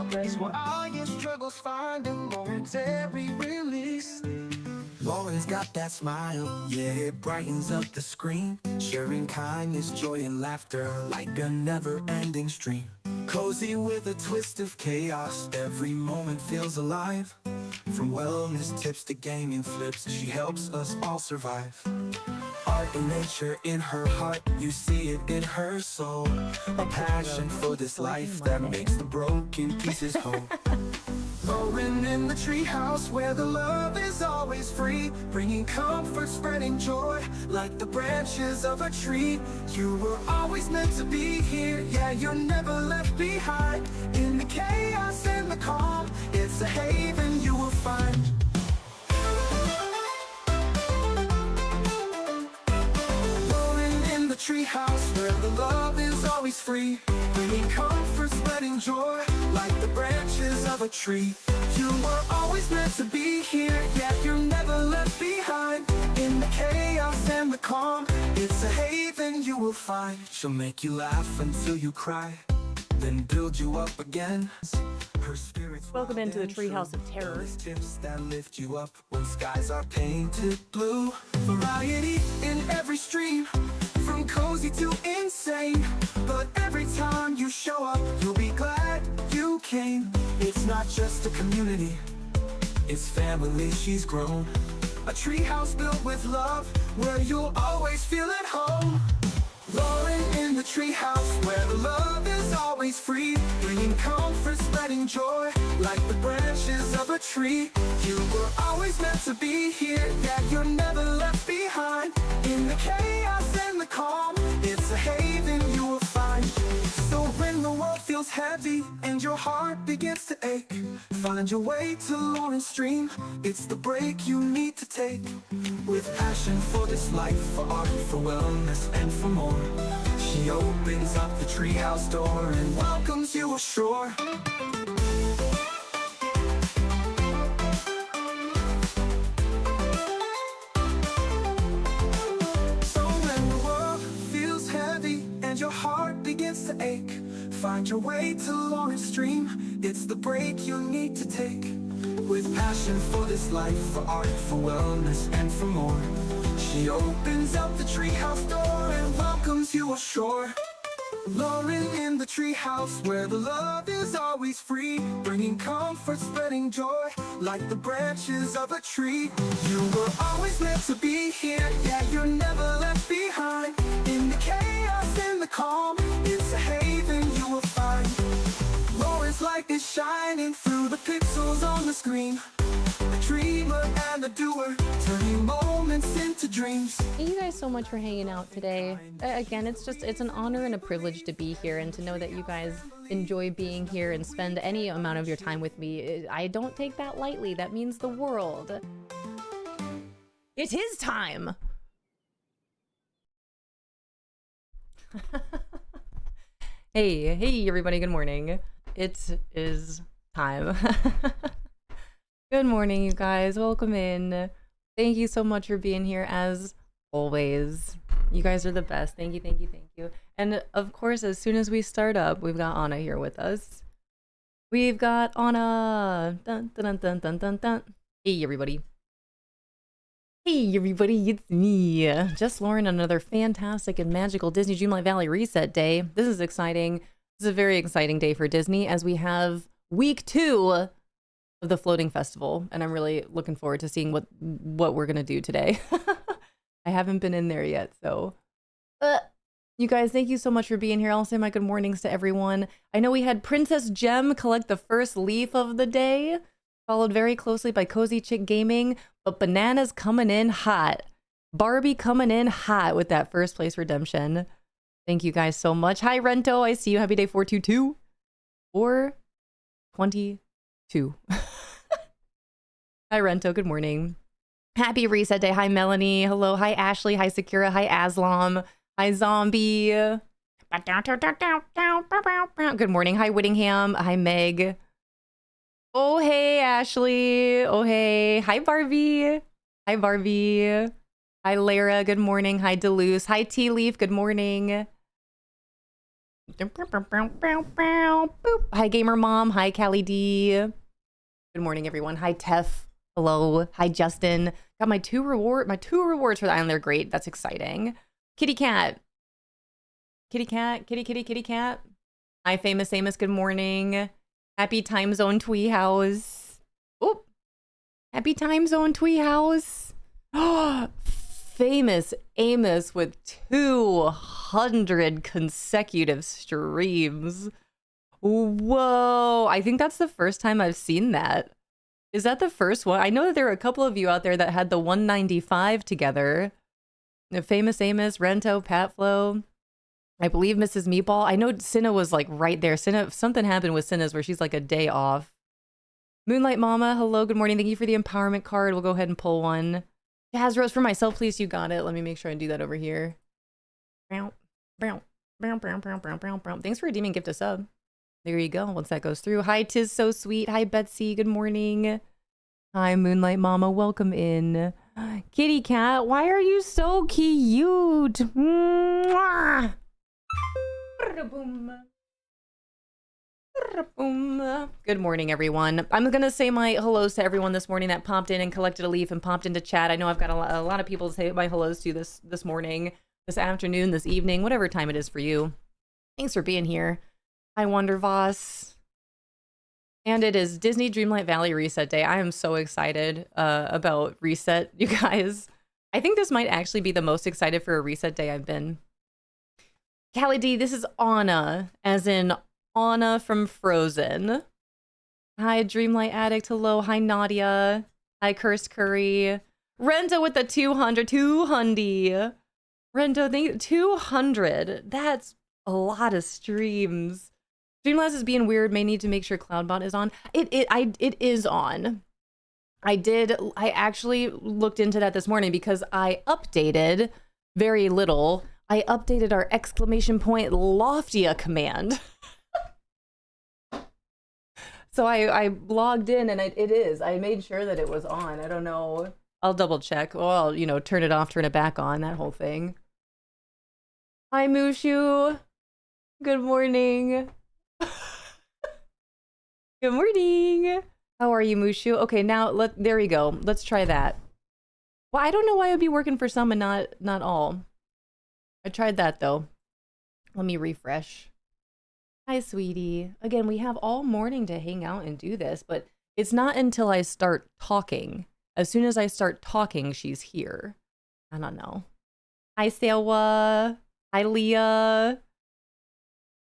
That's where all your struggles find a momentary release. Lauren's got that smile, yeah, it brightens up the screen, sharing kindness, joy, and laughter like a never-ending stream. Cozy with a twist of chaos, every moment feels alive. From wellness tips to gaming flips, she helps us all survive. Art and nature in her heart, you see it in her soul. A passion for this life that makes the broken pieces whole. Lauren in the treehouse where the love is always free, bringing comfort, spreading joy like the branches of a tree. You were always meant to be here, yeah, you're never left behind. In the chaos and the calm, it's a haven you will find. Treehouse where the love is always free, bringing comfort, spreading joy like the branches of a tree. You were always meant to be here, yet you're never left behind. In the chaos and the calm, it's a haven you will find. She'll make you laugh until you cry, then build you up again. Her spirit's welcome into the Treehouse of Terror. Tips that lift you up when skies are painted blue. Variety in every stream, from cozy to insane. But every time you show up, you'll be glad you came. It's not just a community, it's family she's grown. A treehouse built with love, where you'll always feel at home. Lauren in the treehouse where the love is always free, bringing comfort, spreading joy like the branches of a tree. You were always meant to be here, yeah, you're never left behind. In the chaos and the calm, it's a haven you will find. So when the world feels heavy and your heart begins to ache, find your way to Lauren's stream, it's the break you need to take. With passion for this life, for art, for wellness, and for more, she opens up the treehouse door and welcomes you ashore. So when the world feels heavy and your heart begins to ache, find your way to Lauren's stream, it's the break you need to take. With passion for this life, for art, for wellness, and for more, she opens up the treehouse door and welcomes you ashore. Lauren in the treehouse where the love is always free, bringing comfort, spreading joy like the branches of a tree. You were always meant to be here, yeah, you're never left behind. In the chaos and the calm, it's a haven you will find. Lauren's light is shining through the pixels on the screen, a dreamer and a doer, turning moments into dreams. Thank you guys so much for hanging out today. Again, it's an honor and a privilege to be here, and to know that you guys enjoy being here and spend any amount of your time with me. I don't take that lightly. That means the world. It is time. Hey everybody, good morning. It is time. Good morning, you guys. Welcome in. Thank you so much for being here as always. You guys are the best. Thank you. And of course, as soon as we start up, we've got Anna here with us. We've got Anna. Dun, dun, dun, dun, dun, dun. Hey everybody, it's me. Just Lauren, another fantastic and magical Disney Dreamlight Valley reset day. This is exciting. This is a very exciting day for Disney, as we have week 2 of the floating festival, and I'm really looking forward to seeing what we're gonna do today. I haven't been in there yet, so you guys, thank you so much for being here. I'll say my good mornings to everyone. I know we had Princess Gem collect the first leaf of the day, followed very closely by Cozy Chick Gaming, but Banana's coming in hot. Barbie coming in hot with that first place redemption. Thank you guys so much. Hi Rento, I see you. Happy day 422 or 22. Hi Rento, good morning. Happy reset day. Hi Melanie. Hello. Hi Ashley. Hi Sakura. Hi Aslam. Hi Zombie. Good morning. Hi Whittingham. Hi Meg. Oh hey Ashley. Oh hey. Hi Barbie. Hi Barbie. Hi Lara. Good morning. Hi Duluce. Hi Tea Leaf. Good morning. Hi, Gamer Mom. Hi, Callie D. Good morning, everyone. Hi, Tef. Hello. Hi, Justin. Got my two rewards for the island. They're great. That's exciting. Kitty cat. Kitty cat. Kitty cat. Hi, Famous Amos. Good morning. Happy Time Zone Twee House. Oh, happy Time Zone Twee House. Famous Amos with 200 consecutive streams. Whoa. I think that's the first time I've seen that. Is that the first one? I know that there are a couple of you out there that had the 195 together. Famous Amos, Rento, Patflow. I believe Mrs. Meatball. I know Cinna was like right there. Cinna, something happened with Cinna's where she's like a day off. Moonlight Mama, hello, good morning. Thank you for the empowerment card. We'll go ahead and pull one. Jazz Rose for myself, please. You got it. Let me make sure I do that over here. Thanks for redeeming gift a sub. There you go. Once that goes through. Hi, Tis So Sweet. Hi, Betsy. Good morning. Hi, Moonlight Mama. Welcome in. Kitty cat, why are you so cute? Mwah! Good morning, everyone. I'm gonna say my hellos to everyone this morning that popped in and collected a leaf and popped into chat. I know I've got a lot of people to say my hellos to this morning, this afternoon, this evening, whatever time it is for you. Thanks for being here. Hi, Wondervoss. And it is Disney Dreamlight Valley Reset Day. I am so excited about Reset, you guys. I think this might actually be the most excited for a Reset Day I've been. Callie D, this is Anna, as in Anna from Frozen. Hi, Dreamlight Addict. Hello. Hi, Nadia. Hi, Cursed Curry. Rento with the 200. Rento, thank you. 200. That's a lot of streams. Streamlabs is being weird. May need to make sure Cloudbot is on. It is on. I actually looked into that this morning because I updated very little. I updated our exclamation point Loftia command. So I logged in and it is. I made sure that it was on. I don't know. I'll double check. Well, I'll, you know, turn it off, turn it back on, that whole thing. Hi, Mushu. Good morning. Good morning. How are you, Mushu? Okay, now there we go. Let's try that. Well, I don't know why it would be working for some and not all. I tried that though. Let me refresh. Hi, sweetie. Again, we have all morning to hang out and do this, but it's not until I start talking. As soon as I start talking, she's here. I don't know. Hi, Selwa. Hi, Leah.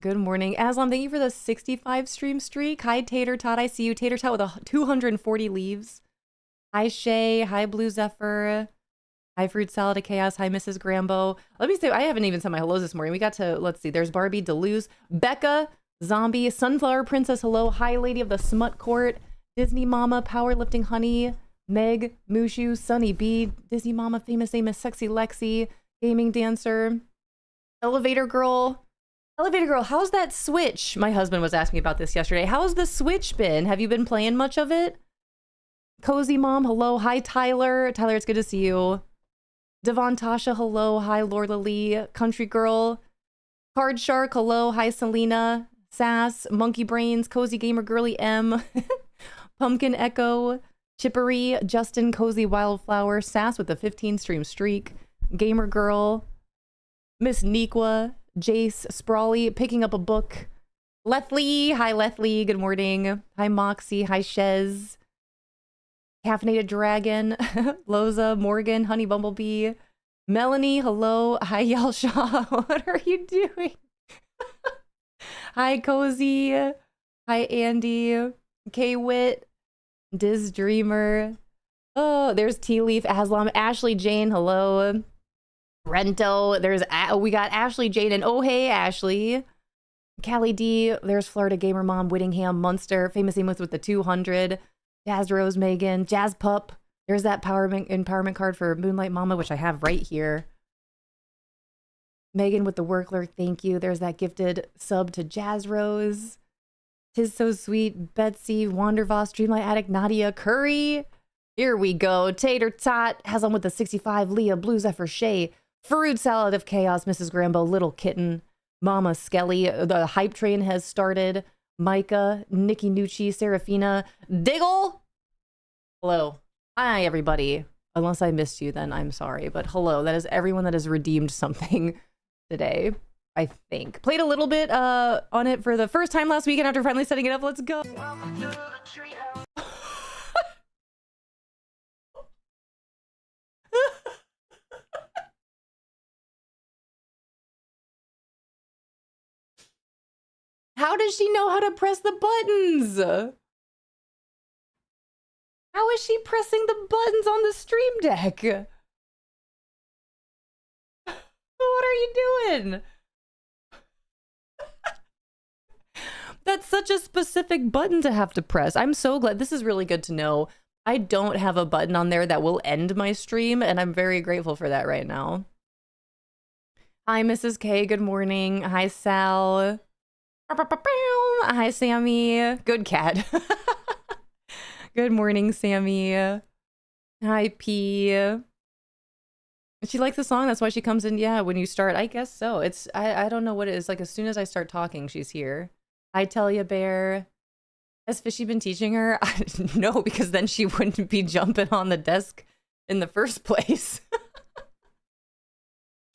Good morning. Aslam, thank you for the 65 stream streak. Hi, Tater Tot. I see you. Tater Tot with 240 leaves. Hi, Shay. Hi, Blue Zephyr. Hi, Fruit Salad of Chaos. Hi, Mrs. Grambo. Let me say, I haven't even said my hellos this morning. We got to, let's see, there's Barbie, Deleuze, Becca, Zombie, Sunflower Princess, hello. Hi, Lady of the Smut Court, Disney Mama, Powerlifting Honey, Meg, Mushu, Sunny B, Disney Mama, Famous Amos, Sexy Lexi, Gaming Dancer, Elevator Girl. Elevator Girl, how's that Switch? My husband was asking me about this yesterday. How's the Switch been? Have you been playing much of it? Cozy Mom, hello. Hi, Tyler. Tyler, it's good to see you. Devon Tasha, hello. Hi, Lorla Lee. Country Girl. Card Shark, hello. Hi, Selena. Sass, Monkey Brains, Cozy Gamer Girly M. Pumpkin Echo, Chippery, Justin, Cozy Wildflower, Sass with a 15 stream streak. Gamer Girl. Miss Nequa. Jace, Sprawly, picking up a book. Lethley, hi Lethley, good morning. Hi Moxie, hi Shez. Caffeinated Dragon, Loza, Morgan, Honey Bumblebee. Melanie, hello. Hi Yelshaw, what are you doing? Hi Cozy. Hi Andy. K-Wit. Diz Dreamer. Oh, there's Tea Leaf, Aslam, Ashley Jane, hello. Rento, we got Ashley Jane and oh hey Ashley. Callie D, there's Florida Gamer Mom, Whittingham, Munster, Famous Amos with the 200, Jazz Rose, Megan, Jazz Pup. There's that empowerment card for Moonlight Mama, which I have right here. Megan with the work lurk, thank you. There's that gifted sub to Jazz Rose. Tis So Sweet, Betsy, Wandervoss, Dreamlight Addict, Nadia, Curry. Here we go. Tater Tot has on with the 65, Leah, Blue Zephyr, Shay. Fruit Salad of Chaos, Mrs. Grambo, Little Kitten, Mama Skelly, the hype train has started. Micah, Nikki Nucci, Serafina, Diggle. Hello. Hi, everybody. Unless I missed you, then I'm sorry. But hello, that is everyone that has redeemed something today, I think. Played a little bit on it for the first time last weekend after finally setting it up. Let's go. How does she know how to press the buttons? How is she pressing the buttons on the Stream Deck? What are you doing? That's such a specific button to have to press. I'm so glad. This is really good to know. I don't have a button on there that will end my stream, and I'm very grateful for that right now. Hi, Mrs. K. Good morning. Hi, Sal. Hi, Sammy. Good cat. Good morning, Sammy. Hi, P. She likes the song. That's why she comes in. Yeah, when you start. I guess so. It's I don't know what it is. Like, as soon as I start talking, she's here. I tell you, Bear. Has Fishy been teaching her? No, because then she wouldn't be jumping on the desk in the first place.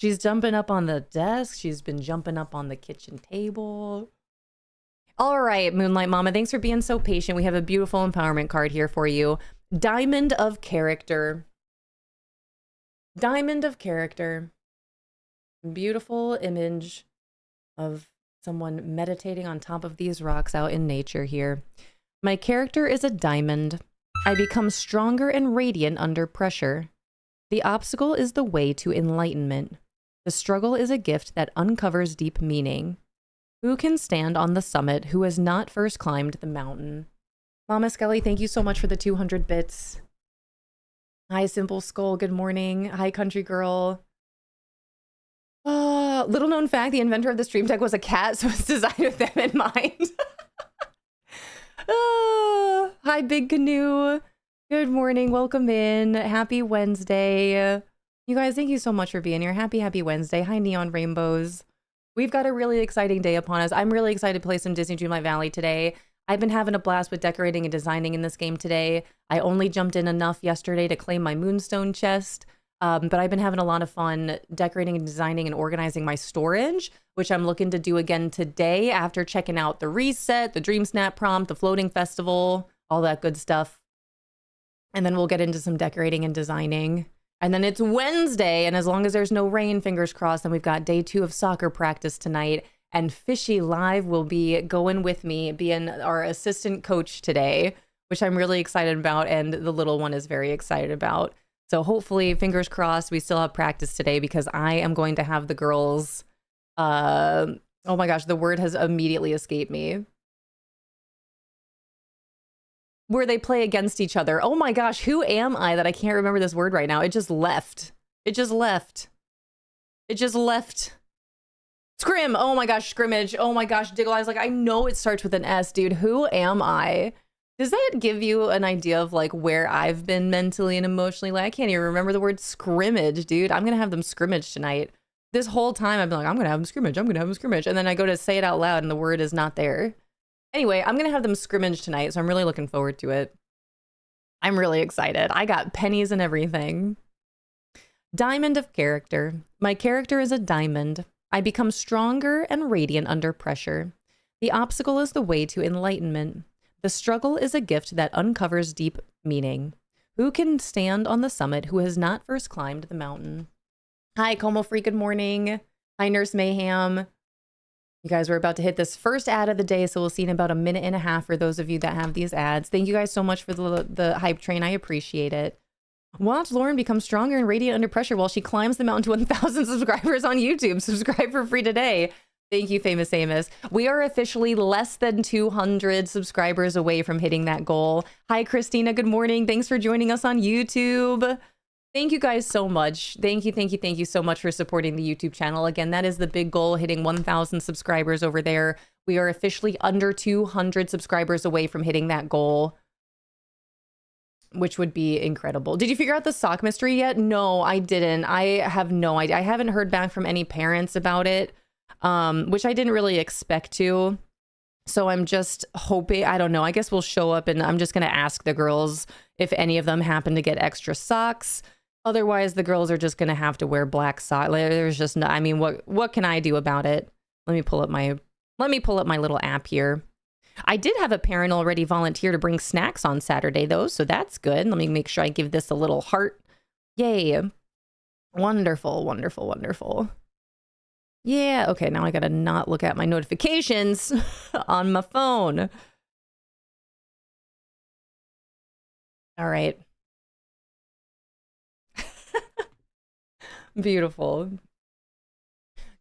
She's jumping up on the desk. She's been jumping up on the kitchen table. All right, Moonlight Mama, thanks for being so patient. We have a beautiful empowerment card here for you. Diamond of Character. Diamond of Character. Beautiful image of someone meditating on top of these rocks out in nature here. My character is a diamond. I become stronger and radiant under pressure. The obstacle is the way to enlightenment. The struggle is a gift that uncovers deep meaning. Who can stand on the summit who has not first climbed the mountain? Mama Skelly, thank you so much for the 200 bits. Hi, Simple Skull. Good morning. Hi, Country Girl. Little known fact, the inventor of the Stream Deck was a cat, so it's designed with them in mind. Hi, Big Canoe. Good morning. Welcome in. Happy Wednesday. You guys, thank you so much for being here. Happy Wednesday. Hi, Neon Rainbows. We've got a really exciting day upon us. I'm really excited to play some Disney Dreamlight Valley today. I've been having a blast with decorating and designing in this game today. I only jumped in enough yesterday to claim my Moonstone chest, but I've been having a lot of fun decorating and designing and organizing my storage, which I'm looking to do again today after checking out the reset, the DreamSnap Prompt, the floating festival, all that good stuff. And then we'll get into some decorating and designing. And then it's Wednesday, and as long as there's no rain, fingers crossed, then we've got day 2 of soccer practice tonight. And Fishy Live will be going with me, being our assistant coach today, which I'm really excited about, and the little one is very excited about. So hopefully, fingers crossed, we still have practice today, because I am going to have the girls, oh my gosh, the word has immediately escaped me. Where they play against each other. Oh my gosh, who am I that I can't remember this word right now? It just left. It just left. It just left. Scrim. Oh my gosh, scrimmage. Oh my gosh, Diggle. I was like, I know it starts with an S, dude. Who am I? Does that give you an idea of like where I've been mentally and emotionally? Like, I can't even remember the word scrimmage, dude. I'm gonna have them scrimmage tonight. This whole time I've been like, I'm gonna have them scrimmage. I'm gonna have them scrimmage. And then I go to say it out loud and the word is not there. Anyway, I'm going to have them scrimmage tonight, so I'm really looking forward to it. I'm really excited. I got pennies and everything. Diamond of Character. My character is a diamond. I become stronger and radiant under pressure. The obstacle is the way to enlightenment. The struggle is a gift that uncovers deep meaning. Who can stand on the summit who has not first climbed the mountain? Hi, Como Free. Good morning. Hi, Nurse Mayhem. You guys, we're about to hit this first ad of the day, so we'll see in about a minute and a half for those of you that have these ads. Thank you guys so much for the hype train. I appreciate it. Watch Lauren become stronger and radiant under pressure while she climbs the mountain to 1,000 subscribers on YouTube. Subscribe for free today. Thank you, Famous Amos. We are officially less than 200 subscribers away from hitting that goal. Hi, Christina. Good morning. Thanks for joining us on YouTube. Thank you guys so much. Thank you so much for supporting the YouTube channel. Again, that is the big goal, hitting 1,000 subscribers over there. We are officially under 200 subscribers away from hitting that goal, which would be incredible. Did you figure out the sock mystery yet? No, I didn't. I have no idea. I haven't heard back from any parents about it. which I didn't really expect to. So I'm just hoping, I don't know, I guess we'll show up and I'm just going to ask the girls if any of them happen to get extra socks. Otherwise, the girls are just going to have to wear black socks. There's just no, I mean, what can I do about it? Let me pull up my little app here. I did have a parent already volunteer to bring snacks on Saturday though, so that's good. Let me make sure I give this a little heart. Yay. Wonderful, wonderful, wonderful. Yeah, okay, now I gotta not look at my notifications on my phone. All right. Beautiful.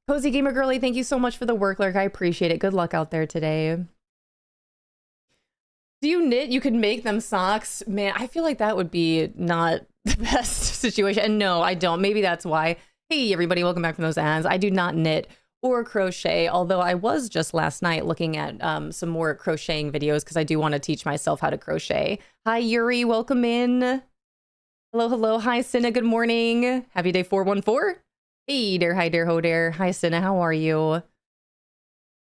Cozy Gamer Girly, thank you so much for the work, Lurk. I appreciate it. Good luck out there today. Do you knit? You could make them socks. Man, I feel like that would be not the best situation. And no, I don't. Maybe that's why. Hey, everybody, welcome back from those ads. I do not knit or crochet, although I was just last night looking at some more crocheting videos because I do want to teach myself how to crochet. Hi, Yuri. Welcome in. Hello, hello. Hi, Cinna. Good morning. Happy day 414. Hey there, hi there, ho there. Hi, Cinna. How are you?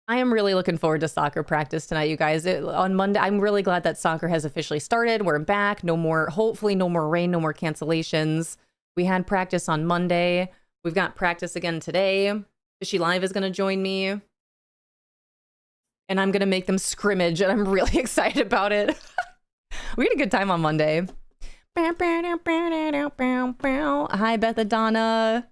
I am really looking forward to soccer practice tonight, you guys. On Monday, I'm really glad that soccer has officially started. We're back. No more, hopefully no more rain, no more cancellations. We had practice on Monday. We've got practice again today. Fishy Live is going to join me. And I'm going to make them scrimmage, and I'm really excited about it. We had a good time on Monday. Hi, Beth Adana.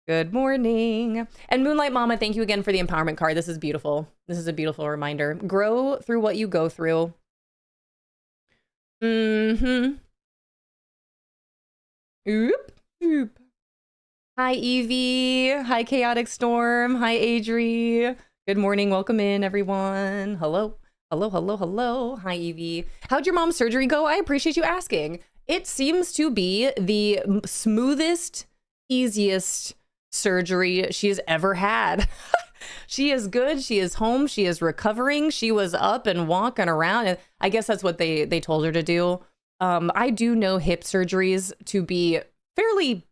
Good morning. And Moonlight Mama, thank you again for the empowerment card. This is beautiful. This is a beautiful reminder. Grow through what you go through. Mm-hmm. Oop. Oop. Hi, Evie. Hi, Chaotic Storm. Hi, Adri. Good morning. Welcome in, everyone. Hello. Hello, hello, hello. Hi, Evie. How'd your mom's surgery go? I appreciate you asking. It seems to be the smoothest, easiest surgery she's ever had. She is good. She is home. She is recovering. She was up and walking around. And I guess that's what they told her to do. I do know hip surgeries to be fairly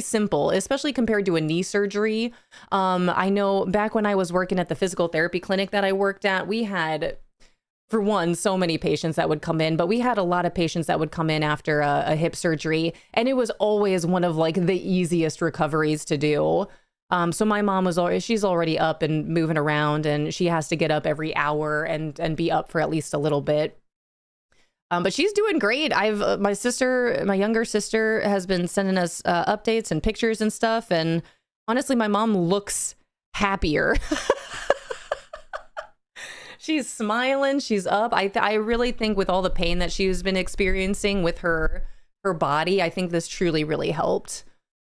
simple, especially compared to a knee surgery. I know back when I was working at the physical therapy clinic that I worked at, we had, for one, so many patients that would come in, but we had a lot of patients that would come in after a hip surgery, and it was always one of like the easiest recoveries to do. So my mom was she's already up and moving around, and she has to get up every hour and be up for at least a little bit. But she's doing great. My younger sister has been sending us updates and pictures and stuff, and honestly, my mom looks happier. She's smiling. She's up. I really think with all the pain that she's been experiencing with her body, I think this truly really helped.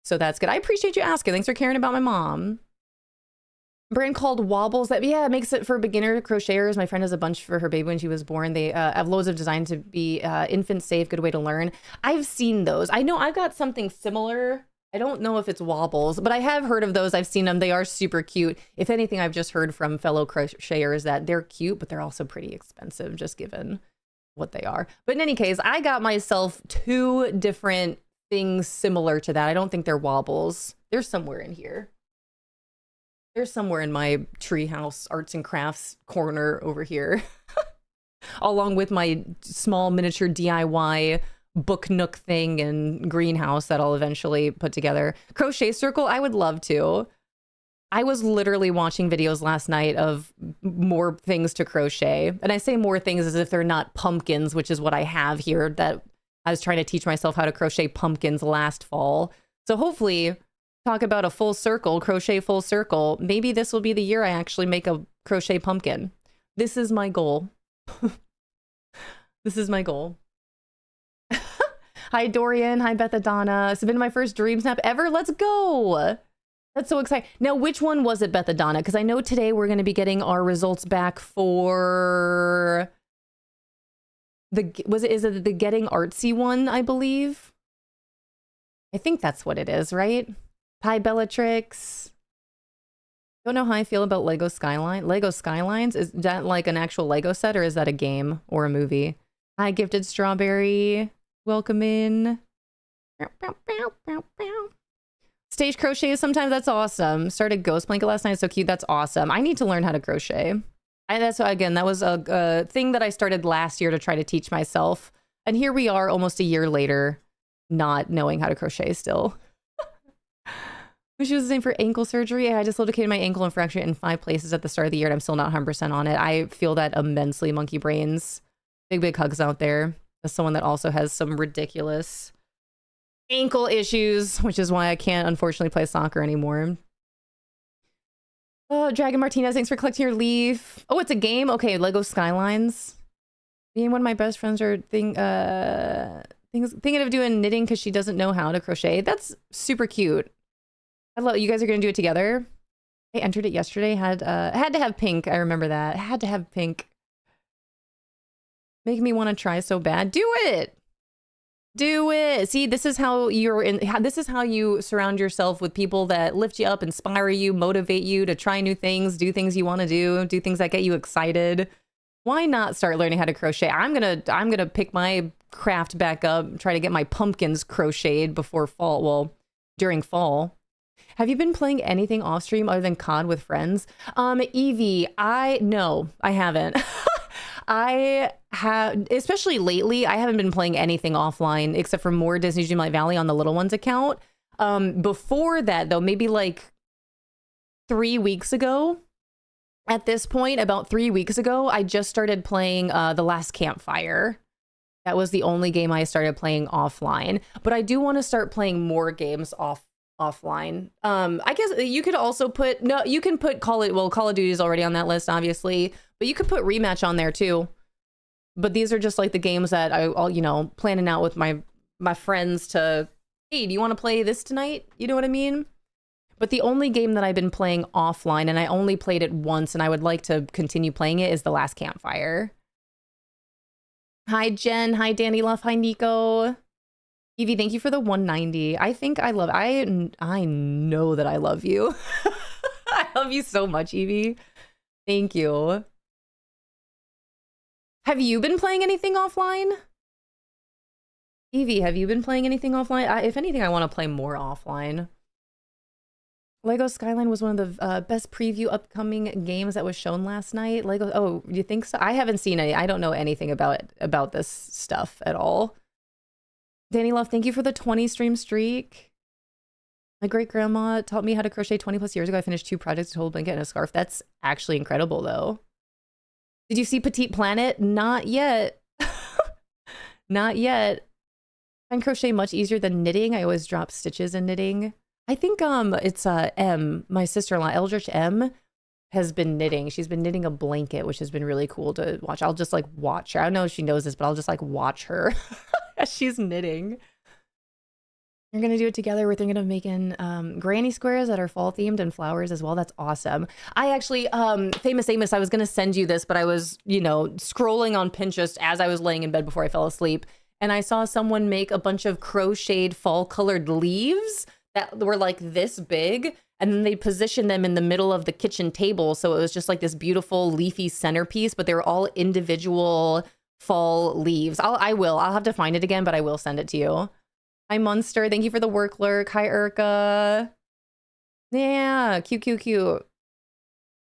So that's good. I appreciate you asking. Thanks for caring about my mom. Brand called Wobbles. That, yeah, it makes it for beginner crocheters. My friend has a bunch for her baby when she was born. They have loads of design to be infant safe, good way to learn. I've seen those. I know I've got something similar. I don't know if it's Wobbles, but I have heard of those. I've seen them. They are super cute. If anything, I've just heard from fellow crocheters that they're cute, but they're also pretty expensive, just given what they are. But in any case, I got myself 2 different things similar to that. I don't think they're Wobbles. They're somewhere in here. They're somewhere in my treehouse arts and crafts corner over here, along with my small miniature DIY book nook thing and greenhouse that I'll eventually put together. Crochet circle, I would love to. I was literally watching videos last night of more things to crochet. And I say more things as if they're not pumpkins, which is what I have here, that I was trying to teach myself how to crochet pumpkins last fall. So hopefully, talk about a full circle, crochet full circle. Maybe this will be the year I actually make a crochet pumpkin. This is my goal. This is my goal. Hi, Dorian. Hi, Beth Adana. It's been my first DreamSnap ever. Let's go. That's so exciting. Now, which one was it, Beth Adana? Because I know today we're going to be getting our results back for is it the Getting Artsy one, I believe? I think that's what it is, right? Hi, Bellatrix. Don't know how I feel about Lego Skylines. Is that like an actual Lego set, or is that a game or a movie? Hi, Gifted Strawberry. Welcome in. Stage crochet sometimes. That's awesome. Started ghost blanket last night. So cute. That's awesome. I need to learn how to crochet. That was a thing that I started last year to try to teach myself. And here we are almost a year later, not knowing how to crochet still. She was the same for ankle surgery. I dislocated my ankle and fractured it in 5 places at the start of the year, and I'm still not 100% on it. I feel that immensely, monkey brains. Big hugs out there. As someone that also has some ridiculous ankle issues, which is why I can't unfortunately play soccer anymore. Oh, Dragon Martinez, thanks for collecting your leaf. Oh, it's a game? Okay, Lego Skylines. Me and one of my best friends are thinking of doing knitting because she doesn't know how to crochet. That's super cute. I love you guys are gonna do it together. I entered it yesterday. Had to have pink. I remember that. Had to have pink. Making me want to try so bad. Do it. Do it. See, this is how this is how you surround yourself with people that lift you up, inspire you, motivate you to try new things, do things you want to do things that get you excited. Why not start learning how to crochet? I'm gonna pick my craft back up, try to get my pumpkins crocheted before fall. Well, during fall. Have you been playing anything off stream other than COD with friends? Evie, no, I haven't. I have, especially lately, I haven't been playing anything offline except for more Disney Dreamlight Valley on the little ones account. Before that, though, maybe like 3 weeks ago, at this point, about 3 weeks ago, I just started playing The Last Campfire. That was the only game I started playing offline. But I do want to start playing more games offline. I guess you could also you can put Call of Duty is already on that list, obviously, but you could put Rematch on there too. But these are just like the games that I'll planning out with my friends to, hey, do you want to play this tonight? You know what I mean? But the only game that I've been playing offline, and I only played it once, and I would like to continue playing it, is The Last Campfire. Hi, Jen. Hi, Danny Luff. Hi, Nico. Evie, thank you for the 190. I know that I love you. I love you so much, Evie. Thank you. Have you been playing anything offline? Evie, have you been playing anything offline? If anything, I want to play more offline. Lego Skyline was one of the best preview upcoming games that was shown last night. Oh, you think so? I haven't seen any. I don't know anything about this stuff at all. Danny Love, thank you for the 20 stream streak. My great grandma taught me how to crochet 20 plus years ago. I finished 2 projects, a total blanket and a scarf. That's actually incredible though. Did you see Petite Planet? Not yet. Not yet. I find crochet much easier than knitting. I always drop stitches in knitting. I think it's M, my sister-in-law, Eldritch M, has been knitting. She's been knitting a blanket, which has been really cool to watch. I'll just like watch her. I don't know if she knows this, but I'll just like watch her as she's knitting. You're gonna do it together. We're thinking of making granny squares that are fall themed and flowers as well. That's awesome. I actually, Famous Amos, I was gonna send you this, but I was, scrolling on Pinterest as I was laying in bed before I fell asleep. And I saw someone make a bunch of crocheted fall colored leaves that were like this big. And then they positioned them in the middle of the kitchen table. So it was just like this beautiful leafy centerpiece, but they were all individual fall leaves. I'll have to find it again, but I will send it to you. Hi, Munster. Thank you for the work lurk. Hi, Urka. Yeah, cute.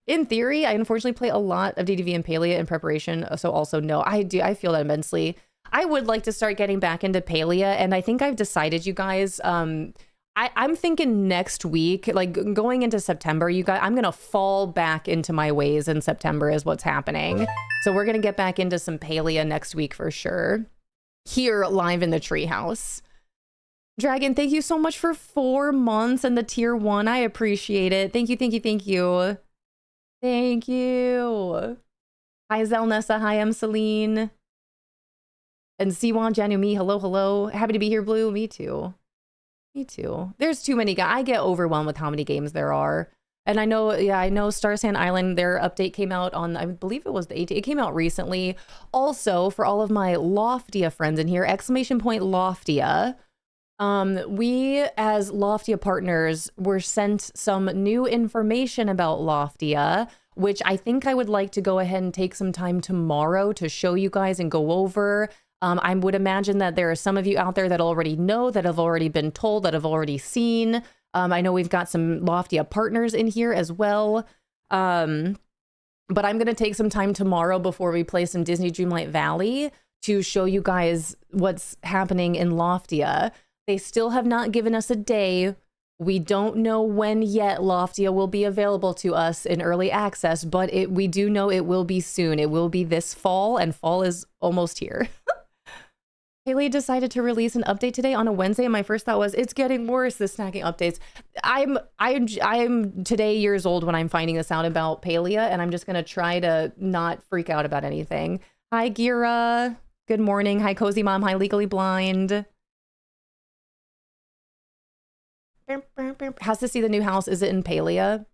In theory, I unfortunately play a lot of DDV and Palia in preparation. So also, no, I feel that immensely. I would like to start getting back into Palia. And I think I've decided, you guys, I'm thinking next week, like going into September, you guys, I'm going to fall back into my ways in September is what's happening. So we're going to get back into some Palia next week for sure. Here live in the treehouse. Dragon, thank you so much for 4 months and the tier 1. I appreciate it. Thank you. Thank you. Hi, Zelnessa. Hi, I'm Celine. And Siwan Janumi. Hello. Happy to be here, Blue. Me too. There's too many guys. I get overwhelmed with how many games there are. And I know Star Sand Island, their update came out on, I believe it was the 18th. It came out recently. Also, for all of my Loftia friends in here, ! Loftia. We, as Loftia partners, were sent some new information about Loftia, which I think I would like to go ahead and take some time tomorrow to show you guys and go over. I would imagine that there are some of you out there that already know, that have already been told, that have already seen. I know we've got some Loftia partners in here as well. But I'm going to take some time tomorrow before we play some Disney Dreamlight Valley to show you guys what's happening in Loftia. They still have not given us a day. We don't know when yet Loftia will be available to us in early access, but we do know it will be soon. It will be this fall, and fall is almost here. Haley decided to release an update today on a Wednesday, and my first thought was, it's getting worse, the snacking updates. I'm today years old when I'm finding this out about Palia, and I'm just gonna try to not freak out about anything. Hi, Gira. Good morning. Hi, Cozy Mom. Hi, Legally Blind. Has to see the new house. Is it in Palia?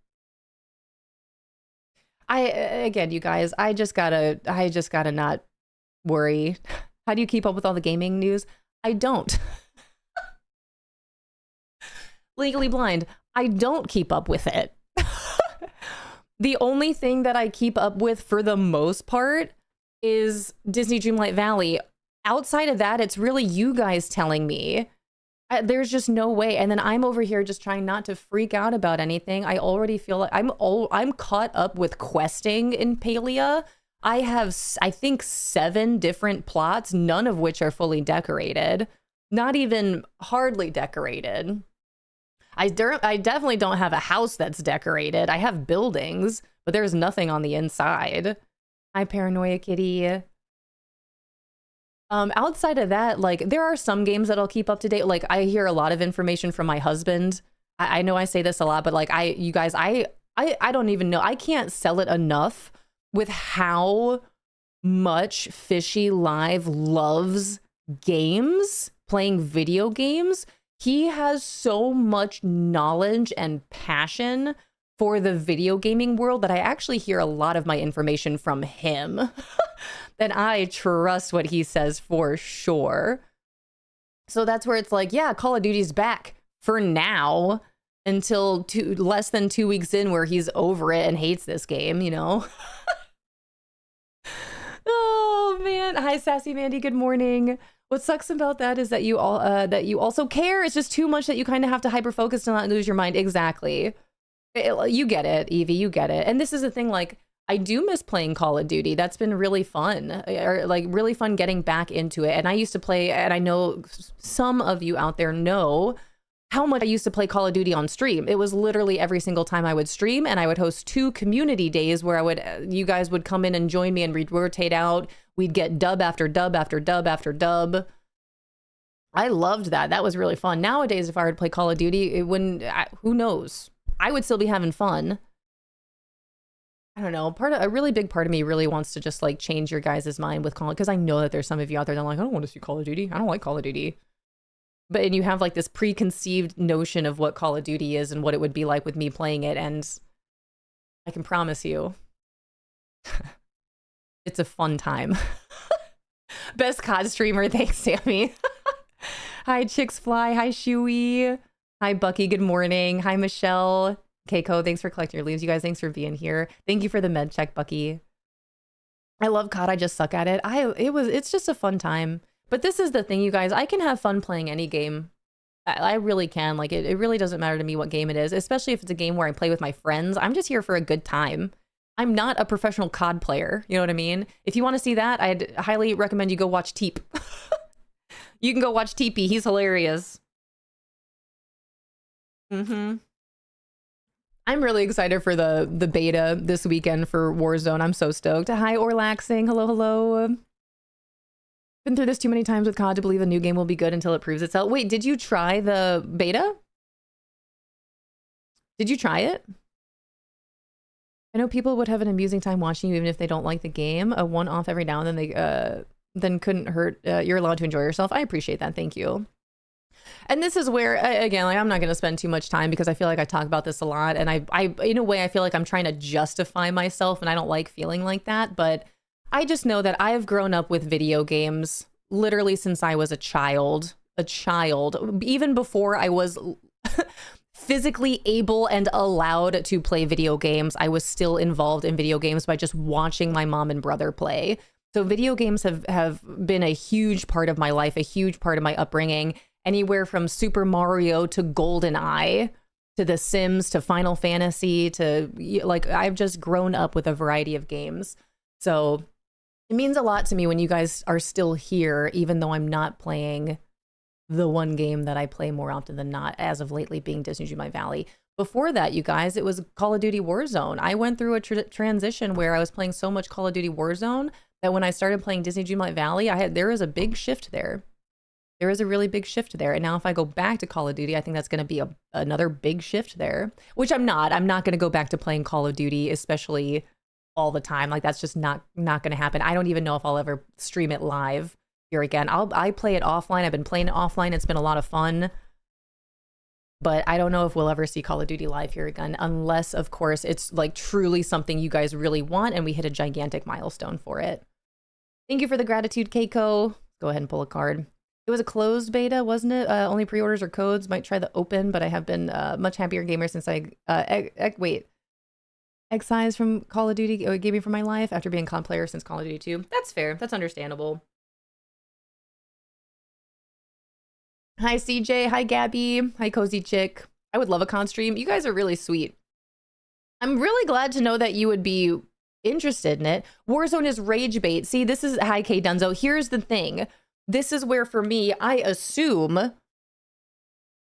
Again, you guys, I just gotta not worry. How do you keep up with all the gaming news? I don't. Legally Blind, I don't keep up with it. The only thing that I keep up with for the most part is Disney Dreamlight Valley. Outside of that, it's really you guys telling me. There's just no way. And then I'm over here just trying not to freak out about anything. I already feel like I'm caught up with questing in Palia. I have, I think, 7 different plots, none of which are fully decorated. Not even hardly decorated. I definitely don't have a house that's decorated. I have buildings, but there's nothing on the inside. Hi, Paranoia Kitty. Outside of that, like, there are some games that I'll keep up to date. Like, I hear a lot of information from my husband. I know I say this a lot, but like, you guys, I don't even know. I can't sell it enough with how much Fishy Live loves games, playing video games. He has so much knowledge and passion for the video gaming world that I actually hear a lot of my information from him. And I trust what he says for sure. So that's where it's like, yeah, Call of Duty's back for now until less than 2 weeks in, where he's over it and hates this game, you know? Oh man. Hi, Sassy Mandy. Good morning. What sucks about that is that you also care. It's just too much that you kind of have to hyper focus to not lose your mind. Exactly. You get it, Evie. You get it. And this is the thing, like, I do miss playing Call of Duty. That's been really fun, or like really fun getting back into it. And I used to play, and I know some of you out there know how much I used to play Call of Duty on stream. It was literally every single time I would stream, and I would host 2 community days where you guys would come in and join me, and we'd rotate out. We'd get dub after dub after dub after dub. I loved that. That was really fun. Nowadays, if I were to play Call of Duty, it wouldn't, who knows? I would still be having fun. I don't know. A really big part of me really wants to just like change your guys' mind with Call, because I know that there's some of you out there that are like, I don't want to see Call of Duty. I don't like Call of Duty. But and you have like this preconceived notion of what Call of Duty is and what it would be like with me playing it, and I can promise you, it's a fun time. Best COD streamer, thanks, Sammy. Hi, Chicks Fly. Hi, Shuey. Hi, Bucky. Good morning. Hi, Michelle. Keiko, thanks for collecting your leaves. You guys, thanks for being here. Thank you for the med check, Bucky. I love COD. I just suck at it. It's just a fun time. But this is the thing, you guys. I can have fun playing any game. I really can. Like, it really doesn't matter to me what game it is, especially if it's a game where I play with my friends. I'm just here for a good time. I'm not a professional COD player. You know what I mean? If you want to see that, I'd highly recommend you go watch Teep. You can go watch Teepee. He's hilarious. I'm really excited for the beta this weekend for Warzone. I'm so stoked. Hi, Orlaxing. Hello, hello. Been through this too many times with COD to believe a new game will be good until it proves itself. Wait, did you try the beta? Did you try it? I know people would have an amusing time watching you even if they don't like the game. A one-off every now and then then couldn't hurt. You're allowed to enjoy yourself. I appreciate that. Thank you. And this is where, again, like, I'm not going to spend too much time because I feel like I talk about this a lot. And I, in a way, I feel like I'm trying to justify myself, and I don't like feeling like that. But I just know that I've grown up with video games literally since I was a child, even before I was physically able and allowed to play video games. I was still involved in video games by just watching my mom and brother play. So video games have been a huge part of my life, a huge part of my upbringing. Anywhere from Super Mario to GoldenEye. to The Sims, to Final Fantasy, to like, I've just grown up with a variety of games. So it means a lot to me when you guys are still here, even though I'm not playing the one game that I play more often than not, as of lately being Disney Dreamlight Valley. Before that, you guys, it was Call of Duty Warzone. I went through a transition where I was playing so much Call of Duty Warzone that when I started playing Disney Dreamlight Valley, there was a big shift there. There is a really big shift there. And now if I go back to Call of Duty, I think that's going to be another big shift there, which I'm not. I'm not going to go back to playing Call of Duty, especially all the time. Like, that's just not going to happen. I don't even know if I'll ever stream it live here again. I play it offline. I've been playing it offline. It's been a lot of fun. But I don't know if we'll ever see Call of Duty live here again, unless, of course, it's like truly something you guys really want and we hit a gigantic milestone for it. Thank you for the gratitude, Keiko. Go ahead and pull a card. It was a closed beta, wasn't it? Only pre-orders or codes. Might try the open, but I have been much happier gamer since I excised from Call of Duty gaming for my life after being con player since Call of Duty 2. That's fair. That's understandable. Hi, CJ. Hi, Gabby. Hi, Cozy Chick. I would love a con stream. You guys are really sweet. I'm really glad to know that you would be interested in it. Warzone is rage bait. See, this is... Hi, K Dunzo. Here's the thing. This is where, for me, I assume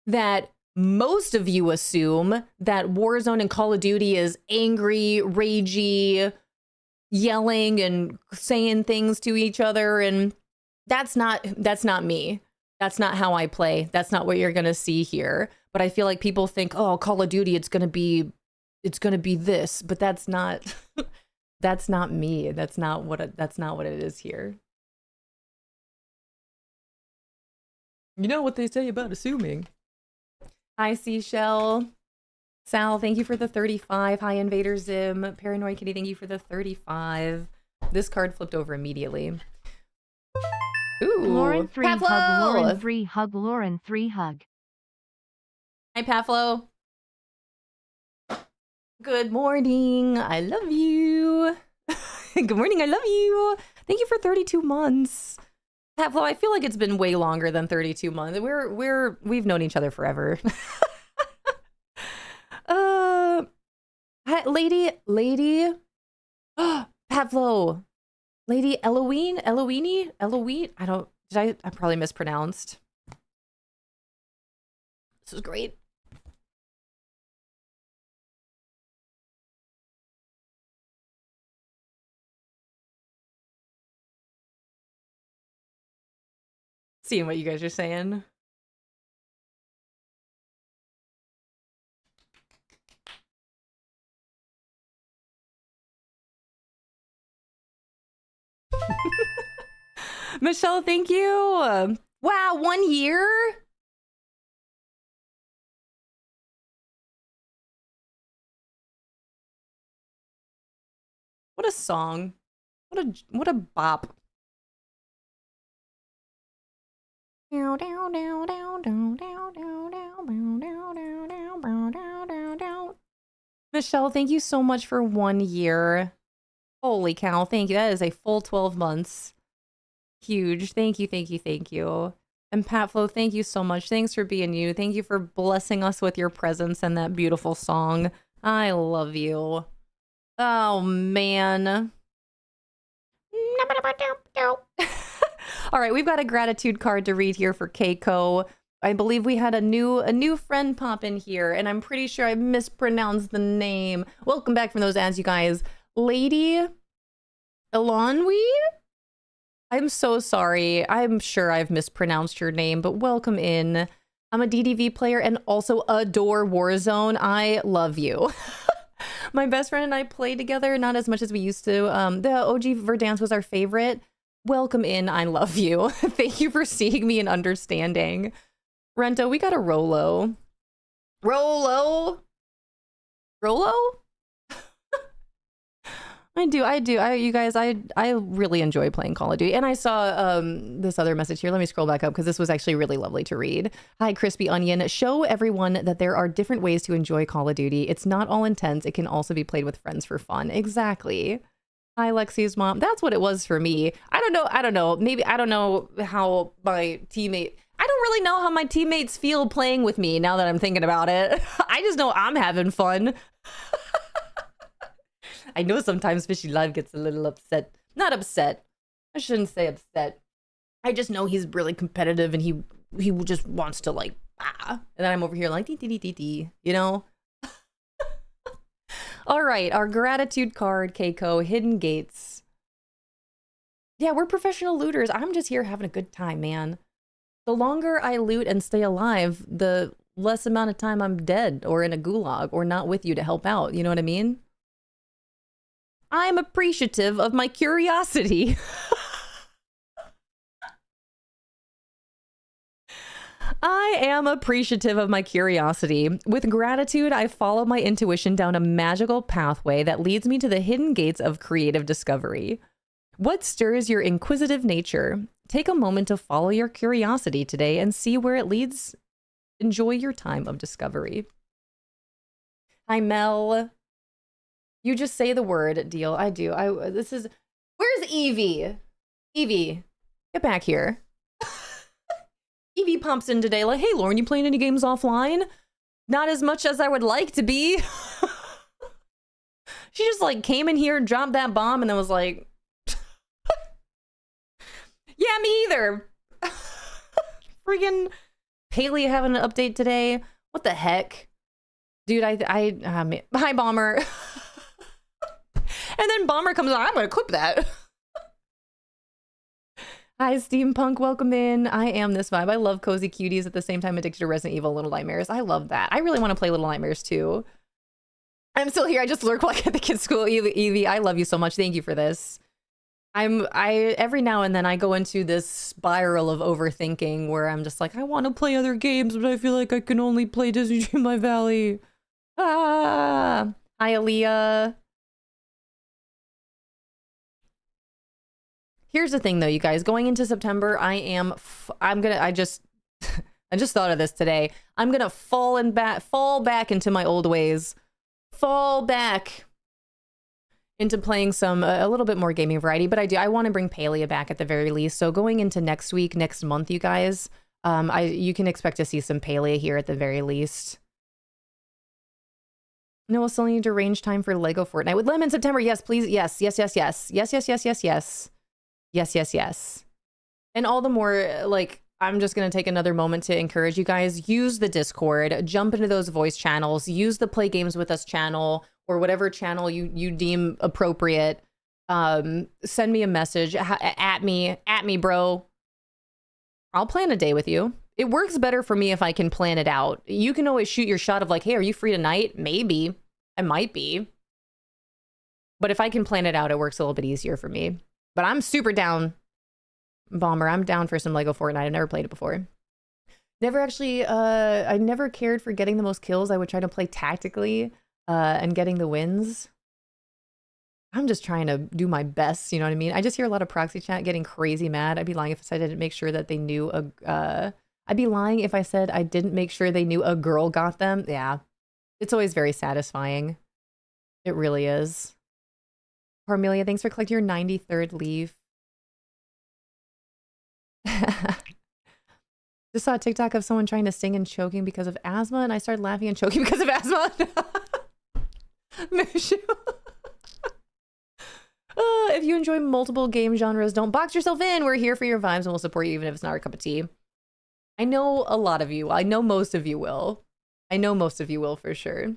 that most of you assume that Warzone and Call of Duty is angry, ragey, yelling and saying things to each other, and that's not me. That's not how I play. That's not what you're gonna see here. But I feel like people think, oh, Call of Duty, it's gonna be this, but that's not that's not me. That's not what it is here. You know what they say about assuming. Hi, Seashell. Sal, thank you for the 35. Hi, Invader Zim. Paranoid Kitty, thank you for the 35. This card flipped over immediately. Ooh, Lauren 3 Pavlo! hug, Lauren 3 hug, Lauren 3 hug. Hi, Pavlo. Good morning. I love you. Good morning. I love you. Thank you for 32 months. Pavlo, I feel like it's been way longer than 32 months. We've known each other forever. Hi, lady, Pavlo, Lady Eloise, I probably mispronounced. This is great. Seeing what you guys are saying. Michelle, thank you. Wow, 1 year? What a song. What a bop. Michelle, thank you so much for 1 year. Holy cow, thank you. That is a full 12 months. Huge. Thank you, thank you, thank you. And Patflo, thank you so much. Thanks for being you. Thank you for blessing us with your presence and that beautiful song. I love you. Oh, man. All right, we've got a gratitude card to read here for Keiko. I believe we had a new friend pop in here, and I'm pretty sure I mispronounced the name. Welcome back from those ads, you guys. Lady Elonwe? I'm so sorry. I'm sure I've mispronounced your name, but welcome in. I'm a DDV player and also adore Warzone. I love you. My best friend and I play together, not as much as we used to. The OG Verdansk was our favorite. Welcome in. I love you. Thank you for seeing me and understanding. Rento, we got a Rolo. Rolo? I do. You guys, I really enjoy playing Call of Duty. And I saw this other message here. Let me scroll back up because this was actually really lovely to read. Hi, Crispy Onion. Show everyone that there are different ways to enjoy Call of Duty. It's not all intense. It can also be played with friends for fun. Exactly. Hi, Lexi's mom. That's what it was for me. I don't know. Maybe I don't know how my teammate... I don't don't really know how my teammates feel playing with me now that I'm thinking about it. I just know I'm having fun. I know sometimes Fishy Live gets a little upset. Not upset. I shouldn't say upset. I just know he's really competitive and he just wants to like, and then I'm over here like, dee, you know? All right, our gratitude card, Keiko, Hidden Gates. Yeah, we're professional looters. I'm just here having a good time, man. The longer I loot and stay alive, the less amount of time I'm dead or in a gulag or not with you to help out. You know what I mean? I'm appreciative of my curiosity. I am appreciative of my curiosity. With gratitude, I follow my intuition down a magical pathway that leads me to the hidden gates of creative discovery. What stirs your inquisitive nature? Take a moment to follow your curiosity today and see where it leads. Enjoy your time of discovery. Hi, Mel. You just say the word, deal. I do. Where's Evie? Evie, get back here. Evie pumps in today like, hey, Lauren, you playing any games offline? Not as much as I would like to be. She just like came in here, dropped that bomb, and then was like, yeah, me either. Friggin' Haley having an update today. What the heck? Dude, hi, Bomber. And then Bomber comes on. I'm going to clip that. Hi, Steampunk. Welcome in. I am this vibe. I love cozy cuties at the same time addicted to Resident Evil Little Nightmares. I love that. I really want to play Little Nightmares too. I'm still here. I just lurk while I get the kids' school. Evie, I love you so much. Thank you for this. I every now and then I go into this spiral of overthinking where I'm just like, I want to play other games, but I feel like I can only play Disney Dreamlight Valley. Ah, hi, Aaliyah. Here's the thing though, you guys, going into September, I just thought of this today. I'm gonna fall back into my old ways, fall back into playing a little bit more gaming variety, but I want to bring Palia back at the very least. So going into next month, you guys, you can expect to see some Palia here at the very least. No, we'll still need to arrange time for Lego Fortnite with Lem in September. Yes, please. Yes. And all the more, like, I'm just going to take another moment to encourage you guys, use the Discord, jump into those voice channels, use the Play Games With Us channel or whatever channel you deem appropriate. Send me a message at me, bro. I'll plan a day with you. It works better for me if I can plan it out. You can always shoot your shot of like, hey, are you free tonight? Maybe. I might be. But if I can plan it out, it works a little bit easier for me. But I'm super down, Bomber. I'm down for some Lego Fortnite. I've never played it before. Never actually, I never cared for getting the most kills. I would try to play tactically and getting the wins. I'm just trying to do my best, you know what I mean? I just hear a lot of proxy chat getting crazy mad. I'd be lying if I said I didn't make sure that they knew I'd be lying if I said I didn't make sure they knew a girl got them. Yeah. It's always very satisfying. It really is. Carmelia, thanks for collecting your 93rd leaf. Just saw a TikTok of someone trying to sing and choking because of asthma, and I started laughing and choking because of asthma. If you enjoy multiple game genres, don't box yourself in. We're here for your vibes and we'll support you even if it's not our cup of tea. I know a lot of you. I know most of you will. I know most of you will for sure.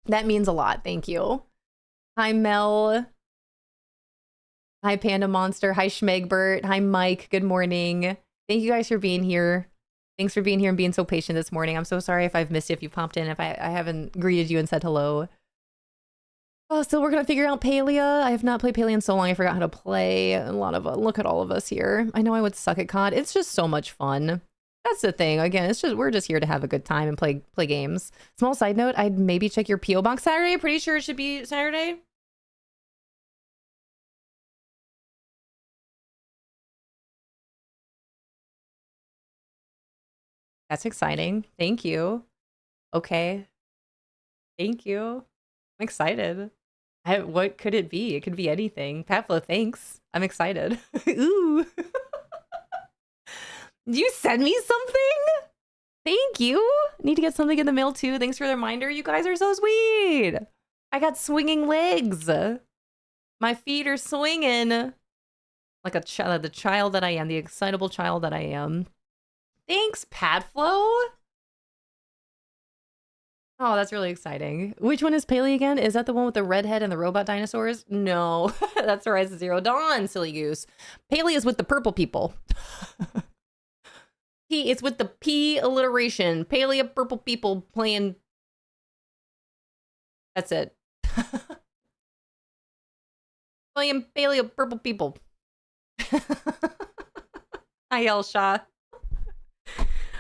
That means a lot. Thank you. Hi, Mel. Hi, Panda Monster. Hi, Schmegbert. Hi, Mike. Good morning. Thank you guys for being here. Thanks for being here and being so patient this morning. I'm so sorry if I've missed you, if you popped in, if I haven't greeted you and said hello. Oh, still working on figuring out Palia. I have not played Palia in so long. I forgot how to play. A lot of look at all of us here. I know I would suck at COD. It's just so much fun. That's the thing. Again, it's just we're just here to have a good time and play games. Small side note, I'd maybe check your PO box Saturday. Pretty sure it should be Saturday. That's exciting. Thank you. Okay. Thank you. I'm excited. What could it be? It could be anything. Pavlo, thanks. I'm excited. Ooh. Did you send me something? Thank you. Need to get something in the mail too. Thanks for the reminder. You guys are so sweet. I got swinging legs. My feet are swinging like the child that I am, the excitable child that I am. Thanks, Padflow. Oh, that's really exciting. Which one is Paley again? Is that the one with the redhead and the robot dinosaurs? No, that's Horizon Zero Dawn, silly goose. Paley is with the purple people. It's with the P alliteration. Palea purple people playing. That's it. Playing Palea purple people. Hi, Elsha.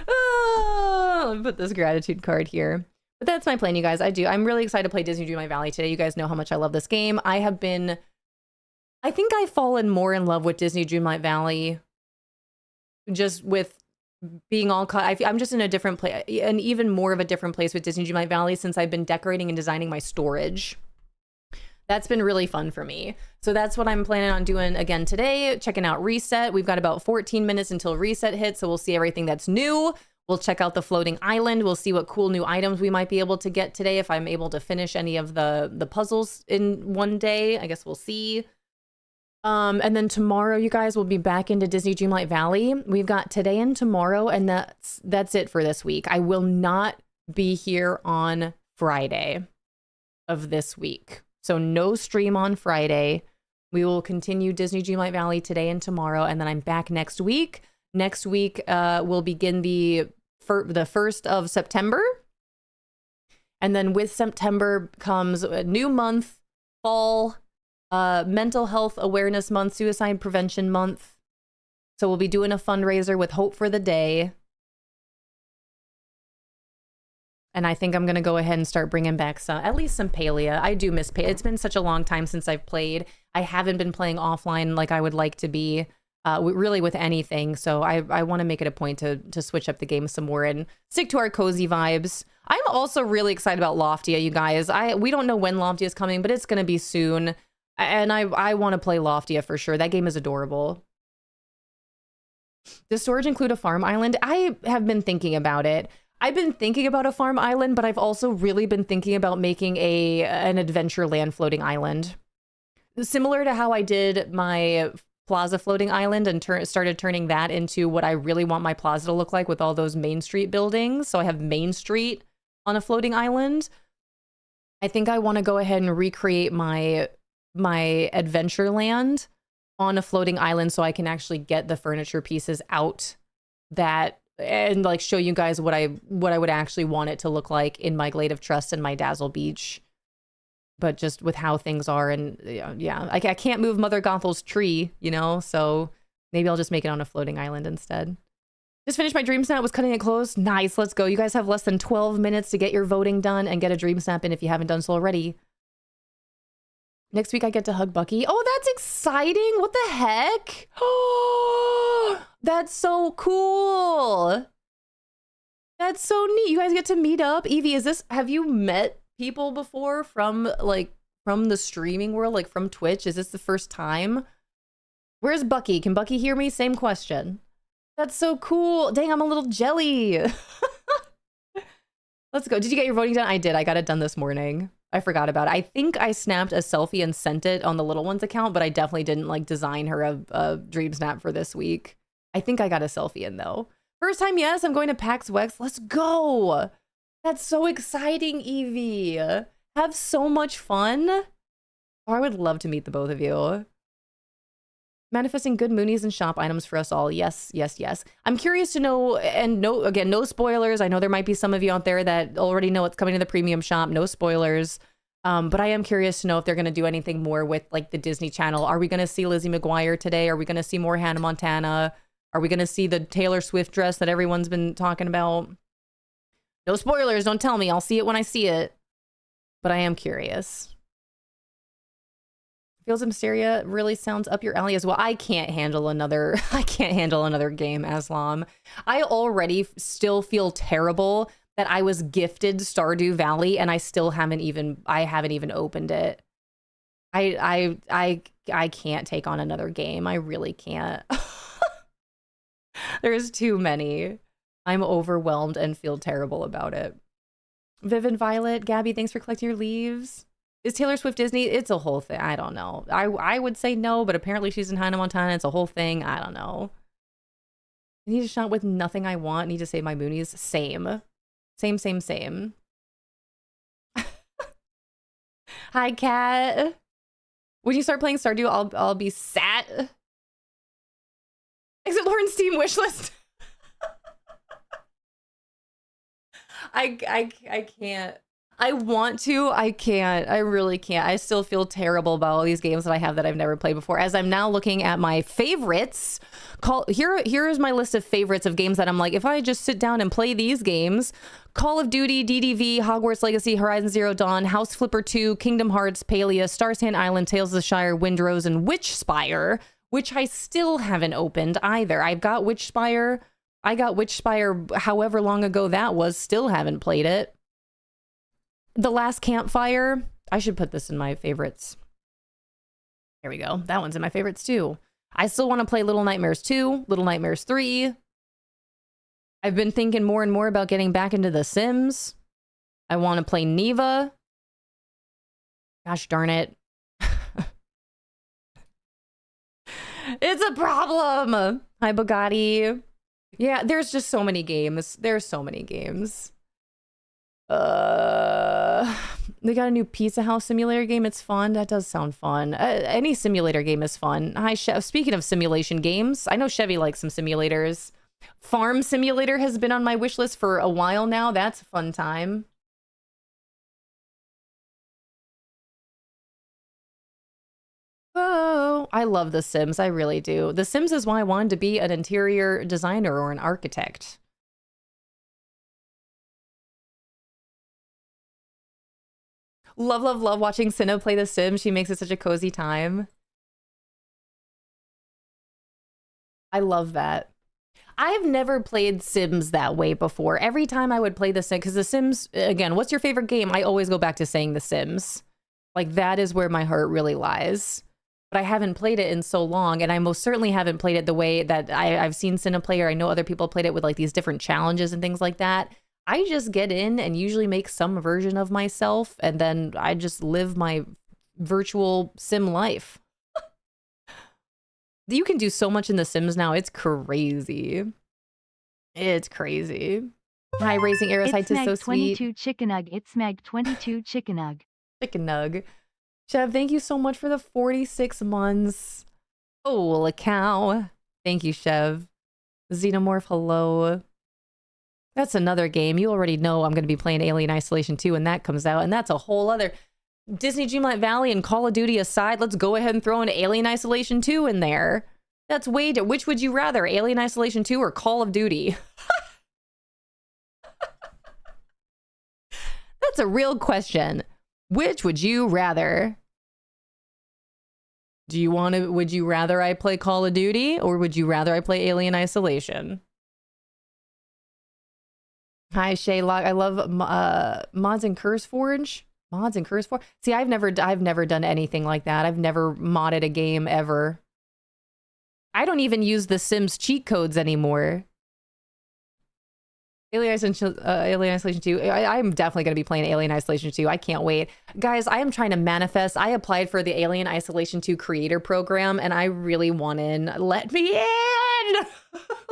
Oh, let me put this gratitude card here. But that's my plan, you guys. I'm really excited to play Disney Dreamlight Valley today. You guys know how much I love this game. I think I've fallen more in love with Disney Dreamlight Valley just with being all caught. I'm just in a different place, and even more of a different place with Disney Dreamlight Valley since I've been decorating and designing my storage. That's been really fun for me. So that's what I'm planning on doing again today, checking out Reset. We've got about 14 minutes until Reset hits, so we'll see everything that's new. We'll check out the floating island. We'll see what cool new items we might be able to get today if I'm able to finish any of the puzzles in one day. I guess we'll see. And then tomorrow, you guys, will be back into Disney Dreamlight Valley. We've got today and tomorrow, and that's it for this week. I will not be here on Friday of this week. So no stream on Friday. We will continue Disney Dreamlight Valley today and tomorrow, and then I'm back next week. Next week, we'll begin the 1st of September. And then with September comes a new month, fall, Mental Health Awareness Month, Suicide Prevention Month. So we'll be doing a fundraiser with Hope for the Day. And I think I'm going to go ahead and start bringing back at least some Palea. I do miss Palea. It's been such a long time since I've played. I haven't been playing offline like I would like to be, really with anything. So I want to make it a point to switch up the game some more and stick to our cozy vibes. I'm also really excited about Loftia, you guys. We don't know when Loftia is coming, but it's going to be soon. And I want to play Loftia for sure. That game is adorable. Does storage include a farm island? I have been thinking about it. I've been thinking about a farm island, but I've also really been thinking about making an Adventureland floating island. Similar to how I did my Plaza floating island and started turning that into what I really want my plaza to look like with all those Main Street buildings. So I have Main Street on a floating island. I think I want to go ahead and recreate my Adventureland on a floating island so I can actually get the furniture pieces out and like show you guys what I would actually want it to look like in my Glade of Trust and my Dazzle Beach. But just with how things are, and yeah, I can't move Mother Gothel's tree, so maybe I'll just make it on a floating island instead. Just finished my DreamSnap, was cutting it close. Nice, let's go. You guys have less than 12 minutes to get your voting done and get a DreamSnap in if you haven't done so already. Next week I get to hug Bucky. Oh, that's exciting. What the heck? Oh, that's so cool. That's so neat. You guys get to meet up. Evie, have you met people before from the streaming world, like from Twitch? Is this the first time? Where's Bucky? Can Bucky hear me? Same question. That's so cool. Dang, I'm a little jelly. Let's go. Did you get your voting done? I did. I got it done this morning. I forgot about it. I think I snapped a selfie and sent it on the little one's account, but I definitely didn't design her a dream snap for this week. I think I got a selfie in though. First time, yes, I'm going to PAX West. Let's go. That's so exciting, Evie. Have so much fun. Oh, I would love to meet the both of you. Manifesting good moonies and shop items for us all. Yes, yes, yes. I'm curious to know, and no spoilers. I know there might be some of you out there that already know what's coming to the premium shop. No spoilers. But I am curious to know if they're going to do anything more with the Disney Channel. Are we going to see Lizzie McGuire today? Are we going to see more Hannah Montana? Are we going to see the Taylor Swift dress that everyone's been talking about? No spoilers. Don't tell me. I'll see it when I see it. But I am curious. Fields of Mysteria really sounds up your alley as well. I can't handle another game, Aslam. I already still feel terrible that I was gifted Stardew Valley and I haven't even opened it. I can't take on another game. I really can't. There's too many. I'm overwhelmed and feel terrible about it. Viv and Violet, Gabby, thanks for collecting your leaves. Is Taylor Swift Disney? It's a whole thing. I don't know. I would say no, but apparently she's in Hannah Montana. It's a whole thing. I don't know. I need a shot with nothing I want. Need to save my Moonies. Same. Same. Hi, Kat. When you start playing Stardew, I'll be sat. Exit Lauren's Steam wishlist. I can't. I want to. I can't. I really can't. I still feel terrible about all these games that I have that I've never played before. As I'm now looking at my favorites, here is my list of favorites of games that I'm like, if I just sit down and play these games: Call of Duty, DDV, Hogwarts Legacy, Horizon Zero Dawn, House Flipper 2, Kingdom Hearts, Palia, Star Sand Island, Tales of the Shire, Windrose, and Witchspire, which I still haven't opened either. I've got Witchspire. I got Witchspire however long ago that was, still haven't played it. The Last Campfire, I should put this in my favorites. There we go. That one's in my favorites too. I still want to play Little Nightmares 2, Little Nightmares 3. I've been thinking more and more about getting back into The Sims. I want to play Neva. Gosh darn it. It's a problem. Hi, Bugatti. Yeah, there's just so many games. There's so many games. They got a new Pizza House simulator game. It's fun. That does sound fun. Any simulator game is fun. Hi, Chev. Speaking of simulation games, I know Chevy likes some simulators. Farm Simulator has been on my wish list for a while now. That's a fun time. Oh, I love The Sims. I really do. The Sims is why I wanted to be an interior designer or an architect. Love watching Cinna play The Sims. She makes it such a cozy time. I love that. I've never played Sims that way before. Every time I would play The Sims, because The Sims, again, what's your favorite game? I always go back to saying The Sims. Like, that is where my heart really lies. But I haven't played it in so long, and I most certainly haven't played it the way that I've seen Cinna play, or I know other people played it with like these different challenges and things like that. I just get in and usually make some version of myself, and then I just live my virtual sim life. You can do so much in The Sims now. It's crazy. It's crazy. Hi, Raising Arrows. Hi, to so sweet. 22 Chicken Nug. It's Mag 22 Chicken Nug. Chicken Nug. Chev, thank you so much for the 46 months. Holy cow. Thank you, Chev. Xenomorph, hello. That's another game. You already know I'm going to be playing Alien Isolation 2 when that comes out, and that's a whole other... Disney Dreamlight Valley and Call of Duty aside, let's go ahead and throw an Alien Isolation 2 in there. That's way... Which would you rather, Alien Isolation 2 or Call of Duty? That's a real question. Which would you rather? Do you want to... Would you rather I play Call of Duty, or would you rather I play Alien Isolation? Hi, Shaylock. I love Mods and CurseForge. Mods and CurseForge. See, I've never done anything like that. I've never modded a game ever. I don't even use the Sims cheat codes anymore. Alien Isolation 2. I'm definitely going to be playing Alien Isolation 2. I can't wait. Guys, I am trying to manifest. I applied for the Alien Isolation 2 creator program, and I really want in. Let me in!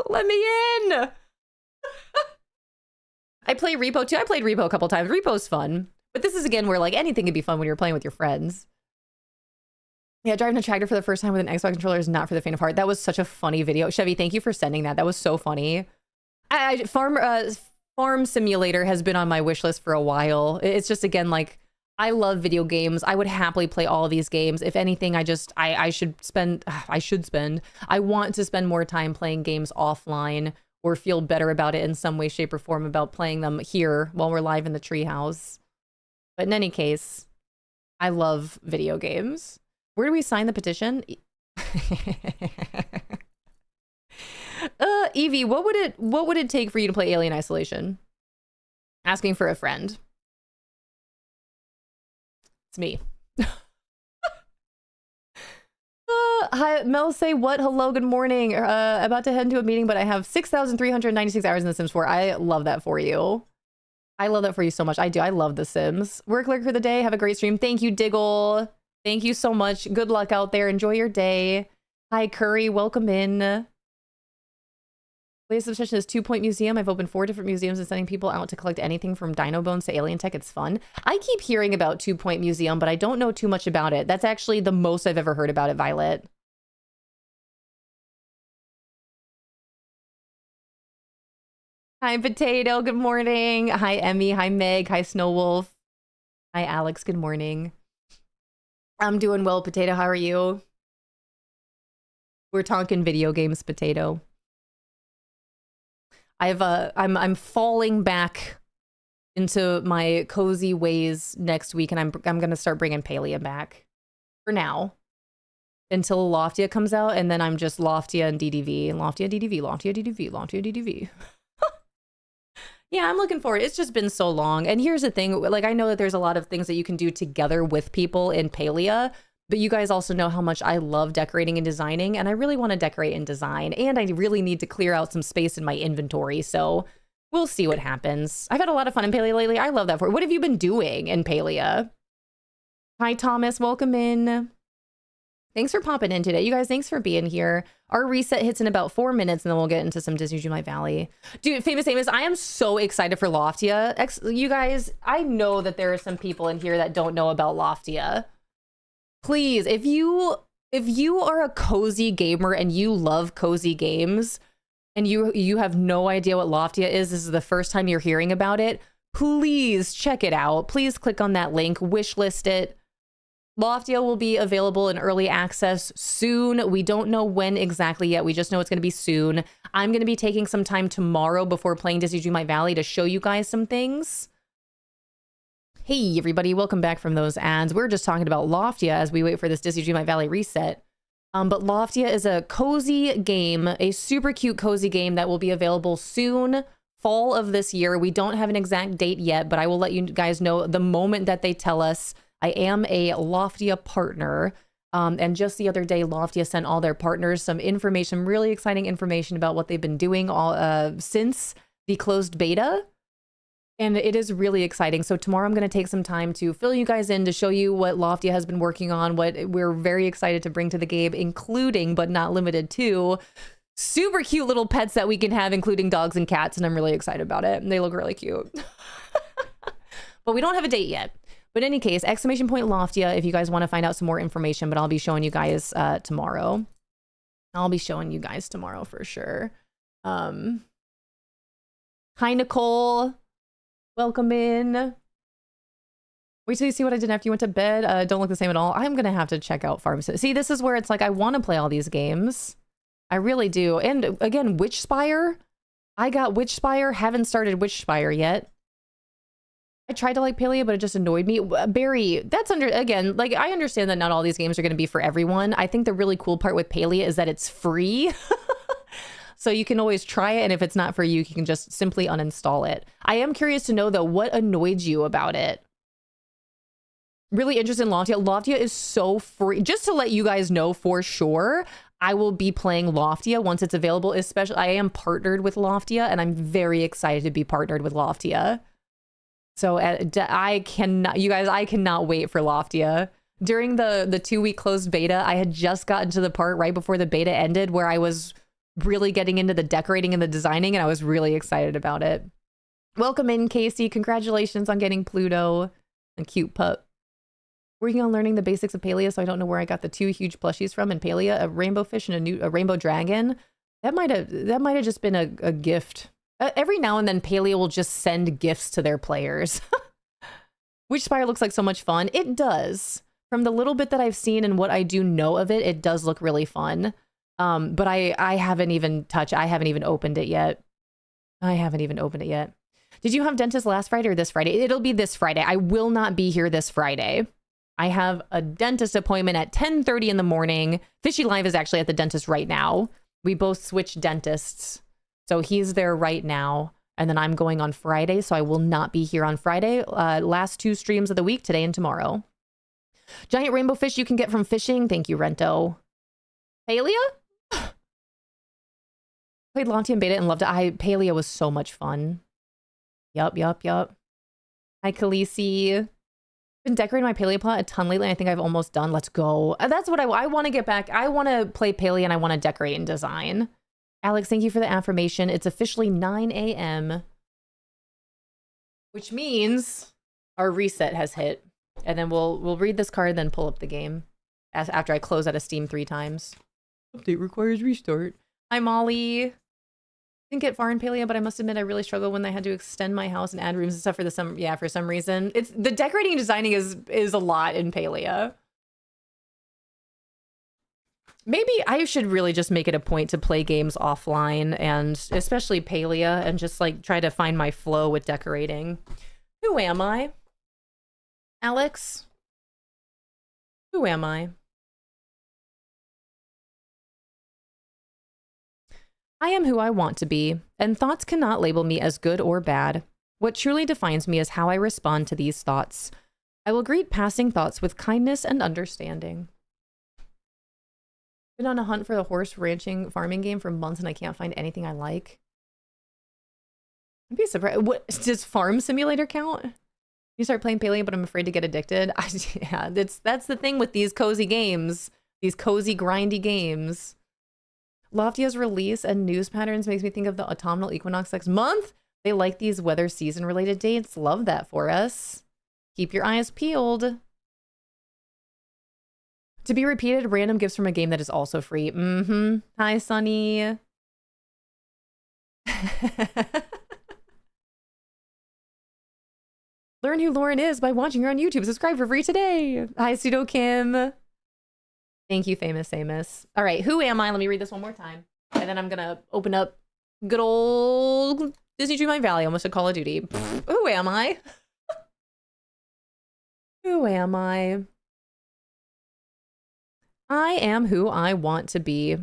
Let me in! I play Repo too. I played Repo a couple times. Repo's fun. But this is, again, where like anything can be fun when you're playing with your friends. Yeah, driving a tractor for the first time with an Xbox controller is not for the faint of heart. That was such a funny video. Chevy, thank you for sending that. That was so funny. Farm Simulator has been on my wish list for a while. It's just, again, like, I love video games. I would happily play all of these games. If anything, I want to spend more time playing games offline, or feel better about it in some way, shape, or form about playing them here while we're live in the treehouse. But in any case, I love video games. Where do we sign the petition? Evie, what would it take for you to play Alien Isolation? Asking for a friend. It's me. Hi, Mel say what? Hello, good morning. About to head into a meeting, but I have 6,396 hours in The Sims 4. I love that for you. I love that for you so much. I do. I love The Sims. Work lurk for the day. Have a great stream. Thank you, Diggle. Thank you so much. Good luck out there. Enjoy your day. Hi, Curry. Welcome in. Latest obsession is 2 Point Museum. I've opened 4 different museums and sending people out to collect anything from dino bones to alien tech. It's fun. I keep hearing about 2 Point Museum, but I don't know too much about it. That's actually the most I've ever heard about it, Violet. Hi, Potato. Good morning. Hi, Emmy. Hi, Meg. Hi, Snowwolf. Hi, Alex. Good morning. I'm doing well, Potato. How are you? We're talking video games, Potato. I'm falling back into my cozy ways next week, and I'm gonna start bringing Palia back for now until Loftia comes out, and then I'm just Loftia and DDV, and Loftia DDV, Loftia DDV, Loftia DDV. Yeah, I'm looking forward. It's just been so long, and here's the thing: like, I know that there's a lot of things that you can do together with people in Palia. But you guys also know how much I love decorating and designing, and I really want to decorate and design, and I really need to clear out some space in my inventory, so we'll see what happens. I've had a lot of fun in Palia lately. I love that for you. What have you been doing in Palia? Hi, Thomas. Welcome in. Thanks for popping in today. You guys, thanks for being here. Our reset hits in about 4 minutes, and then we'll get into some Disney Dreamlight Valley. Dude, Famous Amos, I am so excited for Loftia. You guys, I know that there are some people in here that don't know about Loftia. Please, if you are a cozy gamer and you love cozy games and you have no idea what Loftia is, this is the first time you're hearing about it, please check it out. Please click on that link, wishlist it. Loftia will be available in early access soon. We don't know when exactly yet. We just know it's going to be soon. I'm going to be taking some time tomorrow before playing Disney Dreamlight Valley to show you guys some things. Hey everybody, welcome back from those ads. We're just talking about Loftia as we wait for this Disney Dreamlight Valley reset. But Loftia is a cozy game, a super cute cozy game that will be available soon, fall of this year. We don't have an exact date yet, but I will let you guys know the moment that they tell us. I am a Loftia partner. And just the other day, Loftia sent all their partners some information, really exciting information about what they've been doing since the closed beta. And it is really exciting. So tomorrow I'm going to take some time to fill you guys in to show you what Loftia has been working on, what we're very excited to bring to the game, including, but not limited to, super cute little pets that we can have, including dogs and cats. And I'm really excited about it. And they look really cute. But we don't have a date yet. But in any case, exclamation point Loftia if you guys want to find out some more information. But I'll be showing you guys tomorrow. I'll be showing you guys tomorrow for sure. Hi, Nicole. Welcome in. Wait till you see what I did after you went to bed. Don't look the same at all. I'm gonna have to check out Farm Sim. See, this is where it's like I want to play all these games. I really do. And again, Witchspire. I got Witchspire. Haven't started Witchspire yet. I tried to like Palia, but it just annoyed me. Barry, that's again, like I understand that not all these games are going to be for everyone. I think the really cool part with Palia is that it's free. So you can always try it, and if it's not for you, you can just simply uninstall it. I am curious to know, though, what annoyed you about it? Really interested in Loftia. Loftia is so free. Just to let you guys know for sure, I will be playing Loftia once it's available. Especially, I am partnered with Loftia, and I'm very excited to be partnered with Loftia. So I cannot, you guys, I cannot wait for Loftia. During the 2-week closed beta, I had just gotten to the part right before the beta ended where I was really getting into the decorating and the designing, and I was really excited about it. Welcome in, Casey. Congratulations on getting Pluto. A cute pup. Working on learning the basics of Palia, so I don't know where I got the 2 huge plushies from in Palia, a rainbow fish and a rainbow dragon. That might have just been a gift. Every now and then Palia will just send gifts to their players. Witchspire looks like so much fun. It does. From the little bit that I've seen and what I do know of it, it does look really fun. But I haven't even opened it yet. Did you have dentist last Friday or this Friday? It'll be this Friday. I will not be here this Friday. I have a dentist appointment at 10:30 in the morning. Fishy Live is actually at the dentist right now. We both switched dentists. So he's there right now. And then I'm going on Friday. So I will not be here on Friday. Last 2 streams of the week, today and tomorrow. Giant rainbow fish you can get from fishing. Thank you, Rento. Palea? Played Lantian Beta and loved it. Palea was so much fun. Yup. Hi, Khaleesi. Been decorating my Palea plot a ton lately. I think I've almost done. Let's go. That's what I want to get back. I want to play Palea and I want to decorate and design. Alex, thank you for the affirmation. It's officially 9 a.m. Which means our reset has hit. And then we'll read this card, then pull up the game. After I close out of Steam 3 times. Update requires restart. Hi, Molly. Didn't get far in Palea, but I must admit I really struggled when I had to extend my house and add rooms and stuff for for some reason. It's the decorating and designing is a lot in Palea. Maybe I should really just make it a point to play games offline, and especially Palea, and just like try to find my flow with decorating. Who am I? Alex? Who am I? I am who I want to be, and thoughts cannot label me as good or bad. What truly defines me is how I respond to these thoughts. I will greet passing thoughts with kindness and understanding. Been on a hunt for the horse ranching farming game for months and I can't find anything I like. I'd be surprised. What does Farm Simulator count? You start playing Paleo, but I'm afraid to get addicted. Yeah, that's the thing with these cozy games, these cozy grindy games. Loftia's release and news patterns makes me think of the autumnal equinox next month. They like these weather season related dates. Love that for us. Keep your eyes peeled. To be repeated, random gifts from a game that is also free. Hi, Sunny. Learn who Lauren is by watching her on YouTube. Subscribe for free today. Hi, Pseudo Kim. Thank you, Famous Amos. All right, who am I? Let me read this one more time. And then I'm going to open up good old Disney Dreamlight Valley, almost a Call of Duty. Who am I? Who am I? I am who I want to be,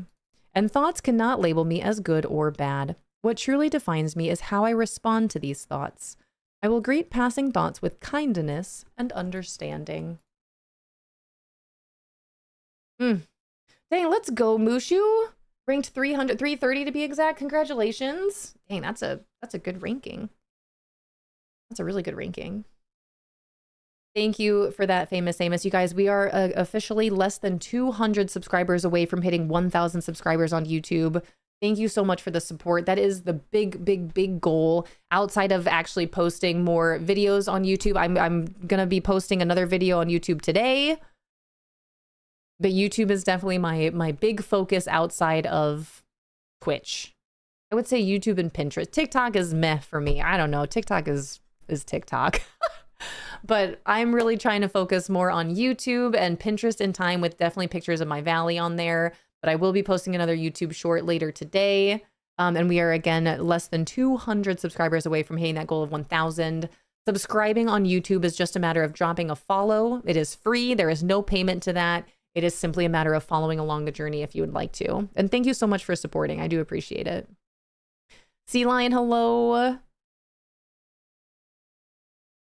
and thoughts cannot label me as good or bad. What truly defines me is how I respond to these thoughts. I will greet passing thoughts with kindness and understanding. Dang, let's go, Mushu. Ranked 330 to be exact. Congratulations. Dang, that's a good ranking. That's a really good ranking. Thank you for that, Famous Amos. You guys, we are officially less than 200 subscribers away from hitting 1,000 subscribers on YouTube. Thank you so much for the support. That is the big goal. Outside of actually posting more videos on YouTube, I'm gonna be posting another video on YouTube today. But YouTube is definitely my big focus outside of Twitch. I would say YouTube and Pinterest. TikTok is meh for me. I don't know. TikTok is TikTok. But I'm really trying to focus more on YouTube and Pinterest in time, with definitely pictures of my valley on there. But I will be posting another YouTube short later today. And we are, again, less than 200 subscribers away from hitting that goal of 1,000. Subscribing on YouTube is just a matter of dropping a follow. It is free. There is no payment to that. It is simply a matter of following along the journey if you would like to. And thank you so much for supporting. I do appreciate it. Sea Lion, hello.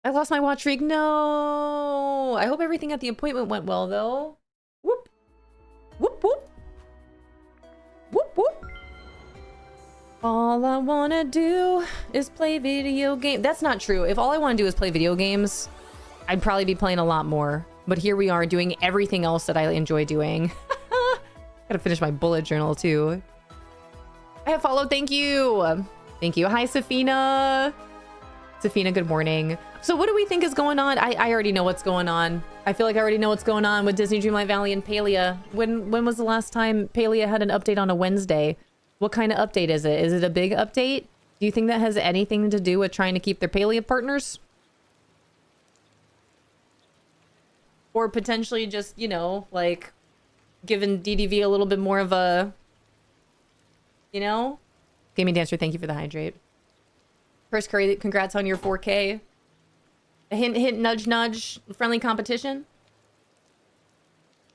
I lost my watch streak. No. I hope everything at the appointment went well, though. Whoop. Whoop, whoop. Whoop, whoop. All I want to do is play video games. That's not true. If all I want to do is play video games, I'd probably be playing a lot more. But here we are doing everything else that I enjoy doing. Gotta finish my bullet journal, too. I have followed. Thank you. Thank you. Hi, Safina. Safina, good morning. So what do we think is going on? I already know what's going on. I feel like I already know what's going on with Disney Dreamlight Valley and Palea. When was the last time Palea had an update on a Wednesday? What kind of update is it? Is it a big update? Do you think that has anything to do with trying to keep their Palea partners? Or potentially just, you know, like giving DDV a little bit more of a, you know? Gaming Dancer, thank you for the hydrate. Chris Curry, congrats on your 4K. A hint, hint, nudge, nudge, friendly competition.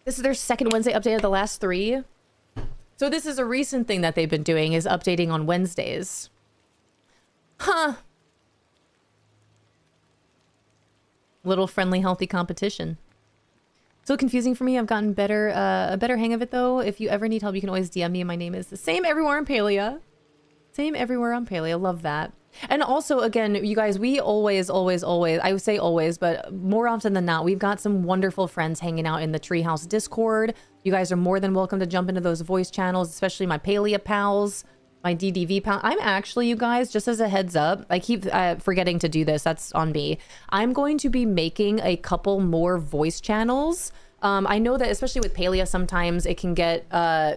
This is their second Wednesday update of the last 3. So this is a recent thing that they've been doing, is updating on Wednesdays. Huh. Little friendly, healthy competition. Still confusing for me. I've gotten better, a better hang of it though. If you ever need help, you can always DM me. My name is the same everywhere on Palia. Same everywhere on Palia. Love that. And also, again, you guys, we always, I would say always, but more often than not, we've got some wonderful friends hanging out in the Treehouse Discord. You guys are more than welcome to jump into those voice channels, especially my Palia pals, my DDV pal. I'm actually, you guys, just as a heads up, I keep forgetting to do this. That's on me. I'm going to be making a couple more voice channels. I know that especially with Palia, sometimes it can get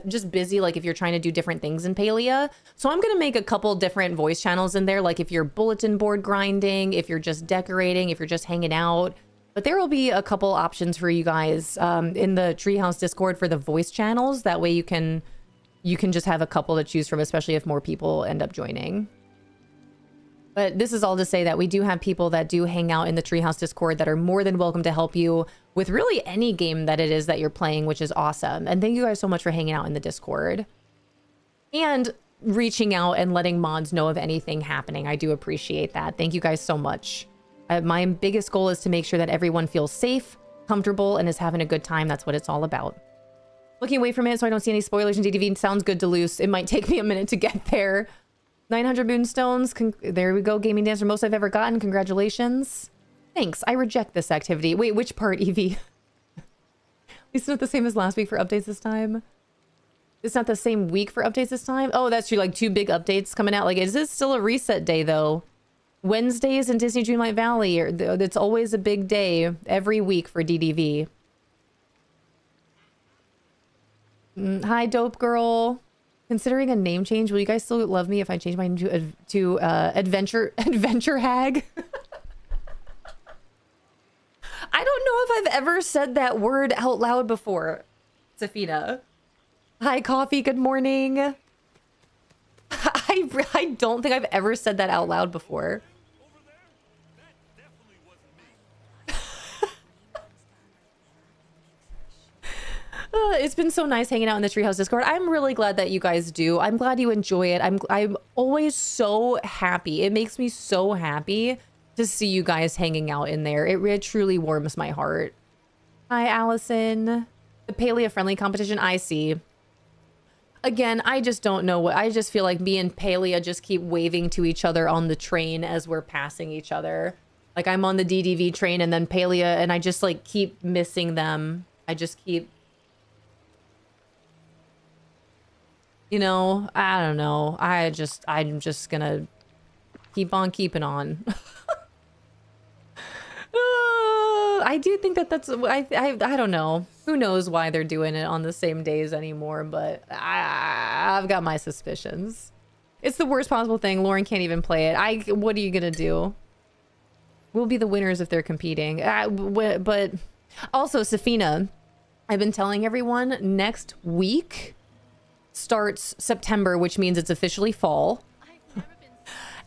just busy, like if you're trying to do different things in Palia. So I'm going to make a couple different voice channels in there, like if you're bulletin board grinding, if you're just decorating, if you're just hanging out. But there will be a couple options for you guys in the Treehouse Discord for the voice channels. That way you can just have a couple to choose from, especially if more people end up joining. But this is all to say that we do have people that do hang out in the Treehouse Discord that are more than welcome to help you with really any game that it is that you're playing, which is awesome. And thank you guys so much for hanging out in the Discord and reaching out and letting mods know of anything happening. I do appreciate that. Thank you guys so much. My biggest goal is to make sure that everyone feels safe, comfortable, and is having a good time. That's what it's all about. Looking away from it so I don't see any spoilers in DDV. Sounds good, Duluce. It might take me a minute to get there. 900 moonstones. There we go. Gaming dancer most I've ever gotten. Congratulations. Thanks. I reject this activity. Wait, which part, Evie? At least not the same as last week for updates this time. It's not the same week for updates this time. Oh, that's true. Like 2 big updates coming out. Like, is this still a reset day though? Wednesdays in Disney Dreamlight Valley. It's always a big day every week for DDV. Hi, Dope Girl. Considering a name change, will you guys still love me if I change my name to Adventure Hag? I don't know if I've ever said that word out loud before, Safina. Hi, Coffee. Good morning. I don't think I've ever said that out loud before. It's been so nice hanging out in the Treehouse Discord. I'm really glad that you guys do. I'm glad you enjoy it. I'm always so happy. It makes me so happy to see you guys hanging out in there. It truly warms my heart. Hi, Allison. The Palia friendly competition, I see. Again, I just don't know what... I just feel like me and Palia just keep waving to each other on the train as we're passing each other. Like I'm on the DDV train and then Palia, and I just like keep missing them. I just keep... You know, I don't know. I'm just gonna keep on keeping on. I do think that that's... I don't know. Who knows why they're doing it on the same days anymore, but I've got my suspicions. It's the worst possible thing. Lauren can't even play it. What are you gonna do? We'll be the winners if they're competing. But also, Safina, I've been telling everyone next week starts September, which means it's officially fall.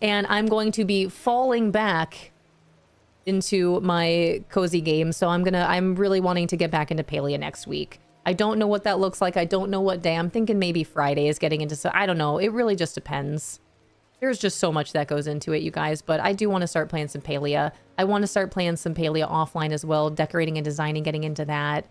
And I'm going to be falling back into my cozy game. So I'm really wanting to get back into Palia next week. I don't know what that looks like. I don't know what day. I'm thinking maybe Friday is getting into, so I don't know. It really just depends. There's just so much that goes into it, you guys, but I do want to start playing some Palia. I want to start playing some Palia offline as well, decorating and designing, getting into that.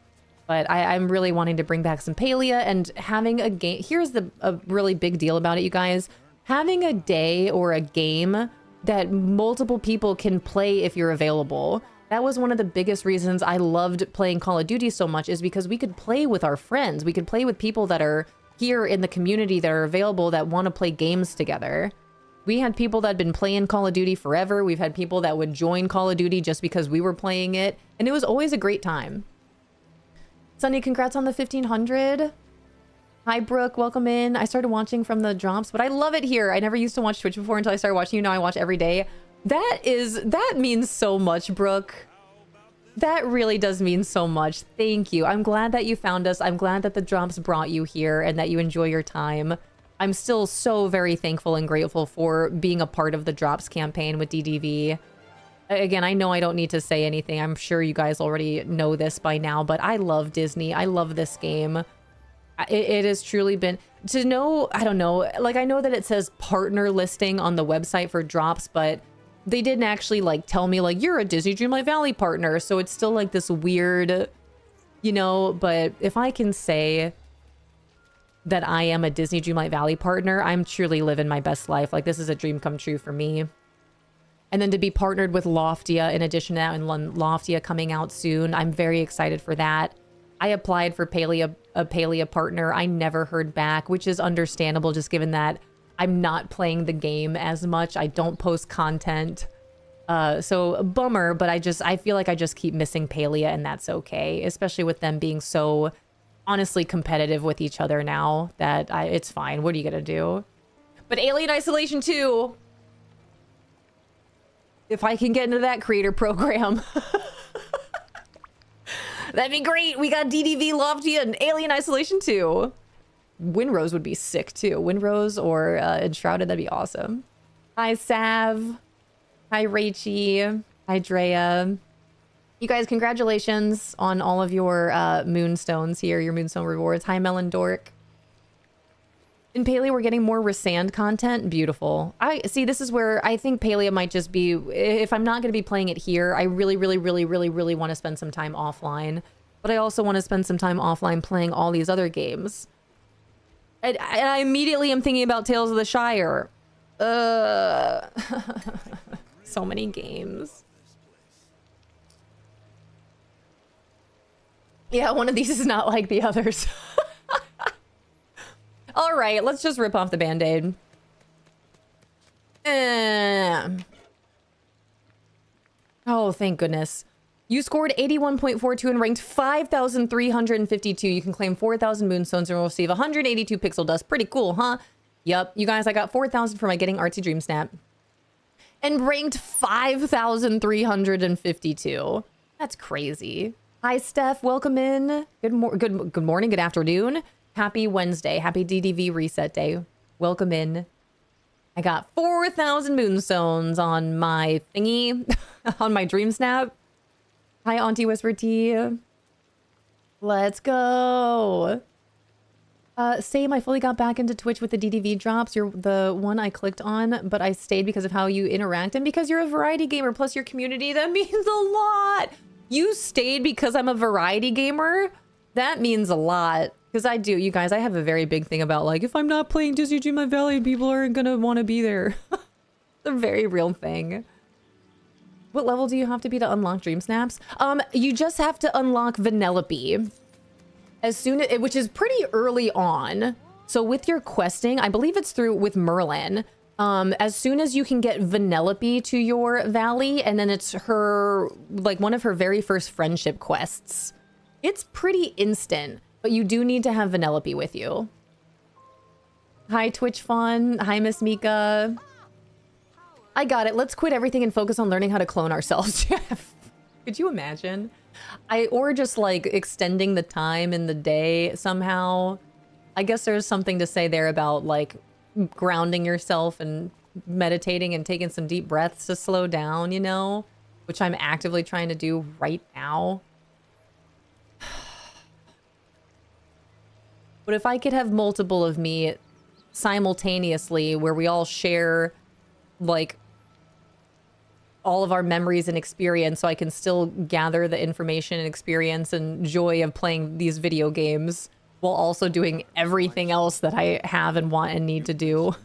But I'm really wanting to bring back some Palia and having a game. Here's a really big deal about it, you guys. Having a day or a game that multiple people can play if you're available. That was one of the biggest reasons I loved playing Call of Duty so much, is because we could play with our friends. We could play with people that are here in the community that are available that want to play games together. We had people that had been playing Call of Duty forever. We've had people that would join Call of Duty just because we were playing it. And it was always a great time. Sunny, congrats on the 1500. Hi, Brooke. Welcome in. I started watching from the drops, but I love it here. I never used to watch Twitch before until I started watching you. Now I watch every day. That means so much, Brooke. That really does mean so much. Thank you. I'm glad that you found us. I'm glad that the drops brought you here and that you enjoy your time. I'm still so very thankful and grateful for being a part of the drops campaign with DDV. Again, I know I don't need to say anything. I'm sure you guys already know this by now, but I love Disney. I love this game. It has truly been... To know, I don't know, like I know that it says partner listing on the website for drops, but they didn't actually like tell me like, you're a Disney Dreamlight Valley partner. So it's still like this weird you know, but if I can say that I am a Disney Dreamlight Valley partner, I'm truly living my best life. Like, this is a dream come true for me. And then to be partnered with Loftia in addition to that, and Loftia coming out soon, I'm very excited for that. I applied for a Palia partner. I never heard back, which is understandable just given that I'm not playing the game as much. I don't post content. So bummer, but I feel like I just keep missing Palia, and that's okay, especially with them being so honestly competitive with each other now that it's fine. What are you gonna do? But Alien Isolation 2, if I can get into that creator program, that'd be great. We got DDV, Loftia, and Alien Isolation 2. Windrose would be sick too. Windrose or Enshrouded, that'd be awesome. Hi, Sav. Hi, Rachie. Hi, Drea. You guys, congratulations on all of your moonstones here, your moonstone rewards. Hi, Melon Dork. In Palia, we're getting more Resand content. Beautiful. I see, this is where I think Palia might just be, if I'm not going to be playing it here, I really want to spend some time offline. But I also want to spend some time offline playing all these other games. And I immediately am thinking about Tales of the Shire. So many games. Yeah, one of these is not like the others. All right, let's just rip off the Band-Aid. Oh, thank goodness. You scored 81.42 and ranked 5,352. You can claim 4,000 moonstones and receive 182 pixel dust. Pretty cool, huh? Yep. You guys, I got 4,000 for my Getting Artsy Dream Snap. And ranked 5,352. That's crazy. Hi, Steph. Welcome in. Good morning, good afternoon. Happy Wednesday. Happy DDV reset day. Welcome in. I got 4,000 moonstones on my thingy, on my Dream Snap. Hi, Auntie Whisper Tea. Let's go. Same, I fully got back into Twitch with the DDV drops. You're the one I clicked on, but I stayed because of how you interact and because you're a variety gamer, plus your community. That means a lot. You stayed because I'm a variety gamer? That means a lot. Because I do, you guys, I have a very big thing about, like, if I'm not playing Disney Dreamlight Valley, people aren't gonna want to be there. It's a very real thing. What level do you have to be to unlock Dream Snaps? You just have to unlock Vanellope. As soon as, which is pretty early on. So with your questing, I believe it's through with Merlin. As soon as you can get Vanellope to your valley, and then it's her, like, one of her very first friendship quests. It's pretty instant, but you do need to have Vanellope with you. Hi, Twitch Fawn. Hi, Miss Mika. I got it. Let's quit everything and focus on learning how to clone ourselves. Could you imagine? Or just like extending the time in the day somehow. I guess there's something to say there about like grounding yourself and meditating and taking some deep breaths to slow down, you know, which I'm actively trying to do right now. But if I could have multiple of me simultaneously where we all share like all of our memories and experience, so I can still gather the information and experience and joy of playing these video games while also doing everything else that I have and want and need to do.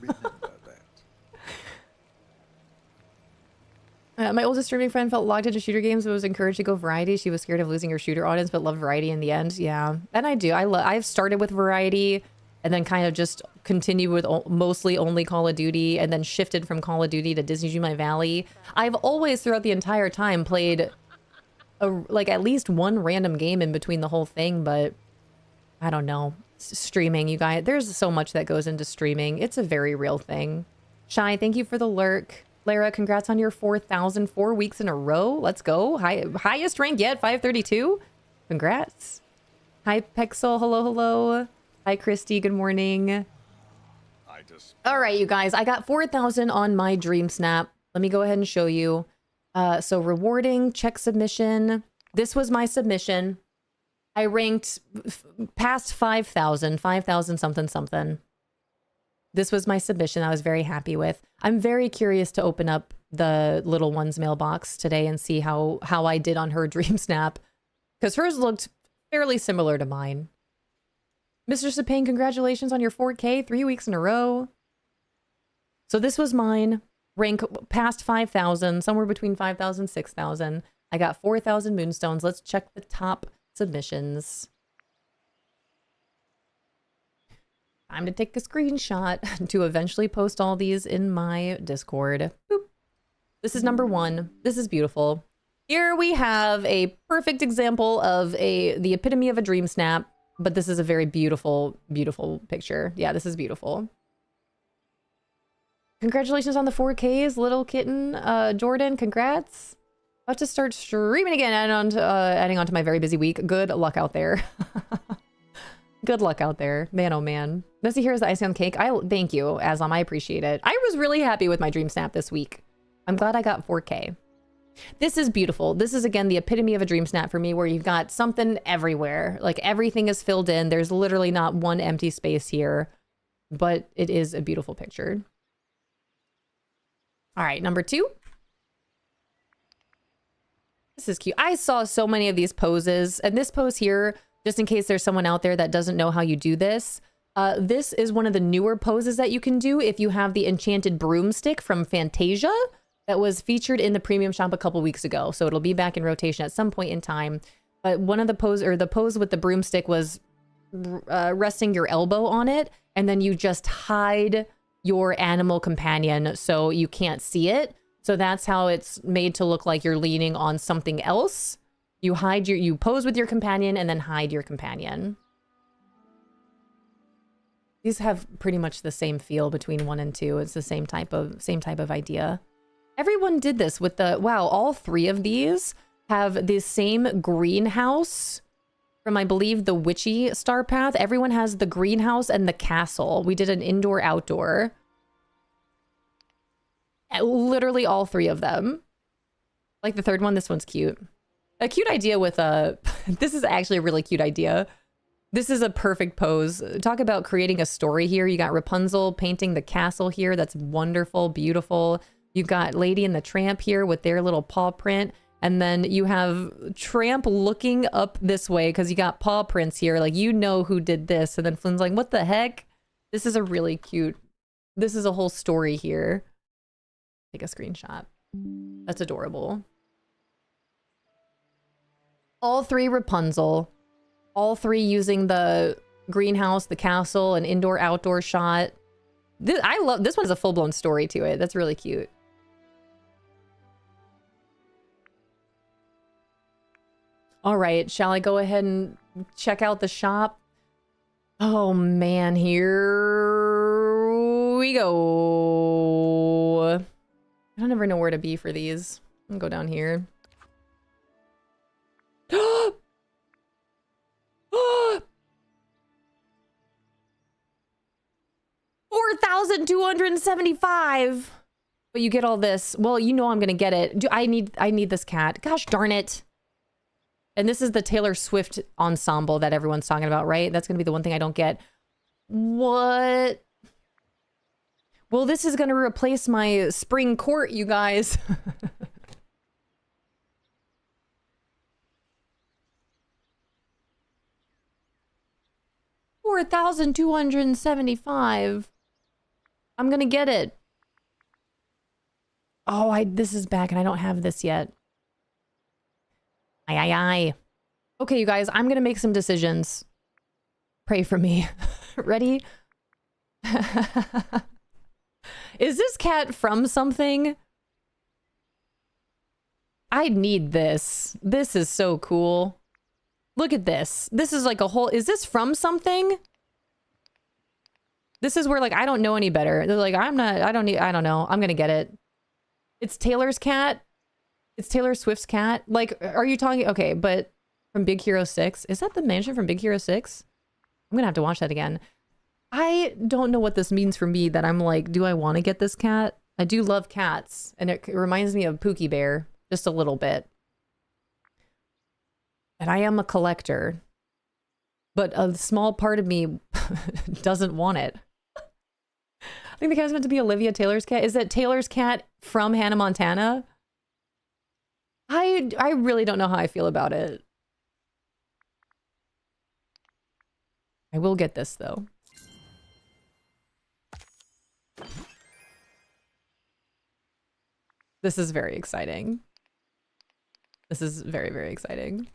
My oldest streaming friend felt locked into shooter games but was encouraged to go variety. She was scared of losing her shooter audience but loved variety in the end. Yeah, and I do. I've started with variety and then kind of just continued with mostly only Call of Duty and then shifted from Call of Duty to Disney Dreamlight Valley. I've always throughout the entire time played like at least one random game in between the whole thing, but I don't know. Streaming, you guys, there's so much that goes into streaming. It's a very real thing. Shy, thank you for the lurk. Lara, congrats on your 4,000 4 weeks in a row. Let's go. Highest rank yet, 532. Congrats. Hi, Pexel. Hello, hello. Hi, Christy. Good morning. All right, you guys. I got 4,000 on my Dream Snap. Let me go ahead and show you. So rewarding, check submission. This was my submission. I ranked past 5,000, 5,000 something something. This was my submission I was very happy with. I'm very curious to open up the little one's mailbox today and see how I did on her Dream Snap. Because hers looked Fairly similar to mine. Mr. Sapane, congratulations on your 4K, 3 weeks in a row. So this was mine. Rank past 5,000, somewhere between 5,000 and 6,000. I got 4,000 moonstones. Let's check the top submissions. Time to take a screenshot to eventually post all these in my Discord. Boop. This is number 1. This is beautiful. Here we have a perfect example of the epitome of a dream snap, but this is a very beautiful, beautiful picture. Yeah, this is beautiful. Congratulations on the 4Ks, little kitten. Jordan, congrats. About to start streaming again, adding on to my very busy week. Good luck out there. Good luck out there. Man, oh man. Messy here is the icing on the cake. Thank you, Aslam. I appreciate it. I was really happy with my dream snap this week. I'm glad I got 4K. This is beautiful. This is, again, the epitome of a dream snap for me, where you've got something everywhere. Like, everything is filled in. There's literally not one empty space here, but it is a beautiful picture. All right, number 2. This is cute. I saw so many of these poses, and this pose here, just in case there's someone out there that doesn't know how you do this, this is one of the newer poses that you can do if you have the enchanted broomstick from Fantasia that was featured in the premium shop a couple weeks ago. So it'll be back in rotation at some point in time. But one of the pose with the broomstick was resting your elbow on it, and then you just hide your animal companion so you can't see it. So that's how it's made to look like you're leaning on something else. You pose with your companion and then hide your companion. These have pretty much the same feel between 1 and 2. It's the same type of idea. Everyone did this with wow, all 3 of these have the same greenhouse from, I believe, the Witchy Star Path. Everyone has the greenhouse and the castle. We did an indoor outdoor. Literally all 3 of them. Like the third one, this one's cute. A cute idea with this is actually a really cute idea. This is a perfect pose. Talk about creating a story here. You got Rapunzel painting the castle here. That's wonderful, beautiful. You've got Lady and the Tramp here with their little paw print. And then you have Tramp looking up this way because you got paw prints here. Like, you know who did this. And then Flynn's like, what the heck? This is a really cute, this is a whole story here. Take a screenshot. That's adorable. All 3 Rapunzel. All 3 using the greenhouse, the castle, an indoor-outdoor shot. I love, this one has a full-blown story to it. That's really cute. All right, shall I go ahead and check out the shop? Oh man, here we go. I don't ever know where to be for these. I'll go down here. 4,275. But you get all this. Well, you know I'm gonna get it. I need this cat. Gosh darn it. And this is the Taylor Swift ensemble that everyone's talking about, right? That's gonna be the one thing I don't get. What? Well, this is gonna replace my spring court, you guys. $4,275. I'm gonna get it. Oh, this is back and I don't have this yet. Aye. Okay, you guys, I'm gonna make some decisions. Pray for me. Ready? Is this cat from something? I need this. This is so cool. Look at this. This is like a whole... Is this from something? This is where, like, I don't know any better. They're like, I don't know. I'm gonna get it. It's Taylor's cat. It's Taylor Swift's cat. Like, are you talking... Okay, but from Big Hero 6? Is that the mansion from Big Hero 6? I'm gonna have to watch that again. I don't know what this means for me, that I'm like, do I want to get this cat? I do love cats, and it reminds me of Pookie Bear, just a little bit. And I am a collector, but a small part of me doesn't want it. I think the cat's meant to be Olivia Taylor's cat. Is that Taylor's cat from Hannah Montana? I really don't know how I feel about it. I will get this though. This is very exciting. This is very, very exciting.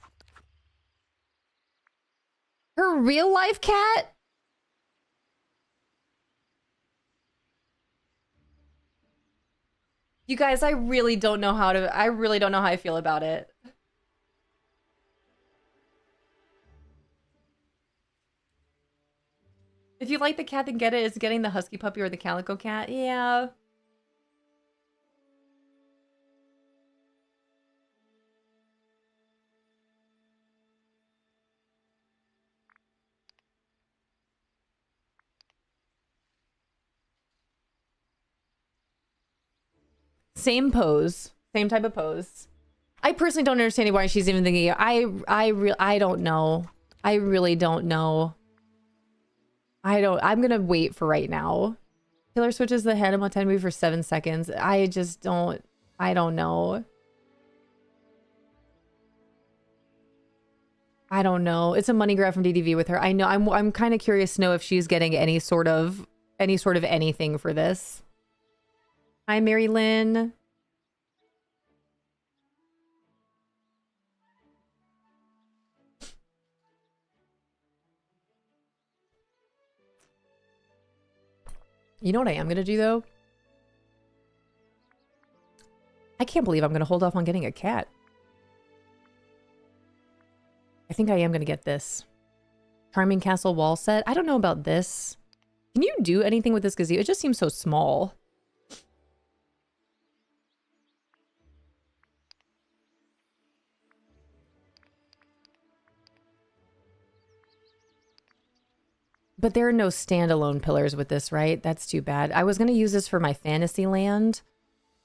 Her real life cat? You guys, I really don't know how I feel about it. If you like the cat, then get it. It's getting the husky puppy or the calico cat. Yeah. Same pose. Same type of pose. I personally don't understand why she's even thinking. I don't know. I really don't know. I'm gonna wait for right now. Killer switches the head of Montana movie for 7 seconds. I don't know. I don't know. It's a money grab from DDV with her. I know. I'm kind of curious to know if she's getting any sort of anything for this. Hi, Mary Lynn. You know what I am going to do, though? I can't believe I'm going to hold off on getting a cat. I think I am going to get this. Charming Castle wall set. I don't know about this. Can you do anything with this gazebo? It just seems so small. But there are no standalone pillars with this, right? That's too bad. I was going to use this for my fantasy land,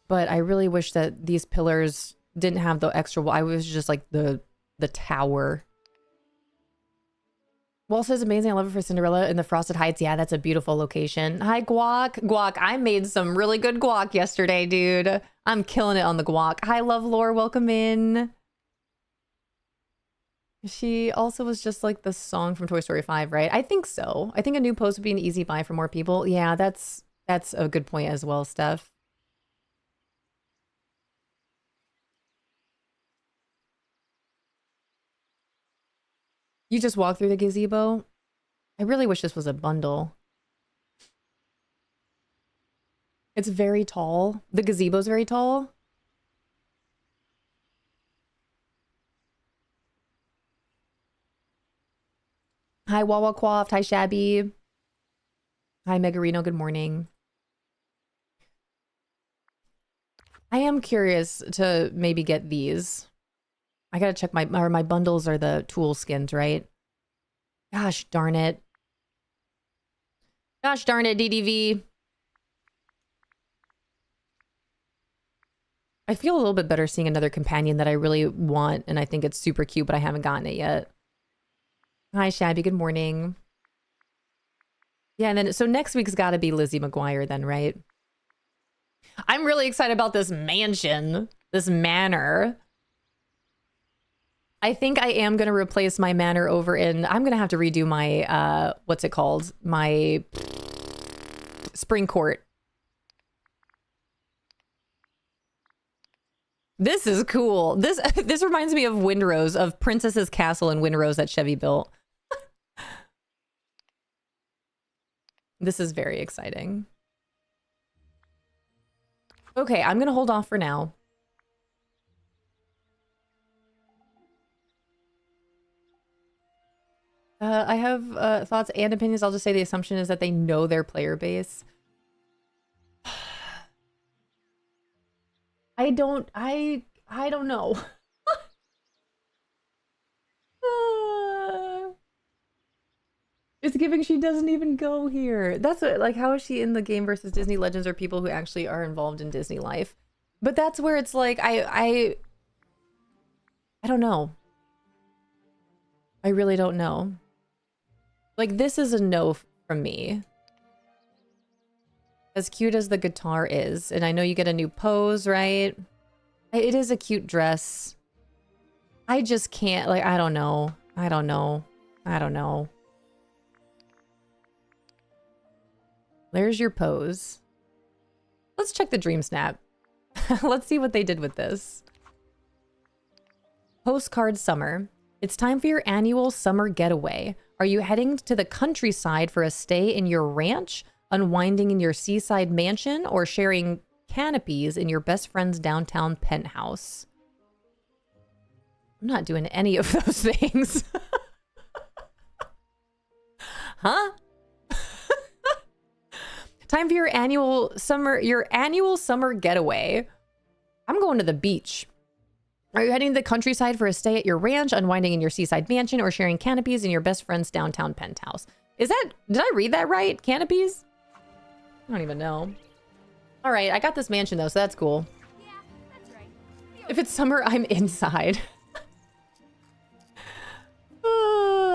but I really wish that these pillars didn't have the extra wall. I was just like the tower. Wall says amazing. I love it for Cinderella in the Frosted Heights. Yeah, that's a beautiful location. Hi, Guac. Guac, I made some really good guac yesterday, dude. I'm killing it on the guac. Hi, Love Lore. Welcome in. She also was just like the song from Toy Story 5, right? I think so. I think a new post would be an easy buy for more people. Yeah, that's a good point as well, Steph. You just walk through the gazebo? I really wish this was a bundle. It's very tall. The gazebo's very tall. Hi, Wawa Quaffed. Hi, Shabby. Hi, Megarino. Good morning. I am curious to maybe get these. I gotta check my bundles are the tool skins, right? Gosh darn it. Gosh darn it, DDV. I feel a little bit better seeing another companion that I really want, and I think it's super cute, but I haven't gotten it yet. Hi, Shabby. Good morning. Yeah, and then, so next week's got to be Lizzie McGuire then, right? I'm really excited about this mansion, this manor. I think I am going to replace my manor over in, I'm going to have to redo my, what's it called? My spring court. This is cool. This reminds me of Windrose, of Princess's Castle in Windrose that Chevy built. This is very exciting. Okay, I'm going to hold off for now. I have thoughts and opinions. I'll just say the assumption is that they know their player base. I don't know. It's giving she doesn't even go here. That's what, like, how is she in the game versus Disney Legends or people who actually are involved in Disney life? But that's where it's like, I don't know. I really don't know. Like, this is a no from me. As cute as the guitar is, and I know you get a new pose, right? It is a cute dress. I just can't, like, I don't know. I don't know. There's your pose. Let's check the DreamSnap. Let's see what they did with this. Postcard summer. It's time for your annual summer getaway. Are you heading to the countryside for a stay in your ranch, unwinding in your seaside mansion, or sharing canopies in your best friend's downtown penthouse? I'm not doing any of those things. Huh? Time for your annual summer getaway. I'm going to the beach. Are you heading to the countryside for a stay at your ranch, unwinding in your seaside mansion, or sharing canopies in your best friend's downtown penthouse? Did I read that right? Canopies? I don't even know. All right, I got this mansion though, so that's cool. Yeah, that's right. If it's summer, I'm inside.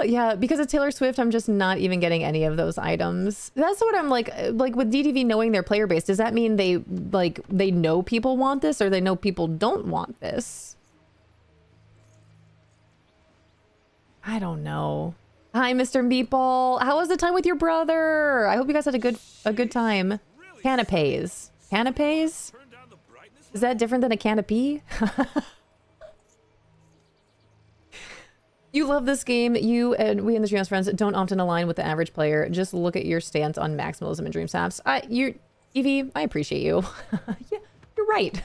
Yeah, because of Taylor Swift, I'm just not even getting any of those items. That's what I'm like with DDV knowing their player base. Does that mean they know people want this, or they know people don't want this? I don't know. Hi, Mr. Meatball. How was the time with your brother? I hope you guys had a good time. Canapes. Canapes? Is that different than a canopy? You love this game. You and we in the Dreamhouse friends don't often align with the average player. Just look at your stance on maximalism and dream snaps. Evie, I appreciate you. Yeah, you're right.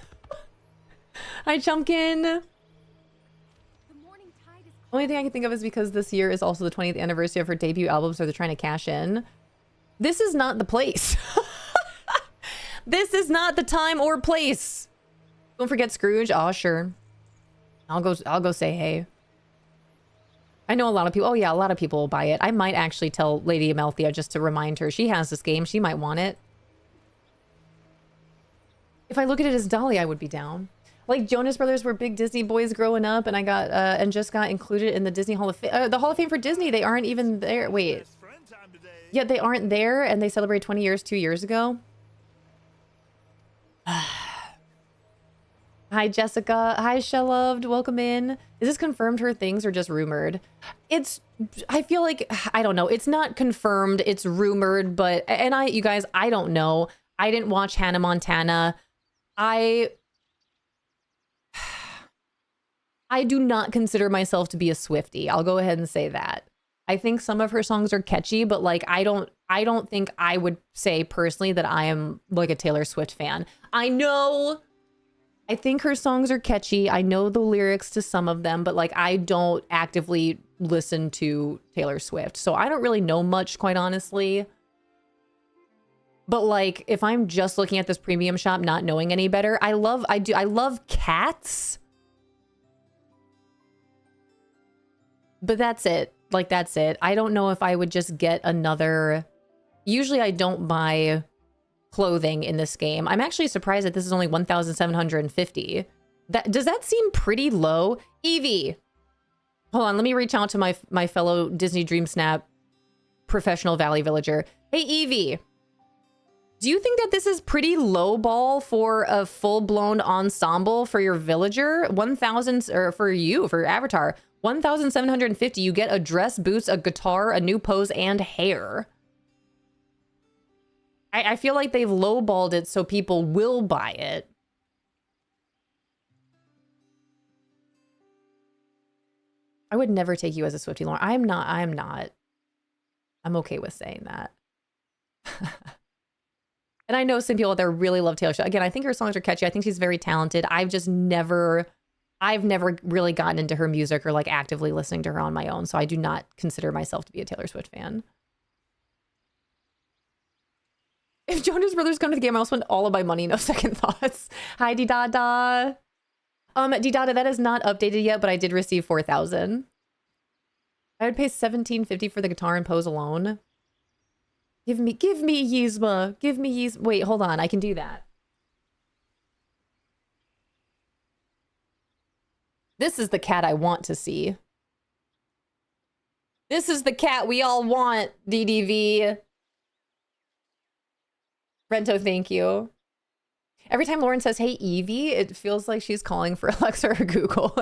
Hi, Chumpkin. Only thing I can think of is because this year is also the 20th anniversary of her debut album, so they're trying to cash in. This is not the place. This is not the time or place. Don't forget Scrooge. Oh, sure. I'll go say hey. I know a lot of people. Oh yeah, a lot of people will buy it. I might actually tell Lady Amalthea just to remind her she has this game. She might want it. If I look at it as Dolly, I would be down. Like Jonas Brothers were big Disney boys growing up, and I got and just got included in the Disney Hall of Fame. The Hall of Fame for Disney. They aren't even there. Wait. Yeah, they aren't there, and they celebrated 20 years 2 years ago. Hi, Jessica. Hi, Shelloved. Welcome in. Is this confirmed her things or just rumored? I feel like, I don't know. It's not confirmed. It's rumored, but, you guys, I don't know. I didn't watch Hannah Montana. I do not consider myself to be a Swiftie. I'll go ahead and say that. I think some of her songs are catchy, but like, I don't think I would say personally that I am like a Taylor Swift fan. I think her songs are catchy. I know the lyrics to some of them, but like I don't actively listen to Taylor Swift. So I don't really know much, quite honestly. But like if I'm just looking at this premium shop, not knowing any better, I love Cats. But that's it. Like that's it. I don't know if I would just get another. Usually I don't buy clothing in this game. I'm actually surprised that this is only 1,750. Does that seem pretty low? Evie, hold on, let me reach out to my fellow Disney DreamSnap professional Valley Villager. Hey Evie, do you think that this is pretty low ball for a full-blown ensemble for your villager? 1,000, or for your avatar, 1,750. You get a dress, boots, a guitar, a new pose, and hair. I feel like they've lowballed it so people will buy it. I would never take you as a Swiftie, Lauren. I'm not. I'm okay with saying that. And I know some people out there really love Taylor Swift. Again, I think her songs are catchy. I think she's very talented. I've never really gotten into her music or like actively listening to her on my own. So I do not consider myself to be a Taylor Swift fan. If Jonas Brothers come to the game, I'll spend all of my money, no second thoughts. Hi, Didada. Didada, that is not updated yet, but I did receive 4,000. I would pay $1,750 for the guitar and pose alone. Give me Yzma. Give me Yzma. Wait, hold on. I can do that. This is the cat I want to see. This is the cat we all want, DDV. Rento, thank you. Every time Lauren says, hey, Evie, it feels like she's calling for Alexa or Google.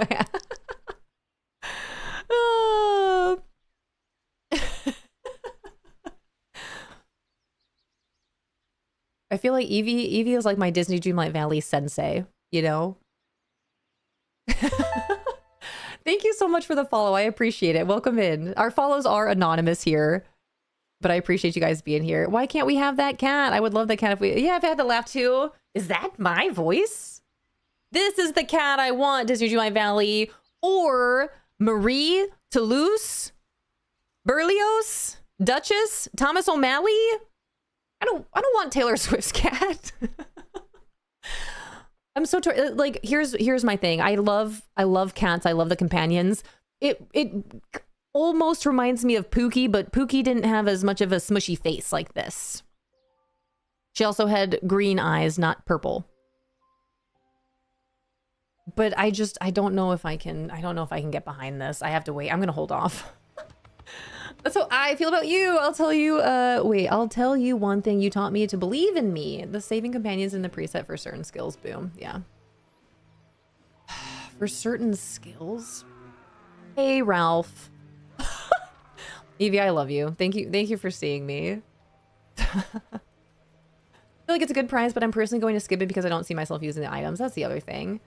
I feel like Evie is like my Disney Dreamlight Valley sensei, you know? Thank you so much for the follow. I appreciate it. Welcome in. Our follows are anonymous here, but I appreciate you guys being here. Why can't we have that cat? I would love that cat if we... Yeah, if I had to laugh too. Is that my voice? This is the cat I want, Disney Dreamlight Valley. Or Marie, Toulouse, Berlioz, Duchess, Thomas O'Malley. I don't want Taylor Swift's cat. I'm so like here's my thing. I love cats. I love the companions. It almost reminds me of Pookie, but Pookie didn't have as much of a smushy face like this. She also had green eyes, not purple. But I don't know if I can get behind this. I have to wait. I'm gonna hold off. That's how I feel about you. I'll tell you, I'll tell you one thing you taught me to believe in me. The saving companions in the preset for certain skills. Boom. Yeah. For certain skills. Hey, Ralph. Evie, I love you. Thank you for seeing me. I feel like it's a good prize, but I'm personally going to skip it because I don't see myself using the items. That's the other thing.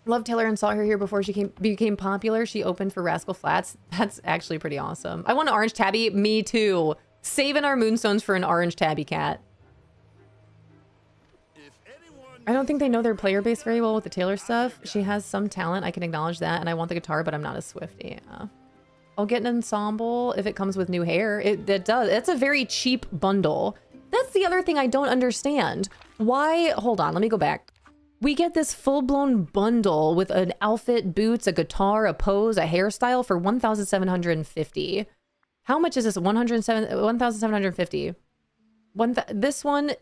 Loved Taylor and saw her here before she became popular. She opened for Rascal Flatts. That's actually pretty awesome. I want an orange tabby. Me too. Saving our moonstones for an orange tabby cat. I don't think they know their player base very well with the Taylor stuff. She has some talent. I can acknowledge that. And I want the guitar, but I'm not a Swiftie. Yeah. I'll get an ensemble if it comes with new hair. It does. It's a very cheap bundle. That's the other thing I don't understand. Why? Hold on. Let me go back. We get this full-blown bundle with an outfit, boots, a guitar, a pose, a hairstyle for $1,750. How much is this? $1,750.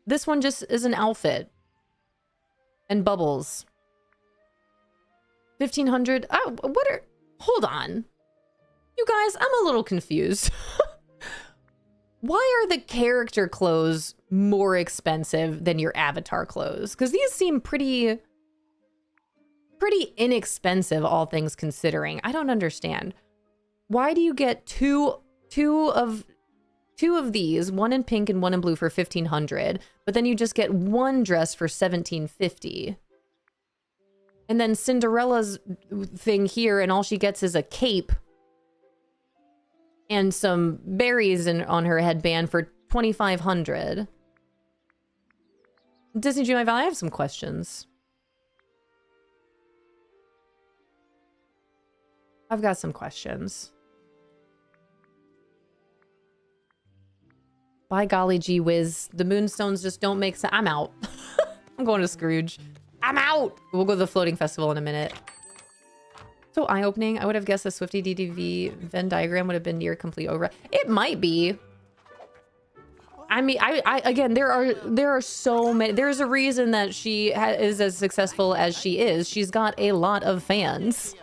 This one just is an outfit and bubbles. $1,500. Oh, hold on. You guys, I'm a little confused. Why are the character clothes more expensive than your avatar clothes? Because these seem pretty inexpensive, all things considering. I don't understand. Why do you get two of these, one in pink and one in blue for $1,500, but then you just get one dress for $1,750? And then Cinderella's thing here, and all she gets is a cape and some berries on her headband for $2,500. Disney Dreamlight Valley, I have some questions. I've got some questions. By golly gee whiz, the moonstones just don't make sense. I'm out. I'm going to Scrooge. I'm out! We'll go to the floating festival in a minute. So eye-opening. I would have guessed the Swiftie DDV Venn diagram would have been near complete over. It might be. I mean, I again, there are so many. There's a reason that she is as successful as she is. She's got a lot of fans.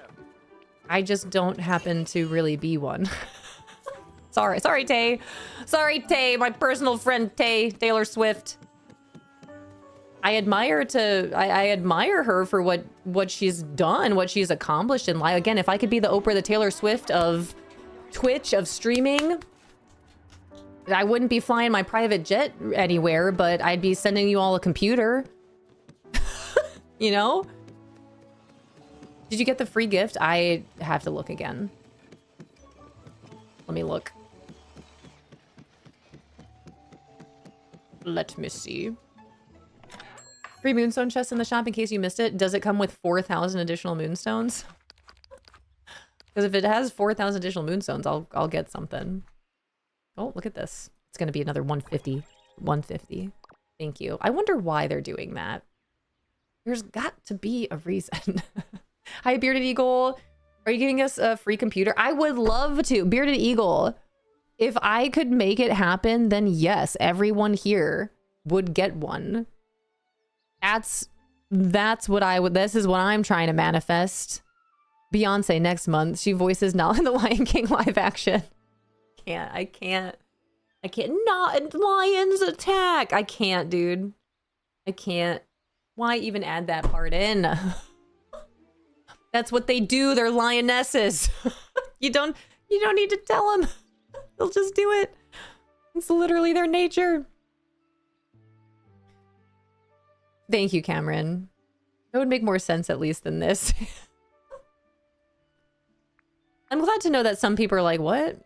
I just don't happen to really be one. Sorry, Tay. Sorry, Tay, my personal friend Tay, Taylor Swift. I admire her for what she's done, what she's accomplished in life. Again, if I could be the Oprah, the Taylor Swift of Twitch, of streaming, I wouldn't be flying my private jet anywhere, but I'd be sending you all a computer. You know? Did you get the free gift? I have to look again. Let me look. Let me see. Free moonstone chest in the shop in case you missed it. Does it come with 4,000 additional moonstones? Because if it has 4,000 additional moonstones, I'll get something. Oh, look at this. It's going to be another 150. 150. Thank you. I wonder why they're doing that. There's got to be a reason. Hi, Bearded Eagle. Are you giving us a free computer? I would love to. Bearded Eagle. If I could make it happen, then yes, everyone here would get one. That's what I would, this is what I'm trying to manifest. Beyonce next month. She voices Nala in the Lion King live action. I can't. Not lions attack. I can't, dude. I can't. Why even add that part in? That's what they do. They're lionesses. You don't need to tell them. They'll just do it. It's literally their nature. Thank you, Cameron. It would make more sense at least than this. I'm glad to know that some people are like, what?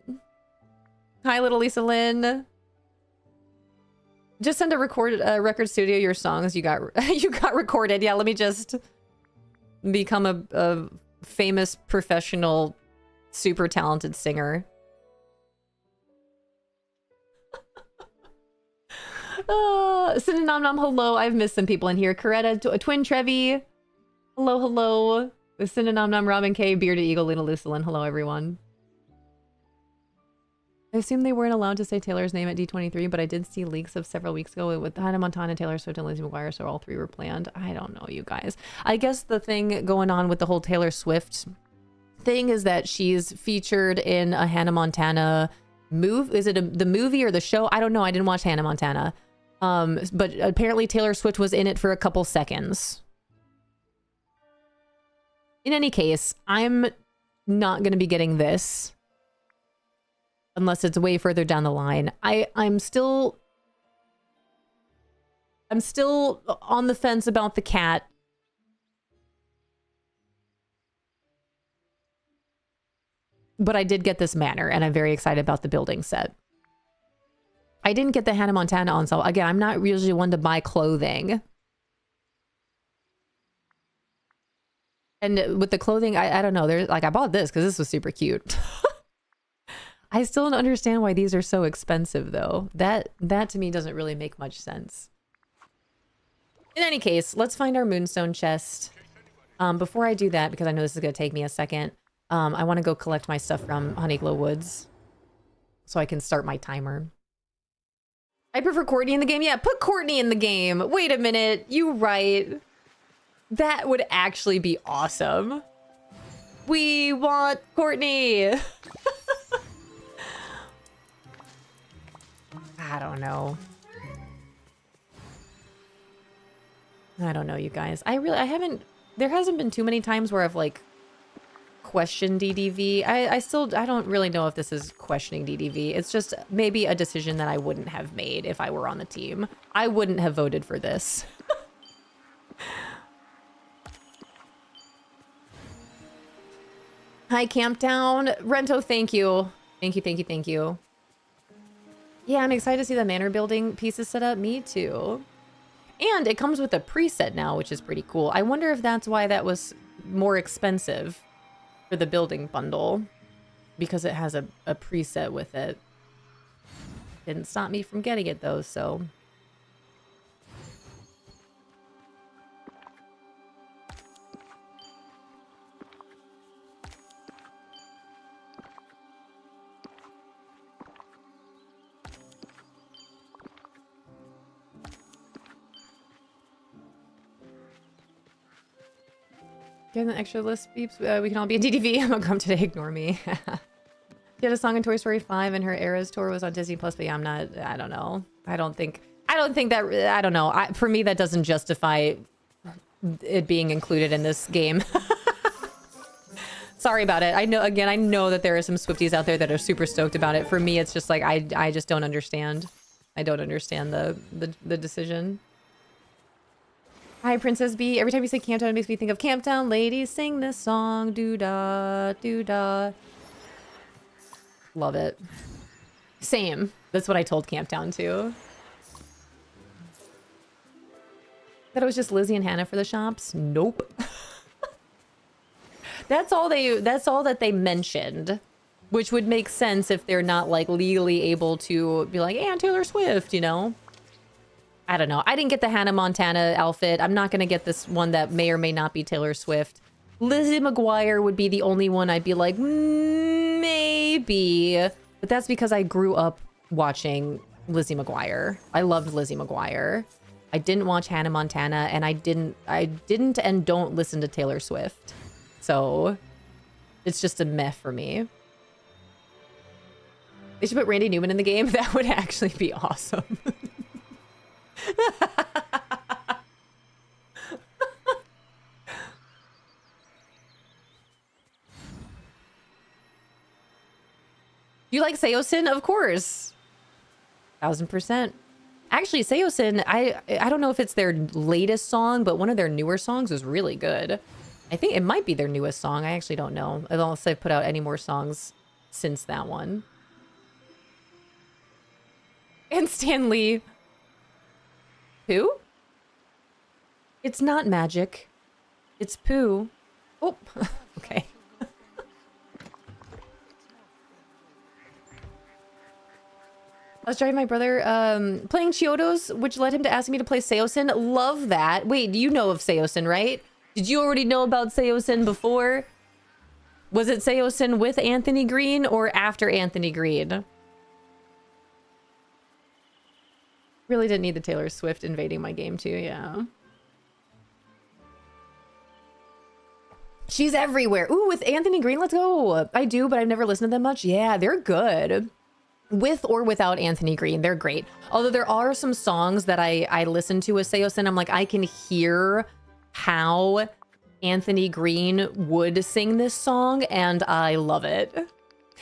Hi, little Lisa Lynn. Just send a record studio your songs you got you got recorded. Yeah, let me just become a famous professional super talented singer. Synonym nom, hello. I've missed some people in here. Coretta, Twin Trevi. Hello, hello. Synonym nom, Robin K, Bearded Eagle, Little Lucilin. Hello, everyone. I assume they weren't allowed to say Taylor's name at D23, but I did see leaks of several weeks ago with Hannah Montana, Taylor Swift, and Lizzie McGuire, so all three were planned. I don't know, you guys. I guess the thing going on with the whole Taylor Swift thing is that she's featured in a Hannah Montana move. Is it the movie or the show? I don't know. I didn't watch Hannah Montana. But apparently Taylor Swift was in it for a couple seconds. In any case, I'm not going to be getting this unless it's way further down the line. I'm still on the fence about the cat. But I did get this manor, and I'm very excited about the building set. I didn't get the Hannah Montana ensemble. Again, I'm not usually one to buy clothing. And with the clothing, I don't know. There's like, I bought this because this was super cute. I still don't understand why these are so expensive, though. That to me doesn't really make much sense. In any case, let's find our moonstone chest. Before I do that, because I know this is going to take me a second, I want to go collect my stuff from Honeyglow Woods so I can start my timer. I prefer Courtney in the game. Yeah, put Courtney in the game. Wait a minute. You right. That would actually be awesome. We want Courtney. I don't know. I don't know, you guys. There hasn't been too many times where I've like questioned DDV. I don't really know if this is questioning DDV. It's just maybe a decision that I wouldn't have made if I were on the team. I wouldn't have voted for this. Hi, Camptown. Rento, thank you. Thank you, thank you, thank you. Yeah, I'm excited to see the manor building pieces set up. Me too. And it comes with a preset now, which is pretty cool. I wonder if that's why that was more expensive for the building bundle. Because it has a preset with it. Didn't stop me from getting it though, so... Get an extra list beeps. We can all be in DDV. I'm gonna come today. Ignore me. She had a song in Toy Story 5 and her Eras tour was on Disney Plus, but yeah, I don't know. I don't think that, I don't know. For me, that doesn't justify it being included in this game. Sorry about it. I know that there are some Swifties out there that are super stoked about it. For me, it's just like, I just don't understand. I don't understand the decision. Hi, Princess B. Every time you say Camptown, it makes me think of Camptown ladies sing this song. Doo-da, doo-da. Love it. Same. That's what I told Camptown too. That it was just Lizzie and Hannah for the shops? Nope. That's all that they mentioned. Which would make sense if they're not like legally able to be like, hey, I'm Taylor Swift, you know? I don't know. I didn't get the Hannah Montana outfit. I'm not going to get this one that may or may not be Taylor Swift. Lizzie McGuire would be the only one I'd be like, maybe. But that's because I grew up watching Lizzie McGuire. I loved Lizzie McGuire. I didn't watch Hannah Montana, and I didn't and don't listen to Taylor Swift. So it's just a meh for me. They should put Randy Newman in the game. That would actually be awesome. You like Seosin? Of course. 1000%. Actually, Seosin, I don't know if it's their latest song, but one of their newer songs was really good. I think it might be their newest song. I actually don't know. Unless they've put out any more songs since that one. And Stanley. Who? It's not magic. It's poo. Oh, okay. I was driving my brother, playing Chiodos, which led him to asking me to play Seosin. Love that. Wait, you know of Seosin, right? Did you already know about Seosin before? Was it Seosin with Anthony Green or after Anthony Green? Really didn't need the Taylor Swift invading my game too, yeah. She's everywhere. Ooh, with Anthony Green, let's go. I do, but I've never listened to them much. Yeah, they're good. With or without Anthony Green, they're great. Although there are some songs that I listen to with Seosin, I'm like, I can hear how Anthony Green would sing this song, and I love it.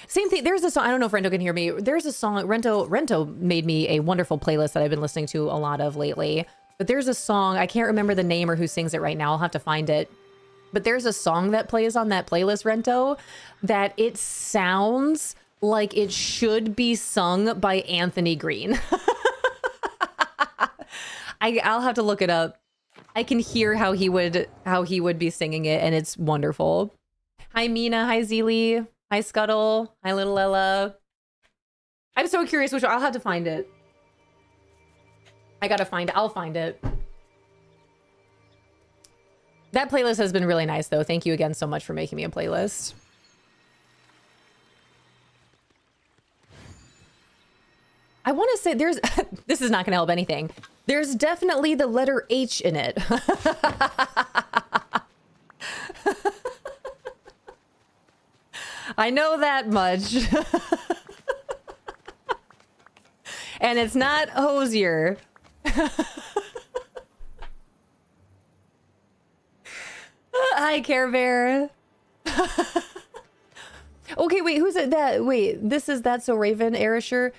Same thing, there's a song, I don't know if Rento can hear me. There's a song, Rento made me a wonderful playlist that I've been listening to a lot of lately. But there's a song, I can't remember the name or who sings it right now, I'll have to find it. But there's a song that plays on that playlist, Rento, that it sounds like it should be sung by Anthony Green. I'll have to look it up. I can hear how he would be singing it, and it's wonderful. Hi Mina, hi Zeely, hi Scuttle, hi Little Ella. I'm so curious which one. I'll have to find it. I gotta find it. I'll find it. That playlist has been really nice though. Thank you again so much for making me a playlist. I want to say there's, this is not going to help anything. There's definitely the letter H in it. I know that much. And it's not Hosier. Hi, Care Bear. Okay, wait, who's it that, wait, this is That's So Raven, Arisher.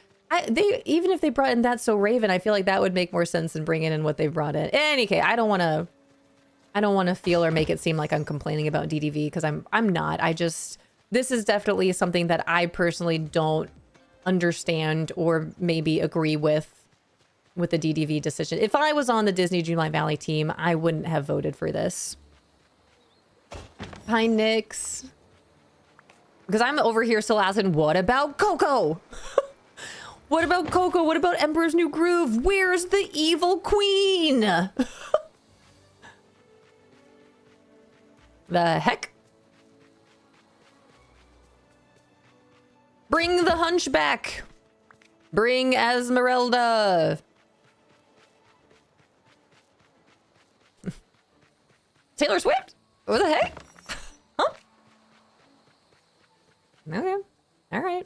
They even if they brought in That's So Raven, I feel like that would make more sense than bringing in what they've brought in. In any case, I don't want to feel or make it seem like I'm complaining about DDV because I'm not. This is definitely something that I personally don't understand or maybe agree with the DDV decision. If I was on the Disney Dreamlight Valley team, I wouldn't have voted for this. Hi, Nix. Because I'm over here still asking, what about Coco? What about Coco? What about Emperor's New Groove? Where's the evil queen? The heck? Bring the Hunchback. Bring Esmeralda. Taylor Swift? What the heck? Huh? Okay. All right.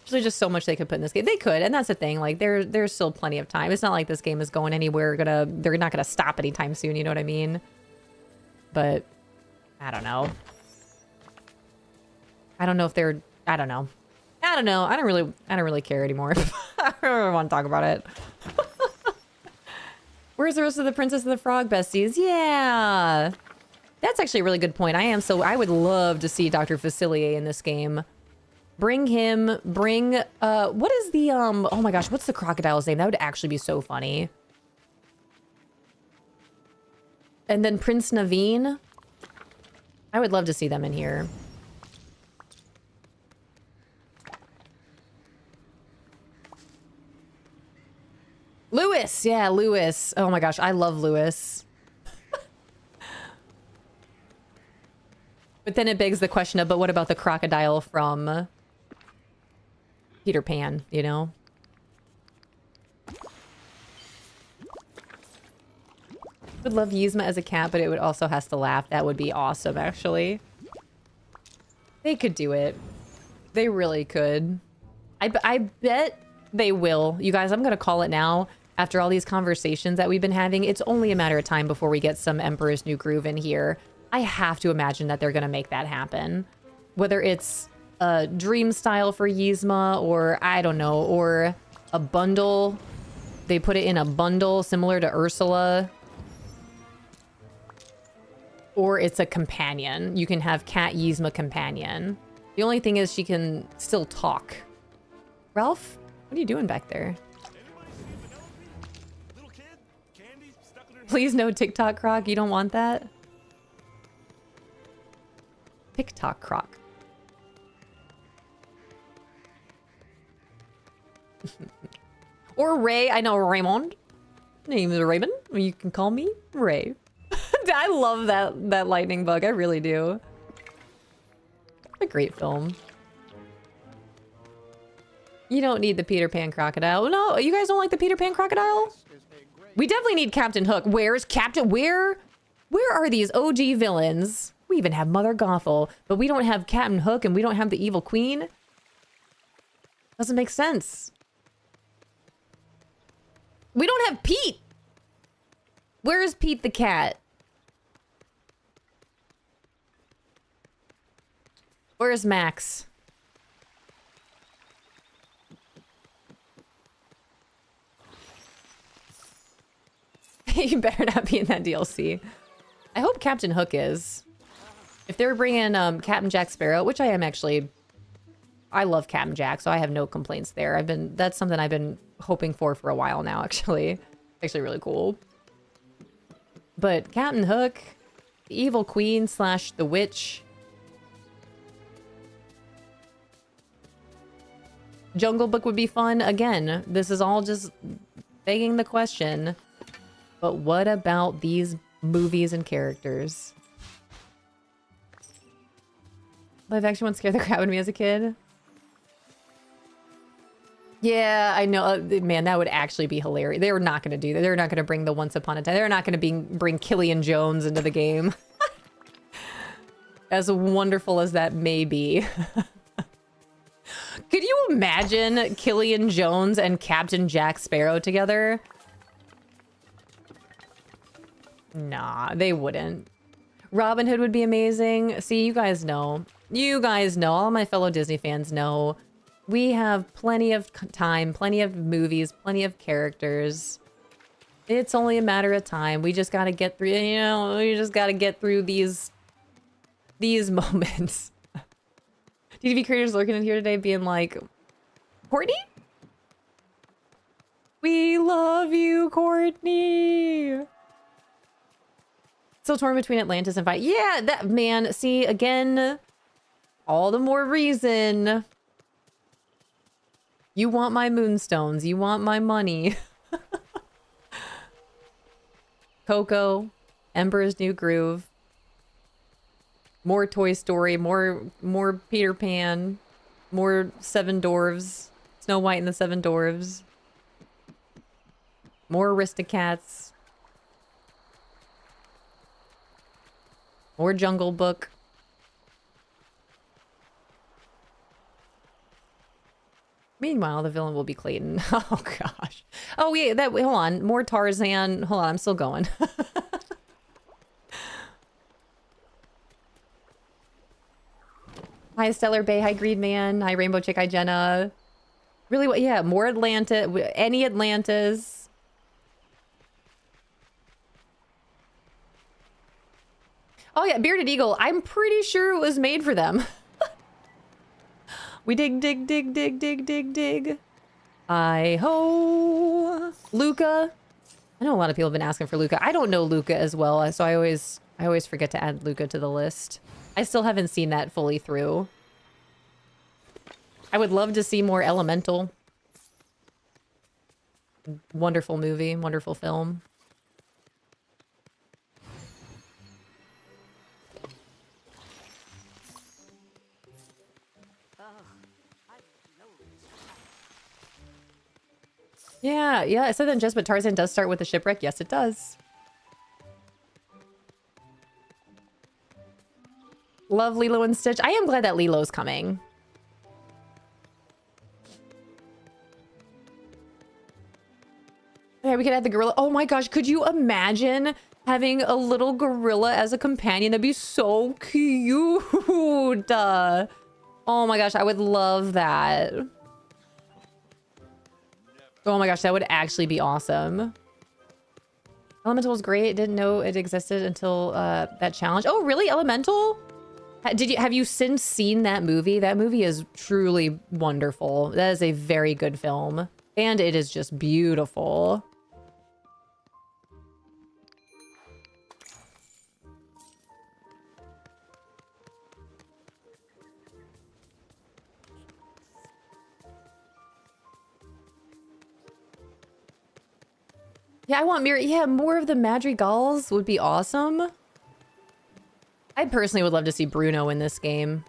There's just so much they could put in this game. They could, and that's the thing. Like, there's still plenty of time. It's not like this game is going anywhere. They're not gonna stop anytime soon. You know what I mean? But I don't know. I don't know if they're. I don't know. I don't know. I don't really care anymore. I don't really want to talk about it. Where's the rest of the Princess and the Frog besties? Yeah, that's actually a really good point. I would love to see Dr. Facilier in this game. Bring him, what is the, oh my gosh, what's the crocodile's name? That would actually be so funny. And then Prince Naveen. I would love to see them in here. Lewis, yeah, Lewis. Oh my gosh, I love Lewis. But then it begs the question of, but what about the crocodile from Peter Pan, you know? Would love Yzma as a cat, but it would also has to laugh. That would be awesome, actually. They could do it. They really could. I bet they will. You guys, I'm gonna call it now. After all these conversations that we've been having, it's only a matter of time before we get some Emperor's New Groove in here. I have to imagine that they're gonna make that happen. Whether it's a dream style for Yzma, or I don't know, or a bundle. They put it in a bundle similar to Ursula. Or it's a companion. You can have Cat Yzma companion. The only thing is she can still talk. Ralph, what are you doing back there? Please no TikTok croc. You don't want that? TikTok croc. Or Ray. I know Raymond. Name is Raymond. You can call me Ray. I love that lightning bug. I really do. A great film. You don't need the Peter Pan crocodile. No, you guys don't like the Peter Pan crocodile? We definitely need Captain Hook. Where's Captain? Where are these OG villains? We even have Mother Gothel, but we don't have Captain Hook and we don't have the Evil Queen. Doesn't make sense. We don't have Pete. Where is Pete the cat? Where's Max? You better not be in that DLC. I hope Captain Hook is. If they're bringing Captain Jack Sparrow, which I am actually... I love Captain Jack, so I have no complaints there. That's something I've been hoping for a while now, actually. Actually really cool. But Captain Hook, the Evil Queen / the Witch... Jungle Book would be fun. Again, this is all just begging the question. But what about these movies and characters? Live action one scared the crap out of me as a kid. Yeah, I know. Man, that would actually be hilarious. They're not going to do that. They're not going to bring the Once Upon a Time. They're not going to bring Killian Jones into the game. As wonderful as that may be. Could you imagine Killian Jones and Captain Jack Sparrow together? Nah, they wouldn't. Robin Hood would be amazing. See, you guys know. You guys know. All my fellow Disney fans know. We have plenty of time, plenty of movies, plenty of characters. It's only a matter of time. We just gotta get through, you know, we just gotta get through these moments. DDV creators lurking in here today being like, Courtney? We love you, Courtney. Still torn between Atlantis and Fight. Yeah, that man. See, again, all the more reason. You want my moonstones. You want my money. Coco, Ember's New Groove. More Toy Story, more Peter Pan, more Seven Dwarves, Snow White and the Seven Dwarves, more Aristocats, more Jungle Book. Meanwhile, the villain will be Clayton. Oh gosh. Oh yeah, hold on. More Tarzan. Hold on, I'm still going. Hi, Stellar Bay. Hi, Greed Man. Hi, Rainbow Chick. Hi, Jenna. Really, what? Yeah, more Atlanta. Any Atlantas. Oh, yeah, Bearded Eagle. I'm pretty sure it was made for them. We dig, dig, dig, dig, dig, dig, dig. I-ho. Luca. I know a lot of people have been asking for Luca. I don't know Luca as well, so I always forget to add Luca to the list. I still haven't seen that fully through. I would love to see more Elemental. Wonderful movie, wonderful film. Yeah, I said that in jest, but Tarzan does start with a shipwreck. Yes, it does. Love Lilo and Stitch. I am glad that Lilo's coming. Yeah, we could add the gorilla. Oh my gosh, could you imagine having a little gorilla as a companion? That'd be so cute. Oh my gosh, I would love that. Oh my gosh, that would actually be awesome. Elemental was great. Didn't know it existed until that challenge. Oh, really? Elemental? Have you since seen that movie? That movie is truly wonderful. That is a very good film. And it is just beautiful. Yeah, I want more of the Madrigals would be awesome. I personally would love to see Bruno in this game.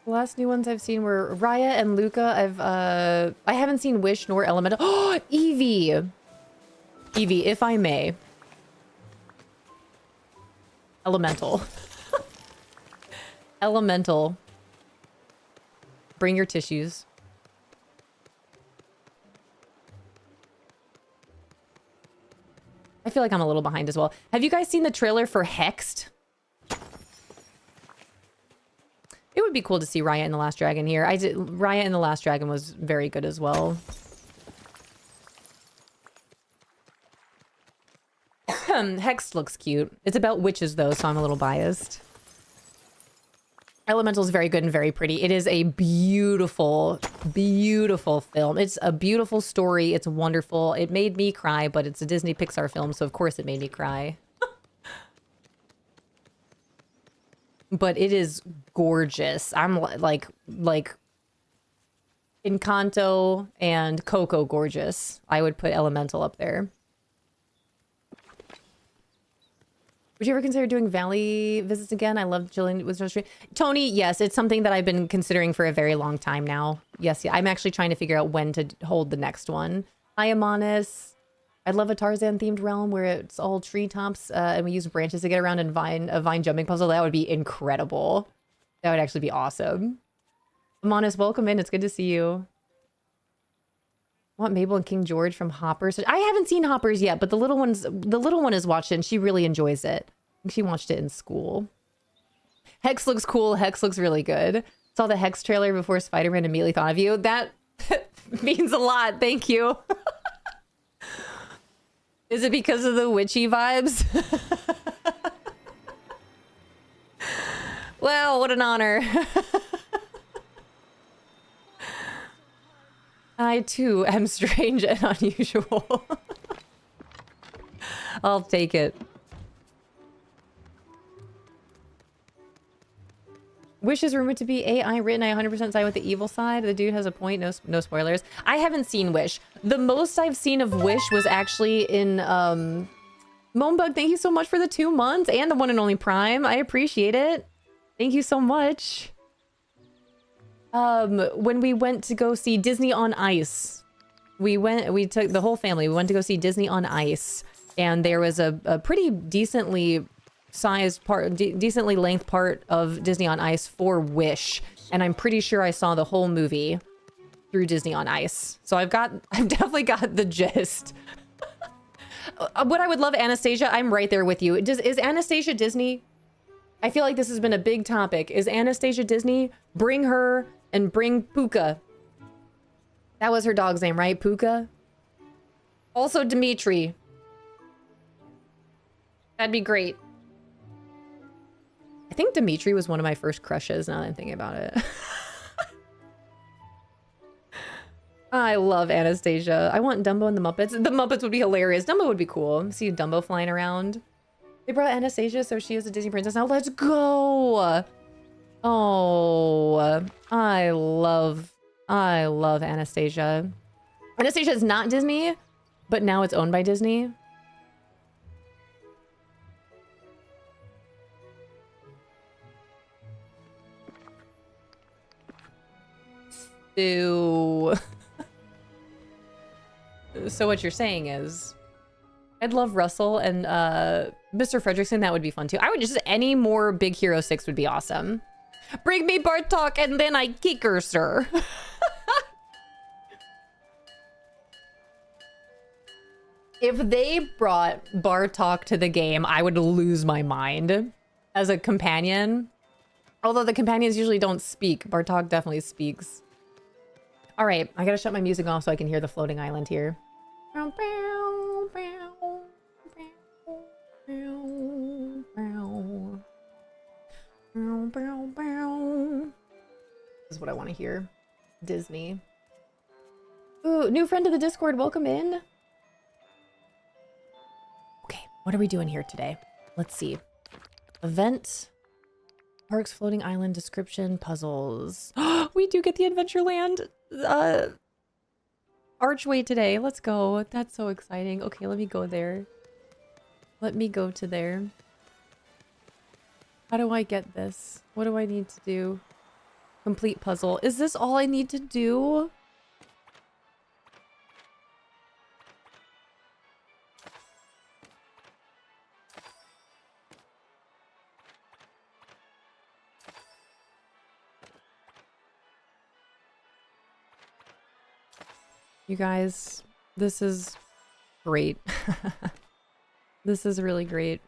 The last new ones I've seen were Raya and Luca. I haven't seen Wish nor Elemental. Oh, Eevee! Eevee, if I may. Elemental. Elemental. Bring your tissues. I feel like I'm a little behind as well. Have you guys seen the trailer for Hexed? It would be cool to see Raya and the Last Dragon here. Raya and the Last Dragon was very good as well. Hexed looks cute. It's about witches though, so I'm a little biased. Elemental is very good and very pretty. It is a beautiful, beautiful film. It's a beautiful story. It's wonderful. It made me cry, but it's a Disney Pixar film, so of course it made me cry. But it is gorgeous. I'm like Encanto and Coco gorgeous. I would put Elemental up there. Would you ever consider doing Valley visits again? I love chilling with Stream. Tony, yes, it's something that I've been considering for a very long time now. Yes, yeah, I'm actually trying to figure out when to hold the next one. Hi, Amanis. I'd love a Tarzan-themed realm where it's all treetops and we use branches to get around and a vine jumping puzzle. That would be incredible. That would actually be awesome. Amanis, welcome in. It's good to see you. I want Mabel and King George from Hoppers. I haven't seen Hoppers yet, but the little one has watched it and she really enjoys it. I think she watched it in school. Hex looks cool. Hex looks really good. Saw the Hex trailer before Spider-Man immediately thought of you. That means a lot. Thank you. Is it because of the witchy vibes? Well, what an honor. I too am strange and unusual. I'll take it. Wish is rumored to be AI written. I 100% side with the evil side. The dude has a point. No spoilers. I haven't seen Wish. The most I've seen of Wish was actually in Moanbug. Thank you so much for the 2 months and the one and only Prime. I appreciate it. Thank you so much. When we went to go see Disney on Ice, we took the whole family. We went to go see Disney on Ice, and there was a pretty decently sized part, decently length part of Disney on Ice for Wish, and I'm pretty sure I saw the whole movie through Disney on Ice. So I've definitely got the gist. What I would love, Anastasia, I'm right there with you. Is Anastasia Disney? I feel like this has been a big topic. Is Anastasia Disney? Bring her and bring Puka. That was her dog's name, right? Puka? Also Dimitri. That'd be great. I think Dimitri was one of my first crushes now that I'm thinking about it. I love Anastasia. I want Dumbo and the Muppets. The Muppets would be hilarious. Dumbo would be cool. See Dumbo flying around. They brought Anastasia, so she is a Disney princess now. Let's go! Oh, I love Anastasia. Anastasia is not Disney, but now it's owned by Disney. Ew. So what you're saying is, I'd love Russell and Mr. Fredrickson. That would be fun too. I would just, any more Big Hero 6 would be awesome. Bring me Bartok and then I kick her, sir. If they brought Bartok to the game, I would lose my mind as a companion. Although the companions usually don't speak. Bartok definitely speaks. All right, I gotta shut my music off so I can hear the floating island here. This is what I want to hear. Disney. Ooh, new friend to the Discord. Welcome in. Okay, what are we doing here today? Let's see. Event. Parks, floating island, description, puzzles. We do get the Adventureland archway today. Let's go. That's so exciting. Okay, let me go there. Let me go to there. How do I get this? What do I need to do? Complete puzzle. Is this all I need to do? You guys, this is great. This is really great.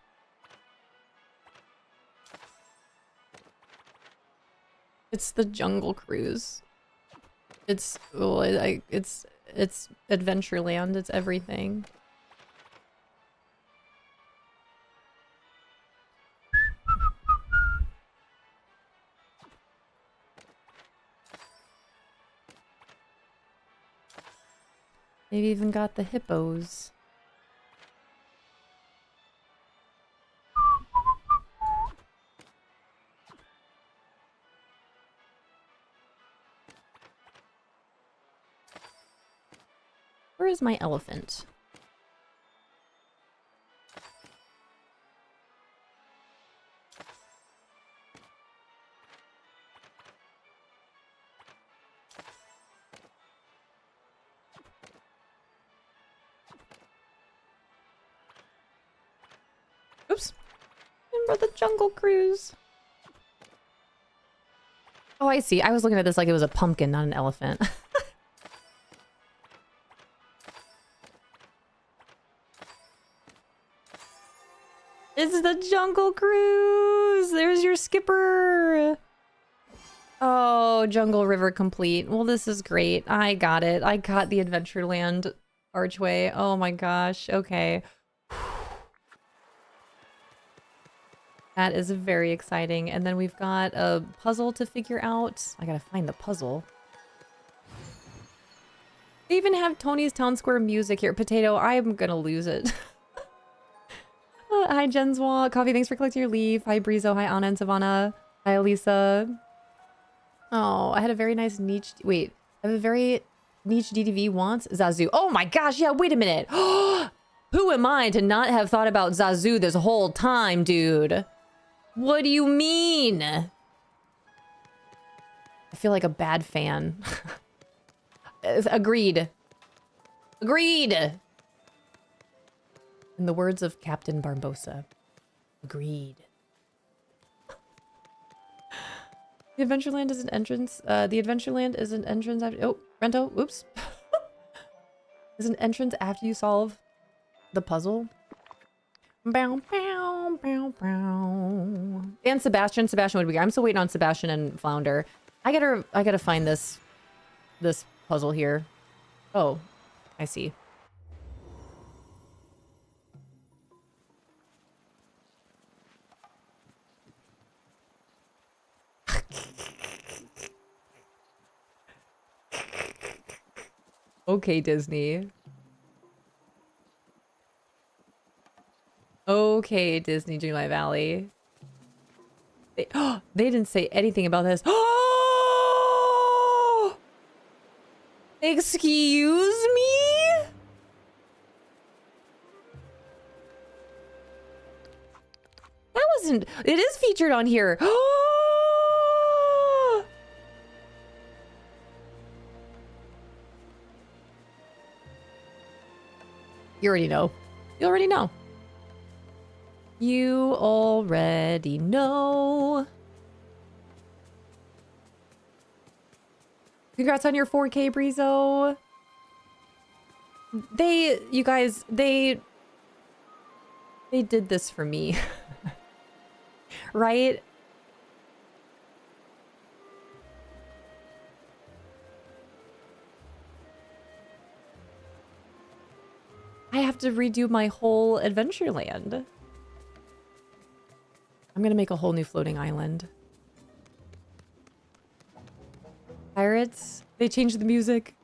It's the Jungle Cruise. It's it's Adventureland. It's everything. They've even got the hippos. Where is my elephant? Oops. Remember the Jungle Cruise. Oh, I see. I was looking at this like it was a pumpkin, not an elephant. It's the Jungle Cruise! There's your skipper! Oh, Jungle River complete. Well, this is great. I got it. I got the Adventureland archway. Oh my gosh. Okay. That is very exciting. And then we've got a puzzle to figure out. I gotta find the puzzle. They even have Tony's Town Square music here. Potato, I'm gonna lose it. Hi, Jenswa. Coffee, thanks for collecting your leaf. Hi, Brizo. Hi, Anna and Savannah. Hi, Elisa. Oh, I had a very nice niche... Wait. I have a very niche DDV once. Zazu. Oh my gosh, yeah, wait a minute. Who am I to not have thought about Zazu this whole time, dude? What do you mean? I feel like a bad fan. Agreed. Agreed! In the words of Captain Barbosa. Agreed. The Adventureland is an entrance. The Adventureland is an entrance after... Oh, Rento, oops. Is an entrance after you solve the puzzle. Bow, bow, bow, bow. And Sebastian. Sebastian would be... I'm still waiting on Sebastian and Flounder. I gotta find this puzzle here. Oh, I see. Okay, Disney. Okay, Disney Dreamlight Valley. They didn't say anything about this. Oh! Excuse me? That wasn't... It is featured on here. You already know. You already know. You already know. Congrats on your 4K, Brizo. You guys, they did this for me. Right? I have to redo my whole Adventureland. I'm gonna make a whole new floating island. Pirates, they changed the music.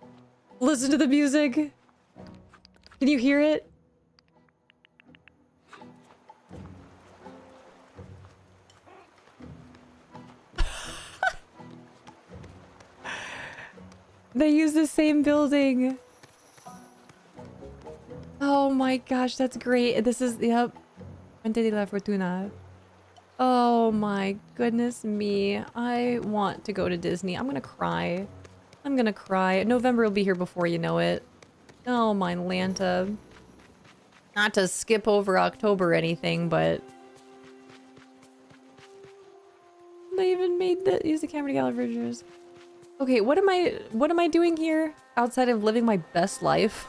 Listen to the music. Can you hear it? They use the same building. Oh my gosh, that's great. This is, yep. Fuente de la Fortuna. Oh my goodness me. I want to go to Disney. I'm gonna cry. I'm gonna cry. November will be here before you know it. Oh my Lanta. Not to skip over October or anything, but... They even made the use the camera to gather pictures. Okay, what am I doing here outside of living my best life?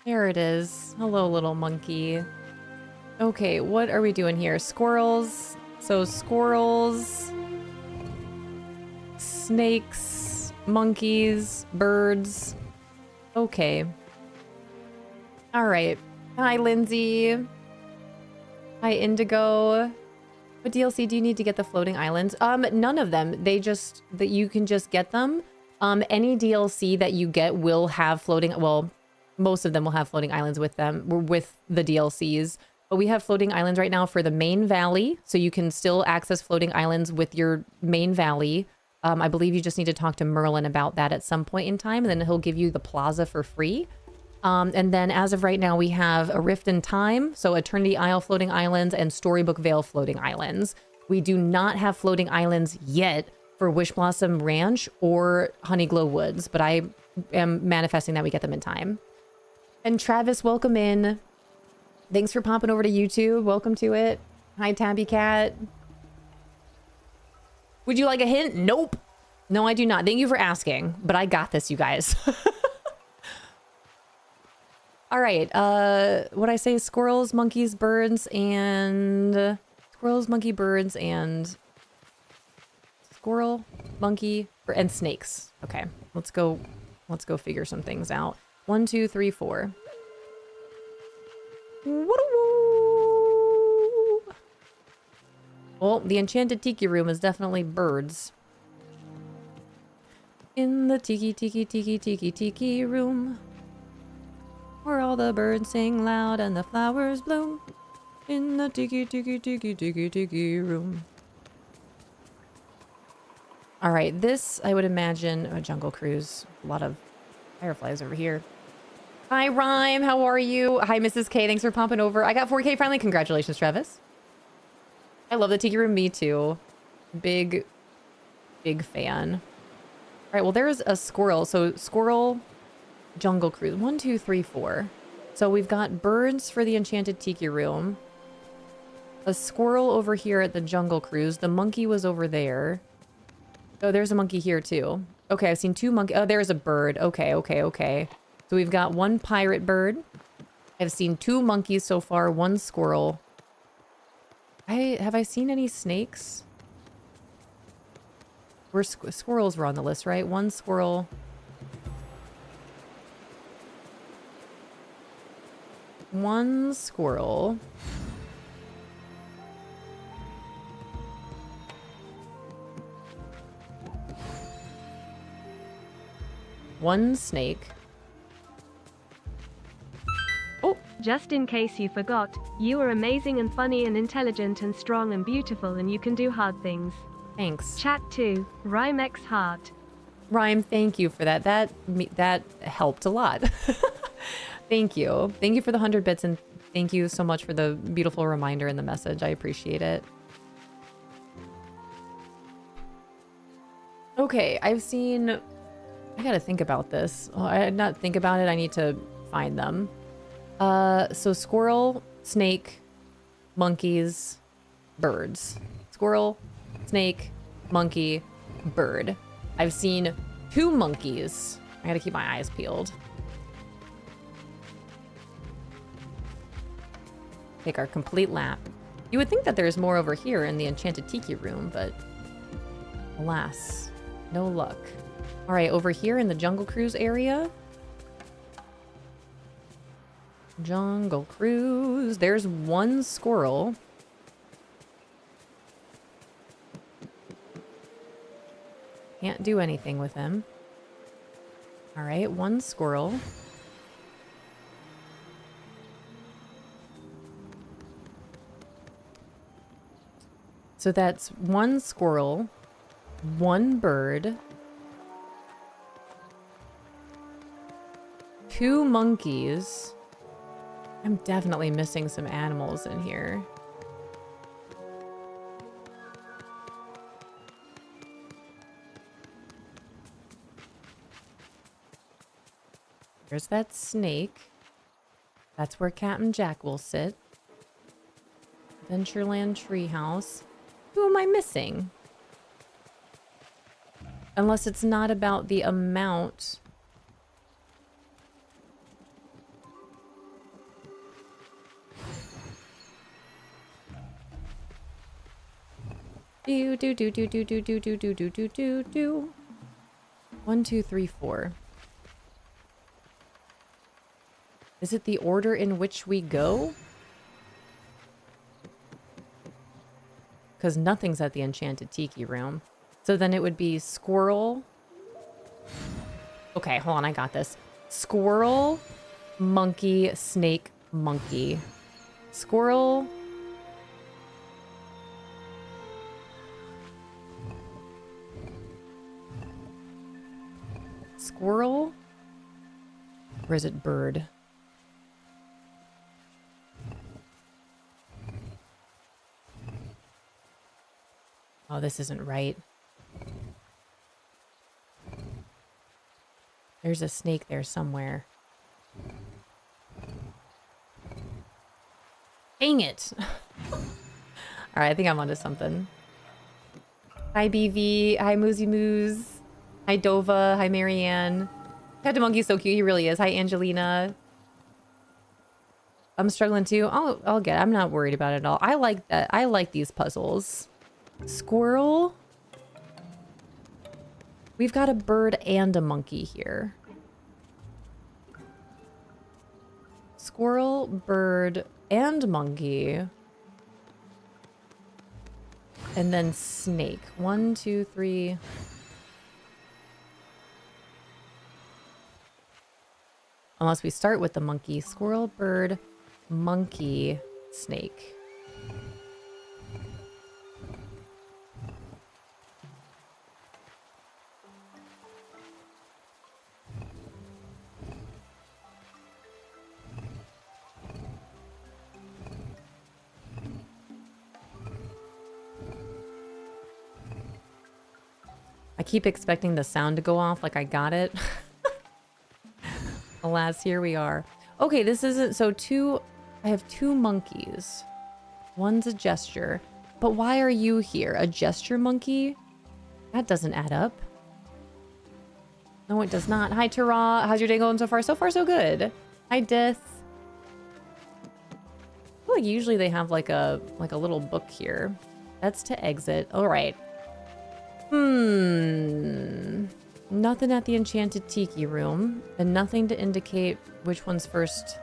There it is. Hello, little monkey. Okay, what are we doing here? Squirrels. So squirrels, snakes, monkeys, birds. Okay. All right. Hi, Lindsay. Hi, Indigo. What DLC do you need to get the floating islands? None of them. They just, that you can just get them. Any DLC that you get will have floating, well, most of them will have floating islands with them, with the DLCs. But we have floating islands right now for the main valley. So you can still access floating islands with your main valley. I believe you just need to talk to Merlin about that at some point in time, and then he'll give you the plaza for free. And then as of right now, we have a Rift in Time, so Eternity Isle floating islands and Storybook Vale floating islands. We do not have floating islands yet for Wish Blossom Ranch or Honeyglow Woods, but I am manifesting that we get them in time. And Travis, welcome in. Thanks for popping over to YouTube. Welcome to it. Hi, Tabby Cat. Would you like a hint? Nope. No, I do not. Thank you for asking, but I got this, you guys. All right. What I say is squirrels, monkeys, birds, and squirrels, monkey, birds, and squirrel, monkey, and snakes. Okay, let's go figure some things out. 1, 2, 3, 4. Well, the enchanted tiki room is definitely birds. In the tiki room, where all the birds sing loud and the flowers bloom. In the tiki room. All right, this, I would imagine, a Jungle Cruise. A lot of fireflies over here. Hi, Rhyme. How are you? Hi, Mrs. K. Thanks for popping over. I got 4K finally. Congratulations, Travis. I love the tiki room. Me too. Big fan. All right, well, there's a squirrel. So squirrel, Jungle Cruise. 1, 2, 3, 4. So we've got birds for the enchanted tiki room. A squirrel over here at the Jungle Cruise. The monkey was over there. Oh, there's a monkey here too. Okay, I've seen 2 monkeys. Oh, there's a bird. Okay. So we've got 1 pirate bird. I've seen 2 monkeys so far, 1 squirrel. Have I seen any snakes? Squirrels were on the list, right? 1 squirrel. One squirrel. One snake. Oh! Just in case you forgot, you are amazing and funny and intelligent and strong and beautiful and you can do hard things. Thanks. Chat 2, Rhyme X Heart. Rhyme, thank you for that. That helped a lot. Thank you. Thank you for the 100 bits and thank you so much for the beautiful reminder and the message. I appreciate it. Okay, I've seen... I gotta think about this. Well, I did not think about it. I need to find them. So squirrel, snake, monkeys, birds. Squirrel, snake, monkey, bird. I've seen 2 monkeys. I gotta keep my eyes peeled. Take our complete lap. You would think that there's more over here in the Enchanted Tiki room, but alas, no luck. All right, over here in the Jungle Cruise area. Jungle Cruise. There's 1 squirrel. Can't do anything with him. All right, 1 squirrel. So that's 1 squirrel, 1 bird, 2 monkeys. I'm definitely missing some animals in here. There's that snake. That's where Captain Jack will sit. Adventureland Treehouse. Who am I missing? Unless it's not about the amount. Do do do do do do do do do do do do do. 1, 2, 3, 4. Is it the order in which we go? Because nothing's at the Enchanted Tiki room. So then it would be squirrel. Okay, hold on, I got this. Squirrel, monkey, snake, monkey. Squirrel. Squirrel. Or is it bird? Oh, this isn't right. There's a snake there somewhere. Dang it. All right, I think I'm onto something. Hi, BV. Hi, Moosey Moose. Hi, Dova. Hi, Marianne. Captain Monkey's so cute. He really is. Hi, Angelina. I'm struggling too. I'll get it. I'm not worried about it at all. I like that. I like these puzzles. Squirrel. We've got a bird and a monkey here. Squirrel, bird, and monkey. And then snake. 1, 2, 3. Unless we start with the monkey. Squirrel, bird, monkey, snake. I keep expecting the sound to go off like I got it. Alas, here we are. Okay, this isn't... So I have 2 monkeys. One's a gesture. But why are you here? A gesture monkey? That doesn't add up. No, it does not. Hi, Tara. How's your day going so far? So far, so good. Hi, Death. I feel like usually they have like a little book here. That's to exit. All right. Nothing at the Enchanted Tiki room, and nothing to indicate which one's first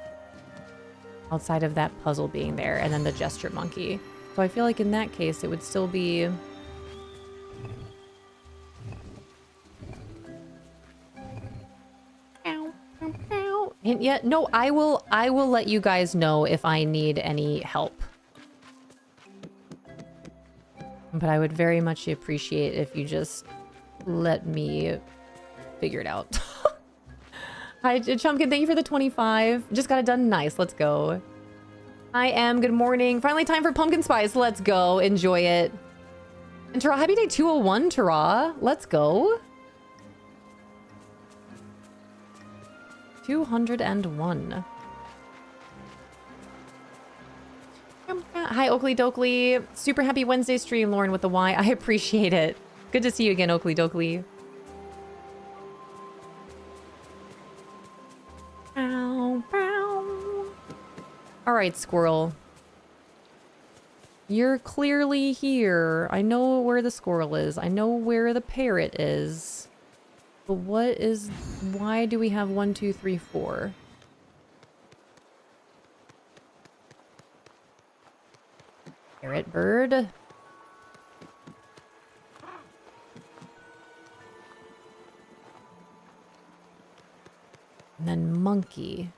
outside of that puzzle being there, and then the gesture monkey. So I feel like in that case, it would still be... And yet, no, I will let you guys know if I need any help. But I would very much appreciate if you just let me figure it out. Hi, Chumpkin. Thank you for the 25. Just got it done. Nice. Let's go. Hi, Em. Good morning. Finally time for pumpkin spice. Let's go. Enjoy it. And Tara, happy day 201, Tara. Let's go. 201. Hi, Oakley Dokley. Super happy Wednesday stream, Lauren with the Y. I appreciate it. Good to see you again, Oakley Dokley. Ow, ow. All right, squirrel. You're clearly here. I know where the squirrel is. I know where the parrot is. But why do we have 1, 2, 3, 4? Parrot bird. And then monkey.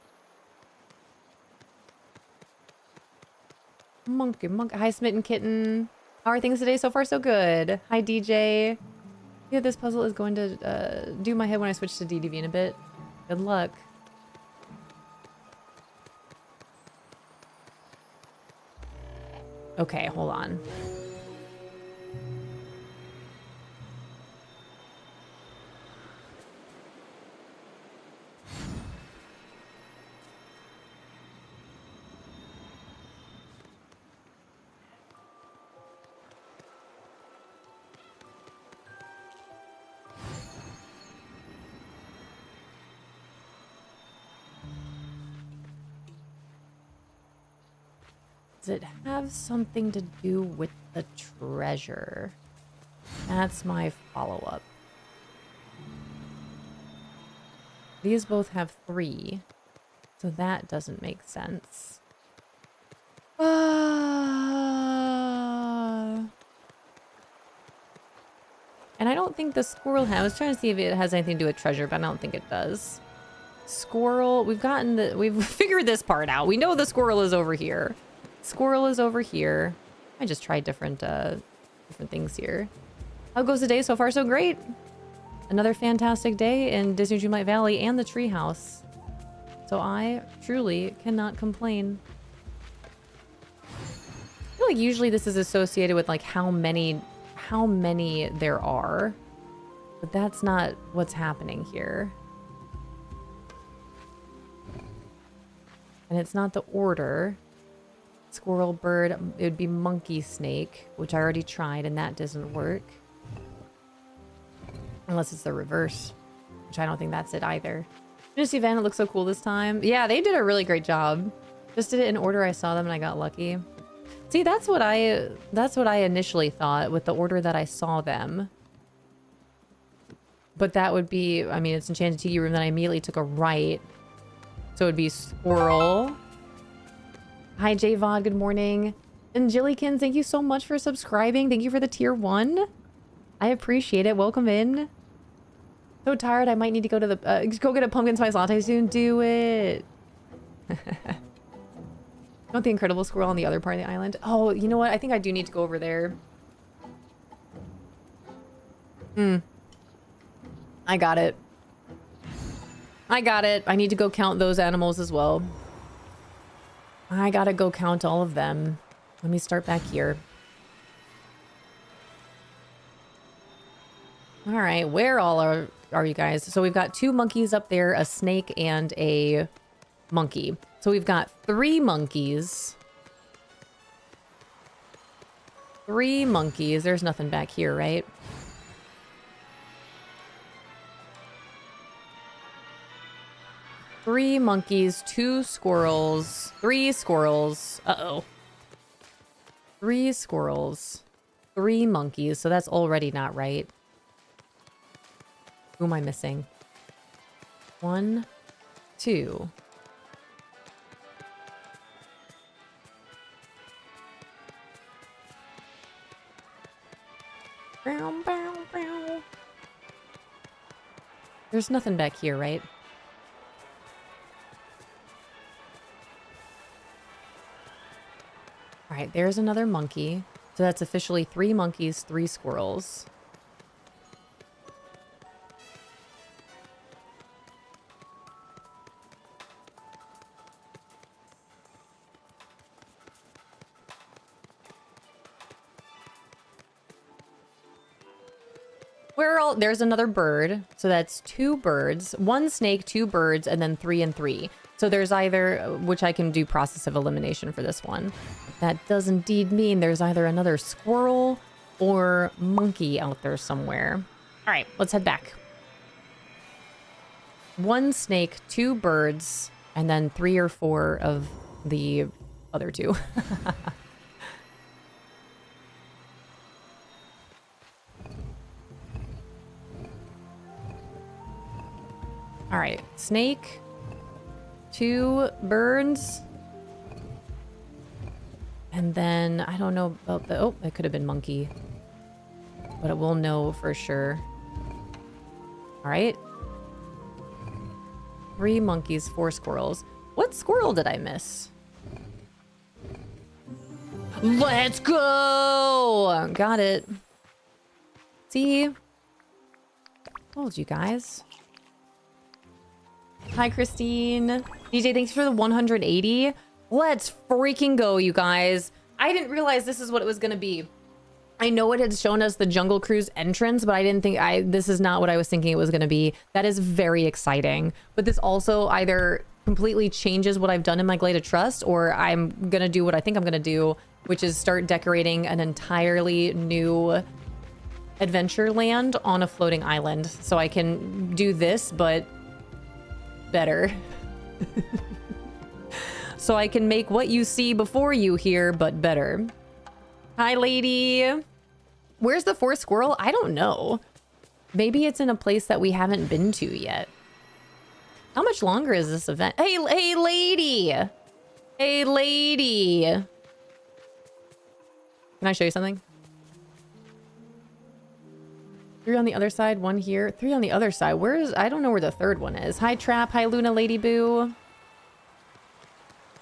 Monkey. Hi, Smitten Kitten. How are things today? So far, so good. Hi, DJ. Yeah, this puzzle is going to do my head when I switch to DDV in a bit. Good luck. Okay, hold on. Does it have something to do with the treasure? That's my follow-up. These both have 3, so that doesn't make sense. And I don't think the squirrel has. I was trying to see if it has anything to do with treasure, but I don't think it does. Squirrel, we've figured this part out. We know the squirrel is over here. Squirrel is over here. I just tried different things here. How goes the day? So far, so great. Another fantastic day in Disney Dreamlight Valley and the treehouse. So I truly cannot complain. I feel like usually this is associated with like how many there are, but that's not what's happening here. And it's not the order. Squirrel, bird, it would be monkey, snake, which I already tried and that doesn't work. Unless it's the reverse, which I don't think that's it either. This event, it looks so cool this time. Yeah, they did a really great job. Just did it in order I saw them and I got lucky. See, that's what I initially thought with the order that I saw them. But that would be, I mean, it's Enchanted Tiki Room, then I immediately took a right. So it would be squirrel. Hi, J-Vod, good morning. And Jillykins, thank you so much for subscribing. Thank you for the tier 1. I appreciate it. Welcome in. So tired, I might need to go to the, go get a pumpkin spice latte soon. Do it. Want the incredible squirrel on the other part of the island? Oh, you know what? I think I do need to go over there. I got it. I got it. I need to go count those animals as well. I gotta go count all of them. Let me start back here. All right, where all are you guys? So we've got 2 monkeys up there, a snake, and a monkey. So we've got 3 monkeys. 3 monkeys. There's nothing back here, right? Three monkeys, 2 squirrels, 3 squirrels. Uh-oh. 3 squirrels, 3 monkeys. So that's already not right. Who am I missing? 1, 2. Bow, bow, bow. There's nothing back here, right? All right, there's another monkey. So that's officially 3 monkeys, 3 squirrels. There's another bird. So that's 2 birds, 1 snake, 2 birds, and then 3 and 3. So there's either, which I can do process of elimination for this one. that does indeed mean there's either another squirrel or monkey out there somewhere. All right, let's head back. 1 snake, 2 birds, and then 3 or 4 of the other 2. All right, snake, 2 birds, and then I don't know about the, oh, it could have been monkey, but we'll know for sure. All right. 3 monkeys, 4 squirrels. What squirrel did I miss? Let's go! Got it. See? Told you guys. Hi, Christine. DJ, thanks for the 180. Let's freaking go, you guys. I didn't realize this is what it was going to be. I know it had shown us the Jungle Cruise entrance, but I didn't think this is not what I was thinking it was going to be. That is very exciting. But this also either completely changes what I've done in my Glade of Trust, or I'm going to do what I think I'm going to do, which is start decorating an entirely new adventure land on a floating island. So I can do this, but better. So I can make what you see before you here, but better. Hi, lady. Where's the 4th squirrel? I don't know. Maybe it's in a place that we haven't been to yet. How much longer is this event? Hey, lady. Hey, lady. Can I show you something? 3 on the other side, 1 here. 3 on the other side. Where is... I don't know where the 3rd one is. Hi, Trap. Hi, Luna, Lady Boo.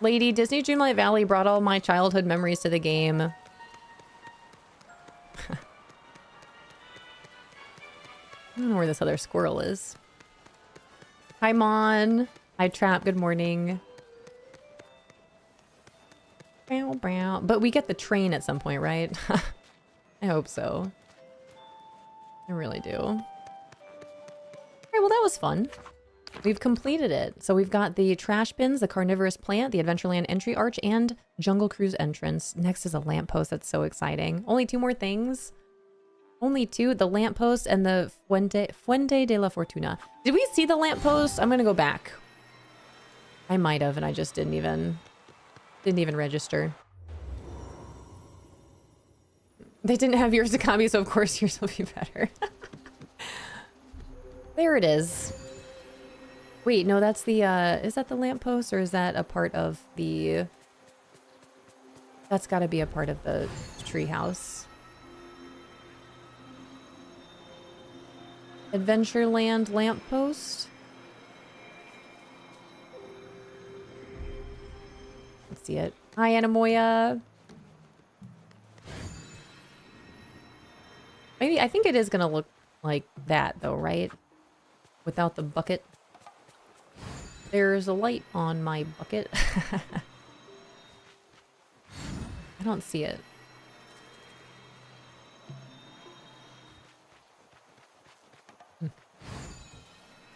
Lady, Disney Dreamlight Valley brought all my childhood memories to the game. I don't know where this other squirrel is. Hi, Mon. Hi, Trap. Good morning. Bow, bow. But we get the train at some point, right? I hope so. I really do. All right, well, that was fun. We've completed it. So we've got the trash bins, the carnivorous plant, the Adventureland entry arch, and Jungle Cruise entrance. Next is a lamppost. That's so exciting. Only 2 more things. Only 2. The lamppost and the Fuente de la Fortuna. Did we see the lamppost? I'm going to go back. I might have, and I just didn't even register. They didn't have yours to copy, so of course yours will be better. There it is. Wait, no, that's the, is that the lamppost, or is that a part of the... That's gotta be a part of the treehouse. Adventureland lamppost. Let's see it. Hi, Anamoya. Maybe, I think it is gonna look like that, though, right? Without the bucket. There's a light on my bucket. I don't see it.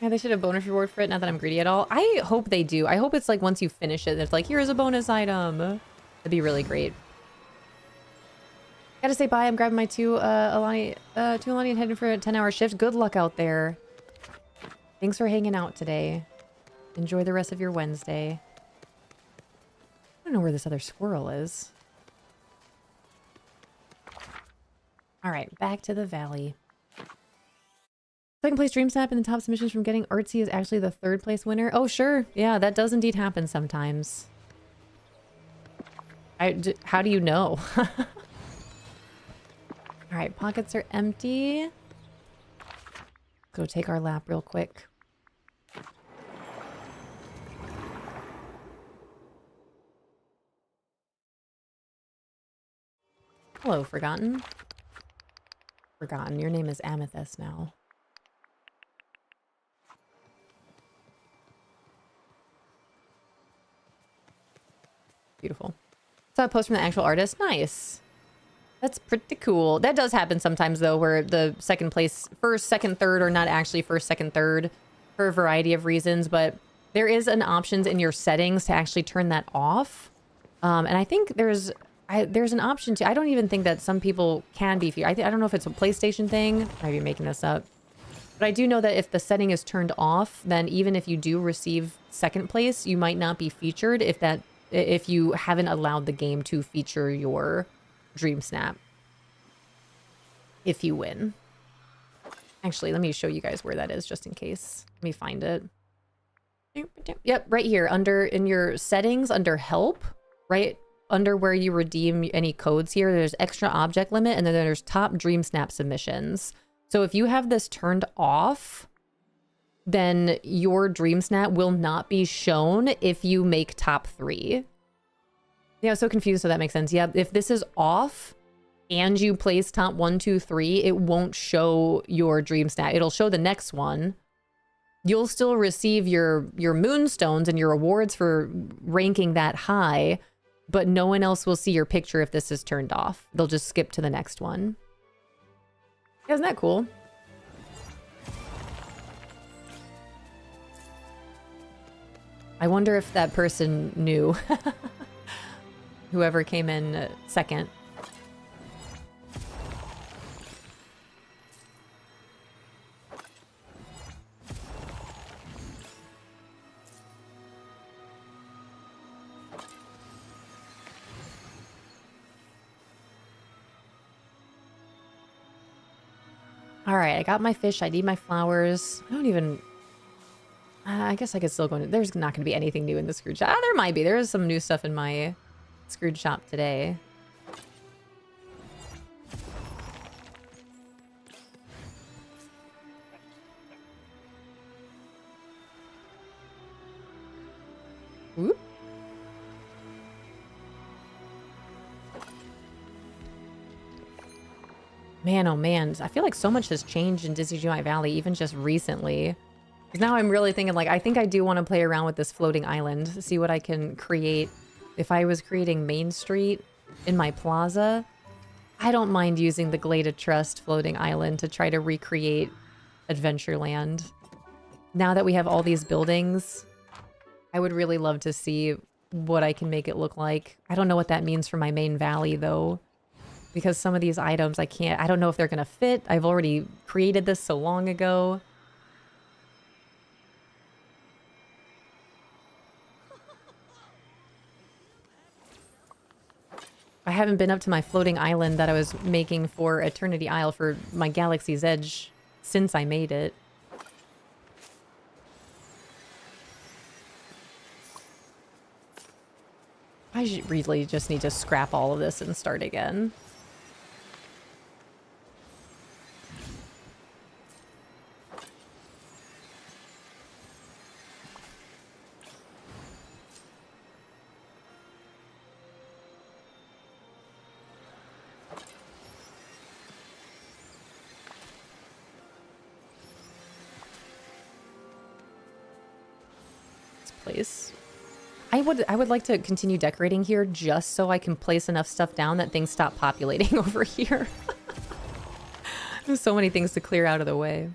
Yeah, they should have bonus reward for it, not that I'm greedy at all. I hope they do. I hope it's like once you finish it, it's like, here's a bonus item. That'd be really great. Gotta say bye. I'm grabbing my two Alani and heading for a 10-hour shift. Good luck out there. Thanks for hanging out today. Enjoy the rest of your Wednesday. I don't know where this other squirrel is. All right, back to the valley. Second place DreamSnap in the top submissions from Getting Artsy is actually the 3rd place winner. Oh, sure. Yeah, that does indeed happen sometimes. How do you know? All right, pockets are empty. Go take our lap real quick. Hello, Forgotten. Forgotten, your name is Amethyst now. Beautiful. Saw a post from the actual artist. Nice. That's pretty cool. That does happen sometimes, though, where the second place, first, second, third are not actually first, second, third for a variety of reasons, but there is an option in your settings to actually turn that off. And I think there's there's an option to. I don't even think that some people can be featured. I don't know if it's a PlayStation thing. I might be making this up. But I do know that if the setting is turned off, then even if you do receive second place, you might not be featured if you haven't allowed the game to feature your DreamSnap. If you win. Actually, let me show you guys where that is just in case. Let me find it. Yep, right here in your settings under help, right under where you redeem any codes here, there's extra object limit and then there's top DreamSnap submissions. So if you have this turned off, then your DreamSnap will not be shown if you make top 3. Yeah, I was so confused, so that makes sense. Yeah, if this is off and you place top 1, 2, 3, it won't show your DreamSnap. It'll show the next one. You'll still receive your moonstones and your awards for ranking that high, but no one else will see your picture if this is turned off. They'll just skip to the next one. Isn't that cool? I wonder if that person knew. Whoever came in second. All right, I got my fish. I need my flowers. I don't even... I guess I could still go in. There's not going to be anything new in the Scrooge shop. There might be. There is some new stuff in my Scrooge shop today. Whoop. Man, oh man, I feel like so much has changed in Disney Dreamlight Valley, even just recently. Because now I'm really thinking, like, I think I do want to play around with this floating island, see what I can create. If I was creating Main Street in my plaza, I don't mind using the Glade Trust floating island to try to recreate Adventureland. Now that we have all these buildings, I would really love to see what I can make it look like. I don't know what that means for my main valley, though. Because some of these items I don't know if they're going to fit. I've already created this so long ago. I haven't been up to my floating island that I was making for Eternity Isle for my Galaxy's Edge since I made it. I really just need to scrap all of this and start again. Place. I would like to continue decorating here just so I can place enough stuff down that things stop populating over here. There's so many things to clear out of the way.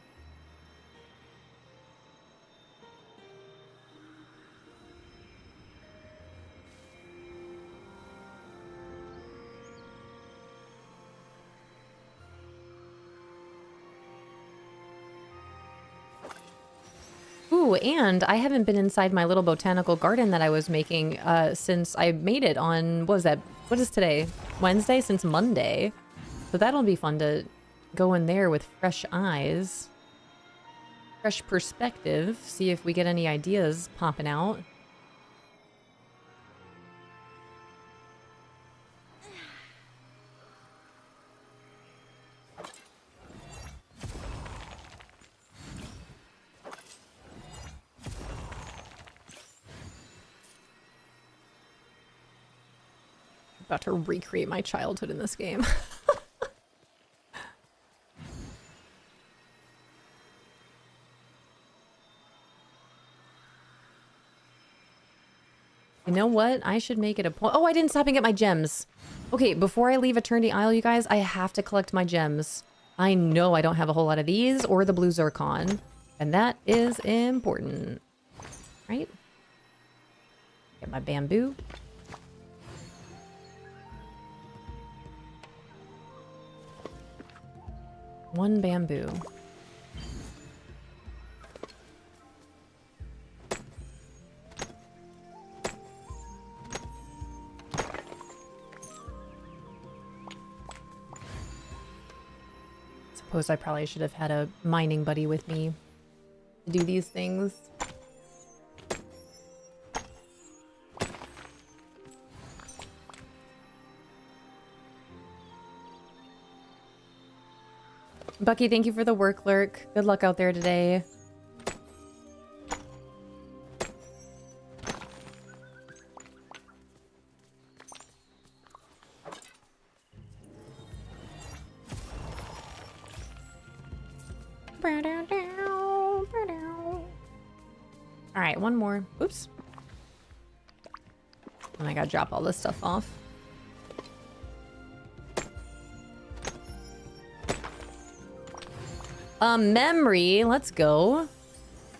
Ooh, and I haven't been inside my little botanical garden that I was making since I made it on, what is today? Wednesday? Since Monday. So that'll be fun to go in there with fresh eyes. Fresh perspective. See if we get any ideas popping out. About to recreate my childhood in this game. You know what? I should make it a point. Oh, I didn't stop and get my gems. Okay, before I leave Eternity Isle, you guys, I have to collect my gems. I know I don't have a whole lot of these or the blue zircon, and that is important. Right? Get my bamboo. One bamboo. Suppose I probably should have had a mining buddy with me to do these things. Bucky, thank you for the work lurk. Good luck out there today. All right, one more. Oops. And I gotta drop all this stuff off. Memory. Let's go.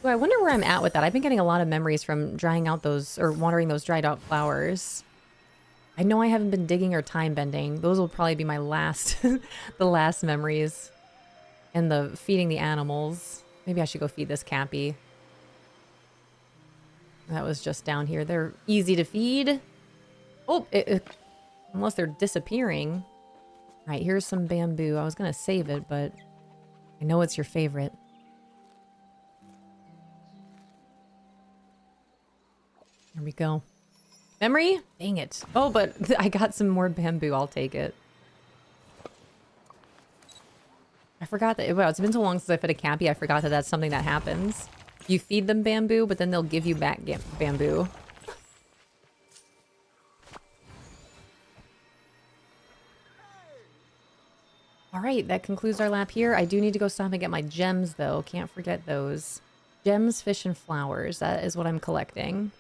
Ooh, I wonder where I'm at with that. I've been getting a lot of memories from drying out those, or watering those dried out flowers. I know I haven't been digging or time bending. Those will probably be my last, the last memories. And the feeding the animals. Maybe I should go feed this Cappy. That was just down here. They're easy to feed. Oh, unless they're disappearing. All right, here's some bamboo. I was going to save it, but I know it's your favorite. There we go. Memory? Dang it. Oh, but I got some more bamboo. I'll take it. I forgot that. Well, it's been so long since I fed a Cappy. I forgot that that's something that happens. You feed them bamboo, but then they'll give you back bamboo. All right, that concludes our lap here. I do need to go stop and get my gems, though. Can't forget those. Gems, fish, and flowers. That is what I'm collecting.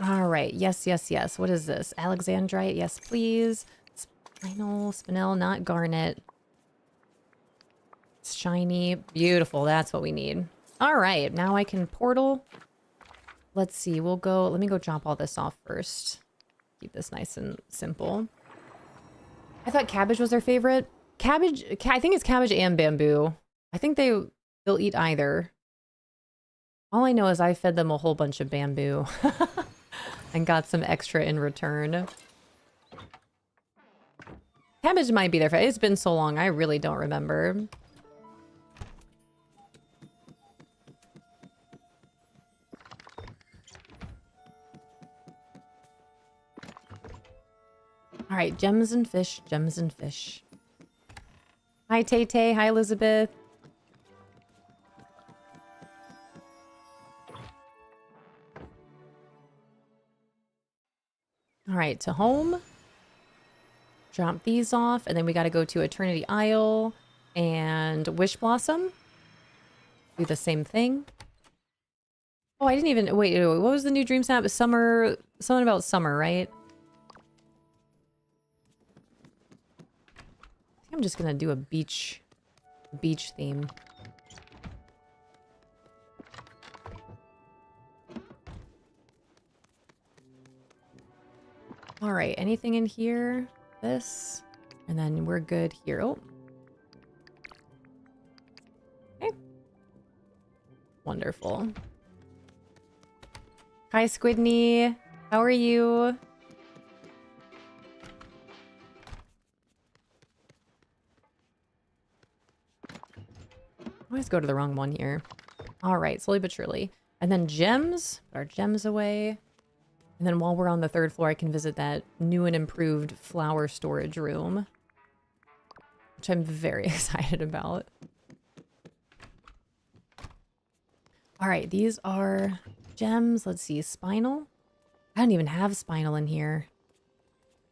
All right. Yes, yes, yes. What is this? Alexandrite? Yes, please. Spinel, not garnet. It's shiny. Beautiful. That's what we need. All right. Now I can portal. Let's see. We'll go. Let me go chop all this off first. Keep this nice and simple. I thought cabbage was their favorite. Cabbage. I think it's cabbage and bamboo. I think they'll eat either. All I know is I fed them a whole bunch of bamboo. And got some extra in return. Cabbage might be there. It's been so long, I really don't remember. All right, gems and fish, gems and fish. Hi, Tay-Tay. Hi, Elizabeth. All right, to home. Drop these off, and then we got to go to Eternity Isle and Wish Blossom. Do the same thing. Oh, I didn't even... Wait, what was the new DreamSnap? Summer... Something about summer, right? I think I'm just going to do a beach theme. All right, anything in here? This, and then we're good here. Oh. Okay. Wonderful. Hi, Squidney. How are you? I always go to the wrong one here. All right, slowly but surely. And then gems. Put our gems away. And then while we're on the third floor, I can visit that new and improved flower storage room, which I'm very excited about. All right, these are gems. Let's see, spinal. I don't even have spinal in here.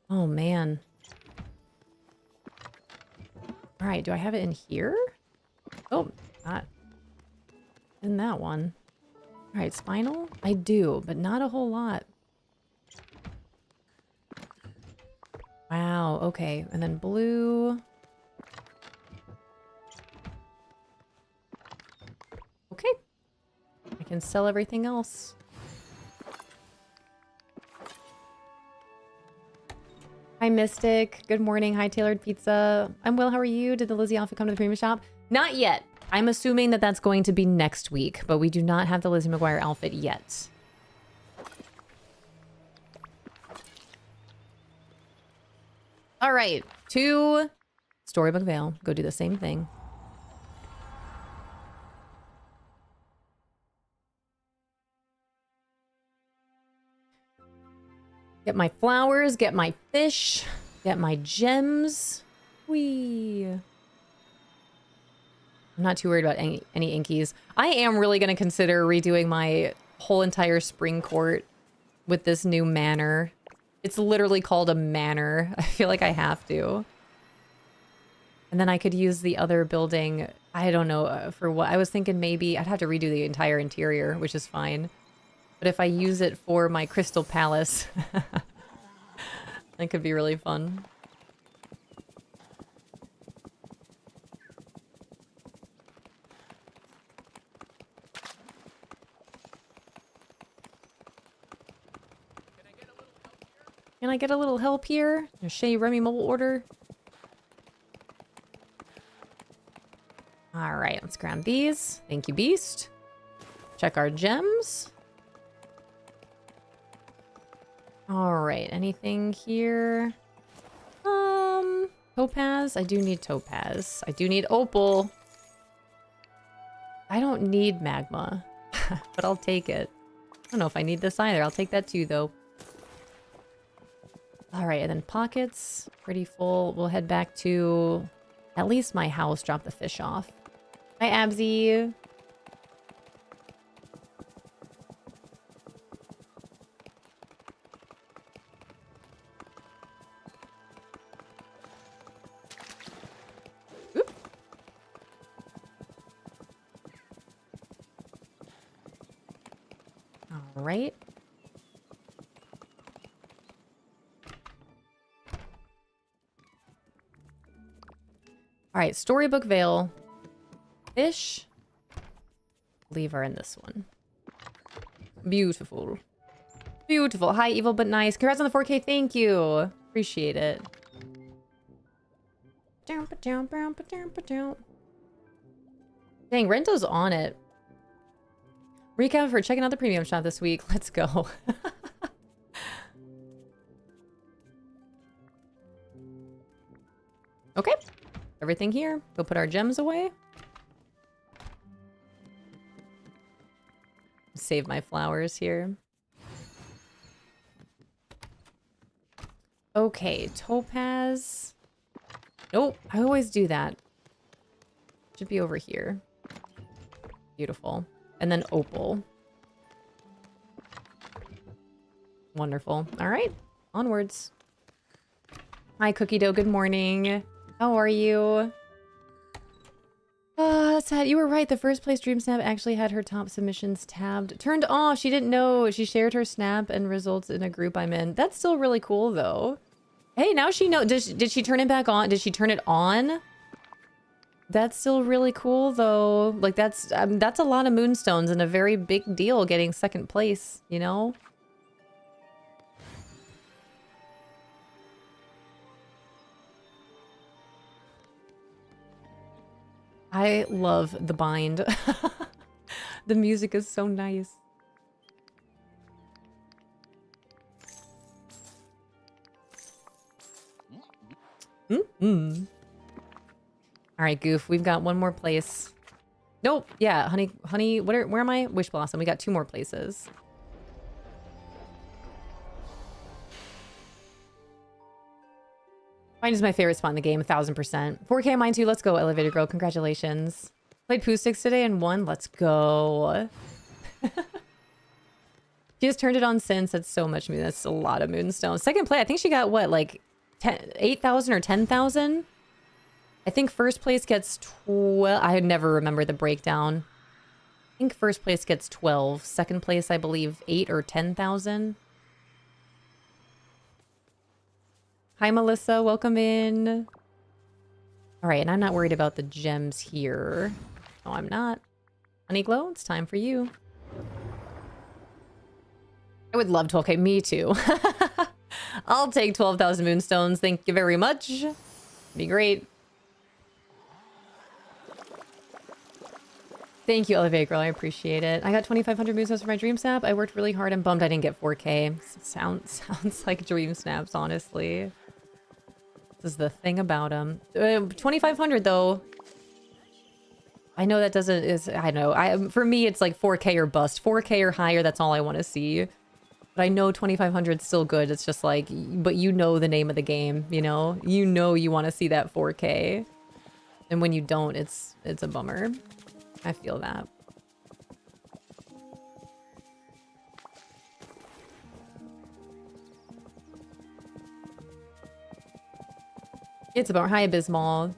Oh, man. All right, do I have it in here? Oh, not in that one. All right, spinal. I do, but not a whole lot. Wow, okay. And then blue. Okay. I can sell everything else. Hi, Mystic. Good morning. Hi, Tailored Pizza. I'm Will. How are you? Did the Lizzie outfit come to the premium shop? Not yet. I'm assuming that that's going to be next week, but we do not have the Lizzie McGuire outfit yet. All right. To Storybook Vale. Go do the same thing. Get my flowers, get my fish, get my gems. Whee. I'm not too worried about any inkies. I am really going to consider redoing my whole entire spring court with this new manor. It's literally called a manor. I feel like I have to. And then I could use the other building. I don't know for what. I was thinking maybe I'd have to redo the entire interior, which is fine. But if I use it for my Crystal Palace, it could be really fun. Can I get a little help here? A Shea Remy mobile order. All right, let's grab these. Thank you, Beast. Check our gems. All right, anything here? Topaz. I do need topaz. I do need opal. I don't need magma, but I'll take it. I don't know if I need this either. I'll take that too, though. All right, and then pockets. Pretty full. We'll head back to at least my house. Drop the fish off. Hi, Absy. Oop. All right. All right, Storybook Vale. Fish. Leave her in this one. Beautiful. Beautiful. Hi, evil but nice. Congrats on the 4K. Thank you. Appreciate it. Dang, Rento's on it. Recap for checking out the premium shop this week. Let's go. Okay. Everything here. Go put our gems away. Save my flowers here. Okay, topaz. Nope, I always do that. Should be over here. Beautiful. And then opal. Wonderful. All right, onwards. Hi, Cookie Dough. Good morning. How are you? That's sad. You were right. The first place DreamSnap actually had her top submissions tabbed. Turned off. She didn't know. She shared her snap and results in a group I'm in. That's still really cool, though. Hey, now she knows. Did she turn it back on? Did she turn it on? That's still really cool, though. Like, that's a lot of moonstones and a very big deal getting second place, you know? I love the bind. The music is so nice. Mm-hmm. All right, Goof. We've got one more place. Nope. Yeah, honey. Where am I? Wish Blossom. We got two more places. Mine is my favorite spot in the game, 1000%. 4K mine too. Let's go, Elevator Girl. Congratulations. Played Pooh Sticks today and won. Let's go. She has turned it on since. That's so much moon. That's a lot of moonstones. Second play, I think she got what, like 8,000 or 10,000? I think first place gets 12. I never remember the breakdown. I think first place gets 12. Second place, I believe, 8 or 10,000. Hi, Melissa. Welcome in. All right, and I'm not worried about the gems here. No, I'm not. Honeyglow, it's time for you. I would love 12K. Me too. I'll take 12,000 moonstones. Thank you very much. Be great. Thank you, Elevate Girl. I appreciate it. I got 2,500 moonstones for my DreamSnap. I worked really hard and bummed I didn't get 4K. Sounds like DreamSnaps, honestly. This is the thing about them. 2,500 though. I know that doesn't is I know. For me it's like 4K or bust. 4K or higher, that's all I want to see. But I know 2,500 is still good. It's just like, but you know the name of the game, you know? You know you want to see that 4K. And when you don't, it's a bummer. I feel that. It's about High Abysmal.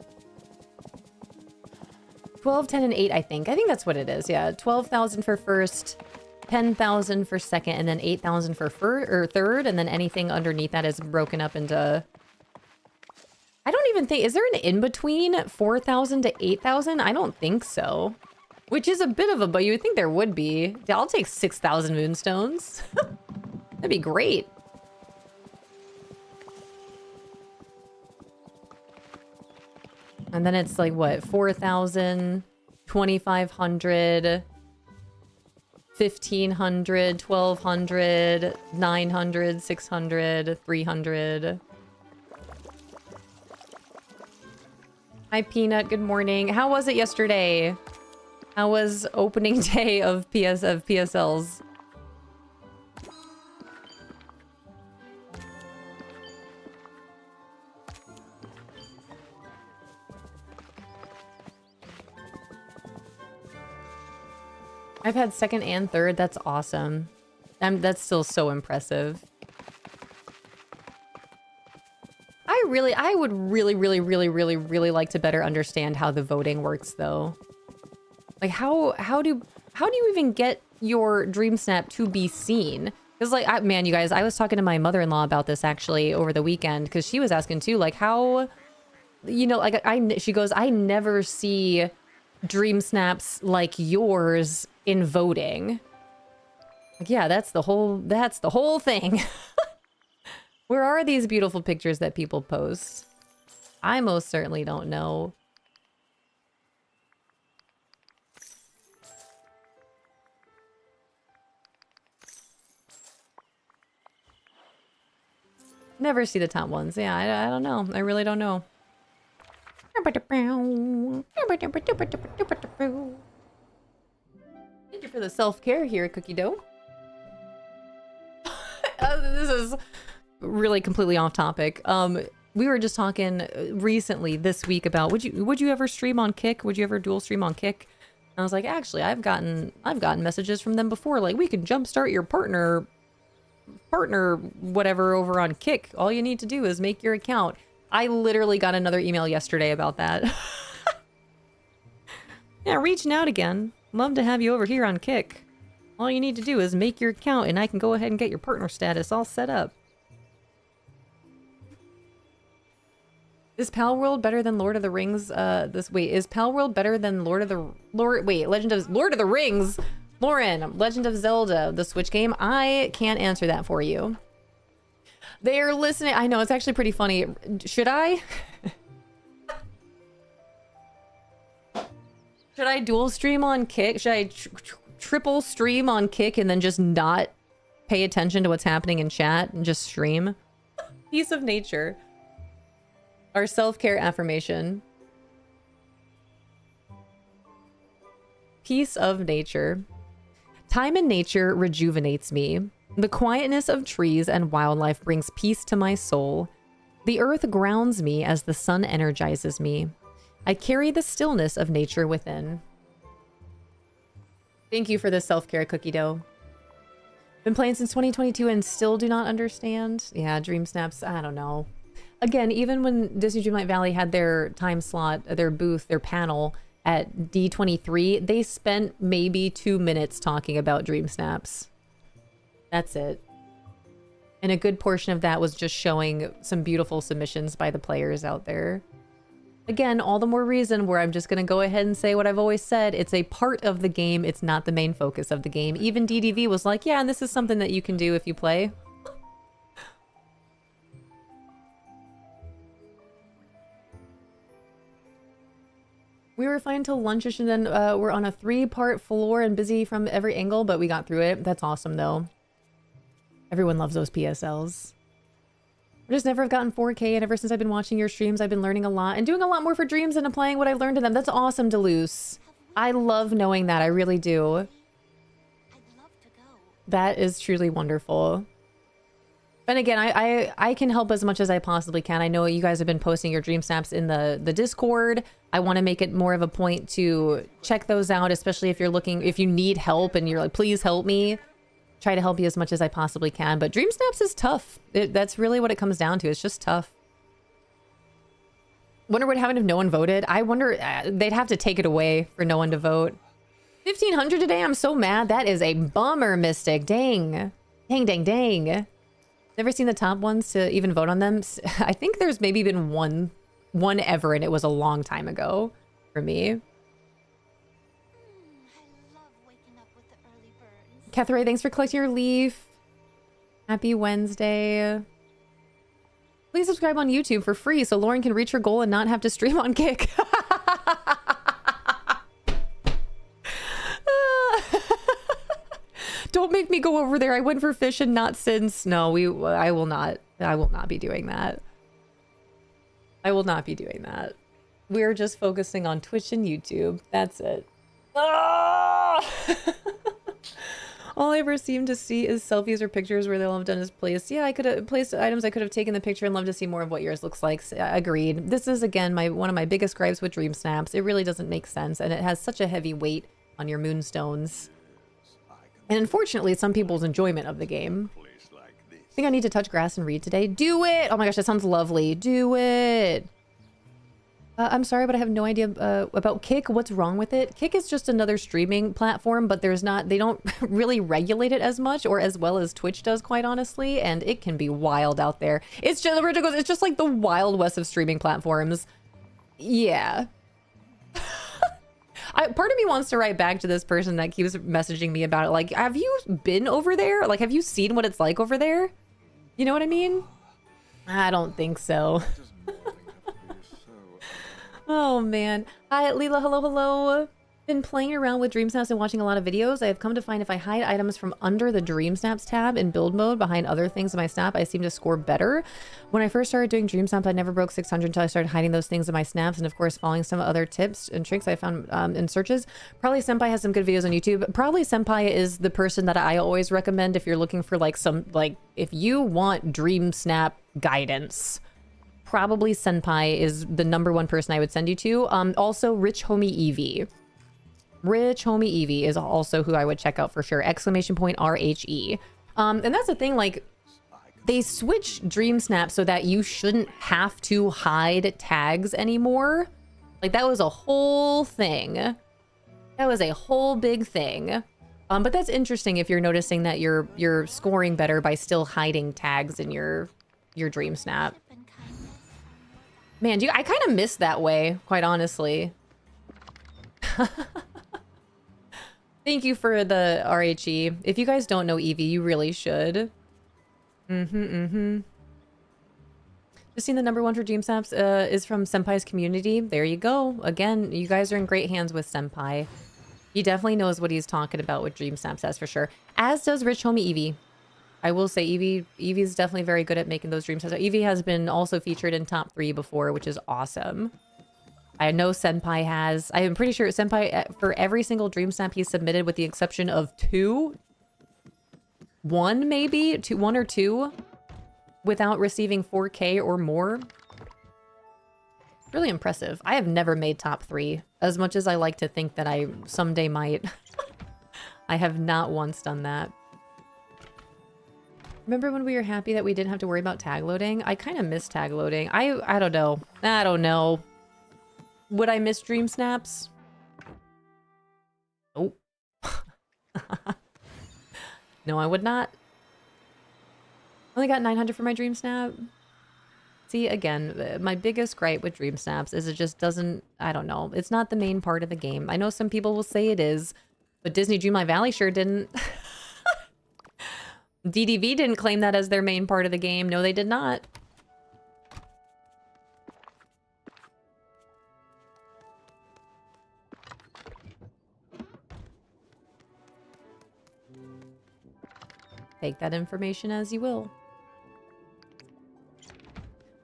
12, 10, and 8, I think. I think that's what it is, yeah. 12,000 for first, 10,000 for second, and then 8,000 for third, and then anything underneath that is broken up into... I don't even think... Is there an in-between 4,000 to 8,000? I don't think so. Which is a bit of a... But you would think there would be. I'll take 6,000 moonstones. That'd be great. And then it's like, what, 4,000, 2,500, 1,500, 1,200, 900, 600, 300. Hi, Peanut. Good morning. How was it yesterday? How was opening day of PSLs? I've had second and third. That's awesome. That's still so impressive. I would really like to better understand how the voting works, though. Like, how do you even get your DreamSnap to be seen? Because, like, man, you guys, I was talking to my mother-in-law about this actually over the weekend because she was asking too, like, how, you know, like she goes, I never see DreamSnaps like yours in voting. Like, yeah, that's the whole thing. Where are these beautiful pictures that people post? I most certainly don't know. Never see the top ones. Yeah, I don't know. I really don't know. Thank you for the self-care here, Cookie Dough. This is really completely off topic. We were just talking recently this week about would you ever stream on Kick? Would you ever dual stream on Kick? And I was like, actually, I've gotten messages from them before, like, we can jumpstart your partner whatever over on Kick. All you need to do is make your account. I literally got another email yesterday about that. Yeah, reaching out again. Love to have you over here on Kick. All you need to do is make your account and I can go ahead and get your partner status all set up. Is Pal World better than Lord of the Rings? Is Pal World better than Lord of the Rings? Lauren, Legend of Zelda, the Switch game? I can't answer that for you. They're listening. I know, it's actually pretty funny. Should I? Should I dual stream on Kick? Should I triple stream on Kick and then just not pay attention to what's happening in chat and just stream? Piece of nature. Our self-care affirmation. Piece of nature. Time in nature rejuvenates me. The quietness of trees and wildlife brings peace to my soul. The earth grounds me as the sun energizes me. I carry the stillness of nature within. Thank you for the self-care, Cookie Dough. Been playing since 2022 and still do not understand. Yeah, DreamSnaps, I don't know. Again, even when Disney Dreamlight Valley had their time slot, their booth, their panel at D23, they spent maybe 2 minutes talking about DreamSnaps. That's it. And a good portion of that was just showing some beautiful submissions by the players out there. Again, all the more reason where I'm just going to go ahead and say what I've always said. It's a part of the game. It's not the main focus of the game. Even DDV was like, yeah, and this is something that you can do if you play. We were fine till lunchish, and then we're on a 3-part floor and busy from every angle, but we got through it. That's awesome, though. Everyone loves those PSLs. I just never have gotten 4K, and ever since I've been watching your streams, I've been learning a lot and doing a lot more for dreams and applying what I've learned to them. That's awesome, Deleuze. I love knowing that. I really do. That is truly wonderful. And again, I can help as much as I possibly can. I know you guys have been posting your dream snaps in the Discord. I want to make it more of a point to check those out, especially if you're looking, if you need help and you're like, please help me. Try to help you as much as I possibly can. But dream snaps is tough. That's really what it comes down to. It's just tough. Wonder what happened if no one voted. I wonder, they'd have to take it away for no one to vote. 1,500 today? I'm so mad. That is a bummer, Mystic. Dang. Dang, dang, dang. Never seen the top ones to even vote on them. I think there's maybe been one ever, and it was a long time ago for me. Catherine, thanks for collecting your leaf. Happy Wednesday. Please subscribe on YouTube for free so Lauren can reach her goal and not have to stream on Kick. Don't make me go over there. I went for fish and not since. No, I will not be doing that. I will not be doing that. We're just focusing on Twitch and YouTube. That's it. Ah! All I ever seem to see is selfies or pictures where they'll have done is place. Yeah, I could have placed items. I could have taken the picture and love to see more of what yours looks like. Agreed. This is, again, one of my biggest gripes with Dream Snaps. It really doesn't make sense, and it has such a heavy weight on your moonstones. And unfortunately, some people's enjoyment of the game. I think I need to touch grass and read today. Do it! Oh my gosh, that sounds lovely. Do it! I'm sorry, but I have no idea about Kick. What's wrong with it? Kick is just another streaming platform, but they don't really regulate it as much or as well as Twitch does, quite honestly, and it can be wild out there. It's just like the Wild West of streaming platforms. Yeah. Part of me wants to write back to this person that keeps messaging me about it. Like, have you been over there? Like, have you seen what it's like over there? You know what I mean? I don't think so. Oh man. Hi Leela, hello, hello. Been playing around with DreamSnaps and watching a lot of videos. I have come to find if I hide items from under the DreamSnaps tab in build mode behind other things in my snap, I seem to score better. When I first started doing DreamSnap, I never broke 600 until I started hiding those things in my snaps, and of course following some other tips and tricks I found in searches. Probably Senpai has some good videos on YouTube. Probably Senpai is the person that I always recommend if you're looking for if you want DreamSnap guidance. Probably Senpai is the #1 person I would send you to. Also, Rich Homie Evie. Rich Homie Evie is also who I would check out for sure. !RHE. And that's the thing, like, they switched DreamSnap so that you shouldn't have to hide tags anymore. Like, that was a whole thing. That was a whole big thing. But that's interesting if you're noticing that you're scoring better by still hiding tags in your DreamSnap. Man, I kind of miss that way, quite honestly. Thank you for the RHE. If you guys don't know Evie, you really should. Just seen the #1 for DreamSnaps is from Senpai's community. There you go. Again, you guys are in great hands with Senpai. He definitely knows what he's talking about with DreamSnaps, that's for sure. As does Rich Homie Evie. I will say Evie's definitely very good at making those dream snaps. Evie has been also featured in top 3 before, which is awesome. I know Senpai has. I am pretty sure Senpai, for every single dream snap he submitted, with the exception of 2, 1 maybe, 1 or 2, without receiving 4K or more. Really impressive. I have never made top 3, as much as I like to think that I someday might. I have not once done that. Remember when we were happy that we didn't have to worry about tag loading? I kind of miss tag loading. I don't know. I don't know. Would I miss dream snaps? Nope. No, I would not. Only got 900 for my dream snap. See, again, my biggest gripe with dream snaps is it just doesn't, I don't know. It's not the main part of the game. I know some people will say it is, but Disney Dreamlight Valley sure didn't. DDV didn't claim that as their main part of the game. No, they did not. Take that information as you will.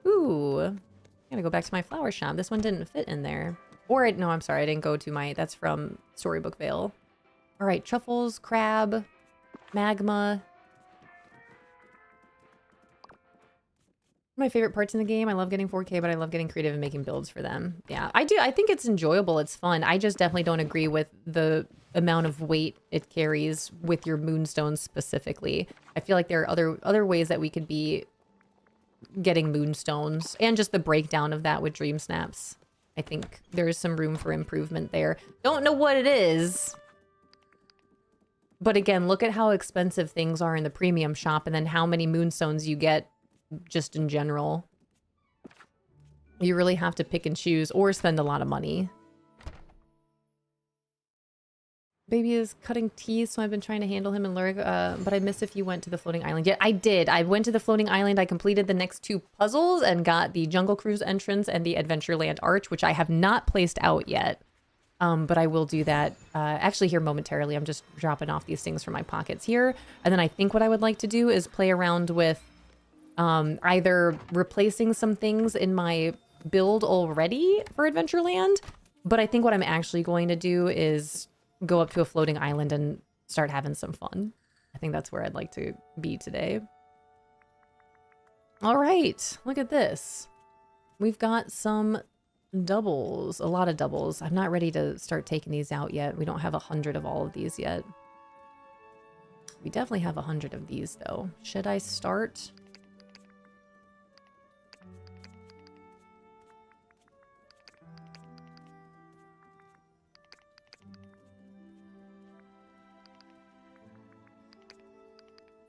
Ooh, I gotta go back to my flower shop. This one didn't fit in there. Or, no, I'm sorry, I didn't go to my, that's from Storybook Vale. All right, truffles, crab, magma. My favorite parts in the game. I love getting 4K, but I love getting creative and making builds for them. Yeah, I do. I think it's enjoyable. It's fun. I just definitely don't agree with the amount of weight it carries with your moonstones specifically. I feel like there are other ways that we could be getting moonstones, and just the breakdown of that with dream snaps. I think there's some room for improvement there. Don't know what it is. But again, look at how expensive things are in the premium shop, and then how many moonstones you get just in general. You really have to pick and choose or spend a lot of money. Baby is cutting teeth, so I've been trying to handle him and Lurig, but I missed if you went to the floating island yet. I did. I went to the floating island. I completed the next 2 puzzles and got the Jungle Cruise entrance and the Adventureland Arch, which I have not placed out yet. But I will do that actually here momentarily. I'm just dropping off these things from my pockets here. And then I think what I would like to do is play around with either replacing some things in my build already for Adventureland. But I think what I'm actually going to do is go up to a floating island and start having some fun. I think that's where I'd like to be today. All right, look at this. We've got some doubles, a lot of doubles. I'm not ready to start taking these out yet. We don't have 100 of all of these yet. We definitely have 100 of these though. Should I start?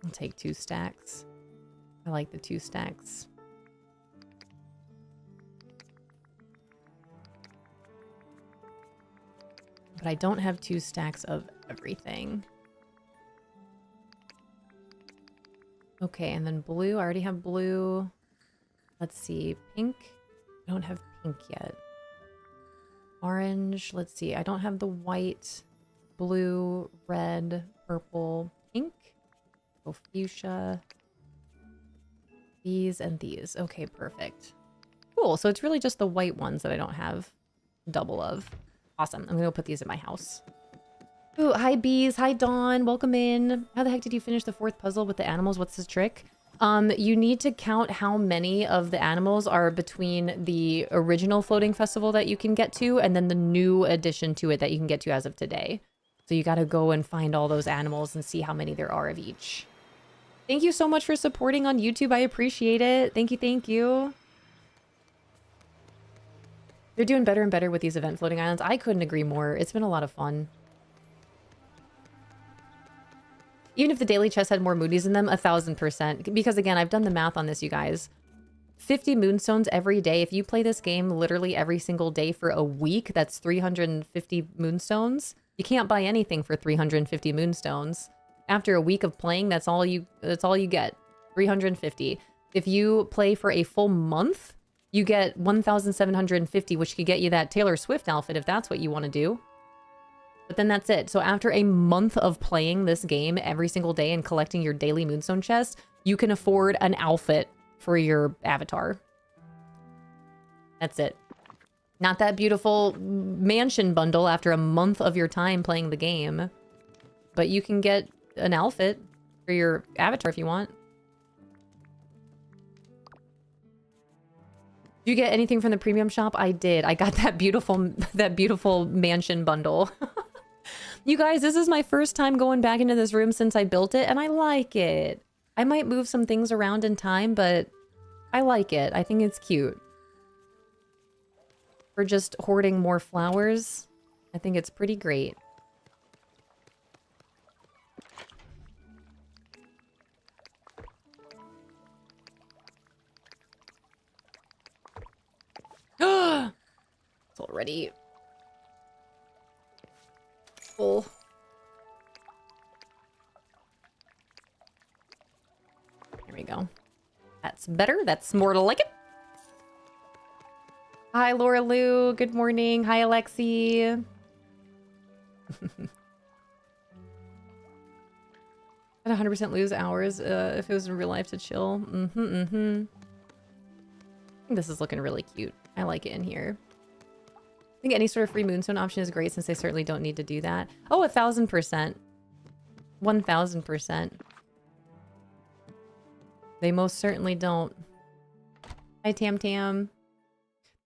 I'll take 2 stacks. I like the 2 stacks. But I don't have 2 stacks of everything. Okay, and then blue. I already have blue. Let's see. Pink. I don't have pink yet. Orange. Let's see. I don't have the white, blue, red, purple, pink. Oh, fuchsia. These and these. Okay, perfect. Cool. So it's really just the white ones that I don't have double of. Awesome. I'm gonna go put these in my house. Ooh, hi bees. Hi Dawn. Welcome in. How the heck did you finish the 4th puzzle with the animals? What's the trick? You need to count how many of the animals are between the original floating festival that you can get to and then the new addition to it that you can get to as of today. So you got to go and find all those animals and see how many there are of each. Thank you so much for supporting on YouTube. I appreciate it. Thank you. Thank you. They're doing better and better with these event floating islands. I couldn't agree more. It's been a lot of fun. Even if the daily chests had more moodies in them, 1000%. Because again, I've done the math on this, you guys. 50 moonstones every day. If you play this game literally every single day for a week, that's 350 moonstones. You can't buy anything for 350 moonstones. After a week of playing, that's all you get. 350. If you play for a full month, you get 1,750, which could get you that Taylor Swift outfit if that's what you want to do. But then that's it. So after a month of playing this game every single day and collecting your daily moonstone chest, you can afford an outfit for your avatar. That's it. Not that beautiful mansion bundle after a month of your time playing the game. But you can get an outfit for your avatar if you want. Did you get anything from the premium shop? I did. I got that beautiful mansion bundle. You guys, this is my first time going back into this room since I built it, and I like it. I might move some things around in time, but I like it. I think it's cute. For just hoarding more flowers, I think it's pretty great. It's already full. There we go. That's better. That's more to like it. Hi, Laura Lou. Good morning. Hi, Alexi. How I'd 100% lose hours if it was in real life to chill. I think this is looking really cute. I like it in here. I think any sort of free moonstone option is great since they certainly don't need to do that. Oh, 1,000%. 1,000%. They most certainly don't. Hi, Tam Tam.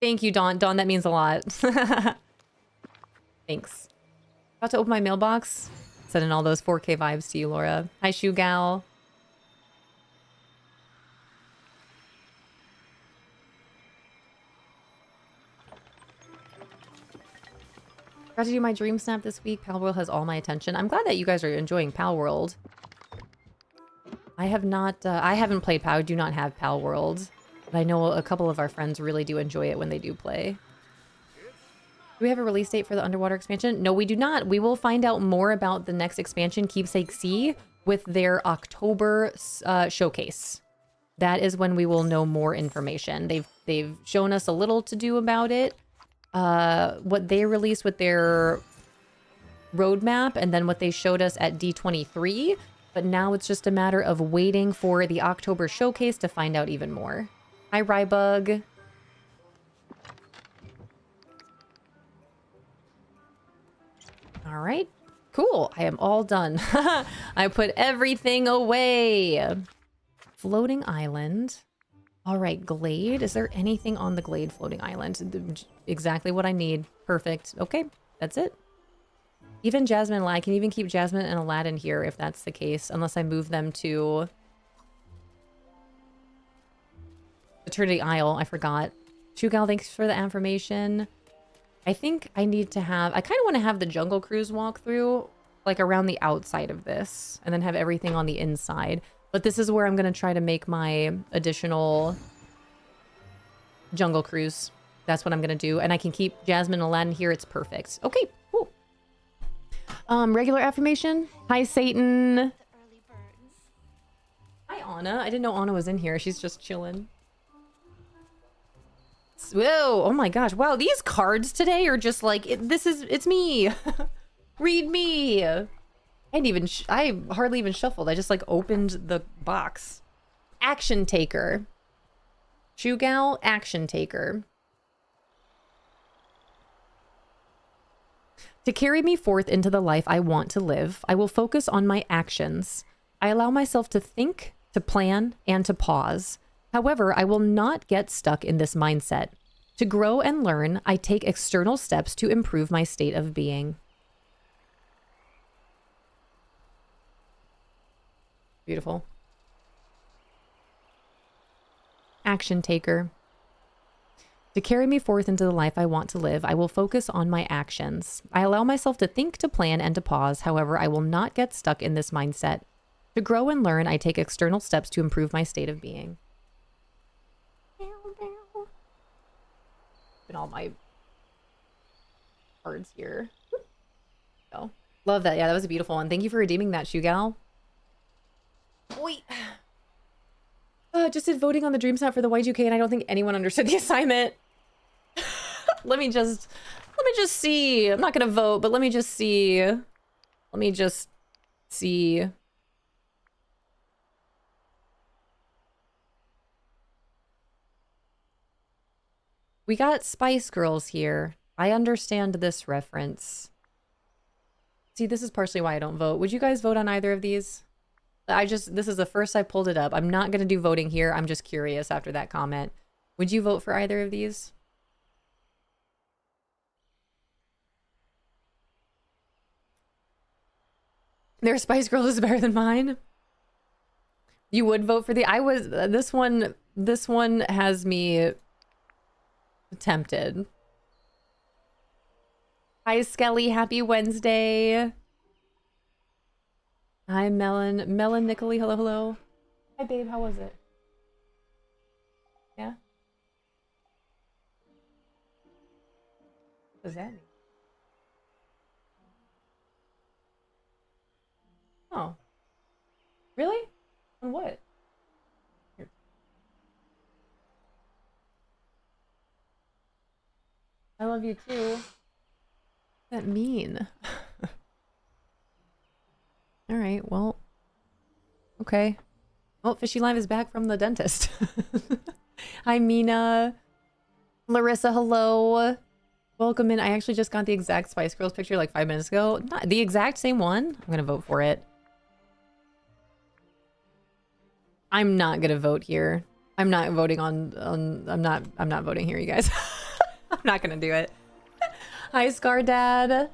Thank you, Dawn. Dawn, that means a lot. Thanks. About to open my mailbox. Sending all those 4K vibes to you, Laura. Hi, Shoe Gal. Got to do my DreamSnap this week. Pal World has all my attention. I'm glad that you guys are enjoying Pal World. I have not, I haven't played Pal. I do not have Pal World. But I know a couple of our friends really do enjoy it when they do play. Do we have a release date for the underwater expansion? No, we do not. We will find out more about the next expansion, Keepsake Sea, with their October showcase. That is when we will know more information. They've shown us a little to do about it. What they released with their roadmap and then what they showed us at D23. But now it's just a matter of waiting for the October showcase to find out even more. Hi, Rybug. All right. Cool. I am all done. I put everything away. Floating island. All right, Glade. Is there anything on the Glade floating island? Exactly what I need. Perfect. Okay, that's it. Even Jasmine and Aladdin. I can even keep Jasmine and Aladdin here if that's the case, unless I move them to Eternity Isle. I forgot. Shugal, thanks for the affirmation. I think I need to have... I kind of want to have the Jungle Cruise walkthrough, like, around the outside of this, and then have everything on the inside. But this is where I'm going to try to make my additional Jungle Cruise. That's what I'm going to do. And I can keep Jasmine and Aladdin here. It's perfect. Okay, cool. Regular affirmation. Hi, Satan. Hi, Anna. I didn't know Anna was in here. She's just chilling. Whoa, oh my gosh. Wow, these cards today are just like, it's me. Read me. I hardly even shuffled. I just like opened the box. Action taker. Shugal, action taker. To carry me forth into the life I want to live, I will focus on my actions. I allow myself to think, to plan, and to pause. However, I will not get stuck in this mindset. To grow and learn, I take external steps to improve my state of being. Beautiful. Action taker. To carry me forth into the life I want to live, I will focus on my actions. I allow myself to think, to plan, and to pause. However, I will not get stuck in this mindset. To grow and learn, I take external steps to improve my state of being. And all my cards here. Oh, love that. Yeah, that was a beautiful one. Thank you for redeeming that, Shugal. Wait. Just did voting on the DreamSnap for the Y2K, and I don't think anyone understood the assignment. Let me just see. I'm not gonna vote, but let me just see. Let me just see. We got Spice Girls here. I understand this reference. See, this is partially why I don't vote. Would you guys vote on either of these? This is the first I pulled it up. I'm not going to do voting here. I'm just curious after that comment. Would you vote for either of these? Their Spice Girls is better than mine. You would vote for this one has me tempted. Hi, Skelly. Happy Wednesday. Hi, Melon. Melon Nicoli. Hello, hello. Hi, babe. How was it? Yeah? What does that mean? Oh. Really? On what? Here. I love you too. What does that mean? All right, well, Okay. Well, Fishy Live is back from the dentist. Hi, Mina. Larissa, hello. Welcome in. I actually just got the exact Spice Girls picture like 5 minutes ago. Not the exact same one. I'm gonna vote for it. I'm not gonna vote here. I'm not voting on I'm not voting here, you guys. I'm not gonna do it. Hi, Scar Dad.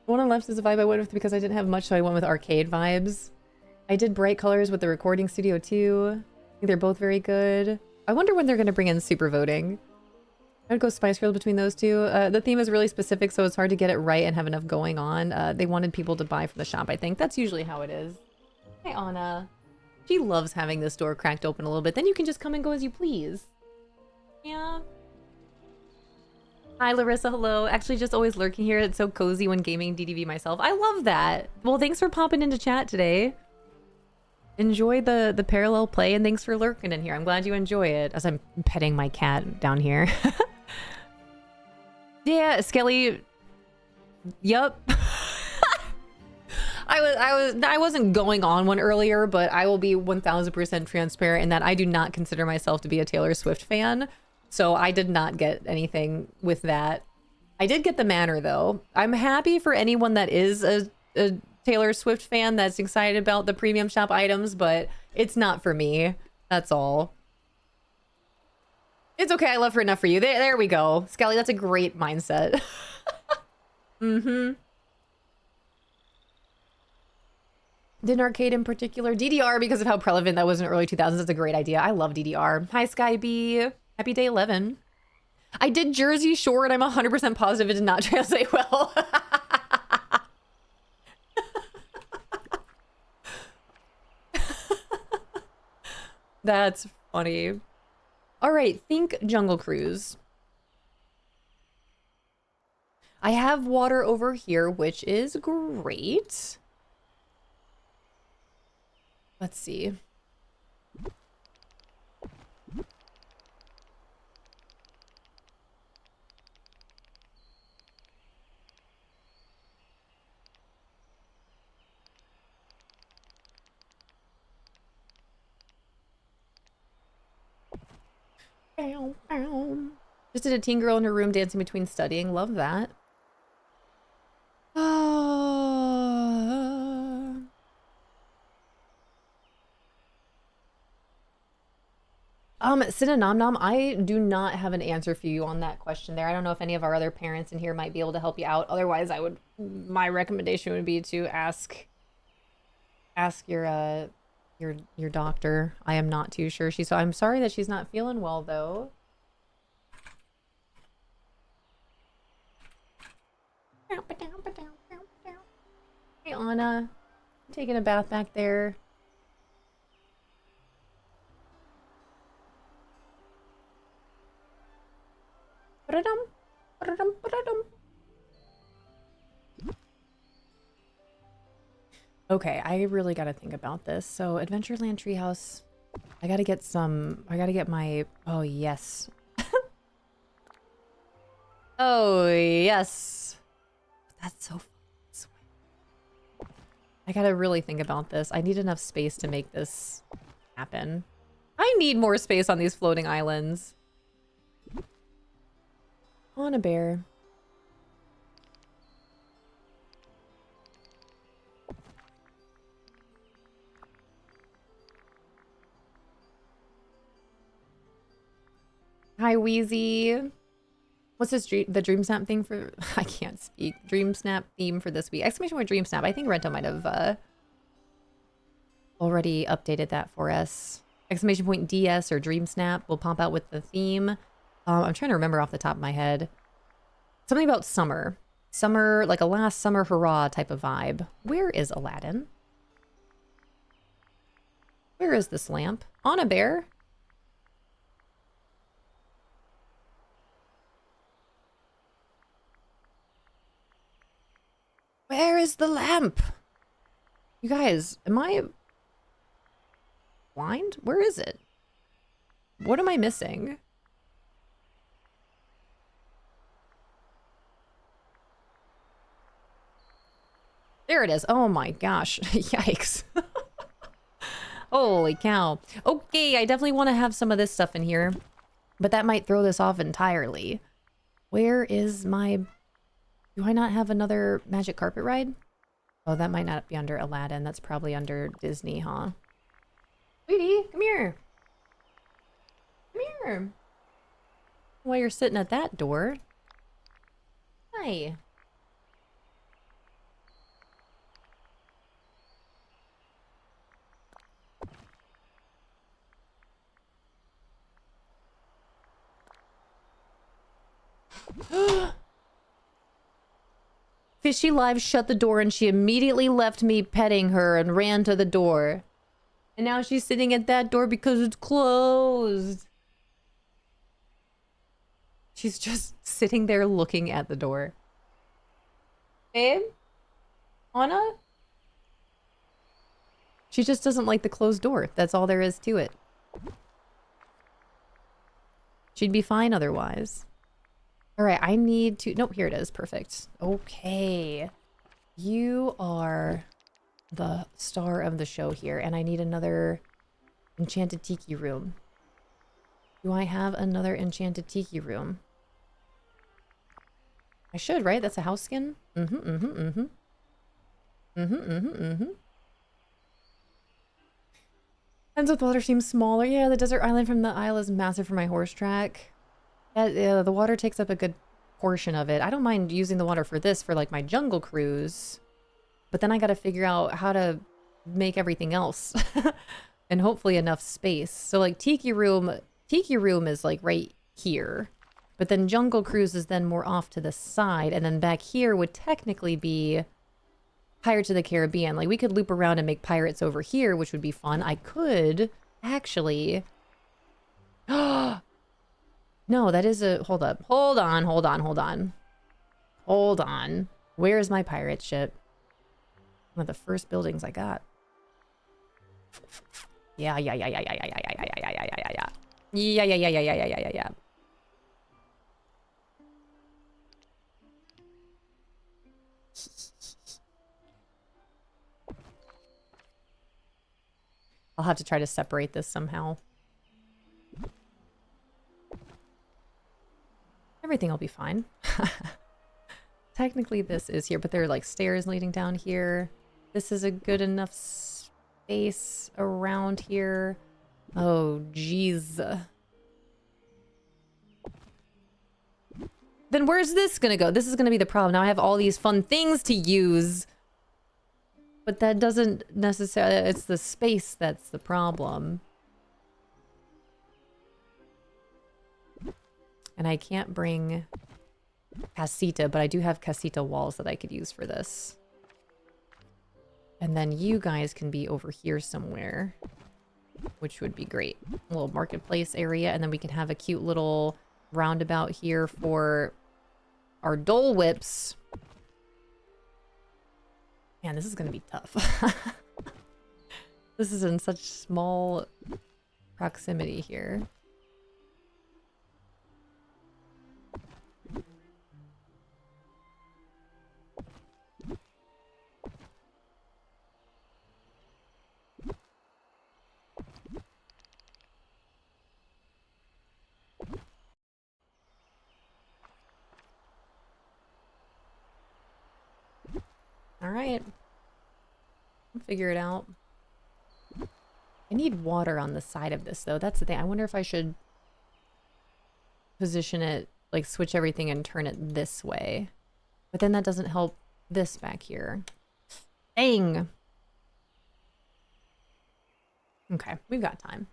One on the left is the vibe I went with because I didn't have much, so I went with arcade vibes. I did bright colors with the recording studio too. I think they're both very good. I wonder when they're gonna bring in super voting. I'd go Spice Girls between those two. The theme is really specific, so it's hard to get it right and have enough going on. They wanted people to buy from the shop, I think. That's usually how it is. Hi, Anna. She loves having this door cracked open a little bit. Then you can just come and go as you please. Yeah. Hi, Larissa. Hello. Actually, just always lurking here. It's so cozy when gaming DDV myself. I love that. Well, thanks for popping into chat today. Enjoy the parallel play, and thanks for lurking in here. I'm glad you enjoy it as I'm petting my cat down here. Yeah, Skelly. Yup. I wasn't going on one earlier, but I will be 1000% transparent in that I do not consider myself to be a Taylor Swift fan. So I did not get anything with that. I did get the manor though. I'm happy for anyone that is a Taylor Swift fan that's excited about the premium shop items, but it's not for me. That's all. It's okay. I love her enough for you. There we go. Skelly, that's a great mindset. Mm-hmm. Did arcade in particular? DDR, because of how prevalent that was in the early 2000s. That's a great idea. I love DDR. Hi, Sky B. Happy day 11. I did Jersey Shore, and I'm 100% positive it did not translate well. That's funny. All right, think Jungle Cruise. I have water over here, which is great. Let's see. Just did a teen girl in her room dancing between studying. Love that. Synonym, I do not have an answer for you on that question there. I don't know if any of our other parents in here might be able to help you out. Otherwise, my recommendation would be to ask your doctor. I am not too sure. I'm sorry that she's not feeling well though. Hey Anna, taking a bath back there. Okay, I really gotta think about this. So Adventureland Treehouse, I gotta get my, oh yes. Oh yes. That's so fun. I gotta really think about this. I need enough space to make this happen. I need more space on these floating islands. On a bear. Hi, Wheezy. What's this the DreamSnap thing for? I can't speak. DreamSnap theme for this week. Exclamation point DreamSnap. I think Rento might have already updated that for us. Exclamation point DS or DreamSnap will pop out with the theme. I'm trying to remember off the top of my head. Something about summer. Summer, like a last summer hurrah type of vibe. Where is Aladdin? Where is this lamp? On a bear? Where is the lamp? You guys, am I blind? Where is it? What am I missing? There it is. Oh my gosh. Yikes. Holy cow. Okay, I definitely want to have some of this stuff in here, but that might throw this off entirely. Where is my... Do I not have another magic carpet ride? Oh, that might not be under Aladdin. That's probably under Disney, huh? Sweetie, come here. Come here. While you're sitting at that door. Hi. Fishy Live shut the door and she immediately left me petting her and ran to the door. And now she's sitting at that door because it's closed. She's just sitting there looking at the door. Babe? Anna? She just doesn't like the closed door. That's all there is to it. She'd be fine otherwise. All right, I need to... Nope, here it is. Perfect. Okay. You are the star of the show here, and I need another enchanted tiki room. Do I have another enchanted tiki room? I should, right? That's a house skin? Ends with water seems smaller. Yeah, the desert island from the Isle is massive for my horse track. The water takes up a good portion of it. I don't mind using the water for this for like my jungle cruise. But then I gotta figure out how to make everything else. And hopefully enough space. So like Tiki Room is like right here. But then Jungle Cruise is then more off to the side. And then back here would technically be Pirates of the Caribbean. Like we could loop around and make pirates over here, which would be fun. I could actually... No, that is a... Hold up. Hold on. Hold on. Where is my pirate ship? One of the first buildings I got. Yeah. I'll have to try to separate this somehow. Everything will be fine. Technically this is here, but there are like stairs leading down here. This is a good enough space around here. Oh, jeez. Then where's this gonna go? This is gonna be the problem. Now I have all these fun things to use. But that doesn't necessarily... It's the space that's the problem. And I can't bring casita, but I do have casita walls that I could use for this. And then you guys can be over here somewhere, which would be great. A little marketplace area, and then we can have a cute little roundabout here for our Dole Whips. Man, this is going to be tough. This is in such small proximity here. All right. I'll figure it out. I need water on the side of this, though. That's the thing. I wonder if I should position it, like switch everything and turn it this way. But then that doesn't help this back here. Dang. Okay, we've got time.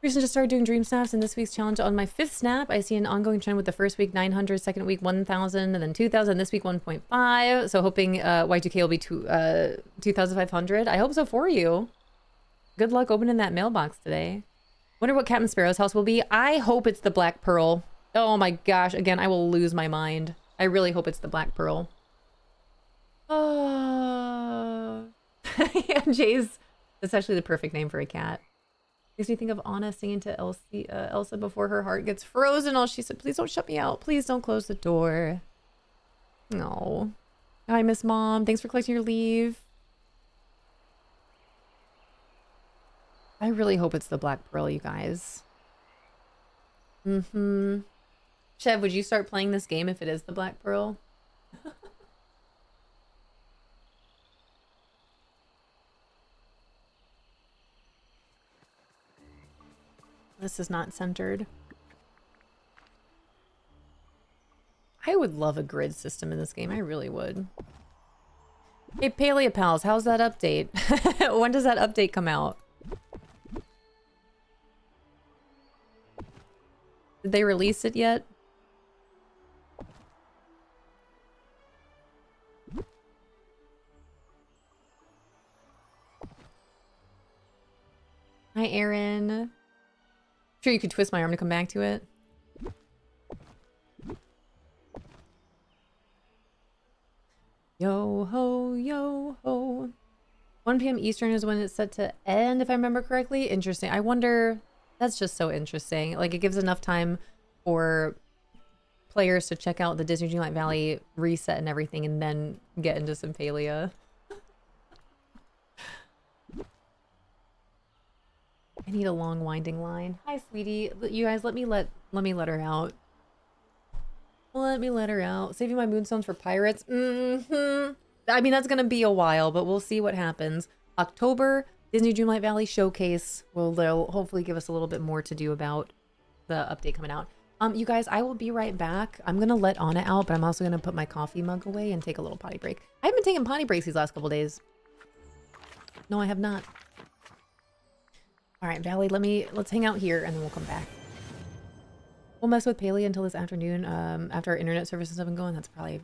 Recently just started doing dream snaps, and this week's challenge on my 5th snap, I see an ongoing trend with the first week 900, second week 1,000, and then 2,000, this week 1.5. So hoping Y2K will be 2,500. I hope so for you. Good luck opening that mailbox today. Wonder what Captain Sparrow's house will be. I hope it's the Black Pearl. Oh my gosh, again, I will lose my mind. I really hope it's the Black Pearl. Oh. Yeah, Jay's... That's actually the perfect name for a cat. Makes me think of Anna singing to Elsa before her heart gets frozen. All she said, please don't shut me out. Please don't close the door. No. Hi, Miss Mom. Thanks for collecting your leave. I really hope it's the Black Pearl, you guys. Mm-hmm. Chev, would you start playing this game if it is the Black Pearl? This is not centered. I would love a grid system in this game. I really would. Hey, Paleo Pals, how's that update? When does that update come out? Did they release it yet? Hi, Aaron. Sure, you could twist my arm to come back to it. Yo ho, yo ho. 1 p.m. Eastern is when it's set to end, if I remember correctly. Interesting. I wonder, that's just so interesting. Like, it gives enough time for players to check out the Disney Dreamlight Valley reset and everything, and then get into Symphalia. I need a long winding line. Hi, sweetie. You guys, let me let her out. Let me let her out. Saving my moonstones for pirates. I mean, that's gonna be a while, but we'll see what happens. October, Disney Dreamlight Valley Showcase. They'll hopefully give us a little bit more to do about the update coming out. You guys, I will be right back. I'm gonna let Anna out, but I'm also gonna put my coffee mug away and take a little potty break. I haven't been taking potty breaks these last couple days. No, I have not. All right, Valley, let's hang out here and then we'll come back. We'll mess with Paley until this afternoon. After our internet services have been going, that's probably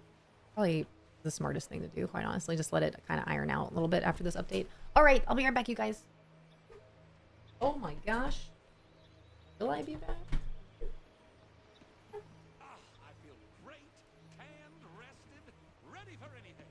the smartest thing to do, quite honestly. Just let it kind of iron out a little bit after this update. All right, I'll be right back, you guys. Oh my gosh. Will I be back? I feel great, tanned, rested, ready for anything.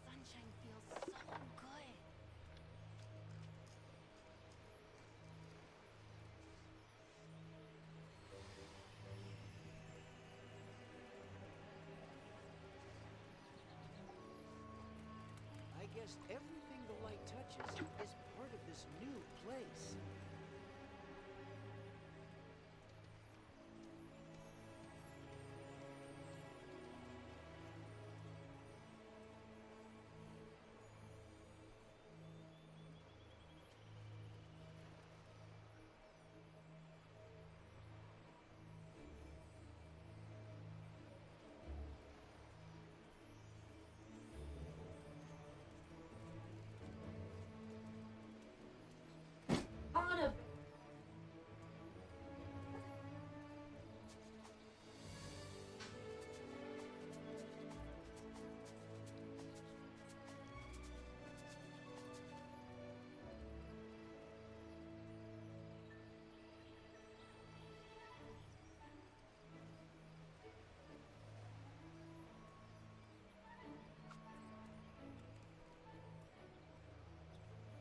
Sunshine feels so good. I guess everything the light touches is part of this new place.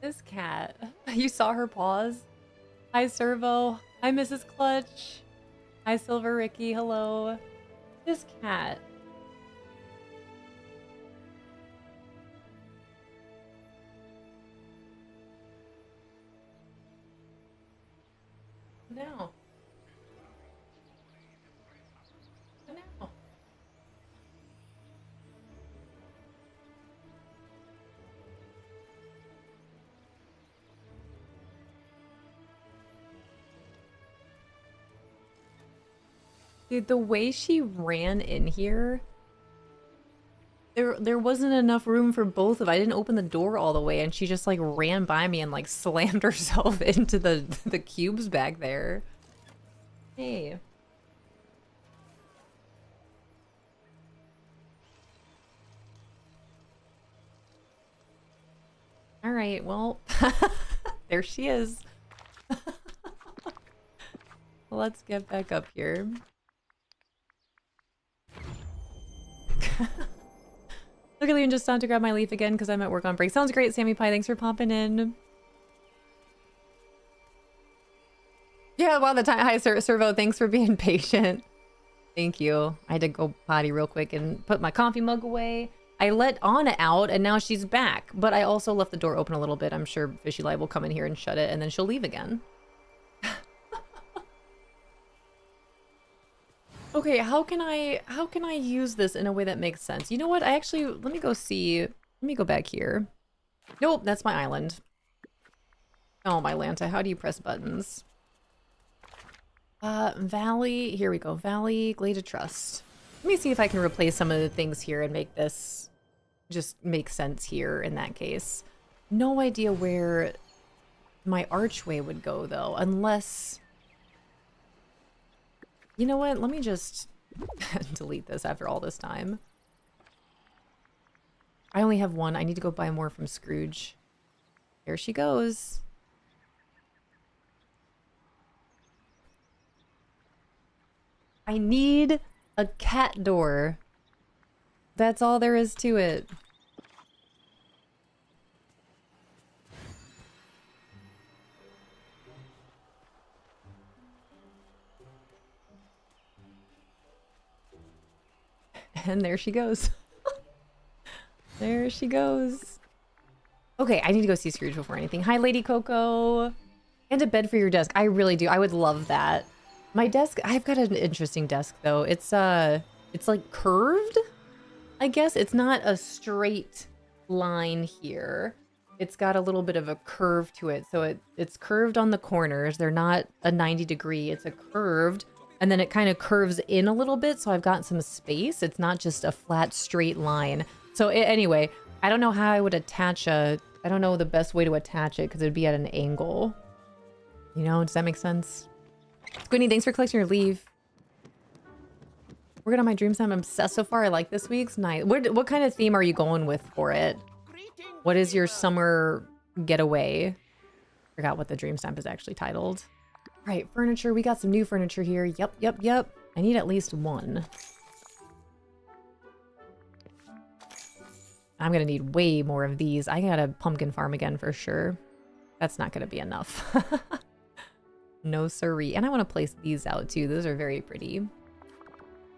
This cat. You saw her paws? Hi, Servo. Hi, Mrs. Clutch. Hi, Silver Ricky. Hello. This cat. Now. Now. Dude, the way she ran in here, there wasn't enough room for both of us. I didn't open the door all the way, and she just like ran by me and like slammed herself into the cubes back there. Hey. All right, well, there she is. Let's get back up here. Look at Leon just stopped to grab my leaf again because I'm at work on break. Sounds great, Sammy Pie. Thanks for popping in. Yeah, well, the time. Hi, Servo. Thanks for being patient. Thank you. I had to go potty real quick and put my coffee mug away. I let Anna out and now she's back, but I also left the door open a little bit. I'm sure Fishy Light will come in here and shut it and then she'll leave again. Okay, how can I use this in a way that makes sense? You know what? I actually, let me go see. Let me go back here. Nope, that's my island. Oh, my Lanta, how do you press buttons? Valley, here we go. Valley, Glade of Trust. Let me see if I can replace some of the things here and make this just make sense here in that case. No idea where my archway would go though, unless... You know what? Let me just delete this after all this time. I only have one. I need to go buy more from Scrooge. There she goes. I need a cat door. That's all there is to it. And there she goes. There she goes. Okay, I need to go see Scrooge before anything. Hi, Lady Coco. And a bed for your desk. I really do. I would love that. My desk, I've got an interesting desk though. It's like curved, I guess. It's not a straight line here. It's got a little bit of a curve to it. So it's curved on the corners. They're not a 90 degree. It's a curved. And then it kind of curves in a little bit, so I've got some space. It's not just a flat, straight line. So anyway, I don't know how I would attach I don't know the best way to attach it because it'd be at an angle. You know, does that make sense? Squidney, thanks for collecting your leaf. Working on my dreams. I'm obsessed so far. I like this week's night. What kind of theme are you going with for it? What is your summer getaway? Forgot what the dream stamp is actually titled. Right, furniture. We got some new furniture here. Yep. I need at least one. I'm gonna need way more of these. I got a pumpkin farm again for sure. That's not gonna be enough. No siree. And I want to place these out too. Those are very pretty.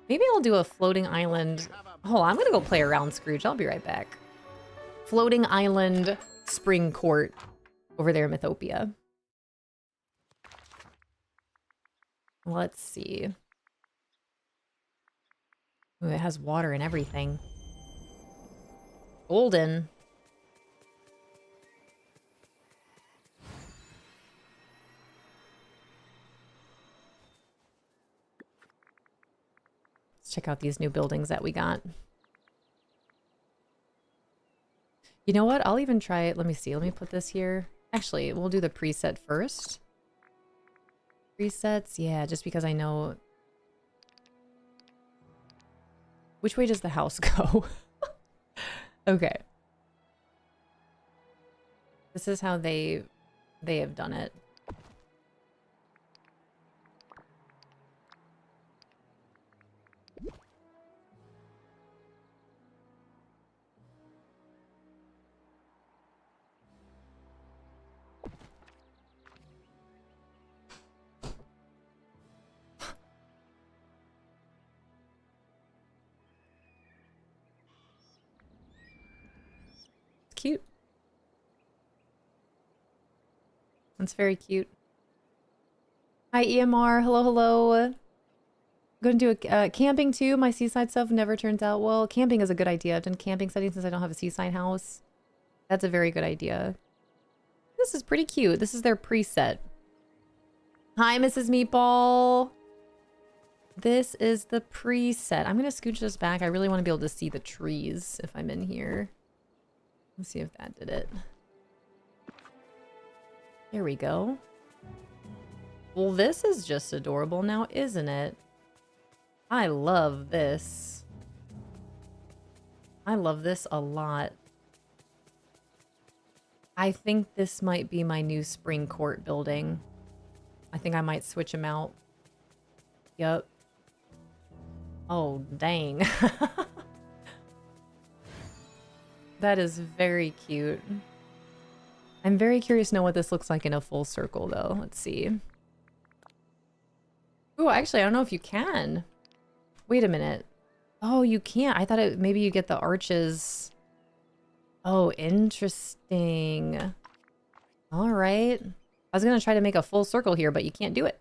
Maybe I'll do a floating island. Hold on, I'm gonna go play around, Scrooge. I'll be right back. Floating island spring court over there in Mythopia. Let's see. Ooh, it has water and everything. Golden. Let's check out these new buildings that we got. You know what? I'll even try it. Let me see. Let me put this here. Actually, we'll do the preset first. Presets, yeah, just because I know... Which way does the house go? Okay. This is how they have done it. Cute. That's very cute. Hi, EMR. Hello, hello. Going to do a camping too. My seaside stuff never turns out well. Camping is a good idea. I've done camping settings since I don't have a seaside house. That's a very good idea. This is pretty cute. This is their preset. Hi, Mrs. Meatball. This is the preset. I'm going to scooch this back. I really want to be able to see the trees if I'm in here. Let's see if that did it. Here we go. Well, this is just adorable now, isn't it? I love this. I love this a lot. I think this might be my new spring court building. I think I might switch them out. Yup. Oh, dang. That is very cute. I'm very curious to know what this looks like in a full circle, though. Let's see. Oh, actually, I don't know if you can. Wait a minute. Oh, you can't. I thought maybe you get the arches. Oh, interesting. All right. I was going to try to make a full circle here, but you can't do it.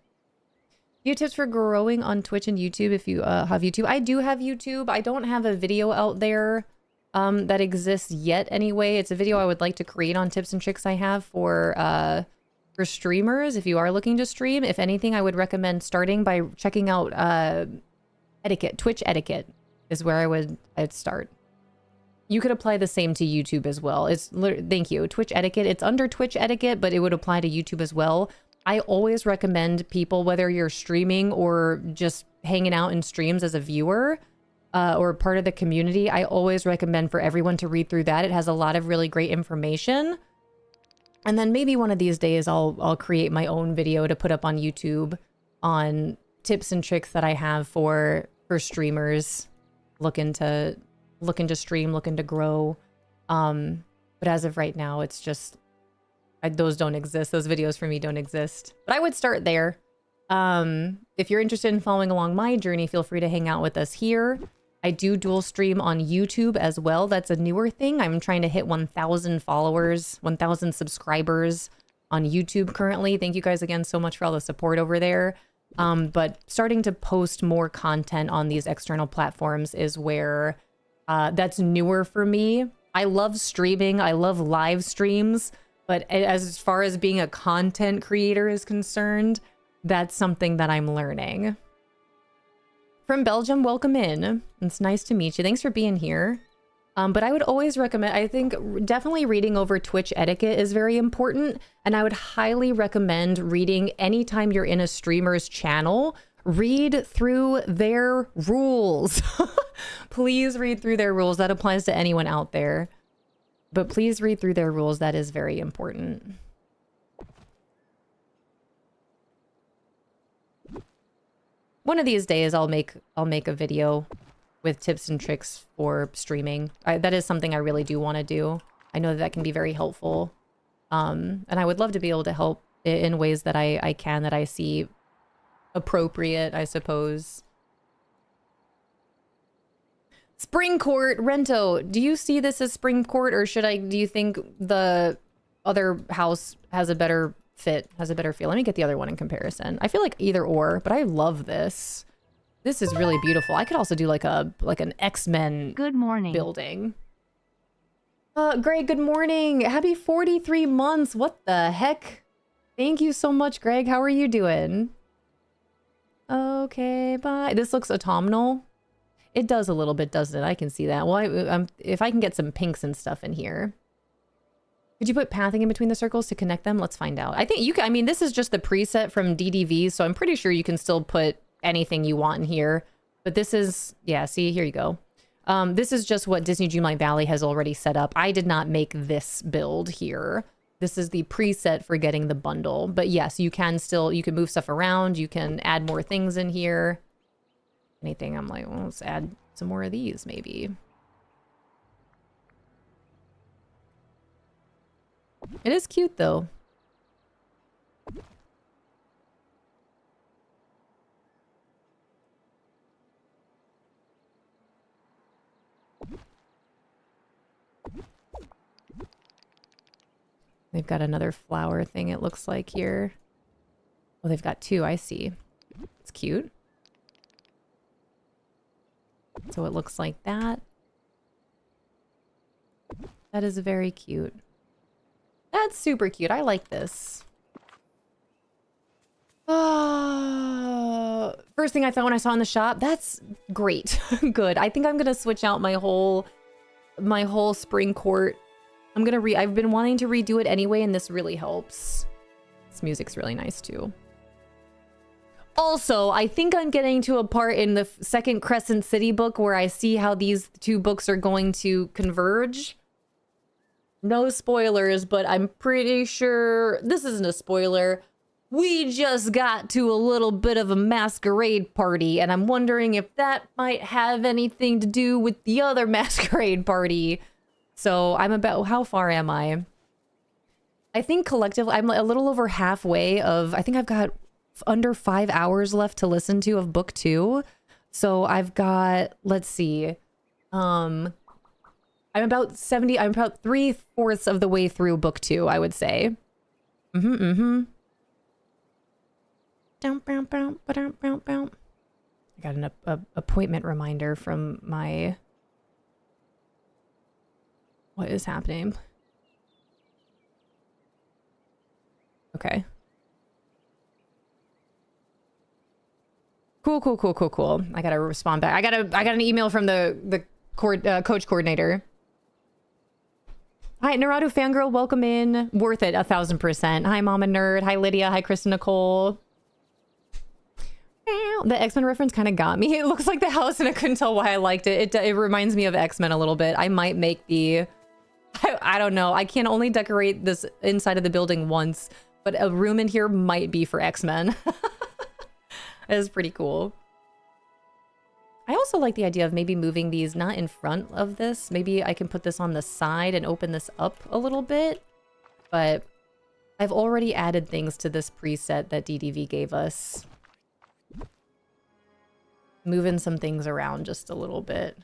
Do you have tips for growing on Twitch and YouTube if you have YouTube? I do have YouTube. I don't have a video out there that exists yet anyway. It's a video I would like to create on tips and tricks I have for streamers. If you are looking to stream, if anything, I would recommend starting by checking out etiquette. Twitch etiquette is where I'd start. You could apply the same to YouTube as well. Thank you. Twitch etiquette. It's under Twitch etiquette, but it would apply to YouTube as well. I always recommend people, whether you're streaming or just hanging out in streams as a viewer or part of the community, I always recommend for everyone to read through that. It has a lot of really great information. And then maybe one of these days I'll create my own video to put up on YouTube on tips and tricks that I have for streamers looking to stream, looking to grow. But as of right now, it's just those don't exist. Those videos for me don't exist. But I would start there. If you're interested in following along my journey, feel free to hang out with us here. I do dual stream on YouTube as well. That's a newer thing. I'm trying to hit 1,000 followers, 1,000 subscribers on YouTube currently. Thank you guys again so much for all the support over there. But starting to post more content on these external platforms is where that's newer for me. I love streaming. I love live streams. But as far as being a content creator is concerned, that's something that I'm learning. From Belgium, welcome in. It's nice to meet you. Thanks for being here. But I would always recommend, I think definitely reading over Twitch etiquette is very important. And I would highly recommend reading anytime you're in a streamer's channel, read through their rules. Please read through their rules. That applies to anyone out there. But please read through their rules. That is very important. One of these days I'll make a video with tips and tricks for streaming. That is something I really do want to do. I know that can be very helpful. And I would love to be able to help in ways that I can, that I see appropriate, I suppose. Spring Court, Rento, do you see this as Spring Court, or do you think the other house has a better fit, has a better feel? Let me get the other one in comparison. I feel like either or, but I love this. This is really beautiful. I could also do like an X-Men Good morning. building. Greg, good morning. Happy 43 months. What the heck? Thank you so much, Greg. How are you doing? Okay, bye. This looks autumnal. It does a little bit, doesn't it? I can see that. Well, if I can get some pinks and stuff in here. Could you put pathing in between the circles to connect them? Let's find out. I think you can. I mean, this is just the preset from DDV, so I'm pretty sure you can still put anything you want in here. But this is, yeah, see, here you go. This is just what Disney Dreamlight Valley has already set up. I did not make this build here. This is the preset for getting the bundle. But yes, you can move stuff around. You can add more things in here. Anything, I'm like, well, let's add some more of these maybe. It is cute though. They've got another flower thing, it looks like here. Oh, they've got two. I see. It's cute. So it looks like that. That is very cute. That's super cute. I like this. First thing I thought when I saw in the shop, that's great. Good. I think I'm gonna switch out my whole spring court. I've been wanting to redo it anyway, and this really helps. This music's really nice too. Also, I think I'm getting to a part in the second Crescent City book where I see how these two books are going to converge. No spoilers, but I'm pretty sure this isn't a spoiler. We just got to a little bit of a masquerade party, and I'm wondering if that might have anything to do with the other masquerade party. So I'm about, how far am I? I think collectively, I'm a little over halfway of, I think I've got under 5 hours left to listen to of book 2. So I've got, let's see. I'm about 3/4 of the way through book 2, I would say. I got an appointment reminder from my... What is happening? Okay. Cool. I gotta respond back. I got an email from the coach coordinator. Hi, Naruto fangirl, welcome in. Worth it, 1000%. Hi, Mama Nerd. Hi, Lydia. Hi, Kristen Nicole. The X-Men reference kind of got me. It looks like the house, and I couldn't tell why I liked it. It reminds me of X-Men a little bit. I might make the... I don't know. I can only decorate this inside of the building once, but a room in here might be for X-Men. That is pretty cool. I also like the idea of maybe moving these not in front of this. Maybe I can put this on the side and open this up a little bit. But I've already added things to this preset that DDV gave us. Moving some things around just a little bit.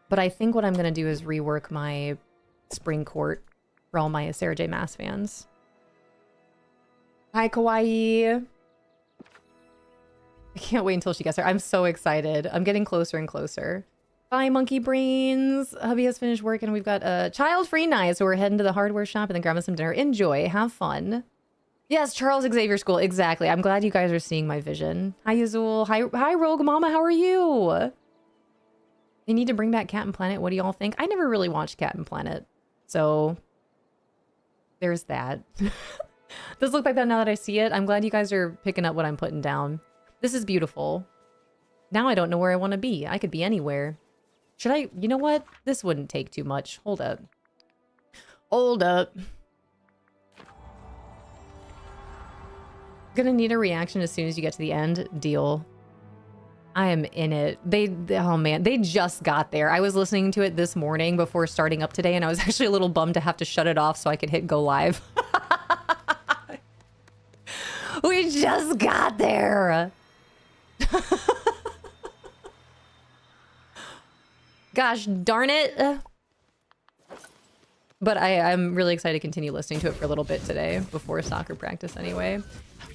But I think what I'm going to do is rework my spring court for all my Sarah J. Maas fans. Hi, Kawaii. I can't wait until she gets her. I'm so excited. I'm getting closer and closer. Bye, Monkey Brains. Hubby has finished work, and we've got a child-free night, so we're heading to the hardware shop and then grabbing some dinner. Enjoy. Have fun. Yes, Charles Xavier School. Exactly. I'm glad you guys are seeing my vision. Hi, Yazul. Hi, Rogue Mama. How are you? They need to bring back Captain Planet. What do y'all think? I never really watched Captain Planet, so there's that. Does look like that now that I see it. I'm glad you guys are picking up what I'm putting down. This is beautiful. Now I don't know where I want to be. I could be anywhere. Should I? You know what? This wouldn't take too much. Hold up. Hold up. Gonna need a reaction as soon as you get to the end. Deal. I am in it. Oh man, they just got there. I was listening to it this morning before starting up today, and I was actually a little bummed to have to shut it off so I could hit go live. We just got there. Gosh darn it. But I'm really excited to continue listening to it for a little bit today before soccer practice anyway.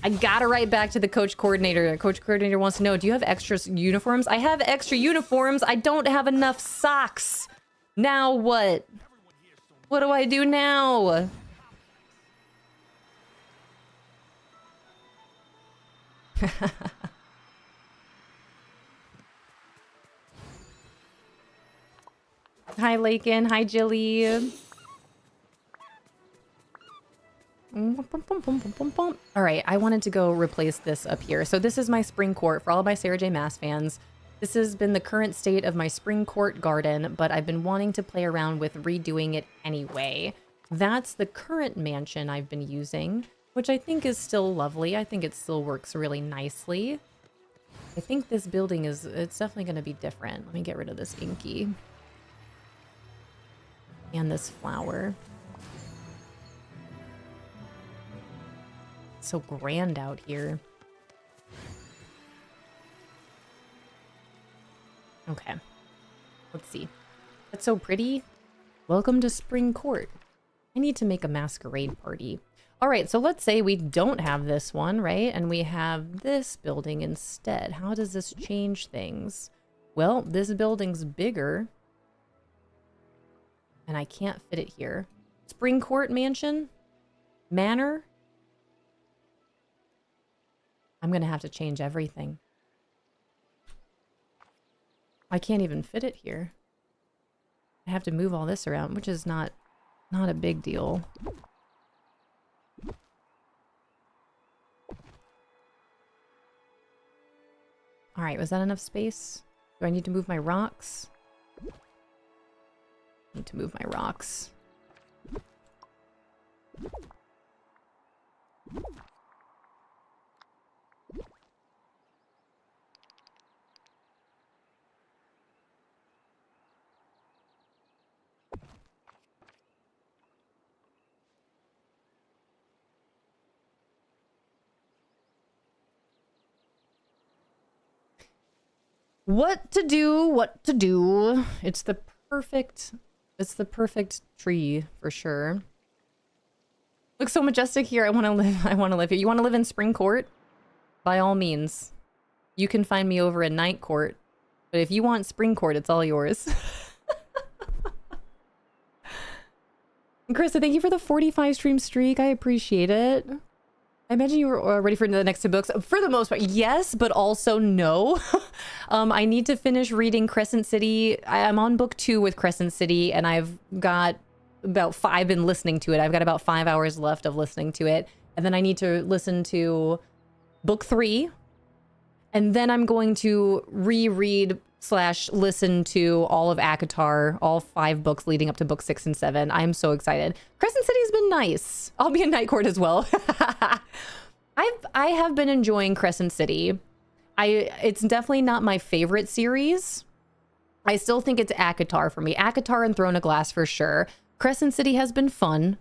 I gotta write back to the coach coordinator. The coach coordinator wants to know, do you have extra uniforms? I have extra uniforms. I don't have enough socks. Now what? What do I do now? Hi, Lakin. Hi, Jilly. All right, I wanted to go replace this up here. So this is my spring court for all of my Sarah J. Maas fans. This has been the current state of my spring court garden, but I've been wanting to play around with redoing it anyway. That's the current mansion I've been using, which I think is still lovely. I think it still works really nicely. I think this building it's definitely going to be different. Let me get rid of this inky. And this flower. It's so grand out here. Okay. Let's see. That's so pretty. Welcome to Spring Court. I need to make a masquerade party. All right, so let's say we don't have this one, right? And we have this building instead. How does this change things? Well, this building's bigger. And I can't fit it here. Spring Court Mansion? Manor? I'm gonna have to change everything. I can't even fit it here. I have to move all this around, which is not a big deal. All right, was that enough space? Do I need to move my rocks? Need to move my rocks. What to do, what to do. It's the perfect tree for sure. Looks so majestic here. I want to live here. You want to live in Spring Court? By all means. You can find me over in Night Court. But if you want Spring Court, it's all yours. Krista, thank you for the 45 stream streak. I appreciate it. I imagine you were ready for the next 2 books. For the most part, yes, but also no. I need to finish reading Crescent City. I'm on book 2 with Crescent City, and I've got about 5, I've been listening to it. I've got about 5 hours left of listening to it. And then I need to listen to book 3. And then I'm going to reread / listen to all of ACOTAR, all 5 books leading up to book 6 and 7. I'm so excited. Crescent City's been nice. I'll be in Night Court as well. I have been enjoying Crescent City. It's definitely not my favorite series. I still think it's ACOTAR for me. ACOTAR and Throne of Glass for sure. Crescent City has been fun.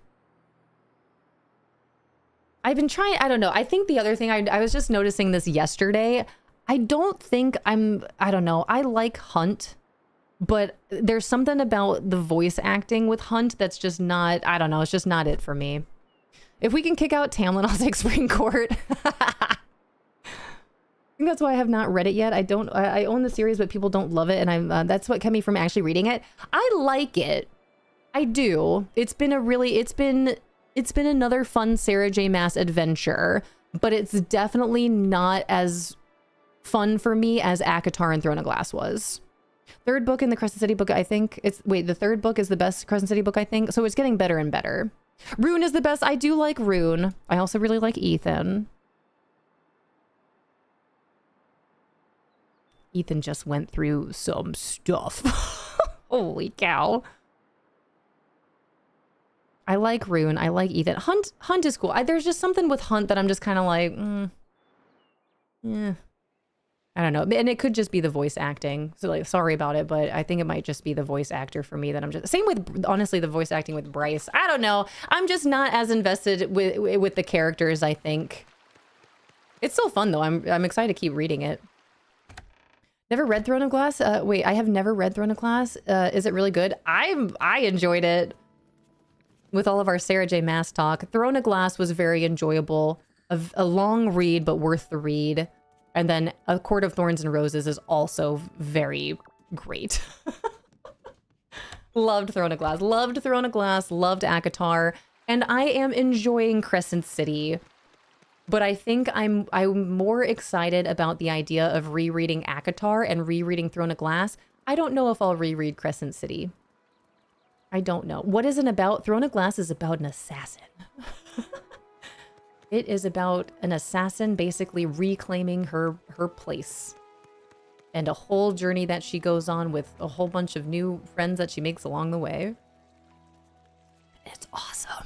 I've been trying, I don't know. I think the other thing, I was just noticing this yesterday. I don't think I don't know. I like Hunt, but there's something about the voice acting with Hunt that's just not, I don't know. It's just not it for me. If we can kick out Tamlin, I'll take Spring Court. I think that's why I have not read it yet. I own the series, but people don't love it. And that's what kept me from actually reading it. I like it. I do. It's been another fun Sarah J. Maas adventure, but it's definitely not as fun for me as ACOTAR and Throne of Glass was. 3rd book in the Crescent City book, I think the 3rd book is the best Crescent City book, I think. So it's getting better and better. Rune is the best. I do like Rune. I also really like Ethan. Ethan just went through some stuff. Holy cow. I like Rune. I like Ethan. Hunt is cool. There's just something with Hunt that I'm just kind of like, yeah. I don't know. And it could just be the voice acting. So like, sorry about it, but I think it might just be the voice actor for me that I'm just, same with, honestly, the voice acting with Bryce. I don't know. I'm just not as invested with the characters, I think. It's still fun though. I'm excited to keep reading it. Never read Throne of Glass? Wait, I have never read Throne of Glass. Is it really good? I enjoyed it. With all of our Sarah J. Maas talk, Throne of Glass was very enjoyable. A long read, but worth the read. And then A Court of Thorns and Roses is also very great. Loved Throne of Glass. Loved Throne of Glass. Loved ACOTAR. And I am enjoying Crescent City. But I think I'm more excited about the idea of rereading ACOTAR and rereading Throne of Glass. I don't know if I'll reread Crescent City. I don't know. What is it about? Throne of Glass is about an assassin. It is about an assassin basically reclaiming her place. And a whole journey that she goes on with a whole bunch of new friends that she makes along the way. It's awesome.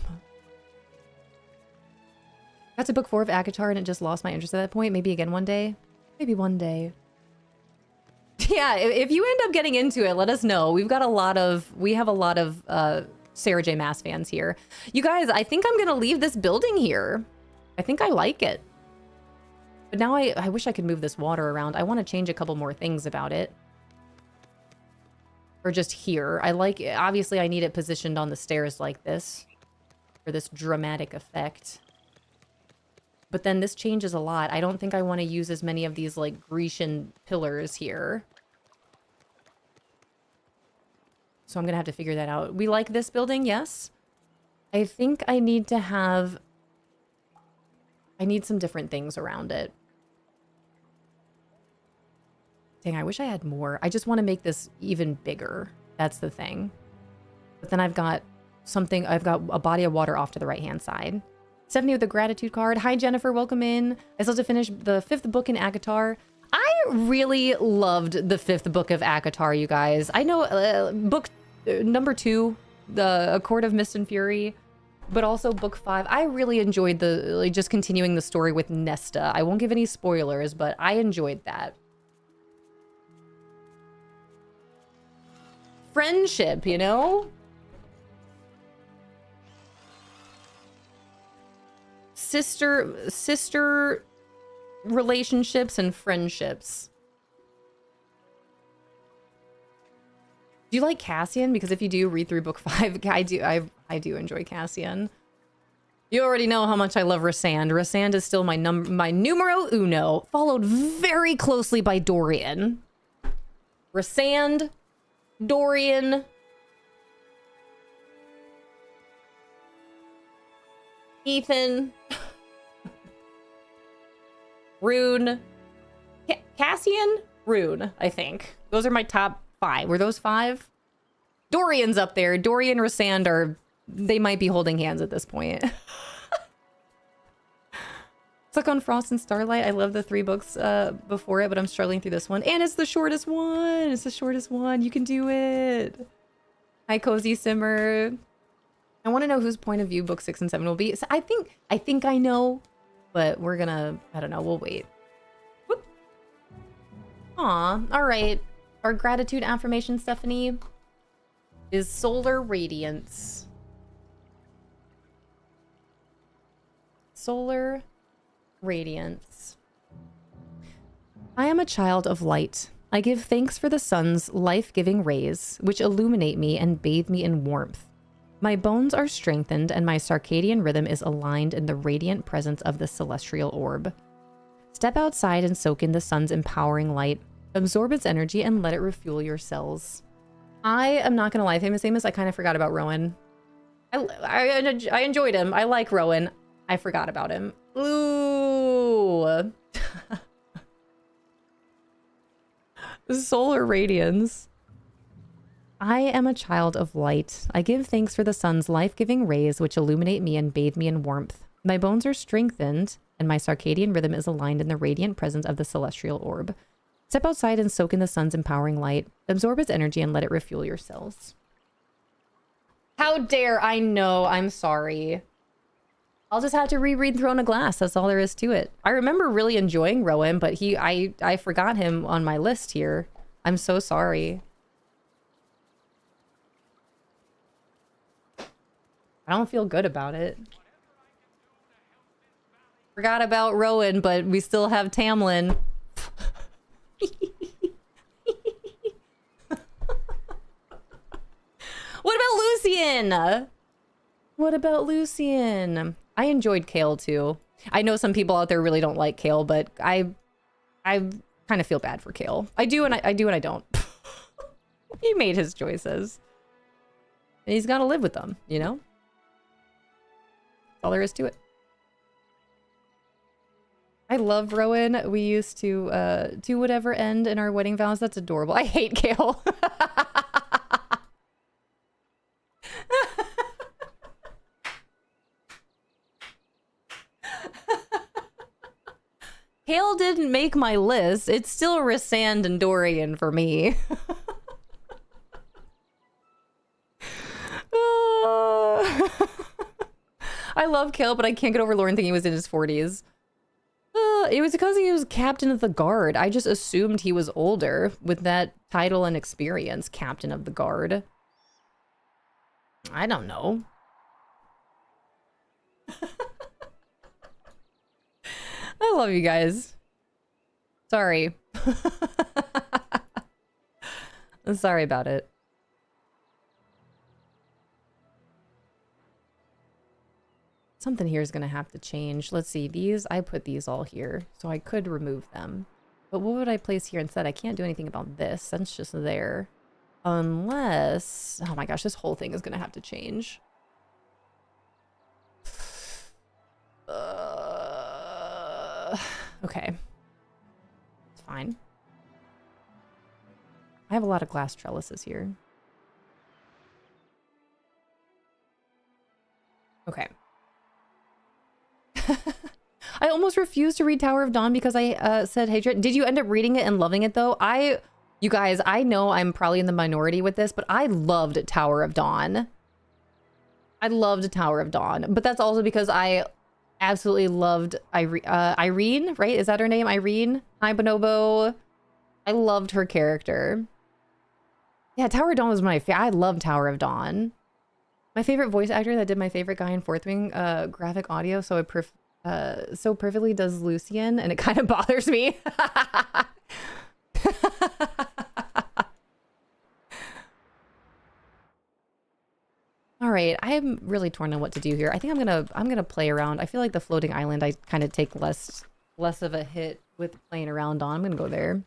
Got to book 4 of ACOTAR and it just lost my interest at that point. Maybe again one day. Maybe one day. Yeah, if you end up getting into it, let us know. We have a lot of Sarah J. Maas fans here. You guys, I think I'm going to leave this building here. I think I like it. But now I wish I could move this water around. I want to change a couple more things about it. Or just here. Obviously I need it positioned on the stairs like this. For this dramatic effect. But then this changes a lot. I don't think I want to use as many of these like Grecian pillars here. So I'm going to have to figure that out. We like this building, yes. I think I need to have... I need some different things around it. Dang, I wish I had more. I just want to make this even bigger. That's the thing. But then I've got something... I've got a body of water off to the right-hand side. Stephanie with the gratitude card. Hi, Jennifer. Welcome in. I still have to finish the 5th book in ACOTAR. I really loved the 5th book of ACOTAR, you guys. I know book number 2, the A Court of Mist and Fury, but also book 5. I really enjoyed the like, just continuing the story with Nesta. I won't give any spoilers, but I enjoyed that. Friendship, you know? Sister relationships and friendships. Do you like Cassian? Because if you do, read through book 5. I do enjoy Cassian. You already know how much I love Rysand. Rysand is still my numero uno, followed very closely by Dorian. Rysand, Dorian, Ethan, Rune, Cassian, Rune, I think. Those are my top 5. Were those 5? Dorian's up there. Dorian, Rysand are... They might be holding hands at this point. Stuck on Frost and Starlight. I love the 3 books before it, but I'm struggling through this one. And it's the shortest one. It's the shortest one. You can do it. Hi, Cozy Simmer. I want to know whose point of view book 6 and 7 will be. So I think I know, but we're gonna... I don't know. We'll wait. Whoop. Aw. All right. Our gratitude affirmation, Stephanie, is solar radiance. Solar radiance. I am a child of light. I give thanks for the sun's life-giving rays, which illuminate me and bathe me in warmth. My bones are strengthened and my circadian rhythm is aligned in the radiant presence of the celestial orb. Step outside and soak in the sun's empowering light. Absorb its energy and let it refuel your cells. I am not going to lie, Famous Amos, I kind of forgot about Rowan. I enjoyed him. I like Rowan. I forgot about him. Ooh. Solar radiance. I am a child of light. I give thanks for the sun's life-giving rays which illuminate me and bathe me in warmth. My bones are strengthened and my circadian rhythm is aligned in the radiant presence of the celestial orb. Step outside and soak in the sun's empowering light. Absorb its energy and let it refuel your cells. How dare I know? I'm sorry. I'll just have to reread Throne of Glass. That's all there is to it. I remember really enjoying Rowan, but I forgot him on my list here. I'm so sorry. I don't feel good about it. Forgot about Rowan, but we still have Tamlin. What about Lucian? What about Lucian? I enjoyed Kale too. I know some people out there really don't like Kale, but I kind of feel bad for Kale. I do and I do and I don't. He made his choices. And he's got to live with them, you know? That's all there is to it. I love Rowan. We used to do whatever end in our wedding vows. That's adorable. I hate Kale. Kale didn't make my list. It's still Rysand and Dorian for me. I love Kale, but I can't get over Lauren thinking he was in his 40s. It was because he was captain of the guard. I just assumed he was older with that title and experience, captain of the guard. I don't know. I love you guys. Sorry. I'm sorry about it. Something here is going to have to change. Let's see. These, I put these all here, so I could remove them. But what would I place here instead? I can't do anything about this. That's just there. Unless... Oh my gosh, this whole thing is going to have to change. Okay. It's fine. I have a lot of glass trellises here. Okay. I almost refused to read Tower of Dawn because I said hatred. Did you end up reading it and loving it though? You guys, I know I'm probably in the minority with this, but I loved Tower of Dawn. I loved Tower of Dawn, but that's also because I absolutely loved Irene, right? Is that her name? Irene? Hi, Bonobo. I loved her character. Yeah, Tower of Dawn was my favorite. I love Tower of Dawn. My favorite voice actor that did my favorite guy in Fourth Wing graphic audio, so perfectly does Lucian, and it kind of bothers me. All right, I'm really torn on what to do here. I think I'm gonna play around. I feel like the floating island I kind of take less of a hit with playing around on. I'm gonna go there.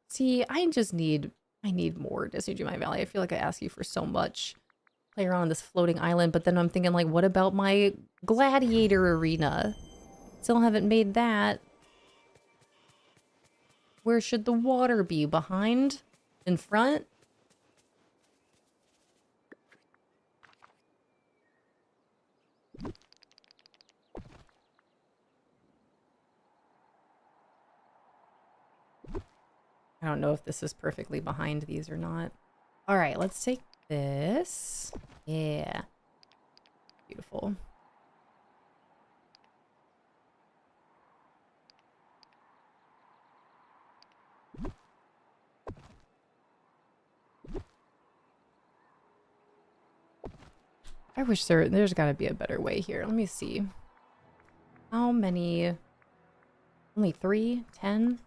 See, I need more Disney Dreamlight Valley. I feel like I ask you for so much. Play around on this floating island, but then I'm thinking like, what about my gladiator arena? Still haven't made that. Where should the water be? Behind? In front? I don't know if this is perfectly behind these or not. All right, let's take this. Yeah. Beautiful. I wish there's got to be a better way here. Let me see. How many? Only 3? 10?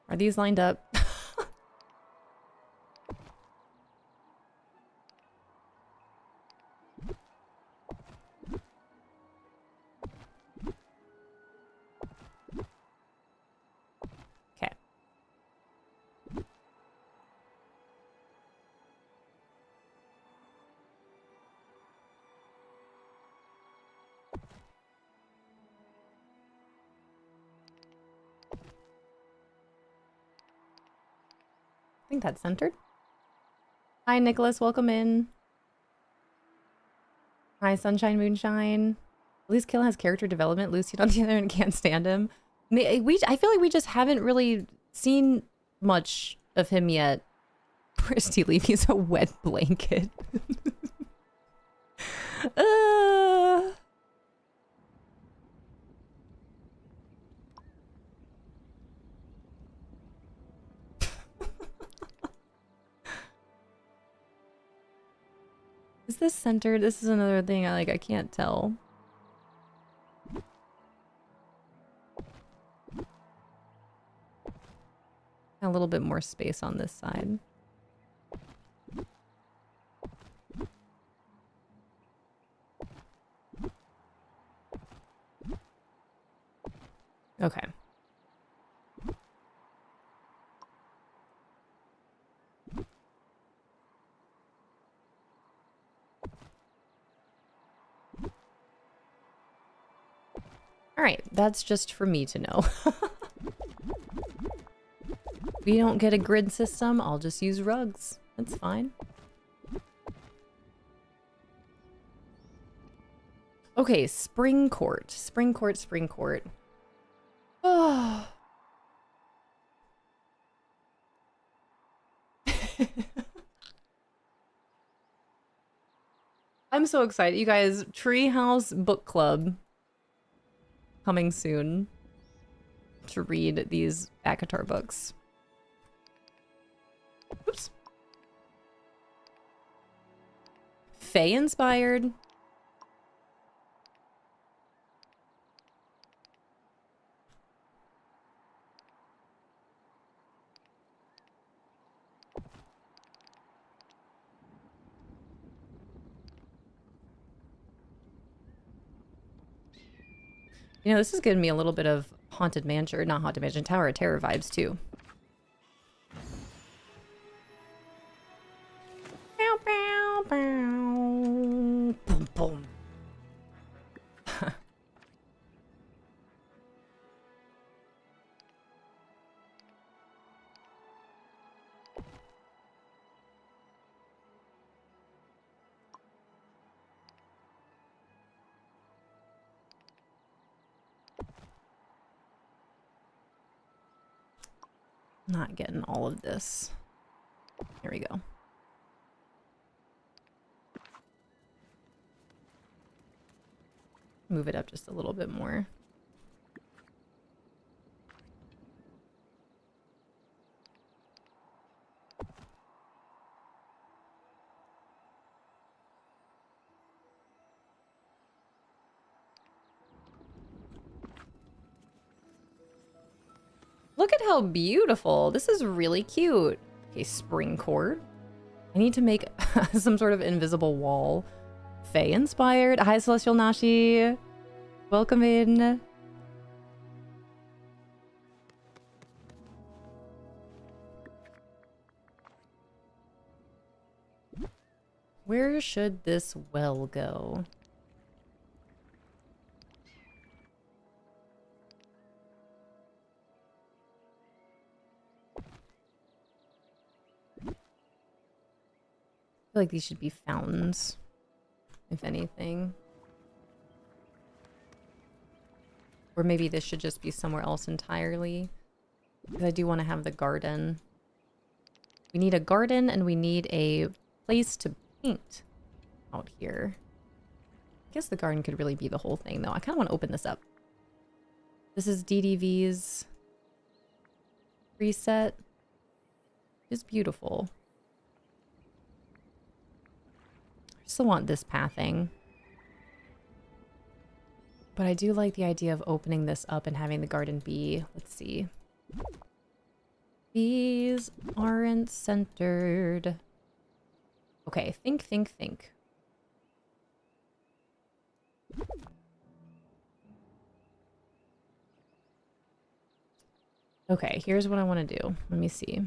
Are these lined up? Okay. I think that's centered. Hi, Nicholas. Welcome in. Hi, Sunshine Moonshine. At least Kill has character development. Lucy, on the other hand, can't stand him. I feel like we just haven't really seen much of him yet. Where's Tea Leaf? He's a wet blanket. Is this centered? This is another thing I can't tell. A little bit more space on this side. Okay. All right, that's just for me to know. If we don't get a grid system, I'll just use rugs. That's fine. Okay, Spring Court. Spring Court, Spring Court. Oh. I'm so excited. You guys, Treehouse Book Club. coming soon to read these ACOTAR books. Oops. Fae inspired. You know, this is giving me a little bit of Haunted Mansion, or not Haunted Mansion, Tower of Terror vibes too. Bow, bow, bow. Boom, boom. Not getting all of this. Here we go. Move it up just a little bit more. Look at how beautiful. This is really cute. Okay, spring court. I need to make some sort of invisible wall. Fae inspired. Hi, Celestial Nashi. Welcome in. Where should this well go? I feel like these should be fountains, if anything. Or maybe this should just be somewhere else entirely. Because I do want to have the garden. We need a garden and we need a place to paint out here. I guess the garden could really be the whole thing though. I kind of want to open this up. This is DDV's preset. It's beautiful. I still want this pathing. But I do like the idea of opening this up and having the garden be, let's see. These aren't centered. Okay, think. Okay, here's what I want to do. Let me see.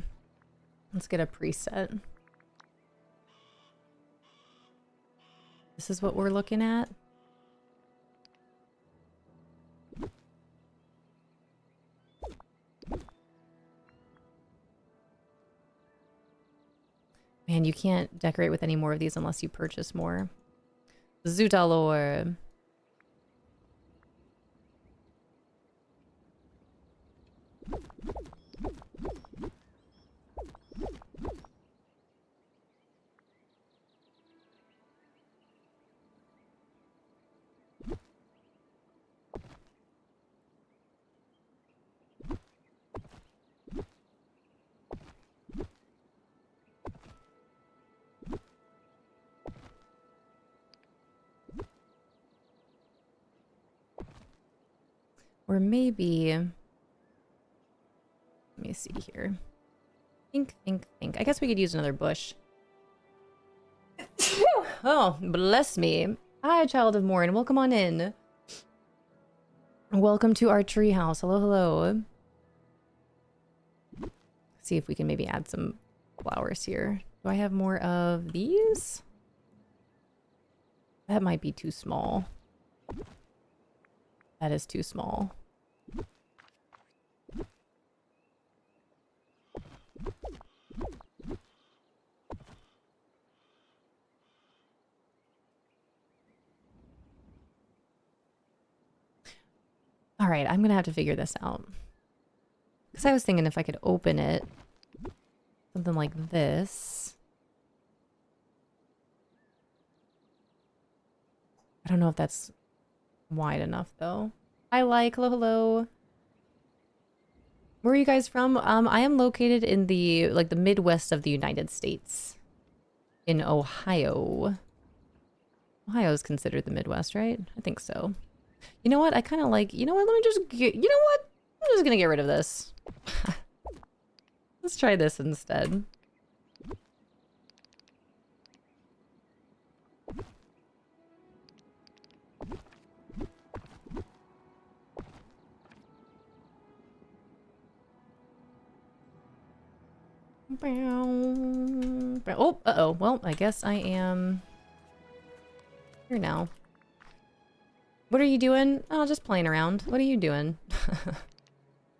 Let's get a preset. This is what we're looking at. Man, you can't decorate with any more of these unless you purchase more. Zoodalore. Or maybe, let me see here. Think. I guess we could use another bush. Oh, bless me. Hi, Child of Morn. Welcome on in. Welcome to our treehouse. Hello. See if we can maybe add some flowers here. Do I have more of these? That might be too small. That is too small. All right, I'm gonna have to figure this out. Because I was thinking if I could open it, something like this. I don't know if that's wide enough though. Hi, like, hello, hello. Where are you guys from? I am located in the like the Midwest of the United States, in Ohio. Ohio is considered the Midwest, right? I think so. You know what? I kind of like. You know what? Let me just get. You know what? I'm just gonna get rid of this. Let's try this instead. Oh, uh-oh. Well, I guess I am here now. What are you doing? Oh, just playing around. What are you doing?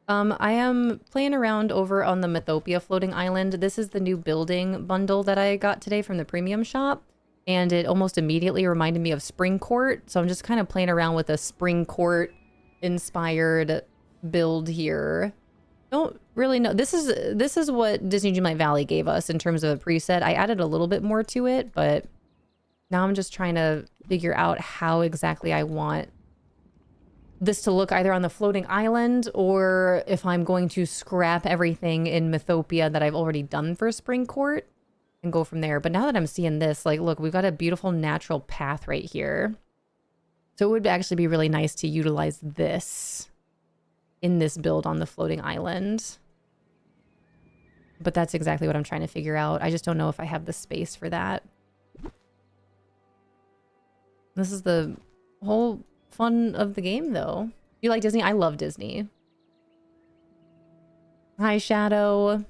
I am playing around over on the Mythopia floating island. This is the new building bundle that I got today from the premium shop. And it almost immediately reminded me of Spring Court. So I'm just kind of playing around with a Spring Court inspired build here. Don't really know. This is what Disney Dreamlight Valley gave us in terms of a preset. I added a little bit more to it, but now I'm just trying to figure out how exactly I want this to look either on the floating island or if I'm going to scrap everything in Mythopia that I've already done for Spring Court and go from there. But now that I'm seeing this, like, look, we've got a beautiful natural path right here. So it would actually be really nice to utilize this in this build on the floating island. But that's exactly what I'm trying to figure out. I just don't know if I have the space for that. This is the whole fun of the game, though. You like Disney? I love Disney. Hi, Shadow.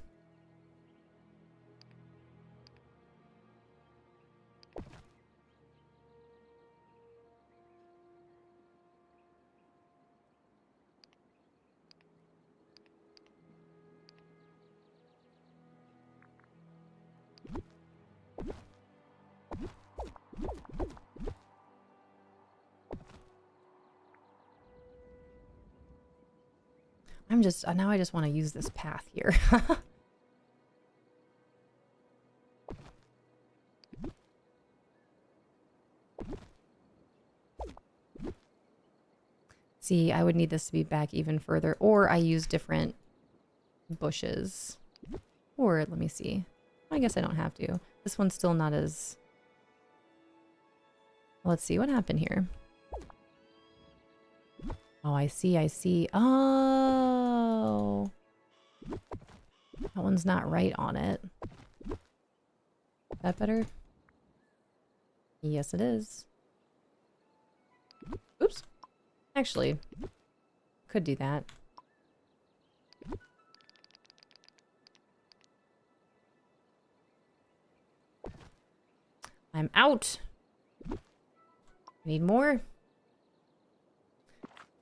I'm just, now I just want to use this path here. See, I would need this to be back even further, or I use different bushes. Or, let me see. I guess I don't have to. This one's still not as... Let's see, what happened here? Oh, I see, I see. Oh! That one's not right on it. Is that better? Yes, it is. Oops. Actually, could do that. I'm out. Need more.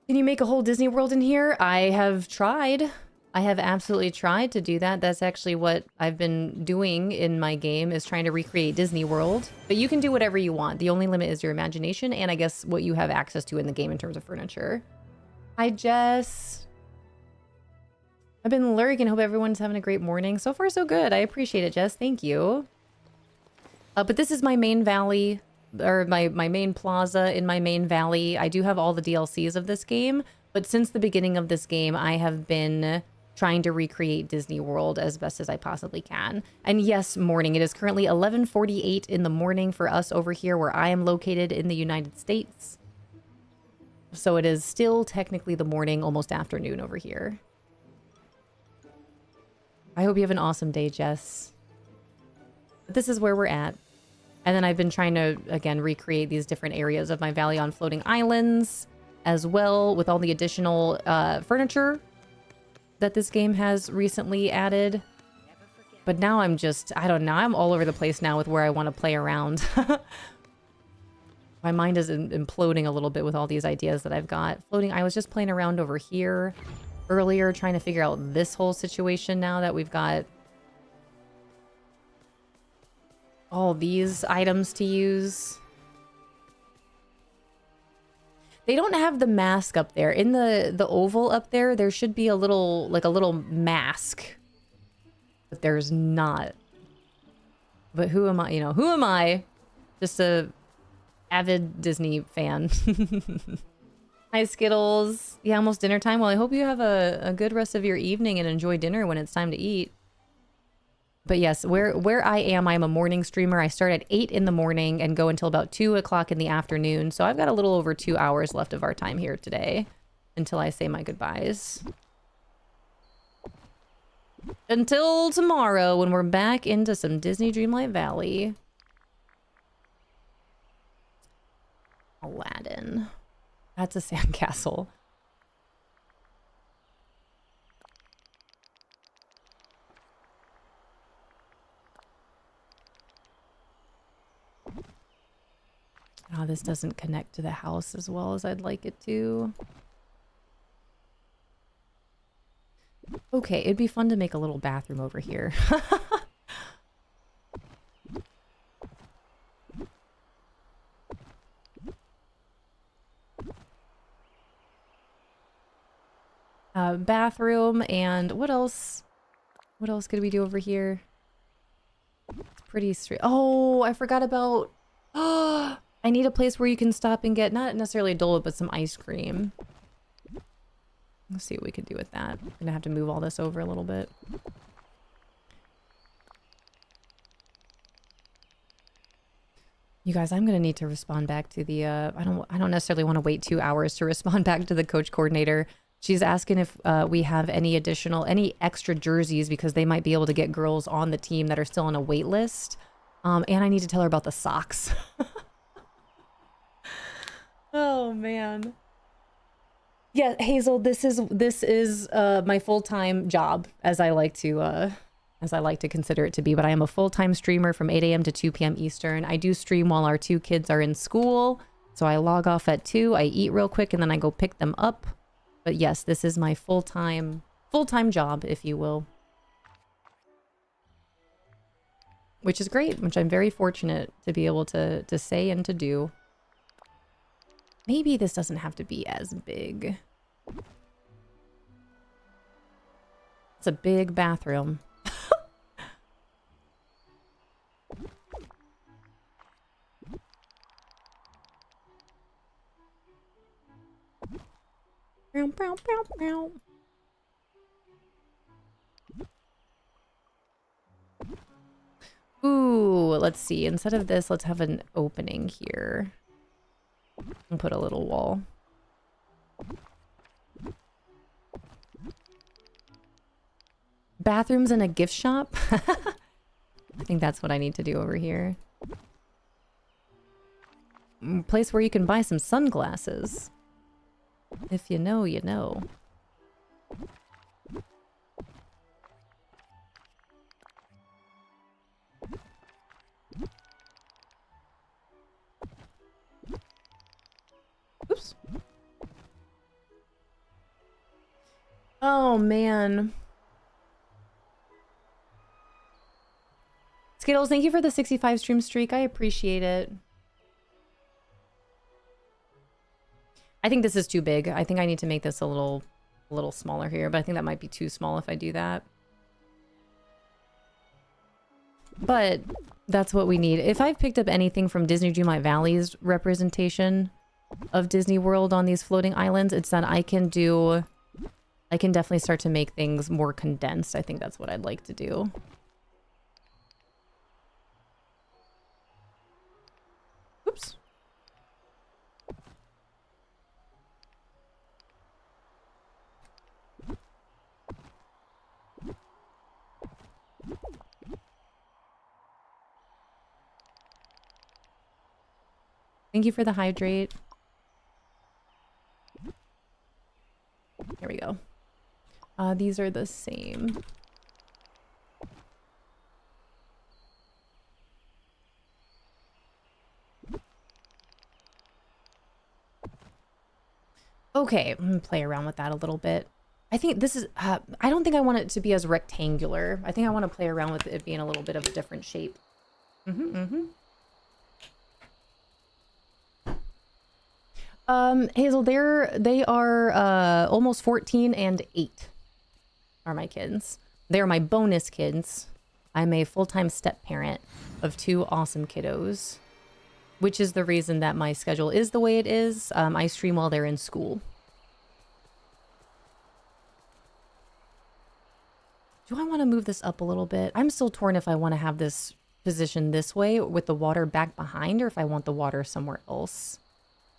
Can you make a whole Disney World in here? I have tried. I have absolutely tried to do that. That's actually what I've been doing in my game, is trying to recreate Disney World. But you can do whatever you want. The only limit is your imagination and I guess what you have access to in the game in terms of furniture. Hi, Jess. I've been lurking. Hope everyone's having a great morning. So far, so good. I appreciate it, Jess. Thank you. But this is my main valley, or my main plaza in my main valley. I do have all the DLCs of this game, but since the beginning of this game, I have been trying to recreate Disney World as best as I possibly can. And yes, morning. It is currently 11:48 in the morning for us over here where I am located in the United States. So it is still technically the morning, almost afternoon over here. I hope you have an awesome day, Jess. But this is where we're at. And then I've been trying to, again, recreate these different areas of my valley on floating islands as well, with all the additional furniture that this game has recently added. But now I'm just, I don't know, I'm all over the place now with where I want to play around. My mind is imploding a little bit with all these ideas that I've got. Floating, I was just playing around over here earlier, trying to figure out this whole situation now that we've got all these items to use. They don't have the mask up there. In the oval up there, there should be a little, like a little mask. But there's not. But who am I? You know, who am I? Just a avid Disney fan. Hi, Skittles. Yeah, almost dinner time. Well, I hope you have a good rest of your evening and enjoy dinner when it's time to eat. But yes, where I am, I'm a morning streamer. I start at 8 in the morning and go until about 2 o'clock in the afternoon. So I've got a little over 2 hours left of our time here today until I say my goodbyes. Until tomorrow when we're back into some Disney Dreamlight Valley. Aladdin. That's a sandcastle. Oh, this doesn't connect to the house as well as I'd like it to. Okay, it'd be fun to make a little bathroom over here. Bathroom, and what else? What else could we do over here? It's pretty straight. Oh, I forgot about... Oh, I need a place where you can stop and get, not necessarily a Dole Whip, but some ice cream. Let's see what we can do with that. I'm gonna have to move all this over a little bit. You guys, I'm gonna need to respond back to the, I don't necessarily want to wait 2 hours to respond back to the coach coordinator. She's asking if we have any extra jerseys because they might be able to get girls on the team that are still on a wait list. And I need to tell her about the socks. Oh man. Yeah, Hazel, this is my full-time job, as I like to consider it to be. But I am a full-time streamer from 8 a.m. to 2 p.m. Eastern. I do stream while our 2 kids are in school, so I log off at 2. I eat real quick, and then I go pick them up. But yes, this is my full-time job, if you will, which is great. Which I'm very fortunate to be able to say and to do. Maybe this doesn't have to be as big. It's a big bathroom. Ooh, let's see. Instead of this, let's have an opening here. And put a little wall. Bathrooms in a gift shop? I think that's what I need to do over here. Place where you can buy some sunglasses. If you know, you know. Oops. Oh, man. Skittles, thank you for the 65 stream streak. I appreciate it. I think this is too big. I think I need to make this a little smaller here, but I think that might be too small if I do that. But that's what we need. If I've picked up anything from Disney Dreamlight Valley's representation of Disney World on these floating islands, it's that I can definitely start to make things more condensed. I think that's what I'd like to do. Oops. Thank you for the hydrate. Here we go. These are the same. Okay, I'm gonna play around with that a little bit. I think this is, I don't think I want it to be as rectangular. I think I want to play around with it being a little bit of a different shape. Hazel, they are almost 14 and 8 are my kids. They're my bonus kids. I'm a full-time step parent of 2 awesome kiddos. which is the reason that my schedule is the way it is. I stream while they're in school. Do I want to move this up a little bit? I'm still torn if I want to have this position this way with the water back behind or if I want the water somewhere else.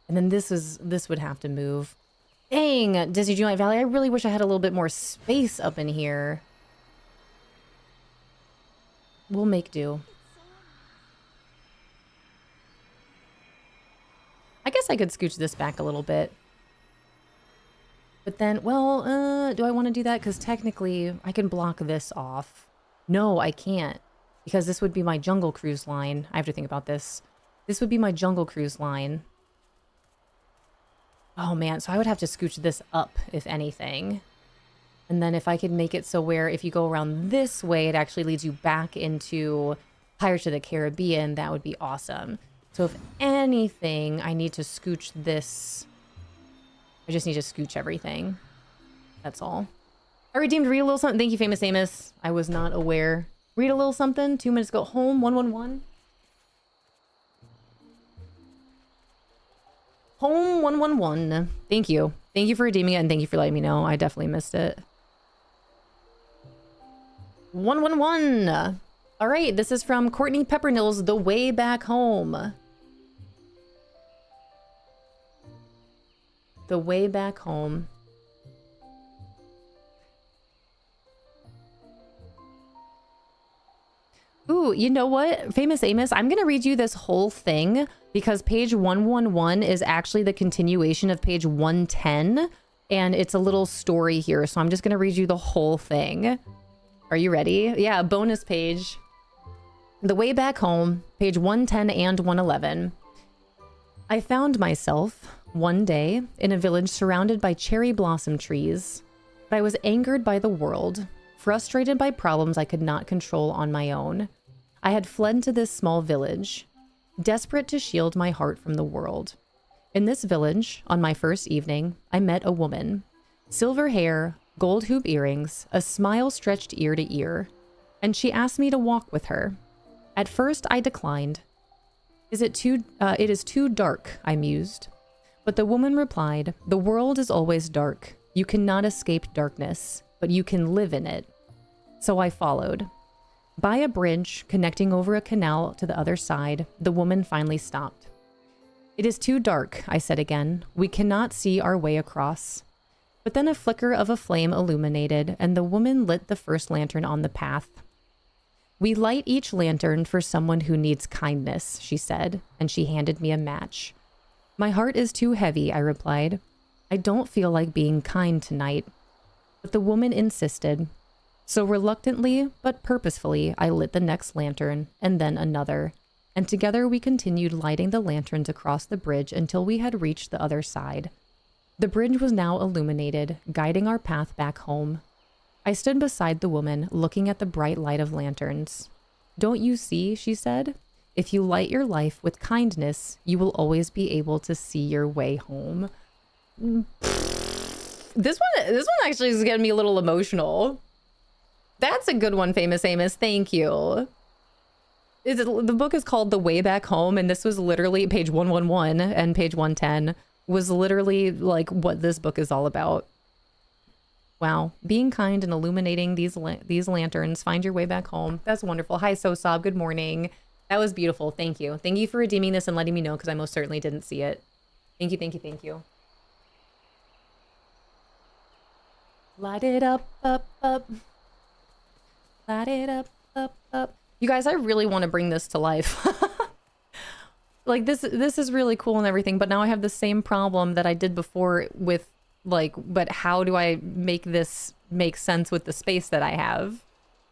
And then this would have to move. Dang, Disney Dreamlight Valley, I really wish I had a little bit more space up in here. We'll make do. I guess I could scooch this back a little bit. But then, well, do I want to do that? Because technically, I can block this off. No, I can't. Because this would be my Jungle Cruise line. I have to think about this. This would be my Jungle Cruise line. Oh man, so I would have to scooch this up, if anything. And then if I could make it so where if you go around this way, it actually leads you back into Pirates of the Caribbean, that would be awesome. So if anything, I need to scooch this. I just need to scooch everything. That's all. I redeemed Read a Little Something. Thank you, Famous Amos. I was not aware. Read a little something. 2 minutes ago. Home 111. Home 111. Thank you. Thank you for redeeming it and thank you for letting me know. I definitely missed it. 111. All right. This is from Courtney Peppernill's The Way Back Home. The Way Back Home. Ooh, you know what? Famous Amos, I'm going to read you this whole thing because page 111 is actually the continuation of page 110. And it's a little story here. So I'm just going to read you the whole thing. Are you ready? Yeah, bonus page. The Way Back Home, page 110 and 111. I found myself one day in a village surrounded by cherry blossom trees. But I was angered by the world, frustrated by problems I could not control on my own. I had fled to this small village, desperate to shield my heart from the world. In this village, on my first evening, I met a woman. Silver hair, gold hoop earrings, a smile stretched ear to ear. And she asked me to walk with her. At first, I declined. It is too dark, I mused. But the woman replied, the world is always dark. You cannot escape darkness, but you can live in it. So I followed. By a bridge connecting over a canal to the other side, the woman finally stopped. It is too dark, I said again. We cannot see our way across. But then a flicker of a flame illuminated, and the woman lit the first lantern on the path. We light each lantern for someone who needs kindness, she said, and she handed me a match. My heart is too heavy, I replied. I don't feel like being kind tonight. But the woman insisted. So reluctantly, but purposefully, I lit the next lantern, and then another. And together we continued lighting the lanterns across the bridge until we had reached the other side. The bridge was now illuminated, guiding our path back home. I stood beside the woman, looking at the bright light of lanterns. Don't you see, she said? If you light your life with kindness, you will always be able to see your way home. This one actually is getting me a little emotional. That's a good one, Famous Amos. Thank you. The book is called The Way Back Home, and this was literally page 111 and page 110 was literally like what this book is all about. Wow. Being kind and illuminating these lanterns. Find your way back home. That's wonderful. Hi, Sosob. Good morning. That was beautiful. Thank you. Thank you for redeeming this and letting me know because I most certainly didn't see it. Thank you, thank you, thank you. Light it up, up, up. Light it up, up, up. You guys, I really want to bring this to life. Like this is really cool and everything, but now I have the same problem that I did before with like, but how do I make this make sense with the space that I have?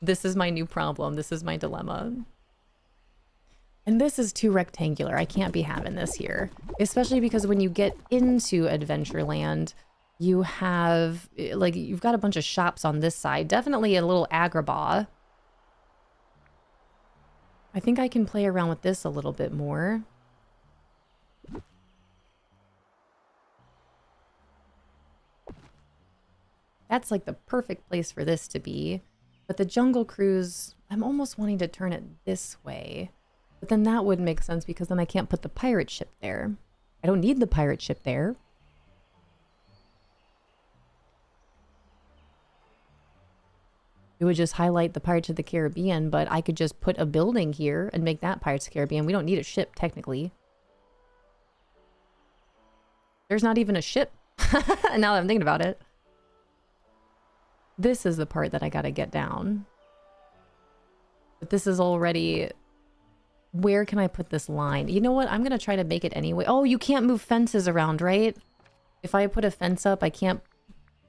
This is my new problem. This is my dilemma. And this is too rectangular. I can't be having this here, especially because when you get into Adventureland, you have like, you've got a bunch of shops on this side, definitely a little Agrabah. I think I can play around with this a little bit more. That's like the perfect place for this to be. But the Jungle Cruise, I'm almost wanting to turn it this way. But then that wouldn't make sense because then I can't put the pirate ship there. I don't need the pirate ship there. It would just highlight the Pirates of the Caribbean, but I could just put a building here and make that Pirates of the Caribbean. We don't need a ship, technically. There's not even a ship. Now that I'm thinking about it. This is the part that I gotta get down. But this is already... Where can I put this line? You know what? I'm gonna try to make it anyway. Oh, you can't move fences around, right? If I put a fence up, I can't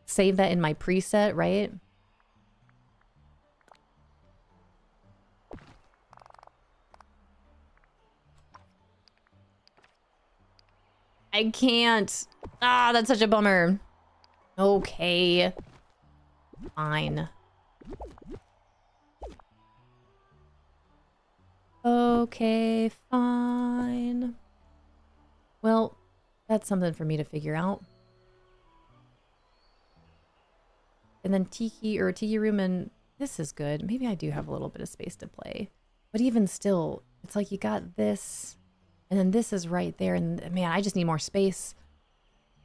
save that in my preset, right? I can't. Ah, that's such a bummer. Okay. Fine. Okay, fine. Well, that's something for me to figure out. And then Tiki Room, and this is good. Maybe I do have a little bit of space to play. But even still, it's like you got this, and then this is right there, and man, I just need more space.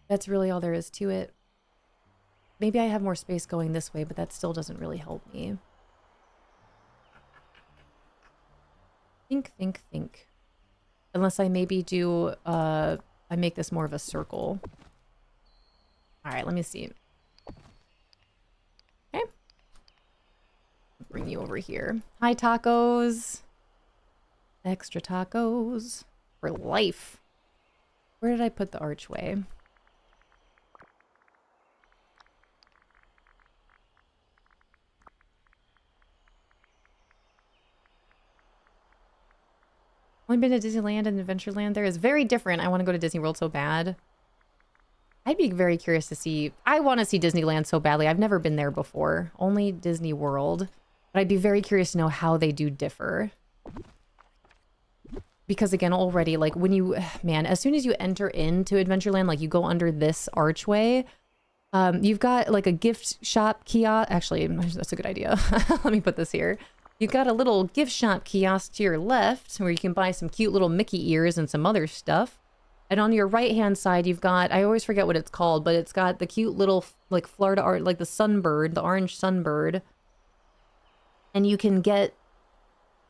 That's really all there is to it. Maybe I have more space going this way, but that still doesn't really help me. Think. Unless I maybe do, I make this more of a circle. All right, let me see. Okay. Bring you over here. Hi, tacos. Extra tacos. For life. Where did I put the archway? Only been to Disneyland and Adventureland. There is very different. I want to go to Disney World so bad. I'd be very curious to see. I want to see Disneyland so badly. I've never been there before. Only Disney World. But I'd be very curious to know how they do differ. Because again, already, like when you, man, as soon as you enter into Adventureland, like you go under this archway, you've got like a gift shop kiosk. Actually, that's a good idea. Let me put this here. You've got a little gift shop kiosk to your left where you can buy some cute little Mickey ears and some other stuff. And on your right-hand side, you've got, I always forget what it's called, but it's got the cute little, like, Florida art, like the sunbird, the orange sunbird. And you can get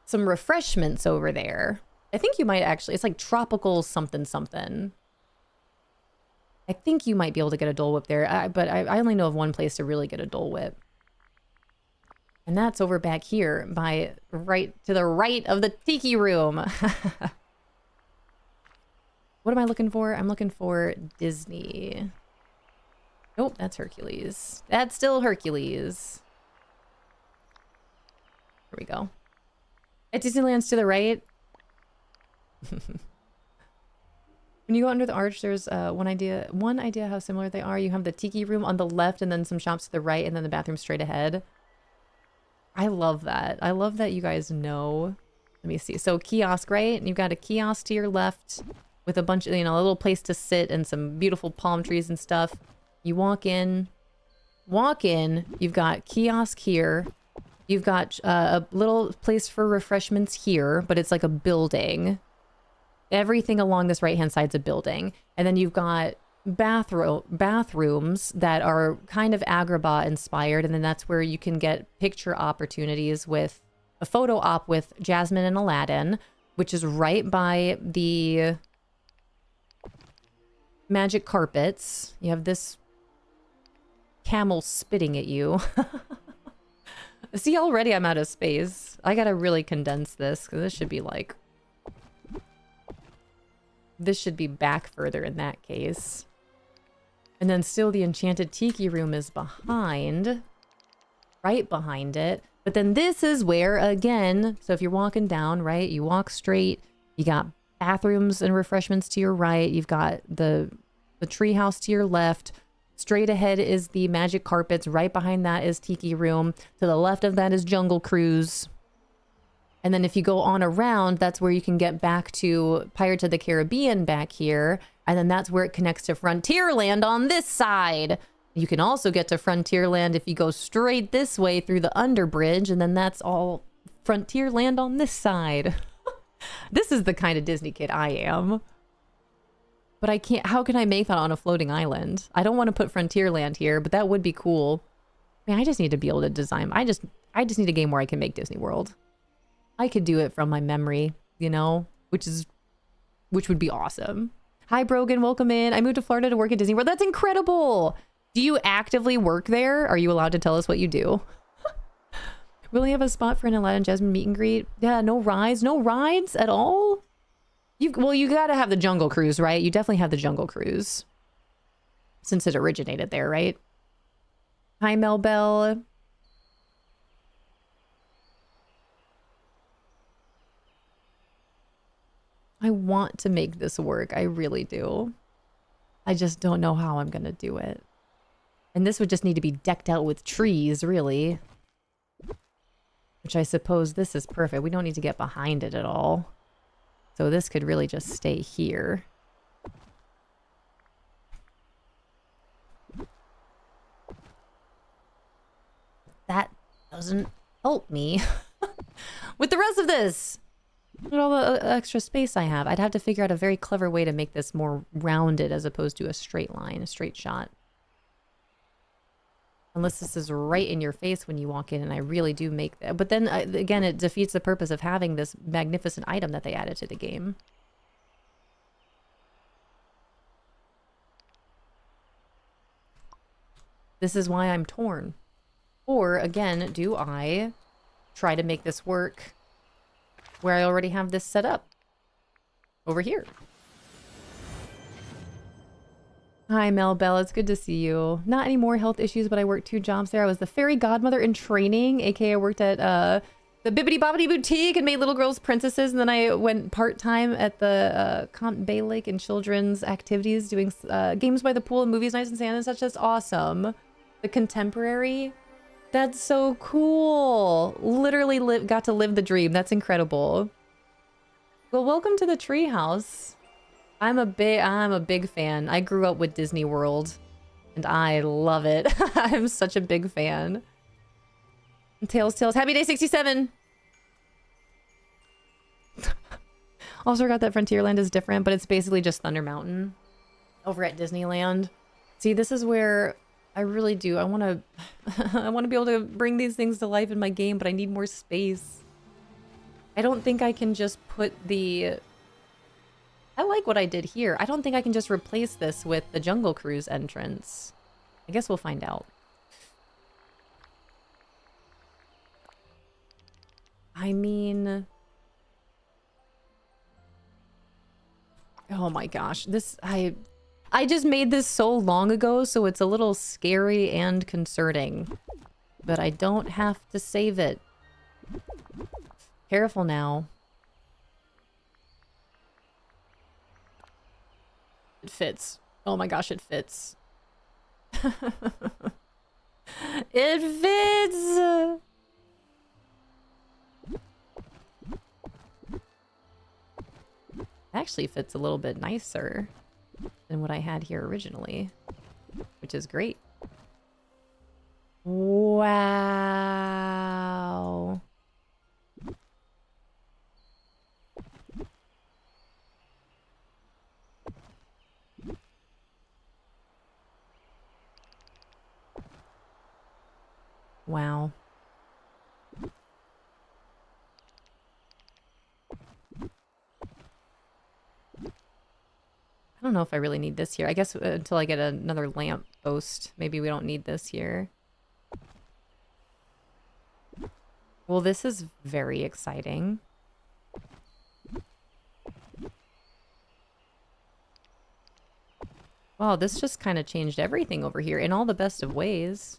some refreshments over there. I think you might actually, it's like tropical something something. I think you might be able to get a Dole Whip there, but I only know of one place to really get a Dole Whip. And that's over back here by right to the right of the Tiki Room. What am I looking for? I'm looking for Disney. Nope, that's Hercules. That's still Hercules. Here we go. At Disneyland's to the right. When you go under the arch, there's one idea how similar they are. You have the Tiki Room on the left and then some shops to the right and then the bathroom straight ahead. I love that. I love that you guys know. Let me see. So kiosk, right? And you've got a kiosk to your left with a bunch of, you know, a little place to sit and some beautiful palm trees and stuff. You walk in. You've got kiosk here. You've got a little place for refreshments here, but it's like a building. Everything along this right-hand side's a building. And then you've got bathrooms that are kind of Agrabah inspired, and then that's where you can get picture opportunities with a photo op with Jasmine and Aladdin, which is right by the magic carpets. You have this camel spitting at you. See, already I'm out of space. I gotta really condense this because this should be like, this should be back further in that case. And then still the Enchanted Tiki Room is behind. Right behind it. But then this is where, again, so if you're walking down, right, you walk straight. You got bathrooms and refreshments to your right. You've got the treehouse to your left. Straight ahead is the magic carpets. Right behind that is Tiki Room. To the left of that is Jungle Cruise. And then if you go on around, that's where you can get back to Pirates of the Caribbean back here. And then that's where it connects to Frontierland on this side. You can also get to Frontierland if you go straight this way through the underbridge. And then that's all Frontierland on this side. This is the kind of Disney kid I am. But I can't, how can I make that on a floating island? I don't want to put Frontierland here, but that would be cool. Man, I just need to be able to design. I just need a game where I can make Disney World. I could do it from my memory, you know, which would be awesome. Hi, Brogan, welcome in. I moved to Florida to work at Disney World. That's incredible. Do you actively work there? Are you allowed to tell us what you do? We only have a spot for an Aladdin Jasmine meet and greet. Yeah, no rides. No rides at all? Well, you gotta have the Jungle Cruise, right? You definitely have the Jungle Cruise. Since it originated there, right? Hi, Mel Bell. I want to make this work. I really do. I just don't know how I'm gonna do it. And this would just need to be decked out with trees, really. Which I suppose this is perfect. We don't need to get behind it at all. So this could really just stay here. That doesn't help me with the rest of this. Look at all the extra space I have. I'd have to figure out a very clever way to make this more rounded as opposed to a straight line, a straight shot. Unless this is right in your face when you walk in, and I really do make that. But then, again, it defeats the purpose of having this magnificent item that they added to the game. This is why I'm torn. Or, again, do I try to make this work where I already have this set up? Over here. Hi, Mel Bell. It's good to see you. Not any more health issues, but I worked 2 jobs there. I was the fairy godmother in training, aka I worked at the Bibbidi Bobbidi Boutique and made little girls princesses. And then I went part-time at the Comp Bay Lake and children's activities, doing games by the pool and movies nights and Santa and such. That's awesome. The contemporary. That's so cool. Literally got to live the dream. That's incredible. Well, welcome to the treehouse. I'm a big fan. I grew up with Disney World and I love it. I'm such a big fan. Tails. Happy day 67. Also forgot that Frontierland is different, but it's basically just Thunder Mountain over at Disneyland. See, this is where I really do. I want to be able to bring these things to life in my game, but I need more space. I don't think I can just put the... I like what I did here. I don't think I can just replace this with the Jungle Cruise entrance. I guess we'll find out. I mean... Oh my gosh. I just made this so long ago, so it's a little scary and concerning. But I don't have to save it. Careful now. It fits. Oh my gosh, it fits. It fits! Actually fits a little bit nicer than what I had here originally, which is great. Wow. Wow. I don't know if I really need this here. I guess until I get another lamp post, maybe we don't need this here. Well, this is very exciting. Wow, this just kind of changed everything over here in all the best of ways.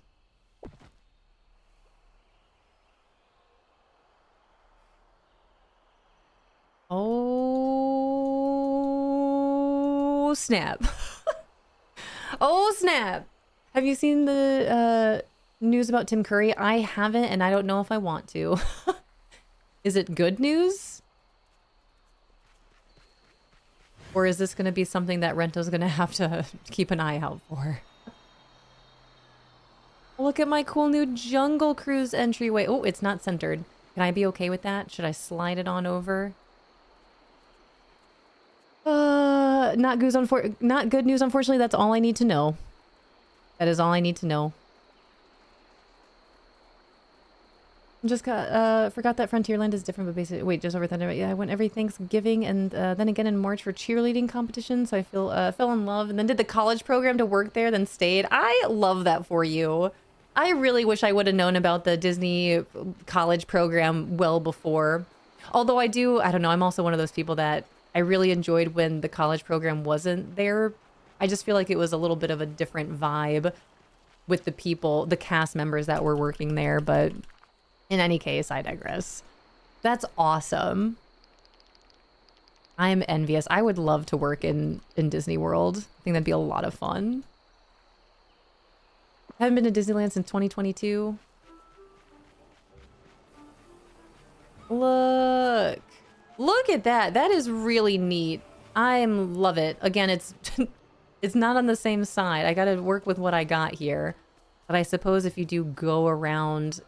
Oh, snap. Oh, snap. Have you seen the news about Tim Curry? I haven't, and I don't know if I want to. Is it good news? Or is this going to be something that Rento's going to have to keep an eye out for? Look at my cool new Jungle Cruise entryway. Oh, it's not centered. Can I be okay with that? Should I slide it on over? not good news, unfortunately. That's all I need to know. That is all I need to know. Just forgot that Frontierland is different, but basically, wait, just over Thunder. Yeah, I went every Thanksgiving and then again in March for cheerleading competition. So I fell in love and then did the college program to work there, then stayed. I love that for you. I really wish I would have known about the Disney college program well before. Although I don't know, I'm also one of those people that I really enjoyed when the college program wasn't there. I just feel like it was a little bit of a different vibe with the people, the cast members that were working there, but in any case, I digress. That's awesome. I'm envious. I would love to work in Disney World. I think that'd be a lot of fun. I haven't been to Disneyland since 2022. Look. Look at that. That is really neat. I love it. Again, it's it's not on the same side. I gotta work with what I got here. But I suppose if you do go around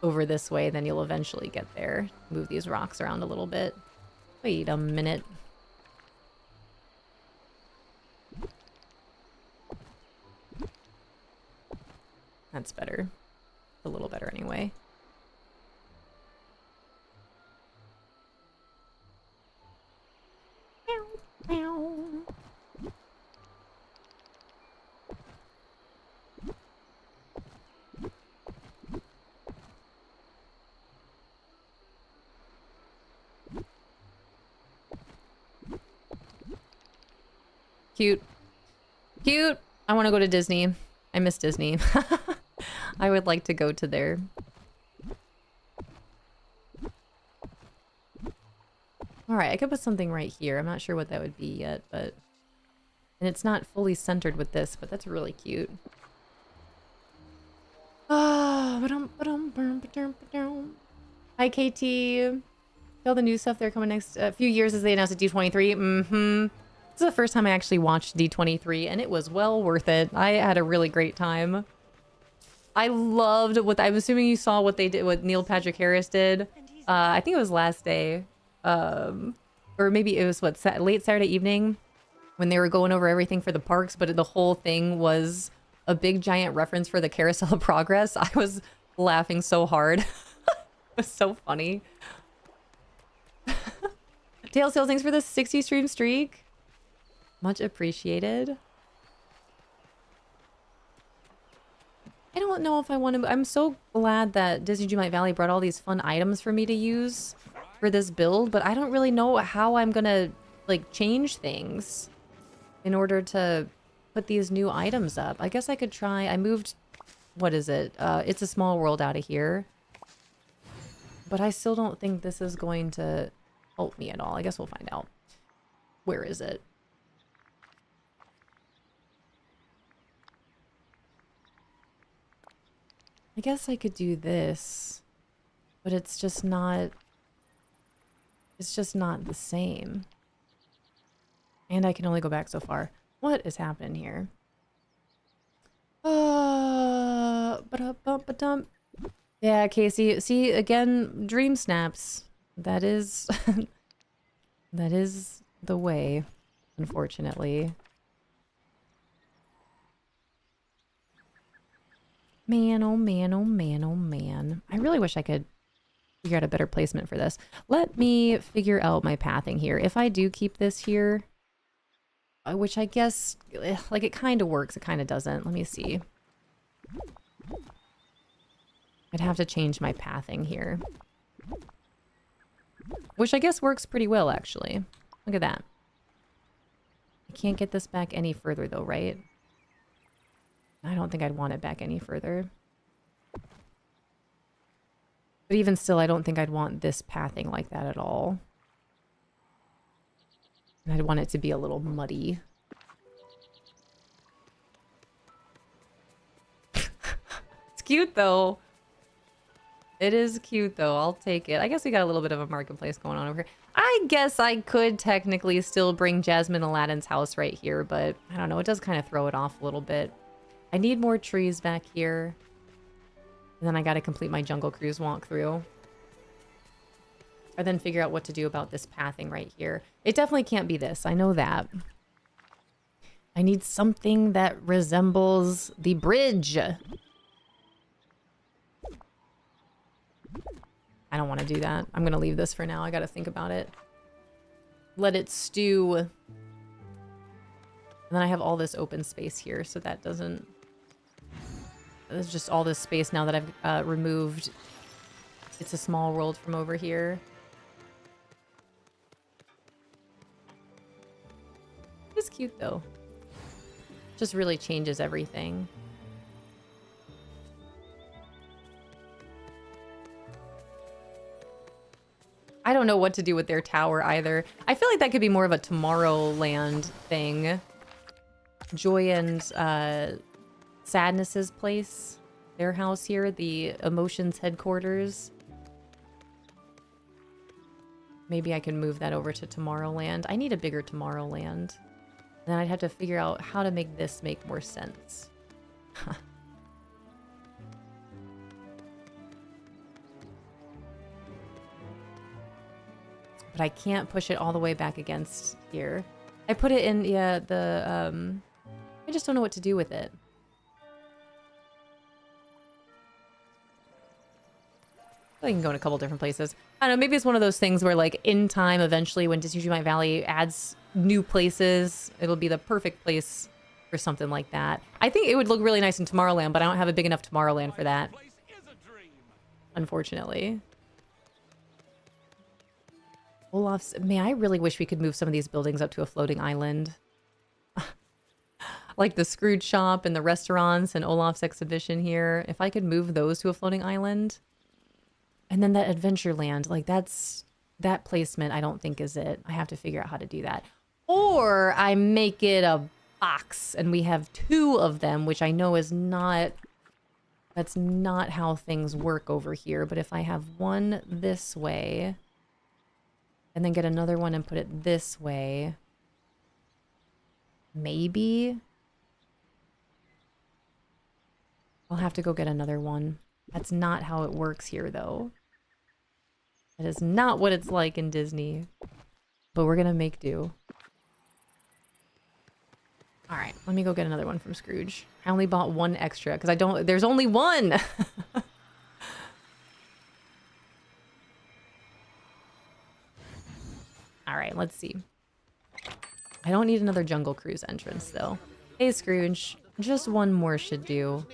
over this way, then you'll eventually get there. Move these rocks around a little bit. Wait a minute. That's better. A little better anyway. Cute. Cute. I want to go to Disney. I miss Disney. I would like to go to there. Alright, I could put something right here. I'm not sure what that would be yet, but... And it's not fully centered with this, but that's really cute. Hi, KT. All the new stuff they're coming next few years as they announced at D23. This is the first time I actually watched D23, and it was well worth it. I had a really great time. I loved what I'm assuming you saw what they did, what Neil Patrick Harris did. I think it was last day, or maybe it was what late Saturday evening when they were going over everything for the parks. But the whole thing was a big giant reference for the Carousel of Progress. I was laughing so hard. It was so funny. Tail Sales, thanks for the 60 stream streak. Much appreciated. I don't know if I want to... I'm so glad that Disney Dreamlight Valley brought all these fun items for me to use for this build, but I don't really know how I'm gonna, like, change things in order to put these new items up. I guess I could try... I moved... What is it? It's a Small World out of here. But I still don't think this is going to help me at all. I guess we'll find out. Where is it? I guess I could do this, but it's just not the same. And I can only go back so far. What is happening here? Yeah, Casey, see, again, dream snaps. That is, that is the way, unfortunately. Man, oh man, oh man, oh man. I really wish I could figure out a better placement for this. Let me figure out my pathing here. If I do keep this here, which I guess, like, it kind of works, it kind of doesn't. Let me see. I'd have to change my pathing here. Which I guess works pretty well, actually. Look at that. I can't get this back any further, though, right? I don't think I'd want it back any further. But even still, I don't think I'd want this pathing like that at all. And I'd want it to be a little muddy. It's cute, though. It is cute, though. I'll take it. I guess we got a little bit of a marketplace going on over here. I guess I could technically still bring Jasmine Aladdin's house right here, but I don't know. It does kind of throw it off a little bit. I need more trees back here. And then I gotta complete my Jungle Cruise walkthrough. Or then figure out what to do about this pathing right here. It definitely can't be this. I know that. I need something that resembles the bridge. I don't want to do that. I'm going to leave this for now. I got to think about it. Let it stew. And then I have all this open space here, so that doesn't... There's just all this space now that I've removed. It's a small world from over here. It's cute though. Just really changes everything. I don't know what to do with their tower either. I feel like that could be more of a Tomorrowland thing. Joy and Sadness's place. Their house here, the Emotions headquarters. Maybe I can move that over to Tomorrowland. I need a bigger Tomorrowland. Then I'd have to figure out how to make this make more sense. But I can't push it all the way back against here. I put it in, yeah, I just don't know what to do with it. I can go in a couple different places. I don't know, maybe it's one of those things where like in time, eventually when Disney Dreamlight Valley adds new places, it'll be the perfect place for something like that. I think it would look really nice in Tomorrowland, but I don't have a big enough Tomorrowland for that. Unfortunately. Olaf's, man, I really wish we could move some of these buildings up to a floating island. Like the Scrooge shop and the restaurants and Olaf's exhibition here. If I could move those to a floating island. And then that Adventureland, like that placement I don't think is it. I have to figure out how to do that. Or I make it a box and we have two of them, which I know is not, that's not how things work over here. But if I have one this way and then get another one and put it this way, maybe I'll have to go get another one. That's not how it works here, though. That is not what it's like in Disney. But we're gonna make do. Alright, let me go get another one from Scrooge. I only bought one extra, because I don't... There's only one! Alright, let's see. I don't need another Jungle Cruise entrance, though. Hey, Scrooge. Just one more should do.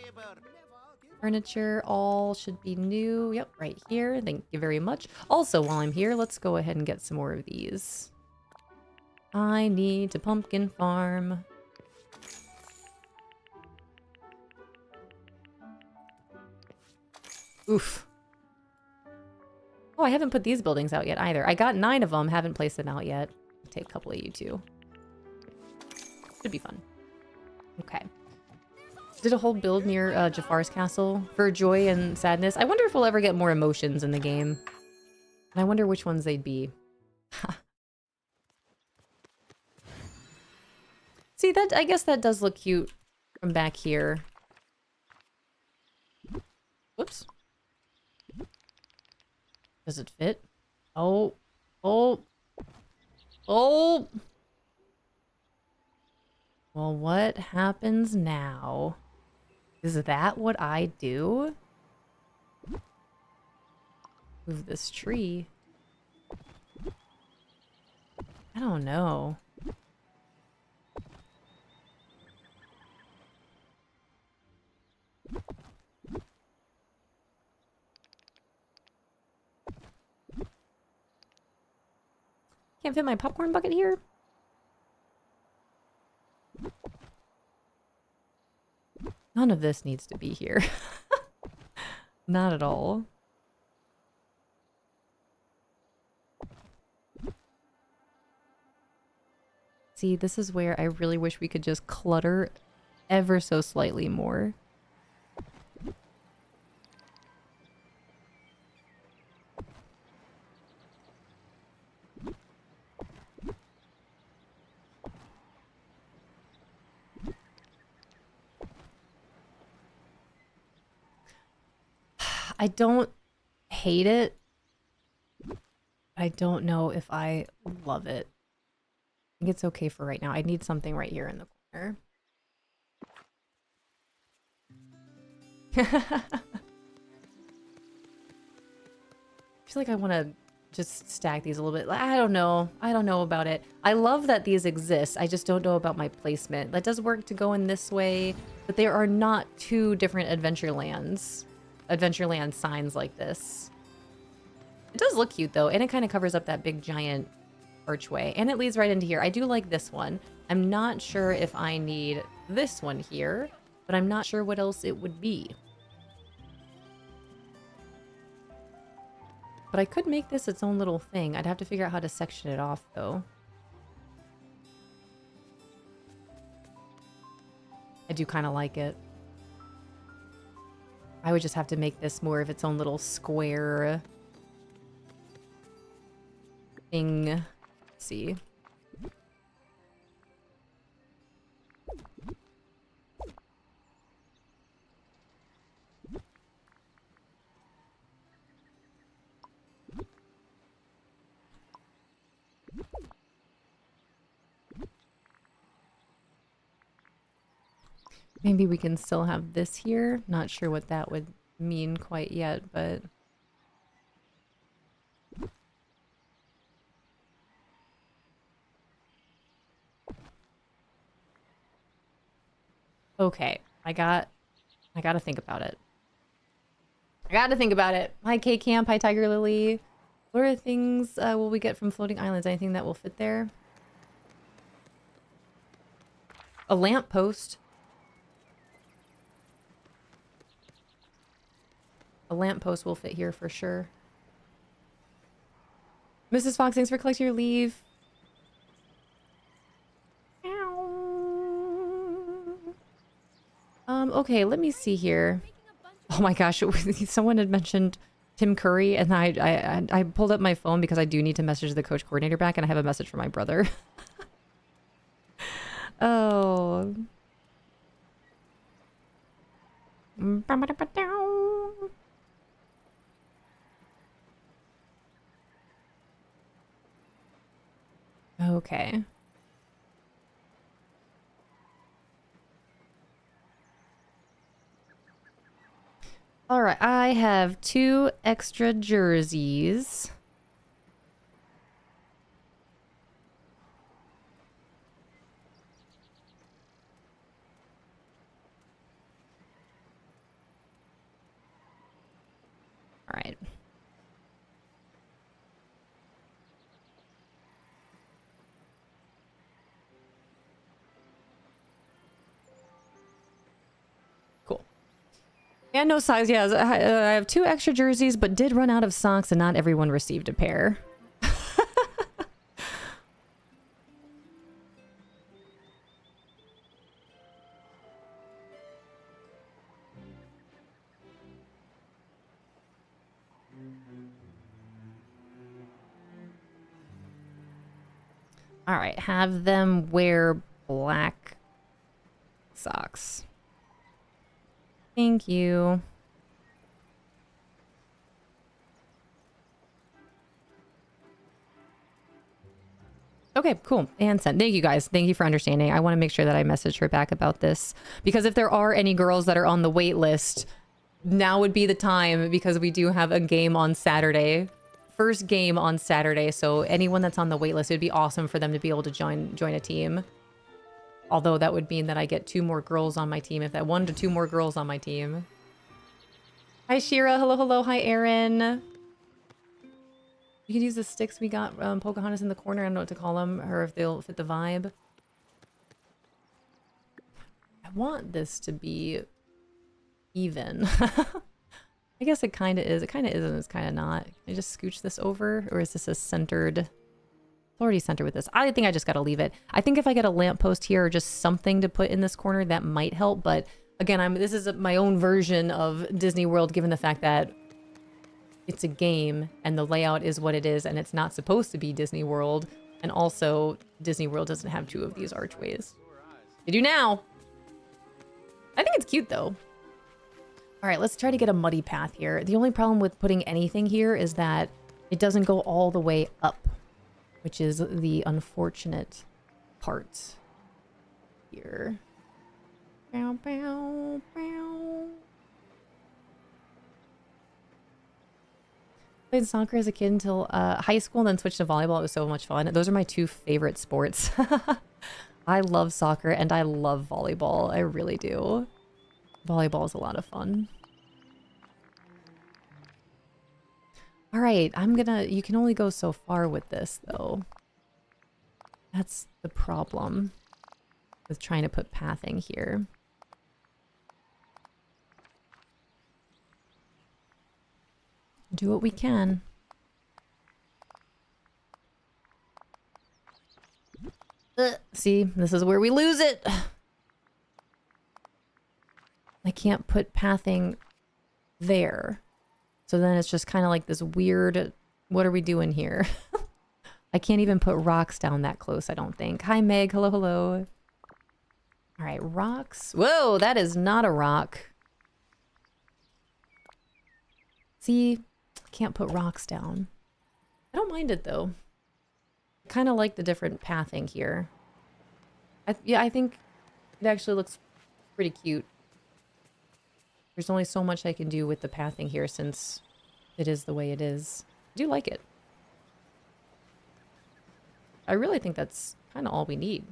Furniture, all should be new. Yep, right here. Thank you very much. Also, while I'm here, let's go ahead and get some more of these. I need to pumpkin farm. Oof. Oh, I haven't put these buildings out yet either. I got 9 of them, haven't placed them out yet. I'll take a couple of you too. Should be fun. Okay. Did a whole build near Jafar's castle for Joy and Sadness. I wonder if we'll ever get more emotions in the game. And I wonder which ones they'd be. See, that I guess that does look cute from back here. Whoops. Does it fit? Oh. Oh. Oh. Well, what happens now? Is that what I do? Move this tree. I don't know. Can't fit my popcorn bucket here? None of this needs to be here. Not at all. See, this is where I really wish we could just clutter ever so slightly more. I don't hate it. I don't know if I love it. I think it's okay for right now. I need something right here in the corner. I feel like I want to just stack these a little bit. I don't know. I don't know about it. I love that these exist. I just don't know about my placement. That does work to go in this way, but there are not two different Adventureland signs like this. It does look cute though, and it kind of covers up that big giant archway, and it leads right into here. I do like this one. I'm not sure if I need this one here, but I'm not sure what else it would be. But I could make this its own little thing. I'd have to figure out how to section it off, though. I do kind of like it. I would just have to make this more of its own little square thing. Let's see. Maybe we can still have this here. Not sure what that would mean quite yet, but... Okay, I gotta think about it. I gotta think about it. Hi, K-Camp. Hi, Tiger Lily. What are the things will we get from floating islands? Anything that will fit there? A lamppost. A lamppost will fit here for sure. Mrs. Fox, thanks for collecting your leave. Okay, let me see here. Oh my gosh, someone had mentioned Tim Curry, and I pulled up my phone because I do need to message the coach coordinator back, and I have a message from my brother. Oh. Okay. All right, I have 2 extra jerseys. All right. Yeah, no size. Yeah, I have 2 extra jerseys, but did run out of socks, and not everyone received a pair. All right, have them wear black socks. Thank you. Okay, cool. And sent. Thank you guys. Thank you for understanding. I want to make sure that I message her back about this, because if there are any girls that are on the wait list, now would be the time, because we do have a game on Saturday. First game on Saturday. So anyone that's on the wait list, it would be awesome for them to be able to join a team. Although that would mean that I get 2 more girls on my team. If that 1 to 2 more girls on my team. Hi, Shira. Hello, hello. Hi, Aaron. You can use the sticks we got Pocahontas in the corner. I don't know what to call them, or if they'll fit the vibe. I want this to be even. I guess it kind of is. It kind of is and it's kind of not. Can I just scooch this over? Or is this a centered... It's already centered with this. I think I just got to leave it. I think if I get a lamppost here or just something to put in this corner, that might help. But again, this is my own version of Disney World, given the fact that it's a game and the layout is what it is, and it's not supposed to be Disney World. And also, Disney World doesn't have 2 of these archways. They do now. I think it's cute, though. All right, let's try to get a muddy path here. The only problem with putting anything here is that It doesn't go all the way up, which is the unfortunate part here. Bow, bow, bow. Played soccer as a kid until high school and then switched to volleyball. It was so much fun. Those are my two favorite sports. I love soccer and I love volleyball. I really do. Volleyball is a lot of fun. All right, you can only go so far with this though. That's the problem with trying to put pathing here. Do what we can. See, this is where we lose it. I can't put pathing there. So then it's just kind of like this weird, what are we doing here? I can't even put rocks down that close, I don't think. Hi, Meg. Hello, hello. All right, rocks. Whoa, that is not a rock. See, can't put rocks down. I don't mind it, though. I kind of like the different pathing here. Yeah, I think it actually looks pretty cute. There's only so much I can do with the pathing here since it is the way it is. I do like it. I really think that's kind of all we need.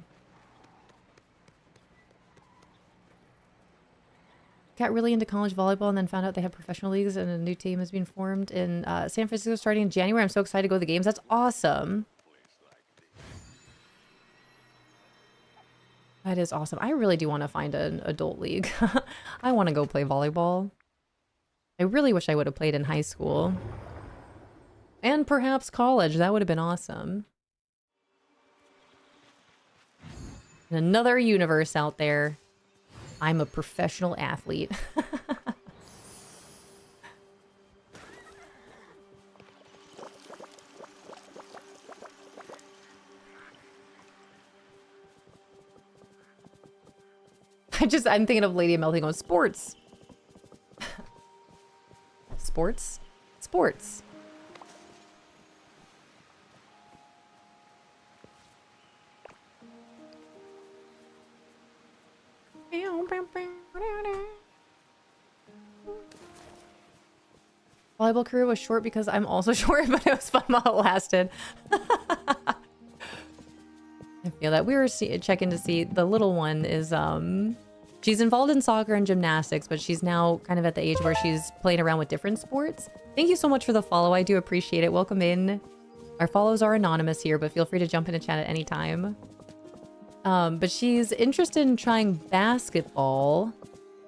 Got really into college volleyball and then found out they have professional leagues and a new team has been formed in San Francisco starting in January. I'm so excited to go to the games. That's awesome. That is awesome. I really do want to find an adult league. I want to go play volleyball. I really wish I would have played in high school. And perhaps college. That would have been awesome. In another universe out there, I'm a professional athlete. I'm thinking of Lady Melting on sports. Sports? Sports. Volleyball career was short because I'm also short, but it was fun while it lasted. I feel that. We were checking to see the little one is she's involved in soccer and gymnastics, but she's now kind of at the age where she's playing around with different sports. Thank you so much for the follow. I do appreciate it. Welcome in. Our follows are anonymous here, but feel free to jump into chat at any time. But she's interested in trying basketball.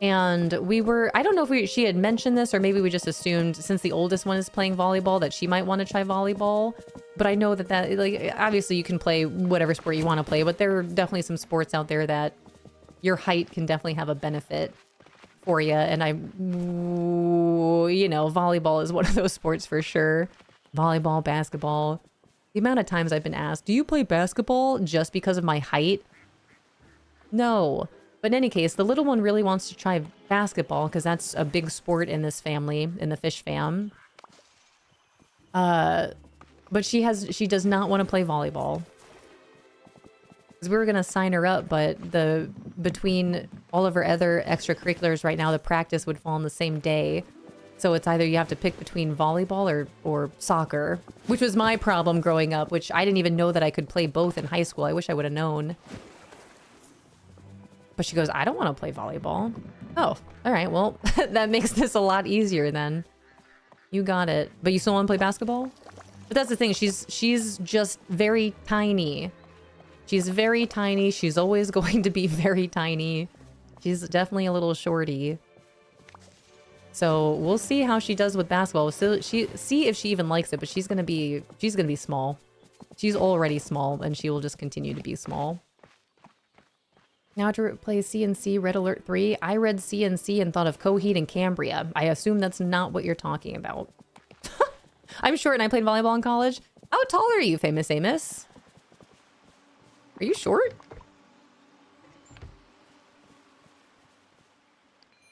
And I don't know if she had mentioned this or maybe we just assumed since the oldest one is playing volleyball that she might want to try volleyball. But I know that like, obviously you can play whatever sport you want to play, but there are definitely some sports out there that your height can definitely have a benefit for you. And you know, volleyball is one of those sports for sure. Volleyball, basketball. The amount of times I've been asked, do you play basketball just because of my height? No. But in any case, the little one really wants to try basketball because that's a big sport in this family, in the fish fam. But she does not want to play volleyball. Because we were going to sign her up, but between all of her other extracurriculars right now, the practice would fall on the same day. So it's either you have to pick between volleyball or soccer, which was my problem growing up, which I didn't even know that I could play both in high school. I wish I would have known. But she goes, I don't want to play volleyball. Oh, all right. Well, that makes this a lot easier then. You got it. But you still want to play basketball? But that's the thing. She's just very tiny. She's very tiny. She's always going to be very tiny. She's definitely a little shorty. So we'll see how she does with basketball. So see if she even likes it. But she's gonna be small. She's already small, and she will just continue to be small. Now to play CNC Red Alert 3. I read CNC and thought of Coheed and Cambria. I assume that's not what you're talking about. I'm short and I played volleyball in college. How tall are you, Famous Amos? Are you short?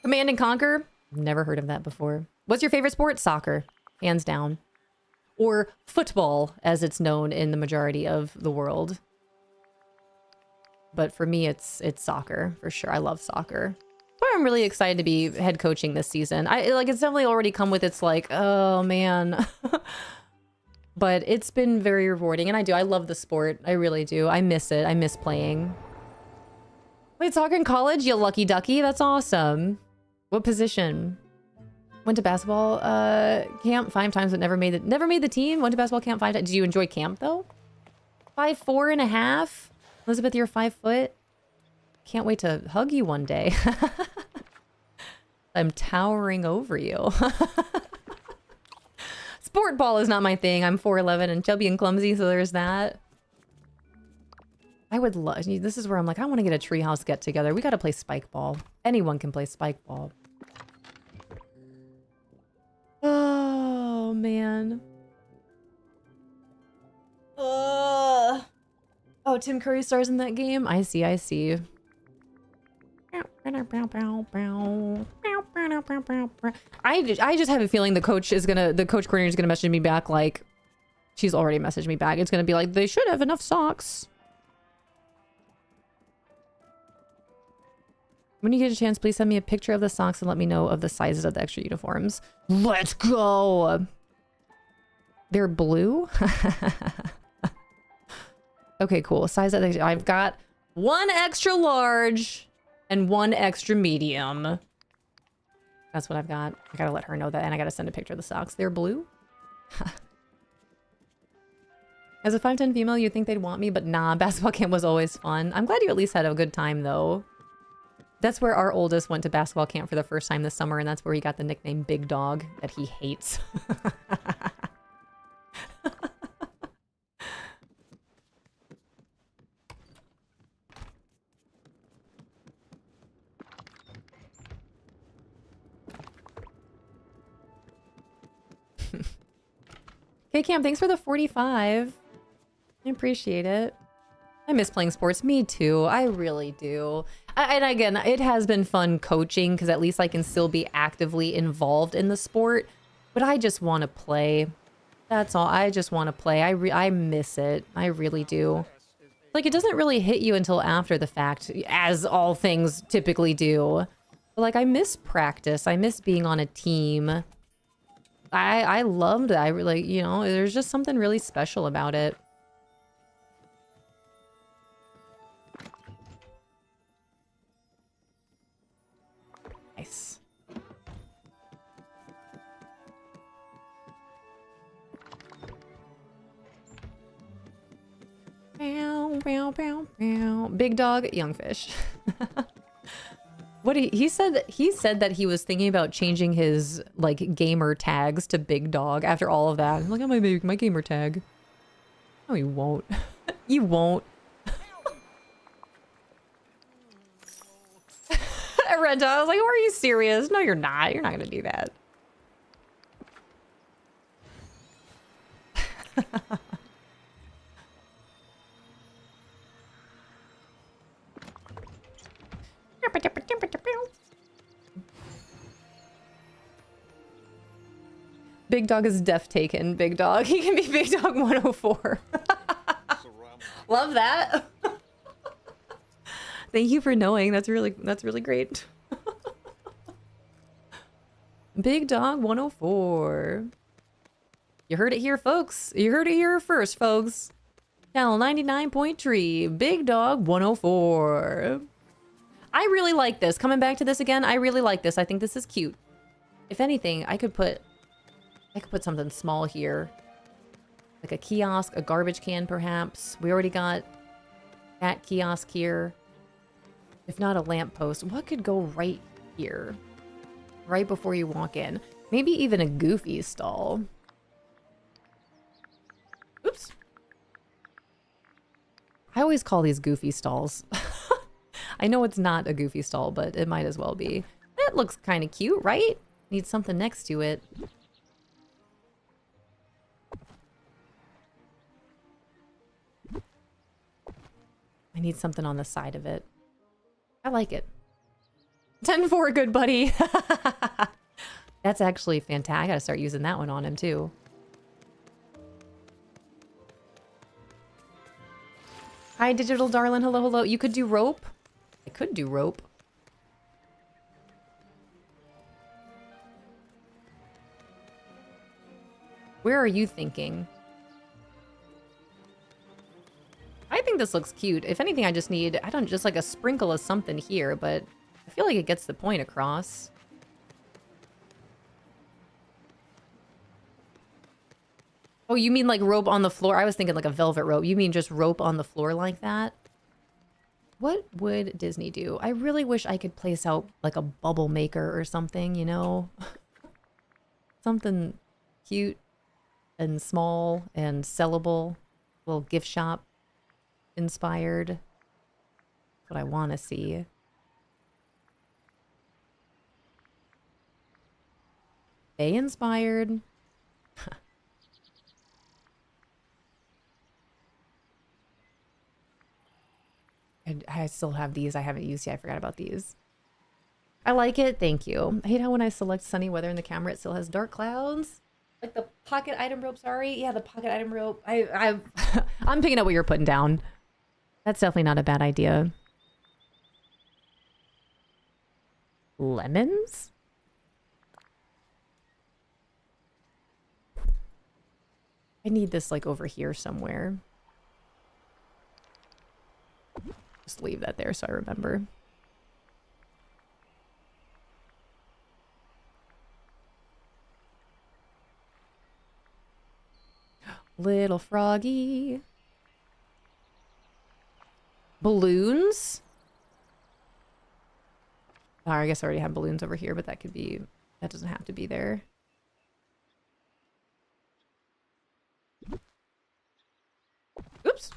Command and Conquer? Never heard of that before. What's your favorite sport? Soccer. Hands down. or football as it's known in the majority of the world. But for me, it's soccer for sure. I love soccer. But I'm really excited to be head coaching this season. It's definitely already come with its like, oh man. But it's been very rewarding, and I love the sport. I really do. I miss it. I miss playing. Played soccer in college, you lucky ducky. That's awesome. What position? Went to basketball camp 5 times, but never made the team. Went to basketball camp 5 times. Did you enjoy camp though? 5'4.5". Elizabeth, you're 5 foot. Can't wait to hug you one day. I'm towering over you. Sport ball is not my thing. I'm 4'11" and chubby and clumsy, so there's that. I would love... This is where I'm like, I want to get a treehouse get together. We got to play spike ball. Anyone can play spike ball. Oh, man. Oh, Tim Curry stars in that game? I see, I see. I just have a feeling the coach coordinator is gonna message me back like, she's already messaged me back. It's gonna be like, they should have enough socks. When you get a chance, please send me a picture of the socks and let me know of the sizes of the extra uniforms. Let's go. They're blue. Okay, cool. Size that I've got 1 extra large and 1 extra medium. That's what I've got. I gotta let her know that, and I gotta send a picture of the socks. They're blue. As a 5'10" female, you'd think they'd want me, but nah, basketball camp was always fun. I'm glad you at least had a good time, though. That's where our oldest went to basketball camp for the first time this summer, and that's where he got the nickname Big Dog that he hates. Okay, Cam, thanks for the 45. I appreciate it. I miss playing sports. Me too. I really do. And again, it has been fun coaching because at least I can still be actively involved in the sport. But I just want to play. That's all. I just want to play. I miss it. I really do. Like, it doesn't really hit you until after the fact, as all things typically do. But like, I miss practice. I miss being on a team. I loved it. I really, you know, there's just something really special about it. Nice. Bow, bow, bow, bow. Big dog, young fish. What he said that he was thinking about changing his like gamer tags to Big Dog after all of that. I'm like, oh, my gamer tag. No, you won't. You won't. Renta, I was like, are you serious? No, you're not. You're not gonna do that. Big Dog is deaf taken. Big Dog. He can be Big Dog 104. Love that. Thank you for knowing. That's really great. Big Dog 104. You heard it here, folks. You heard it here first, folks. Channel 99.3. Big Dog 104. I really like this. Coming back to this again, I really like this. I think this is cute. If anything, I could put something small here. Like a kiosk, a garbage can, perhaps. We already got that kiosk here. If not a lamppost, what could go right here? Right before you walk in. Maybe even a Goofy stall. Oops. I always call these Goofy stalls. I know it's not a Goofy stall, but it might as well be. That looks kind of cute, right? Need something next to it. I need something on the side of it. I like it. 10-4, good buddy. That's actually fantastic. I gotta start using that one on him too. Hi, digital darling. Hello, hello. You could do rope. I could do rope. Where are you thinking? I think this looks cute. If anything, I just need, I don't, just like a sprinkle of something here, but I feel like it gets the point across. Oh, you mean like rope on the floor? I was thinking like a velvet rope. You mean just rope on the floor like that? What would Disney do? I really wish I could place out like a bubble maker or something, you know? Something cute and small and sellable. Little gift shop inspired. That's what I want to see. They inspired. I still have these I haven't used yet. I forgot about these. I like it. Thank you. I hate how when I select sunny weather in the camera, it still has dark clouds. Like the pocket item rope, sorry. Yeah, the pocket item rope. I'm picking up what you're putting down. That's definitely not a bad idea. Lemons? I need this like over here somewhere. Just leave that there so I remember. Little froggy. Balloons? Oh, I guess I already have balloons over here, but that could be... That doesn't have to be there. Oops.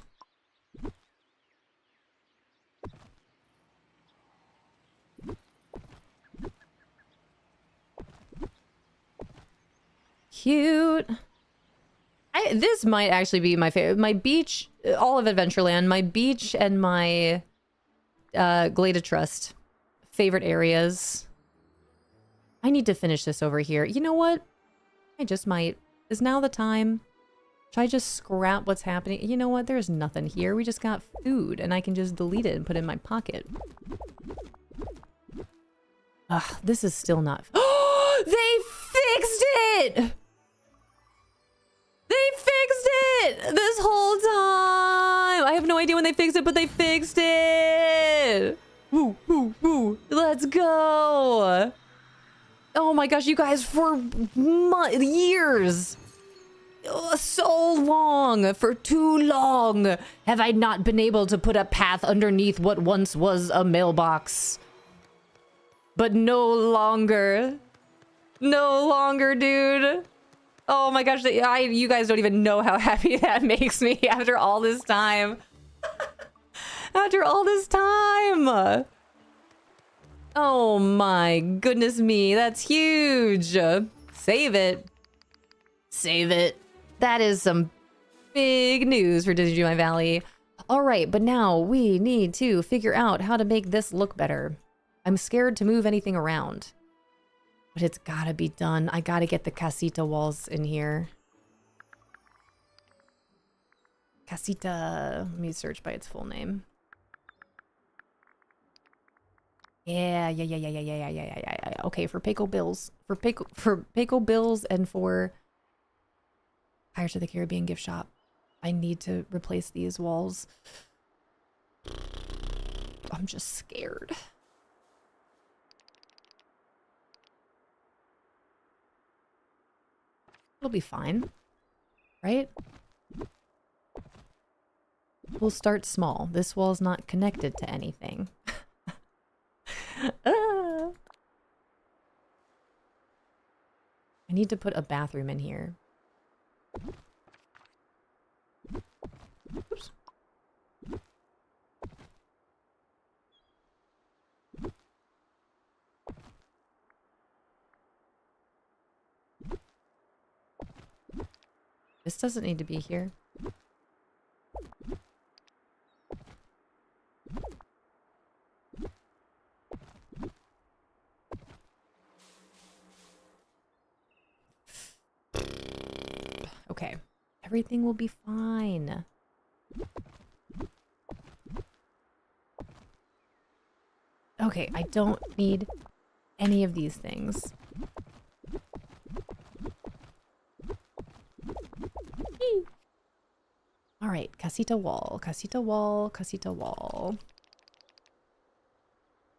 Cute. This might actually be my favorite. My beach, all of Adventureland, my beach and my Glade of Trust favorite areas. I need to finish this over here. You know what? I just might. Is now the time? Should I just scrap what's happening? You know what? There's nothing here. We just got food and I can just delete it and put it in my pocket. Ugh, this is still not... Oh, they fixed it! They fixed it this whole time. I have no idea when they fixed it, but they fixed it. Woo, woo, woo. Let's go. Oh my gosh, you guys, for years, so long, for too long, have I not been able to put a path underneath what once was a mailbox. But no longer. No longer, dude. Oh my gosh, you guys don't even know how happy that makes me after all this time. After all this time. Oh my goodness me, that's huge. Save it. Save it. That is some big news for Disney Dreamlight Valley. All right, but now we need to figure out how to make this look better. I'm scared to move anything around. But it's gotta be done. I gotta get the casita walls in here. Casita. Let me search by its full name. Yeah. Okay, for Paco Bills. For Paco Bills and for Pirates of the Caribbean gift shop. I need to replace these walls. I'm just scared. It'll be fine, right? We'll start small. This wall's not connected to anything. I need to put a bathroom in here. Oops. This doesn't need to be here. Okay. Everything will be fine. Okay, I don't need any of these things. Eee. All right, casita wall, casita wall, casita wall.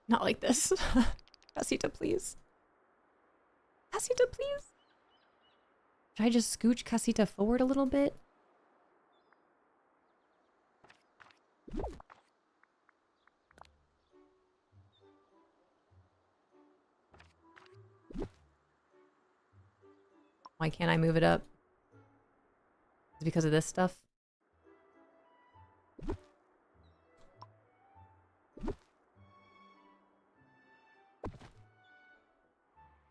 Not like this. Casita, please. Casita, please. Should I just scooch casita forward a little bit? Why can't I move it up? Is it because of this stuff?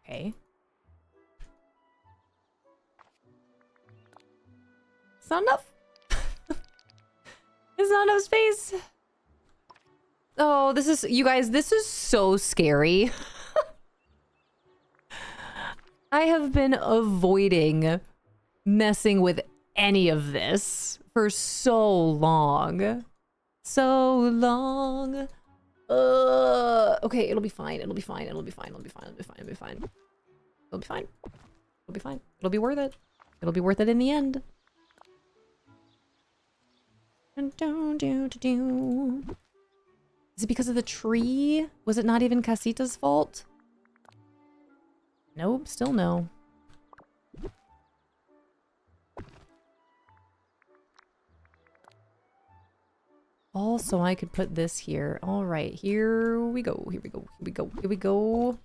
Okay. It's not enough. It's not enough space. Oh, this is, you guys, this is so scary. I have been avoiding messing with any of this for so long. So long. Okay, it'll be fine. It'll be fine. It'll be fine. It'll be fine. It'll be fine. It'll be fine. It'll be fine. It'll be fine. It'll be worth it. It'll be worth it in the end. Is it because of the tree? Was it not even Casita's fault? Nope, still no. Also, I could put this here. All right, here we go. Here we go. Here we go. Here we go.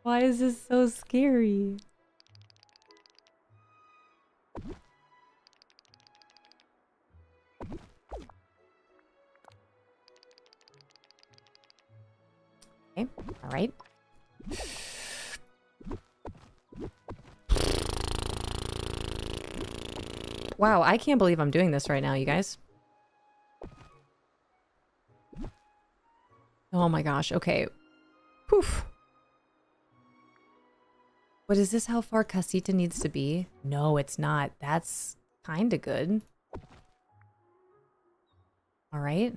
Why is this so scary? Okay, all right. Wow, I can't believe I'm doing this right now, you guys. Oh my gosh, okay. Poof. But is this how far Casita needs to be? No, it's not. That's kind of good. All right.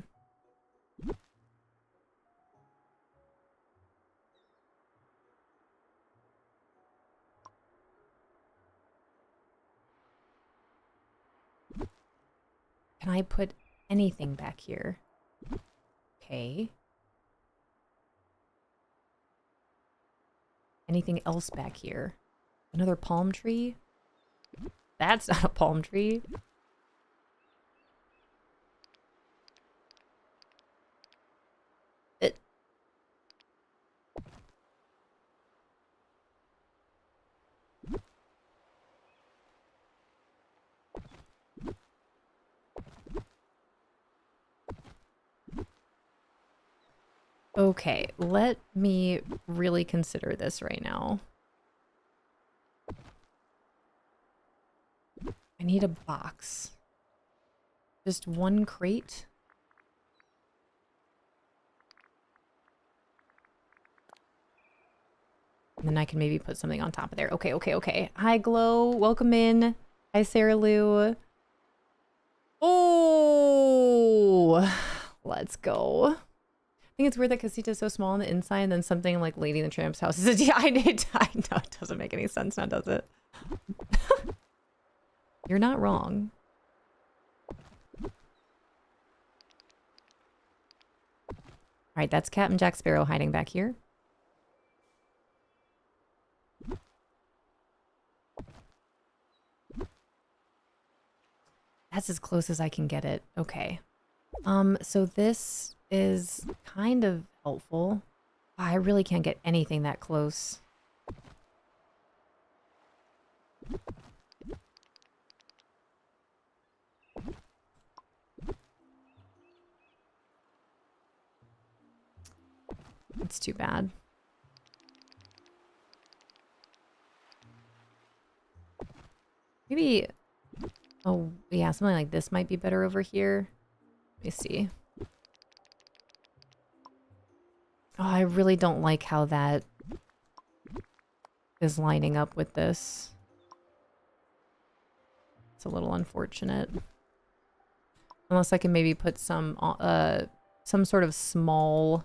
Can I put anything back here? Okay. Anything else back here? Another palm tree? That's not a palm tree. It... Okay, let me really consider this right now. I need a box. Just one crate. And then I can maybe put something on top of there. Okay, okay, okay. Hi, Glow. Welcome in. Hi, Sarah Lou. Oh, let's go. I think it's weird that Casita is so small on the inside and then something like Lady in the Tramp's house is yeah, I know it doesn't make any sense now, does it? You're not wrong. Alright, that's Captain Jack Sparrow hiding back here. That's as close as I can get it. Okay. So this is kind of helpful. I really can't get anything that close. It's too bad. Maybe, oh yeah, something like this might be better over here. Let me see. Oh, I really don't like how that is lining up with this. It's a little unfortunate. Unless I can maybe put some sort of small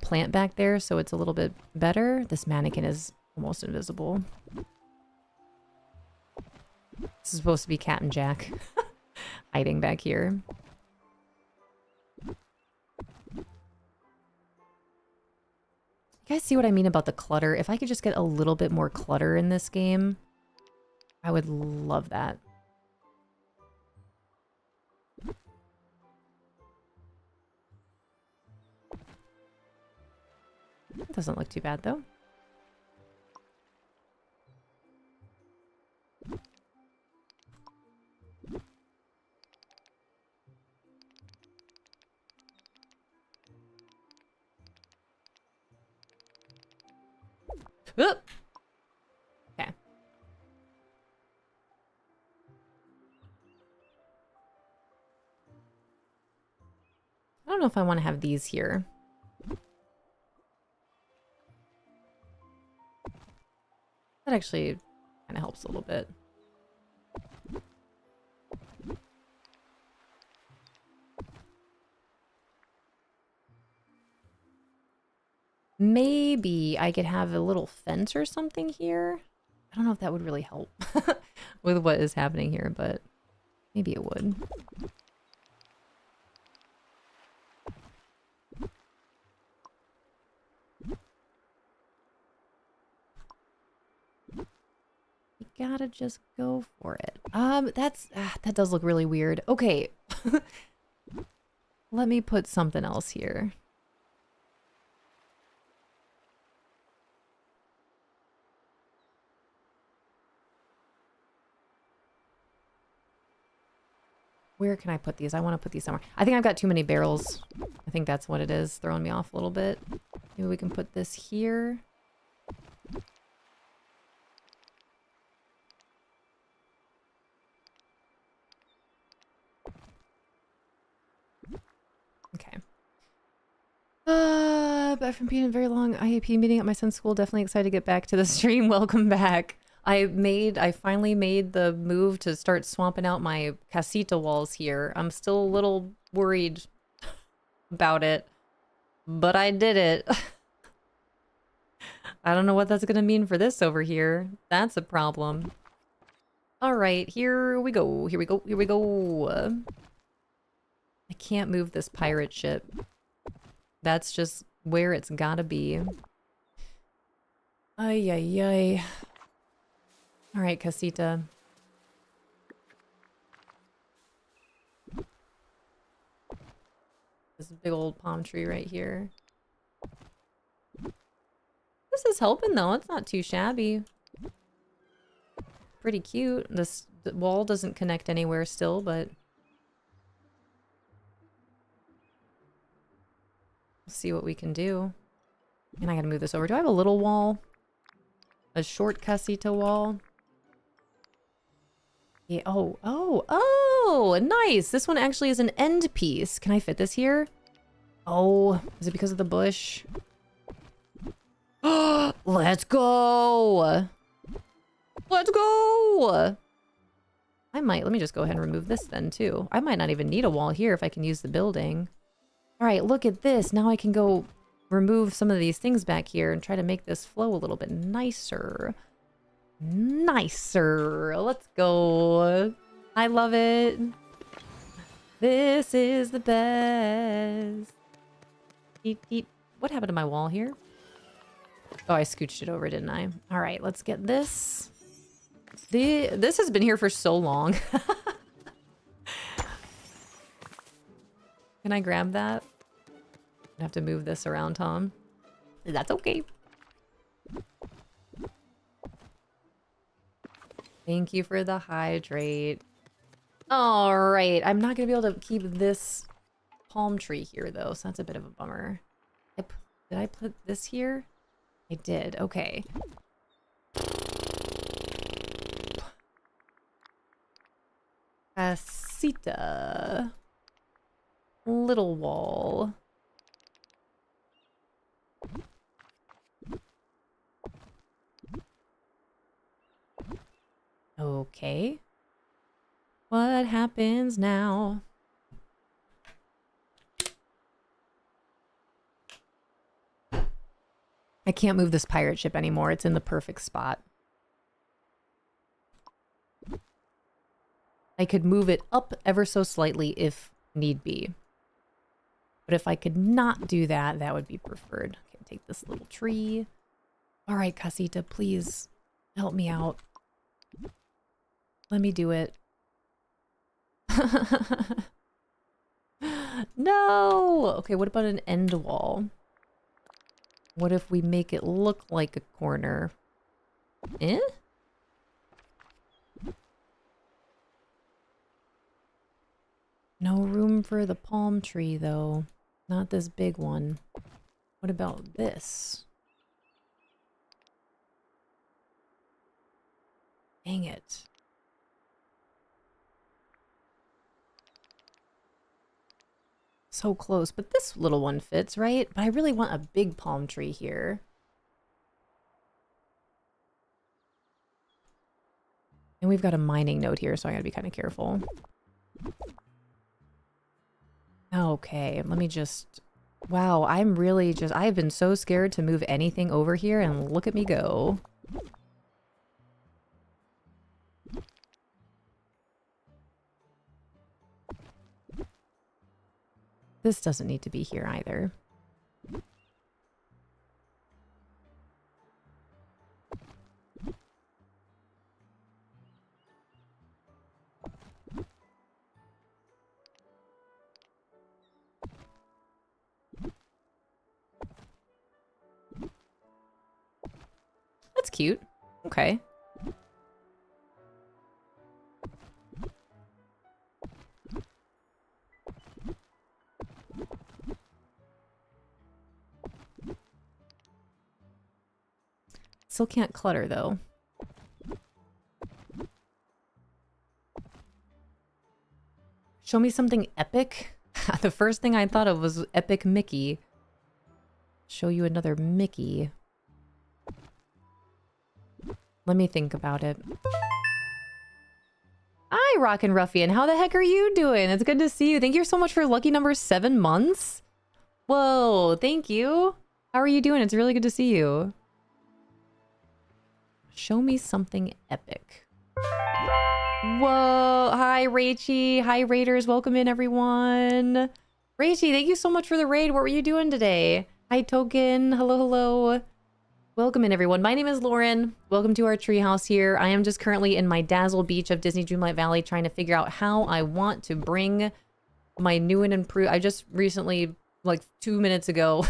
plant back there so it's a little bit better. This mannequin is almost invisible. This is supposed to be Cat and Jack hiding back here. You guys see what I mean about the clutter? If I could just get a little bit more clutter in this game, I would love that. It doesn't look too bad though. Oop! Okay. I don't know if I want to have these here. That actually kind of helps a little bit. Maybe I could have a little fence or something here. I don't know if that would really help with what is happening here, but maybe it would. You gotta just go for it. That does look really weird. Okay. Let me put something else here. Where can I put these? I want to put these somewhere. I think I've got too many barrels. I think that's what it is, throwing me off a little bit. Maybe we can put this here. Okay. Back from being a very long IAP meeting at my son's school. Definitely excited to get back to the stream. Welcome back. I finally made the move to start swamping out my casita walls here. I'm still a little worried about it, but I did it. I don't know what that's gonna mean for this over here. That's a problem. All right, here we go. Here we go. Here we go. I can't move this pirate ship. That's just where it's gotta be. Ay, ay, ay. All right, casita. This big old palm tree right here. This is helping though. It's not too shabby. Pretty cute. The wall doesn't connect anywhere still, but we'll see what we can do. And I gotta move this over. Do I have a little wall? A short casita wall? Yeah. Oh, nice. This one actually is an end piece. Can I fit this here? Oh, is it because of the bush? Let's go. Let's go. Let me just go ahead and remove this then too. I might not even need a wall here if I can use the building. All right, look at this. Now I can go remove some of these things back here and try to make this flow a little bit nicer. Nicer. Let's go. I love it. This is the best. Eat, eat. What happened to my wall here? Oh, I scooched it over, didn't I? All right, let's get this. This has been here for so long. Can I grab that? I have to move this around, Tom. That's okay. Thank you for the hydrate. All right, I'm not gonna be able to keep this palm tree here though, so that's a bit of a bummer. Did I put this here? I did. Okay. Casita. Little wall. Okay. What happens now? I can't move this pirate ship anymore. It's in the perfect spot. I could move it up ever so slightly if need be. But if I could not do that, that would be preferred. Okay, take this little tree. All right, Casita, please help me out. Let me do it. No! Okay, what about an end wall? What if we make it look like a corner? Eh? No room for the palm tree, though. Not this big one. What about this? Dang it. So close, but this little one fits, right? But I really want a big palm tree here. And we've got a mining node here, so I gotta be kind of careful. Okay, let me just... Wow, I'm really just... I've been so scared to move anything over here, and look at me go. This doesn't need to be here either. That's cute. Okay. Still can't clutter, though. Show me something epic? The first thing I thought of was Epic Mickey. Show you another Mickey. Let me think about it. Hi, Rockin' Ruffian. How the heck are you doing? It's good to see you. Thank you so much for lucky number 7 months. Whoa, thank you. How are you doing? It's really good to see you. Show me something epic. Whoa. Hi, Rachy. Hi, Raiders. Welcome in, everyone. Rachy, thank you so much for the raid. What were you doing today? Hi, Token. Hello, hello. Welcome in, everyone. My name is Lauren. Welcome to our treehouse here. I am just currently in my Dazzle Beach of Disney Dreamlight Valley trying to figure out how I want to bring my new and improved... I just recently, like 2 minutes ago...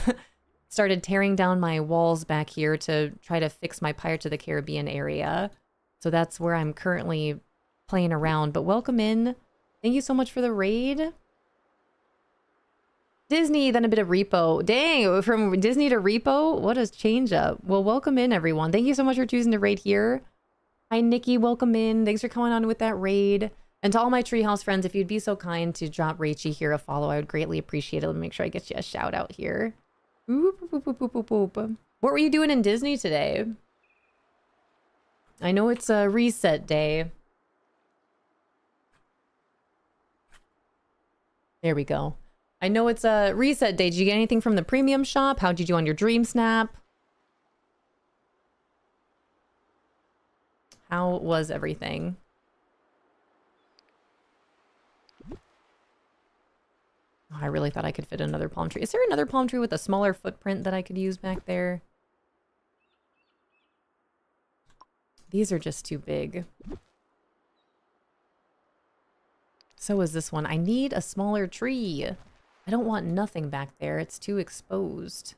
started tearing down my walls back here to try to fix my Pirates of the Caribbean area. So that's where I'm currently playing around. But welcome in. Thank you so much for the raid. Disney, then a bit of Repo. Dang, from Disney to Repo? What a change up. Well, welcome in, everyone. Thank you so much for choosing to raid here. Hi, Nikki. Welcome in. Thanks for coming on with that raid. And to all my treehouse friends, if you'd be so kind to drop Rachy here a follow, I would greatly appreciate it. Let me make sure I get you a shout out here. Boop, boop, boop, boop, boop, boop. What were you doing in Disney today? I know it's a reset day. There we go. I know it's a reset day. Did you get anything from the premium shop? How'd you do on your DreamSnap? How was everything? Oh, I really thought I could fit another palm tree. Is there another palm tree with a smaller footprint that I could use back there? These are just too big. So is this one. I need a smaller tree. I don't want nothing back there. It's too exposed.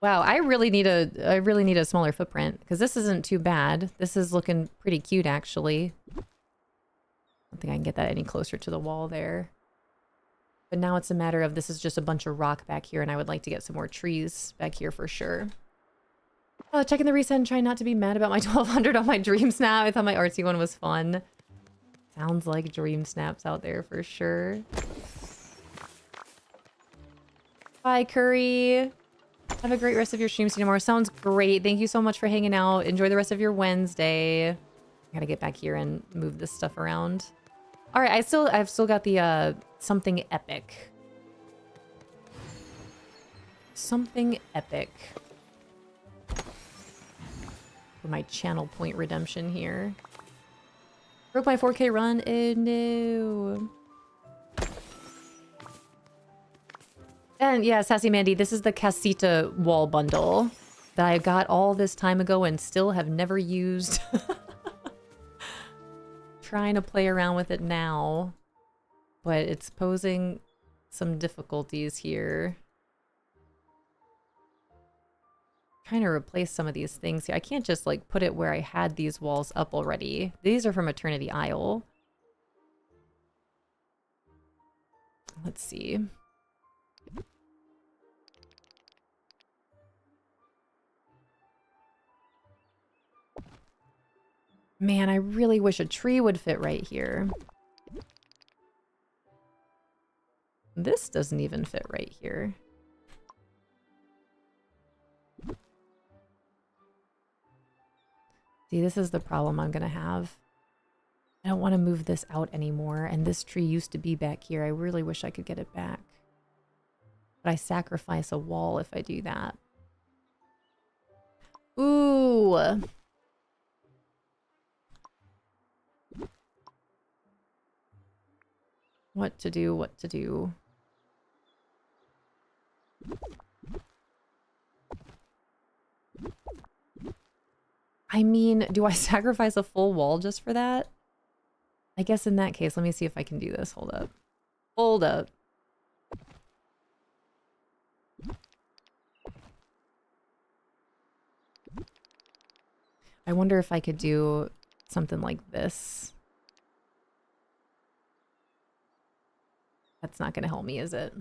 Wow, I really need a smaller footprint because this isn't too bad. This is looking pretty cute, actually. I don't think I can get that any closer to the wall there. But now it's a matter of this is just a bunch of rock back here, and I would like to get some more trees back here for sure. Oh, checking the reset and trying not to be mad about my 1200 on my DreamSnap. I thought my artsy one was fun. Sounds like DreamSnaps out there for sure. Bye, Curry. Have a great rest of your stream. See you tomorrow. Sounds great. Thank you so much for hanging out. Enjoy the rest of your Wednesday. I gotta get back here and move this stuff around. All right, I've still got the something epic. Something epic. For my channel point redemption here. Broke my 4K run. Oh no. And yeah, Sassy Mandy, this is the Casita wall bundle that I got all this time ago and still have never used. Trying to play around with it now, but it's posing some difficulties here. Trying to replace some of these things here. I can't just like put it where I had these walls up already. These are from Eternity Isle. Let's see. Man, I really wish a tree would fit right here. This doesn't even fit right here. See, this is the problem I'm gonna have. I don't want to move this out anymore, and this tree used to be back here. I really wish I could get it back. But I sacrifice a wall if I do that. Ooh! What to do, what to do. I mean, do I sacrifice a full wall just for that? I guess in that case, let me see if I can do this. Hold up. Hold up. I wonder if I could do something like this. That's not going to help me, is it?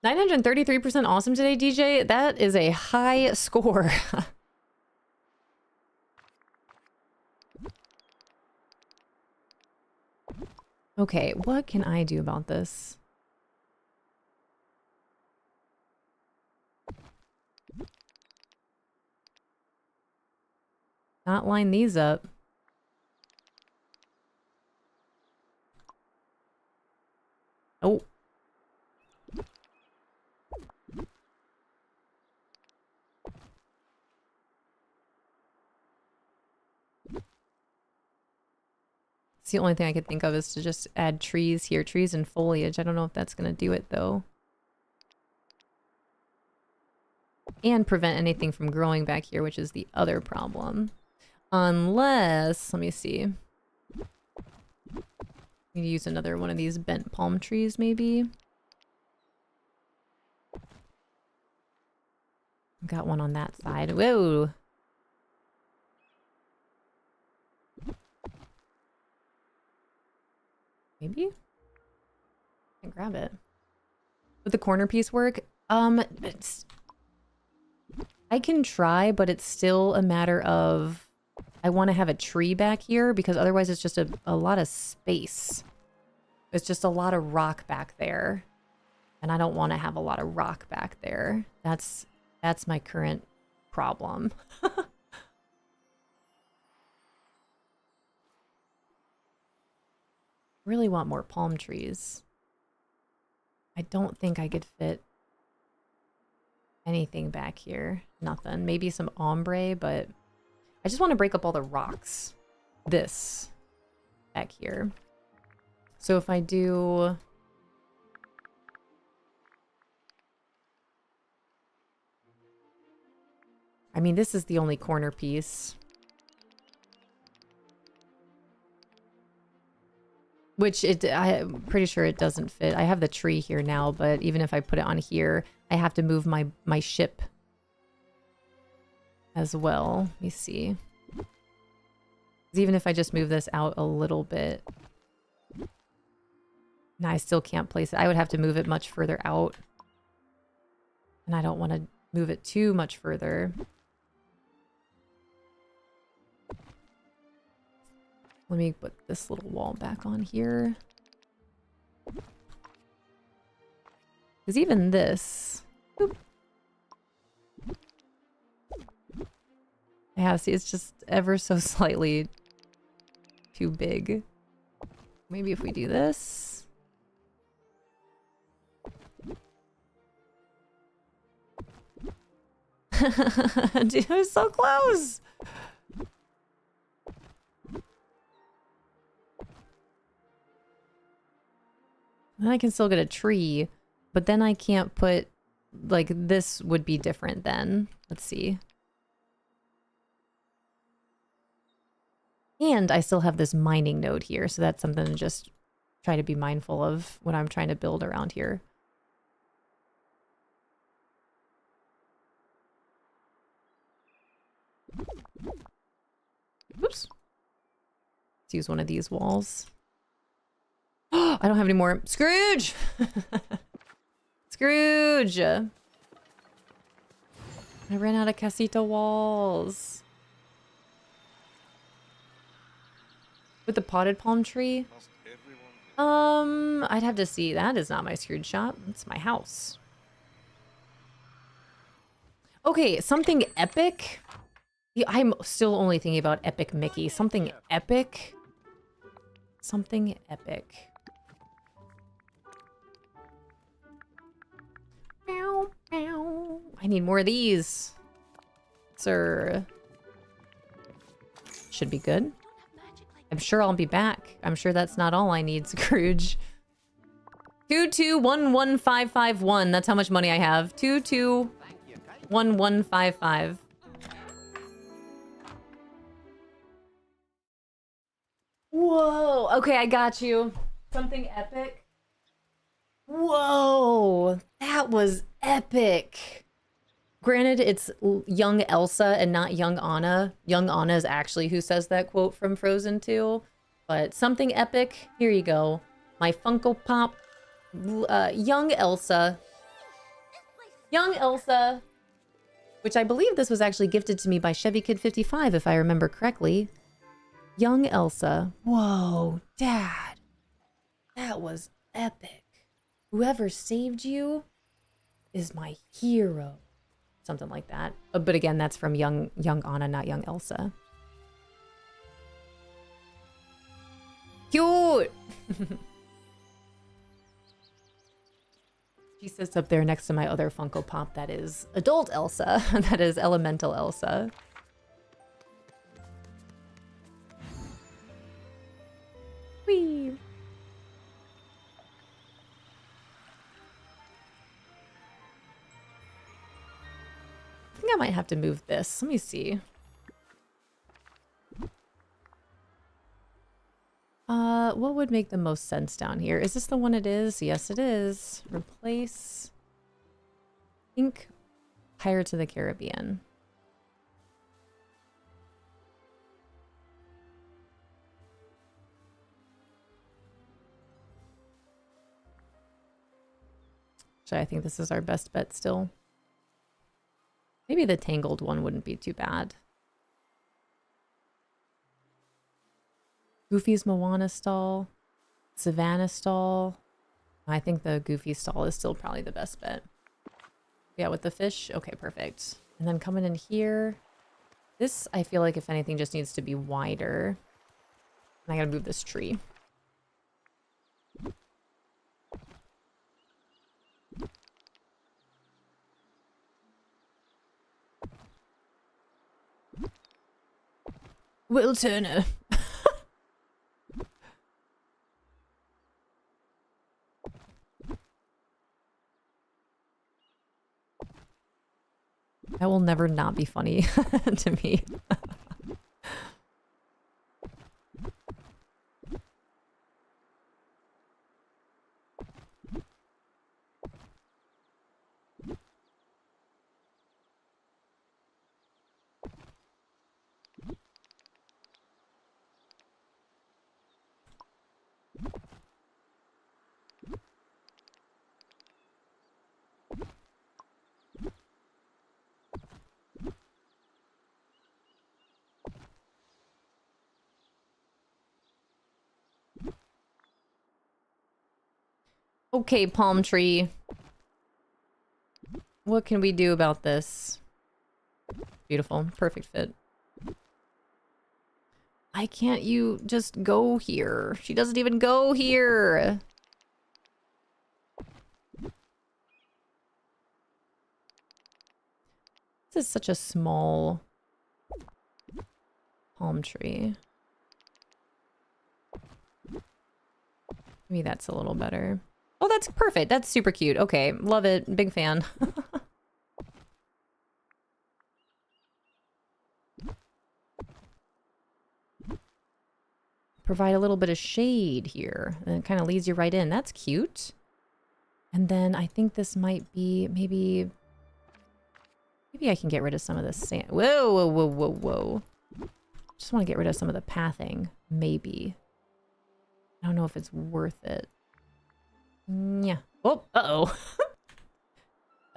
933% awesome today, DJ. That is a high score. Okay, what can I do about this? Not line these up. Oh. It's the only thing I could think of is to just add trees here. Trees and foliage. I don't know if that's going to do it, though. And prevent anything from growing back here, which is the other problem. Unless... Let me see. Need to use another one of these bent palm trees, maybe. Got one on that side. Whoa! Maybe? I can grab it. Would the corner piece work? I can try, but it's still a matter of... I want to have a tree back here because otherwise it's just a lot of space. It's just a lot of rock back there. And I don't want to have a lot of rock back there. That's my current problem. Really want more palm trees. I don't think I could fit anything back here. Nothing. Maybe some ombre, but I just want to break up all the rocks. This back here. So if I do... I mean, this is the only corner piece. Which I'm pretty sure it doesn't fit. I have the tree here now, but even if I put it on here, I have to move my ship as well. Let me see. 'Cause even if I just move this out a little bit, no, I still can't place it. I would have to move it much further out. And I don't want to move it too much further. Let me put this little wall back on here. Because even this, Boop. Yeah, see, it's just ever so slightly too big. Maybe if we do this. Dude, it was so close. Then I can still get a tree, but then I can't put, like, this would be different then. Let's see. And I still have this mining node here, so that's something to just try to be mindful of when I'm trying to build around here. Oops. Let's use one of these walls. I don't have any more. Scrooge! Scrooge! I ran out of casita walls. With the potted palm tree? I'd have to see. That is not my Scrooge shop. It's my house. Okay, something epic. Yeah, I'm still only thinking about Epic Mickey. Something epic. Something epic. Meow, meow. I need more of these. Sir. Should be good. I'm sure I'll be back. I'm sure that's not all I need, Scrooge. 2211551. That's how much money I have. 221155. Whoa. Okay, I got you. Something epic. Whoa. That was epic. Granted, it's young Elsa and not young Anna. Young Anna is actually who says that quote from Frozen 2. But something epic. Here you go. My Funko Pop. Young Elsa. Young Elsa. Which I believe this was actually gifted to me by Chevy Kid 55, if I remember correctly. Young Elsa. Whoa, Dad. That was epic. Whoever saved you is my hero. Something like that. But again, that's from young Anna, not young Elsa. Cute! She sits up there next to my other Funko Pop that is adult Elsa. That is Elemental Elsa. Whee! I think I might have to move this. Let me see. What would make the most sense down here? Is this the one it is? Yes, it is. Replace. I think Pirates of the Caribbean. Actually, I think this is our best bet still. Maybe the Tangled one wouldn't be too bad. Goofy's Moana stall. Savannah stall. I think the Goofy stall is still probably the best bet. Yeah, with the fish? Okay, perfect. And then coming in here. This, I feel like, if anything, just needs to be wider. And I gotta move this tree. Will Turner. That will never not be funny to me. Okay, palm tree. What can we do about this? Beautiful. Perfect fit. Why can't you just go here? She doesn't even go here. This is such a small palm tree. Maybe that's a little better. Oh, that's perfect. That's super cute. Okay, love it. Big fan. Provide a little bit of shade here. And it kind of leads you right in. That's cute. And then I think this might be maybe I can get rid of some of the sand. Whoa, whoa, whoa, whoa, whoa. Just want to get rid of some of the pathing. Maybe. I don't know if it's worth it. Yeah. Oh, uh-oh.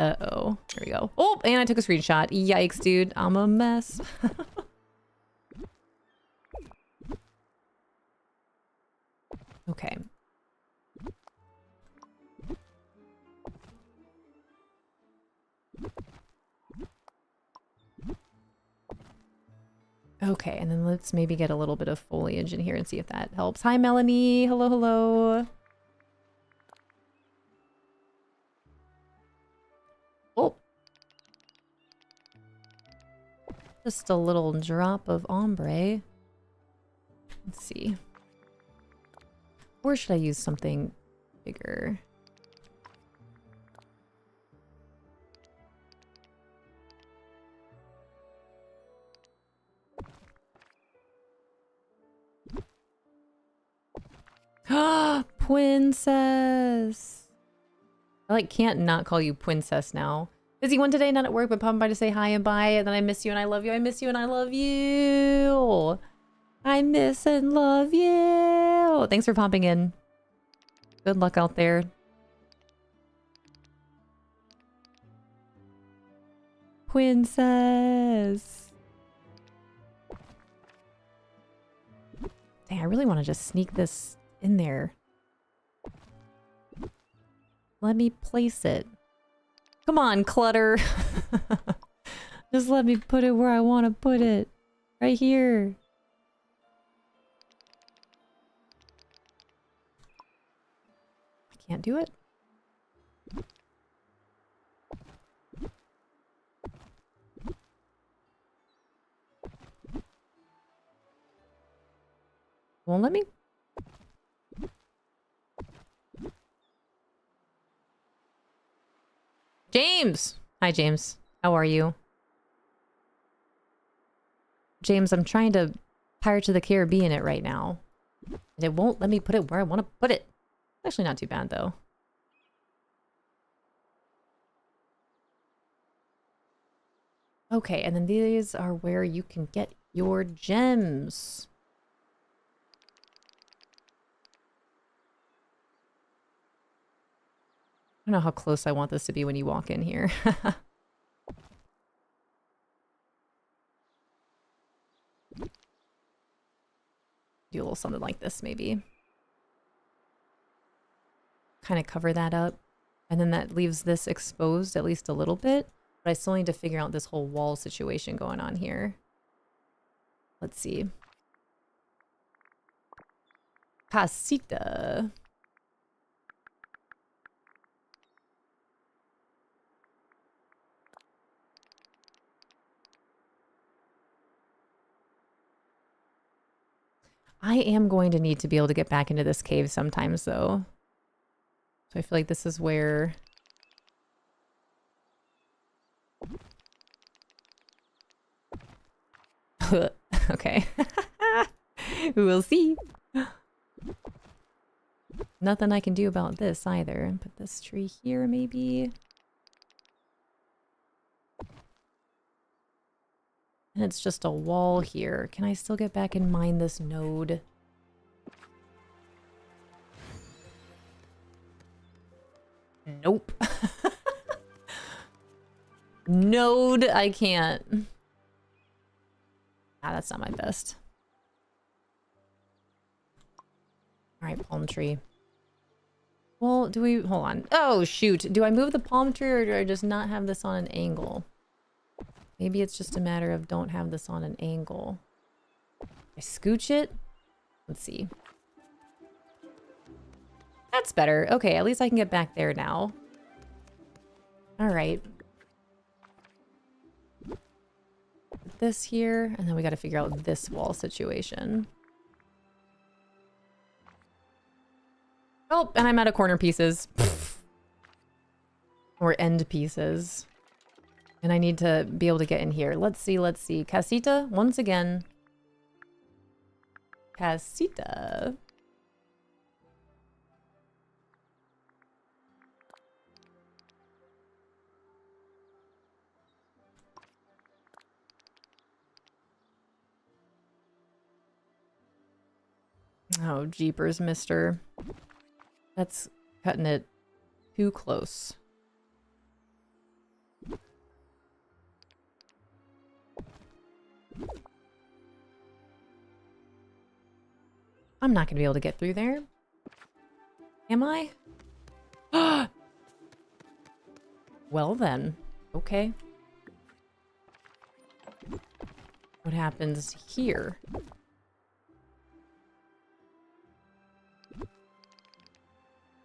Uh-oh. There we go. Oh, and I took a screenshot. Yikes, dude. I'm a mess. Okay. Okay, and then let's maybe get a little bit of foliage in here and see if that helps. Hi, Melanie. Hello, hello. Oh. Just a little drop of ombre. Let's see. Or should I use something bigger? Ah, Princess. I like can't not call you Princess now. Busy one today, not at work, but popping by to say hi and bye. And then I miss you and I love you. I miss you and I love you. I miss and love you. Thanks for popping in. Good luck out there. Princess. Dang, I really want to just sneak this in there. Let me place it. Come on, clutter. Just let me put it where I want to put it. Right here. I can't do it. Won't let me. James! Hi, James. How are you? James, I'm trying to Pirates of the Caribbean it right now. And it won't let me put it where I want to put it. Actually not too bad, though. Okay, and then these are where you can get your gems. I don't know how close I want this to be when you walk in here. Do a little something like this, maybe. Kind of cover that up. And then that leaves this exposed at least a little bit. But I still need to figure out this whole wall situation going on here. Let's see. Casita. I am going to need to be able to get back into this cave sometimes, though. So I feel like this is where... Okay. We'll see. Nothing I can do about this either. Put this tree here, maybe. And it's just a wall here. Can I still get back and mine this node? Nope. Node, I can't. Ah, that's not my best. Alright, palm tree. Well, do we... Hold on. Oh, shoot. Do I move the palm tree or do I just not have this on an angle? Maybe it's just a matter of don't have this on an angle. I scooch it? Let's see. That's better. Okay, at least I can get back there now. All right. Put this here, and then we got to figure out this wall situation. Oh, and I'm out of corner pieces. Or end pieces. And I need to be able to get in here. Let's see, let's see. Casita, once again. Casita. Oh, jeepers, mister. That's cutting it too close. I'm not going to be able to get through there. Am I? Well then. Okay. What happens here?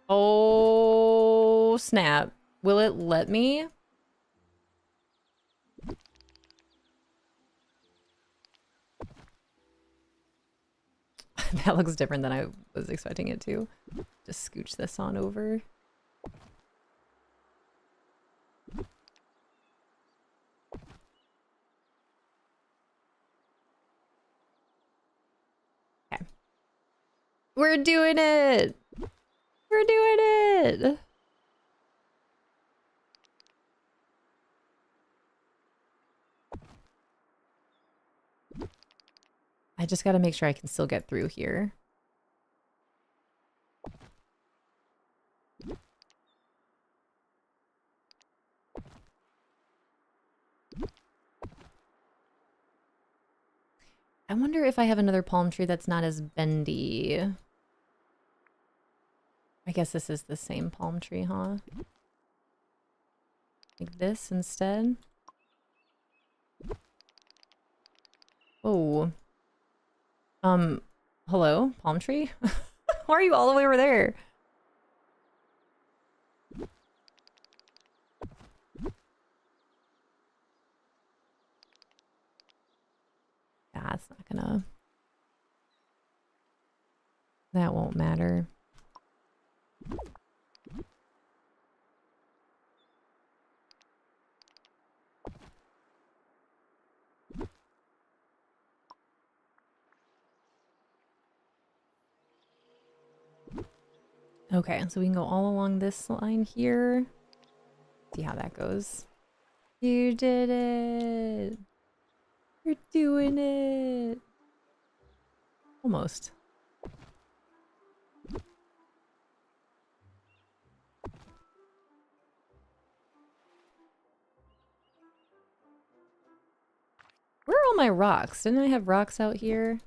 Oh, snap. Will it let me? That looks different than I was expecting it to. Just scooch this on over. Okay. We're doing it! We're doing it! I just gotta make sure I can still get through here. I wonder if I have another palm tree that's not as bendy. I guess this is the same palm tree, huh? Like this instead? Oh. Hello? Palm tree? Why are you all the way over there? That's not gonna... That won't matter. Okay, so we can go all along this line here. See how that goes. You did it! You're doing it! Almost. Where are all my rocks? Didn't I have rocks out here?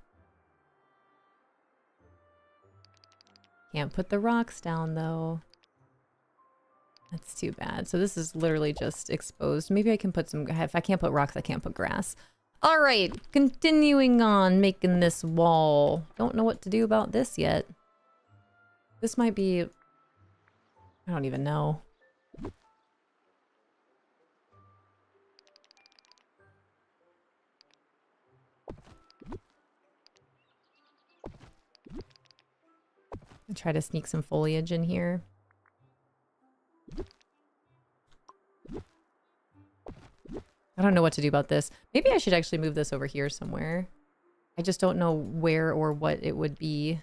Can't put the rocks down though. That's too bad. So this is literally just exposed. Maybe I can put some... If I can't put rocks, I can't put grass. All right, continuing on making this wall. Don't know what to do about this yet. This might be... I don't even know. I'll try to sneak some foliage in here. I don't know what to do about this. Maybe I should actually move this over here somewhere. I just don't know where or what it would be.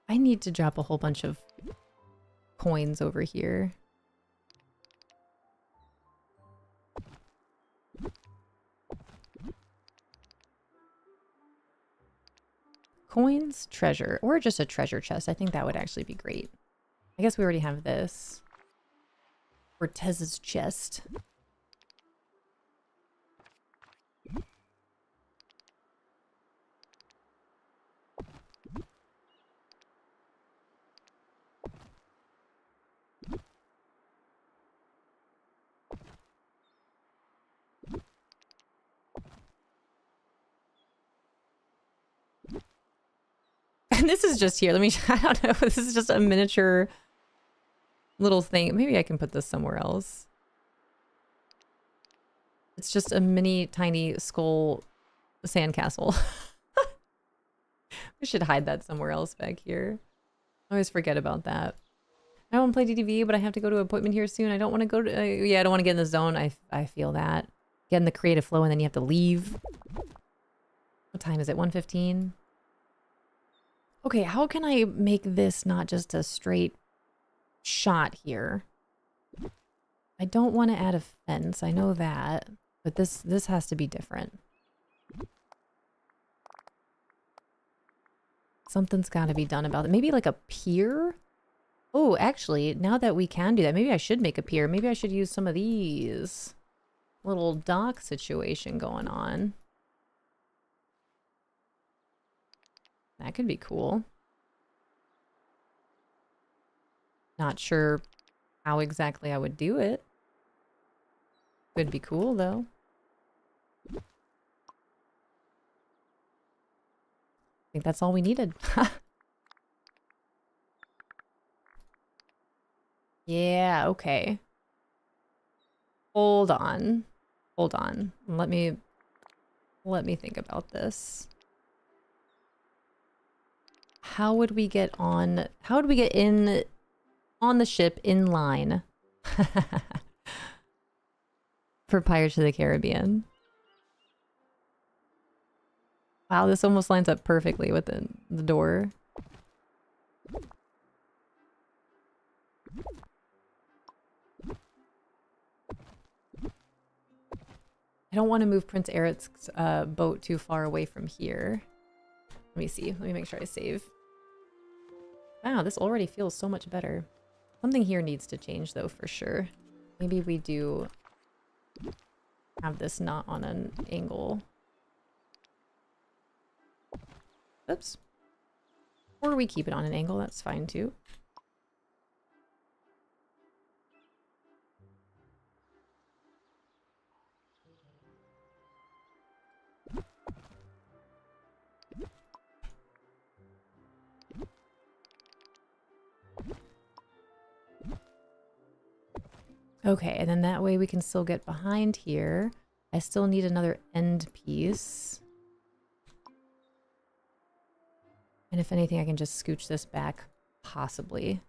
I need to drop a whole bunch of coins over here. coins, treasure, or just a treasure chest. I think that would actually be great. I guess we already have this. Cortez's chest. And this is just here. Let me, I don't know. This is just a miniature little thing. Maybe I can put this somewhere else. It's just a mini tiny skull sandcastle. We should hide that somewhere else back here. I always forget about that. I don't want to play DDV, but I have to go to an appointment here soon. I don't want to go to, yeah, I don't want to get in the zone. I feel that. Get in the creative flow and then you have to leave. What time is it? 1:15? Okay, how can I make this not just a straight shot here? I don't want to add a fence. I know that, but this has to be different. Something's got to be done about it. Maybe like a pier? Oh, actually, now that we can do that, maybe I should make a pier. Maybe I should use some of these. Little dock situation going on. That could be cool. Not sure how exactly I would do it. Could be cool though. I think that's all we needed. Yeah, okay. Hold on. Hold on. Let me think about this. How would we get on? How would we get in on the ship in line for Pirates of the Caribbean? Wow, this almost lines up perfectly with the door. I don't want to move Prince Eric's boat too far away from here. Let me see. Let me make sure I save. Wow, this already feels so much better. Something here needs to change though, for sure. Maybe we do have this not on an angle. Oops. Or we keep it on an angle, that's fine too. Okay, and then that way we can still get behind here. I still need another end piece. And if anything, I can just scooch this back, possibly.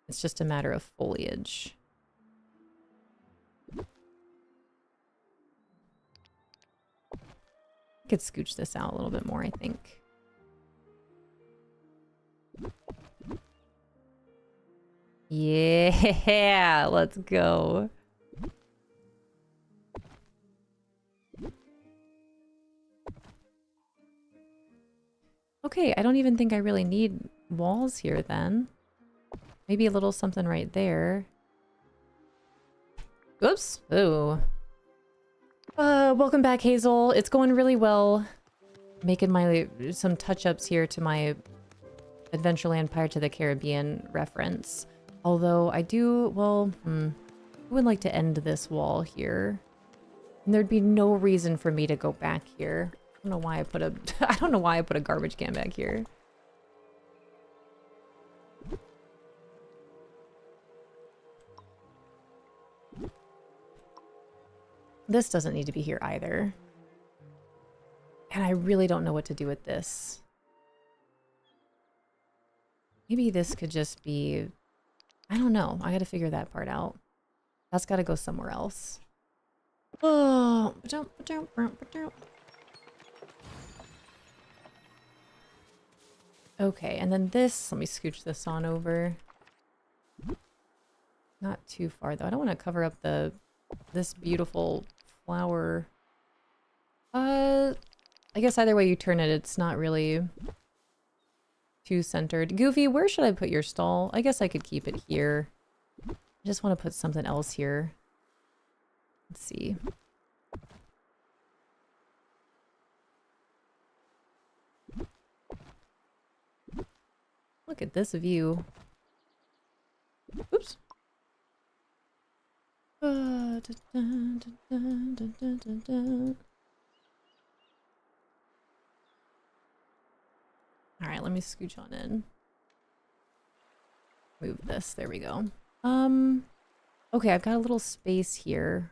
It's just a matter of foliage. I could scooch this out a little bit more, I think. Yeah, let's go. Okay, I don't even think I really need walls here then. Maybe a little something right there. Oops. Oh. Welcome back, Hazel. It's going really well. Making some touch-ups here to my Adventureland Pirates of the Caribbean reference. Although I do, well, I would like to end this wall here. And there'd be no reason for me to go back here. I don't know why I put a I don't know why I put a garbage can back here. This doesn't need to be here either. And I really don't know what to do with this. Maybe this could just be, I don't know. I gotta figure that part out. That's gotta go somewhere else. Oh, okay, and then this, let me scooch this on over. Not too far though. I don't want to cover up this beautiful flower. I guess either way you turn it, it's not really too centered. Goofy, where should I put your stall? I guess I could keep it here. I just want to put something else here. Let's see. Look at this view. Oops. All right, let me scooch on in. Move this. There we go. Okay, I've got a little space here.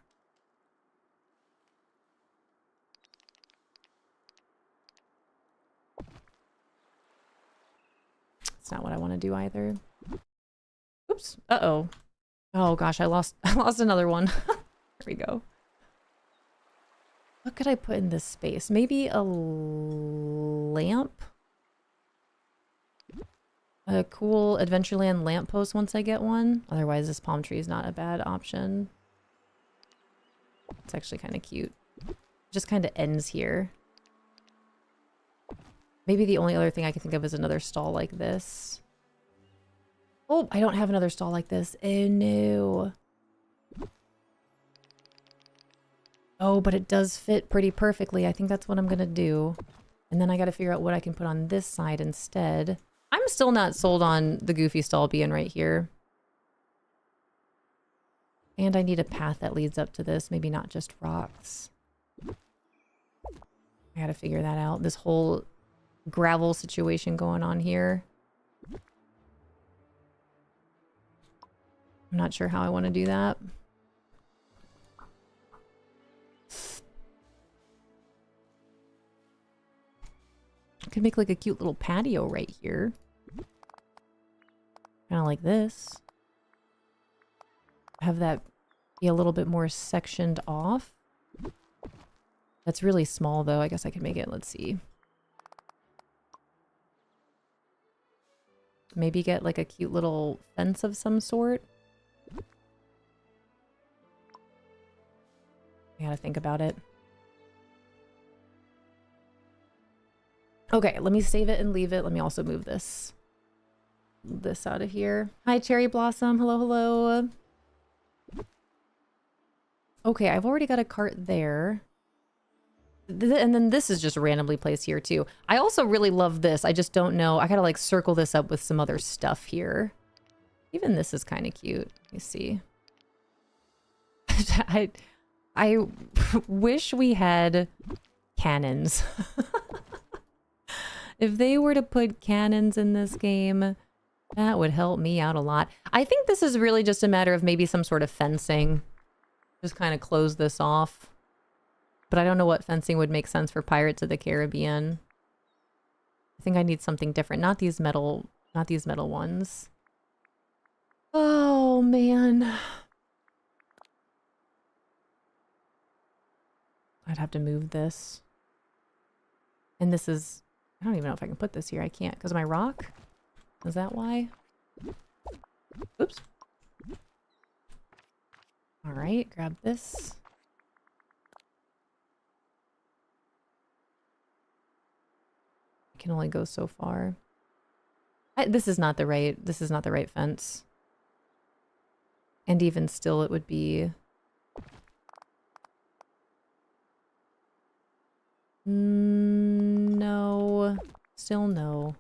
It's not what I want to do either. Oops. Uh-oh. Oh gosh, I lost another one. There we go. What could I put in this space? Maybe a lamp? A cool Adventureland lamppost once I get one. Otherwise, this palm tree is not a bad option. It's actually kind of cute. It just kind of ends here. Maybe the only other thing I can think of is another stall like this. Oh, I don't have another stall like this. Oh, no. Oh, but it does fit pretty perfectly. I think that's what I'm going to do. And then I got to figure out what I can put on this side instead. I'm still not sold on the Goofy stall being right here. And I need a path that leads up to this. Maybe not just rocks. I got to figure that out. This whole gravel situation going on here. I'm not sure how I want to do that. I could make like a cute little patio right here. Kind of like this. Have that be a little bit more sectioned off. That's really small though. I guess I could make it, let's see. Maybe get like a cute little fence of some sort. I gotta think about it. Okay, let me save it and leave it. Let me also move this out of here. Hi, Cherry Blossom. Hello, hello. Okay, I've already got a cart there. And then this is just randomly placed here too. I also really love this. I just don't know. I gotta like circle this up with some other stuff here. Even this is kind of cute. Let me see. I wish we had cannons. If they were to put cannons in this game, that would help me out a lot. I think this is really just a matter of maybe some sort of fencing. Just kind of close this off. But I don't know what fencing would make sense for Pirates of the Caribbean. I think I need something different. Not these metal ones. Oh, man. I'd have to move this. And this is... I don't even know if I can put this here. I can't because of my rock. Is that why? Oops. All right, grab this. I can only go so far. This is not the right fence. And even still, it would be... No. Still no.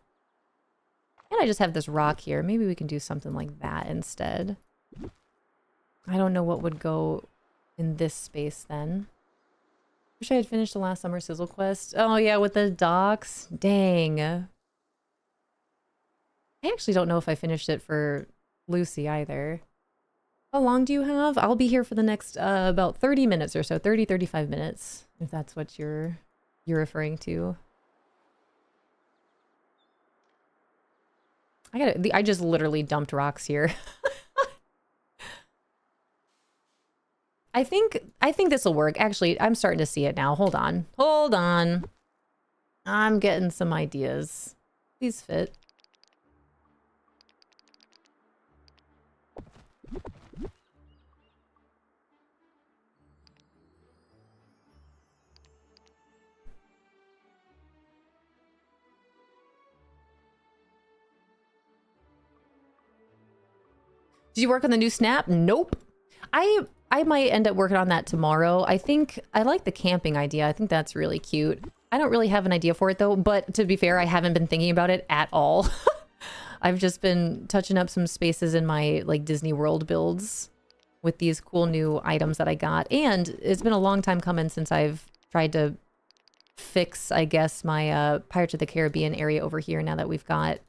And I just have this rock here. Maybe we can do something like that instead. I don't know what would go in this space then. Wish I had finished the last summer sizzle quest. Oh yeah, with the docks. Dang. I actually don't know if I finished it for Lucy either. How long do you have? I'll be here for the next about 30 minutes or so. 35 minutes. If that's what you're referring to. I just literally dumped rocks here. I think this will work. Actually, I'm starting to see it now. Hold on. Hold on. I'm getting some ideas. These fit. Did you work on the new snap? Nope. I might end up working on that tomorrow. I think I like the camping idea. I think that's really cute. I don't really have an idea for it though, but to be fair, I haven't been thinking about it at all. I've just been touching up some spaces in my like Disney World builds with these cool new items that I got. And it's been a long time coming since I've tried to fix, I guess, my Pirates of the Caribbean area over here now that we've got...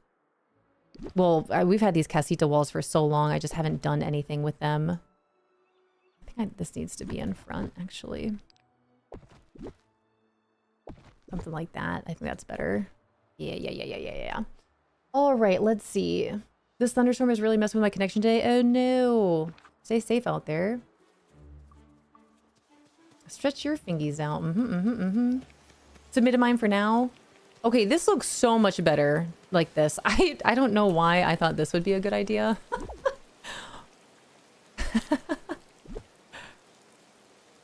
Well, we've had these casita walls for so long, I just haven't done anything with them. I think this needs to be in front, actually. Something like that. I think that's better. Yeah. All right, let's see. This thunderstorm is really messing with my connection today. Oh, no. Stay safe out there. Stretch your fingies out. Submitted mine for now. Okay, this looks so much better like this. I don't know why I thought this would be a good idea.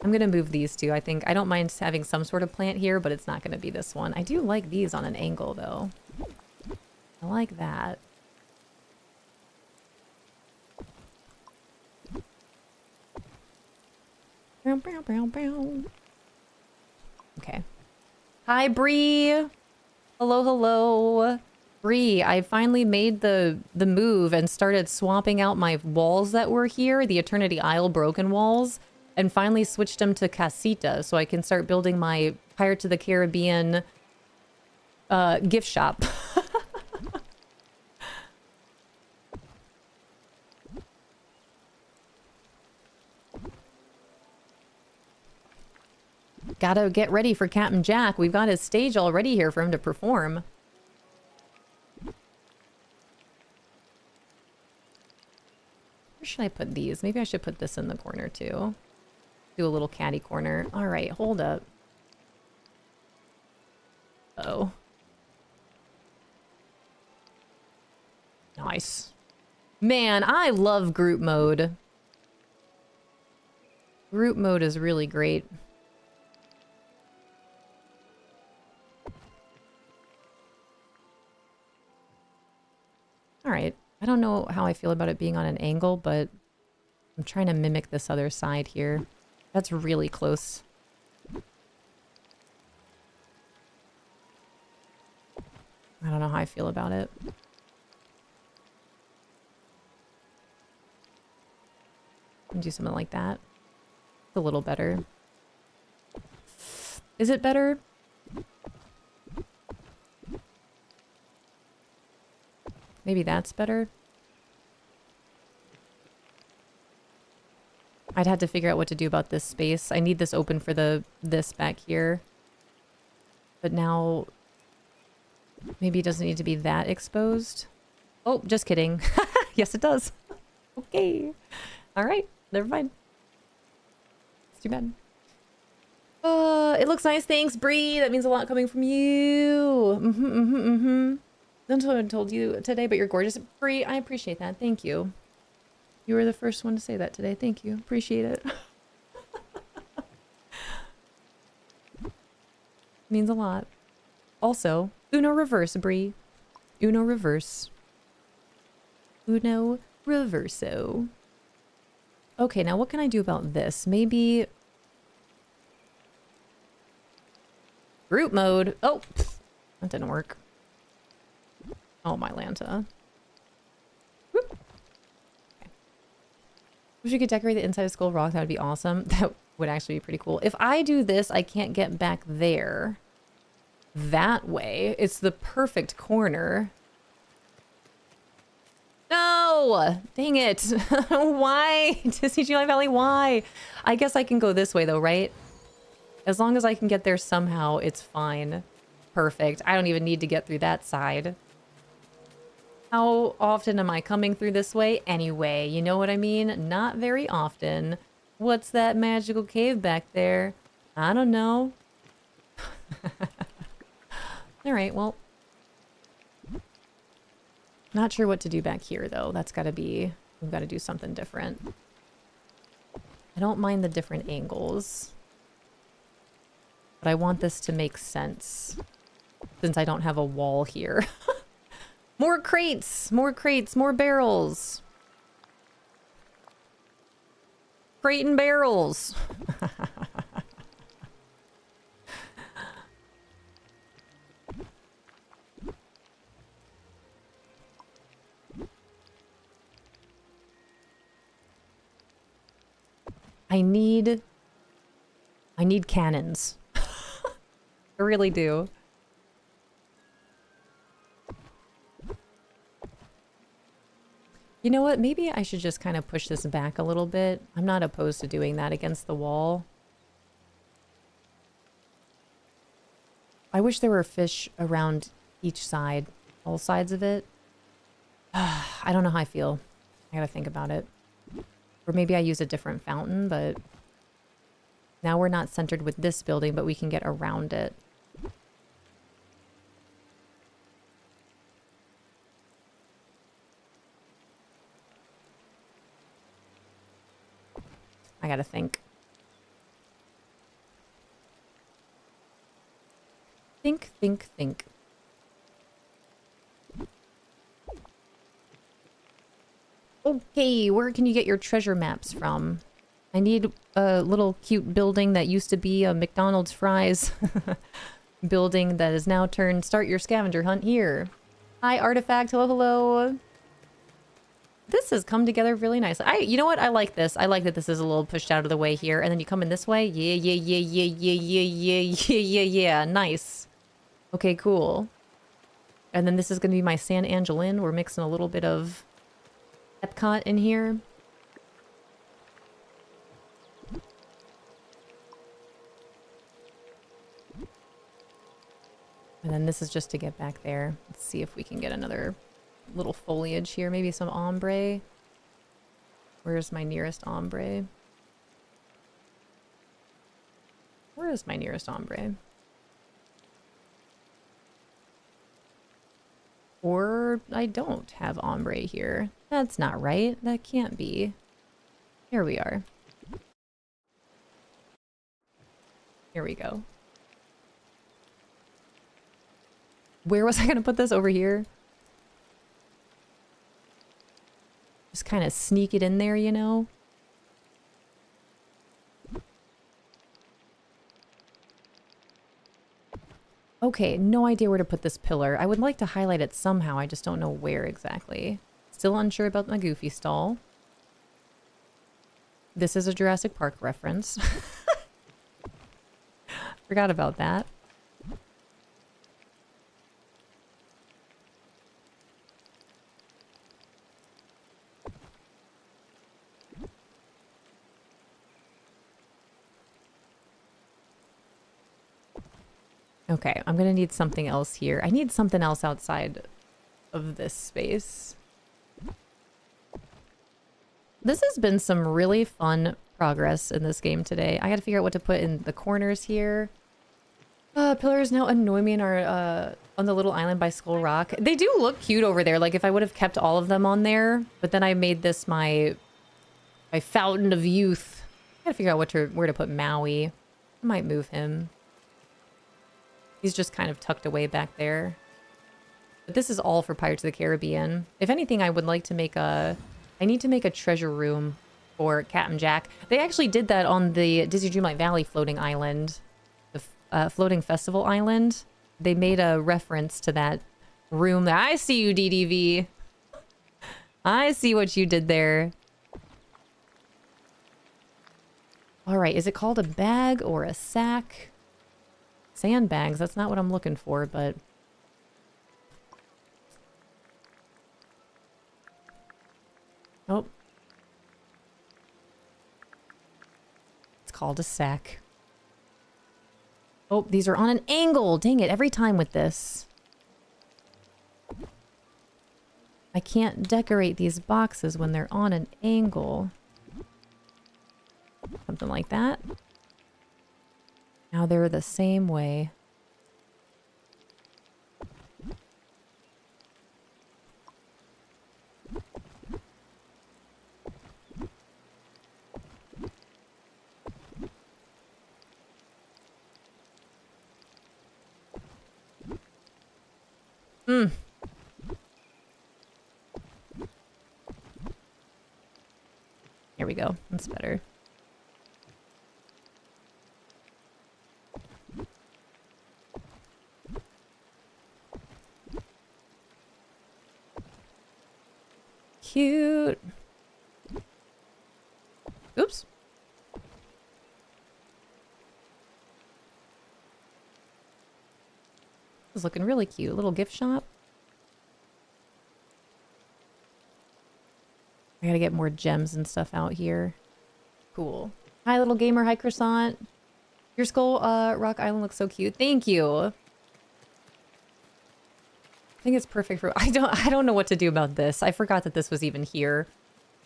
I'm gonna move these two. I think I don't mind having some sort of plant here, but it's not gonna be this one. I do like these on an angle though. I like that. Okay. Hi, Bree. Hello. Bree, I finally made the move and started swapping out my walls that were here, the Eternity Isle broken walls, and finally switched them to casita so I can start building my Pirates of the Caribbean gift shop. Gotta get ready for Captain Jack. We've got his stage all ready here for him to perform. Where should I put these? Maybe I should put this in the corner too. Do a little catty corner. All right, hold up. Oh. Nice. Man, I love group mode. Group mode is really great. All right. I don't know how I feel about it being on an angle, but I'm trying to mimic this other side here. That's really close. I don't know how I feel about it. Do something like that. It's a little better. Is it better? Maybe that's better. I'd have to figure out what to do about this space. I need this open for this back here. But now maybe it doesn't need to be that exposed. Oh, just kidding. Yes, it does. Okay. All right. Never mind. It's too bad. It looks nice. Thanks, Bree. That means a lot coming from you. That's what I told you today, but you're gorgeous. Bree, I appreciate that. Thank you. You were the first one to say that today. Thank you. Appreciate it. Means a lot. Also, Uno reverse, Bree. Uno reverse. Uno reverso. Okay, now what can I do about this? Maybe... Group mode. Oh, that didn't work. Oh, my Lanta. Whoop. Okay. Wish you could decorate the inside of Skull Rock. That would be awesome. That would actually be pretty cool. If I do this, I can't get back there. That way. It's the perfect corner. No! Dang it. Why? Disney Dreamlight Valley, why? I guess I can go this way though, right? As long as I can get there somehow, it's fine. Perfect. I don't even need to get through that side. How often am I coming through this way anyway? You know what I mean? Not very often. What's that magical cave back there? I don't know. All right, well. Not sure what to do back here, though. That's got to be... We've got to do something different. I don't mind the different angles. But I want this to make sense. Since I don't have a wall here. More crates! More crates! More barrels! Crate and barrels. I need cannons. I really do. You know what? Maybe I should just kind of push this back a little bit. I'm not opposed to doing that against the wall. I wish there were fish around each side, all sides of it. I don't know how I feel. I gotta think about it. Or maybe I use a different fountain, but now we're not centered with this building, but we can get around it. I gotta think. Think. Okay, where can you get your treasure maps from? I need a little cute building that used to be a McDonald's fries building that is now turned start your scavenger hunt here. Hi, Artifact. Hello, hello. This has come together really nicely. You know what? I like this. I like that this is a little pushed out of the way here. And then you come in this way. Yeah. Nice. Okay, cool. And then this is going to be my San Angelin. We're mixing a little bit of Epcot in here. And then this is just to get back there. Let's see if we can get another little foliage here. Maybe some ombre. Where's my nearest ombre? Where is my nearest ombre? Or I don't have ombre here. That's not right. That can't be. Here we are. Here we go. Where was I going to put this? Over here? Just kind of sneak it in there, you know? Okay, no idea where to put this pillar. I would like to highlight it somehow. I just don't know where exactly. Still unsure about my Goofy stall. This is a Jurassic Park reference. Forgot about that. Okay, I'm gonna need something else here. I need something else outside of this space. This has been some really fun progress in this game today. I gotta figure out what to put in the corners here. Pillars now annoy me and are on the little island by Skull Rock. They do look cute over there, like if I would have kept all of them on there, but then I made this my fountain of youth. I gotta figure out where to put Maui. I might move him. He's just kind of tucked away back there. But this is all for Pirates of the Caribbean. If anything, I would like to make I need to make a treasure room for Captain Jack. They actually did that on the Disney Dreamlight Valley floating island. The floating festival island. They made a reference to that room. I see you, DDV. I see what you did there. All right, is it called a bag or a sack? Sandbags, that's not what I'm looking for, but... Oh. It's called a sack. Oh, these are on an angle! Dang it, every time with this. I can't decorate these boxes when they're on an angle. Something like that. Now they're the same way. Here we go. That's better. Oops. This is looking really cute. Little gift shop. I gotta get more gems and stuff out here. Cool. Hi, little gamer. Hi, croissant. Your skull, Rock Island looks so cute. Thank you. I think it's perfect for... I don't know what to do about this. I forgot that this was even here.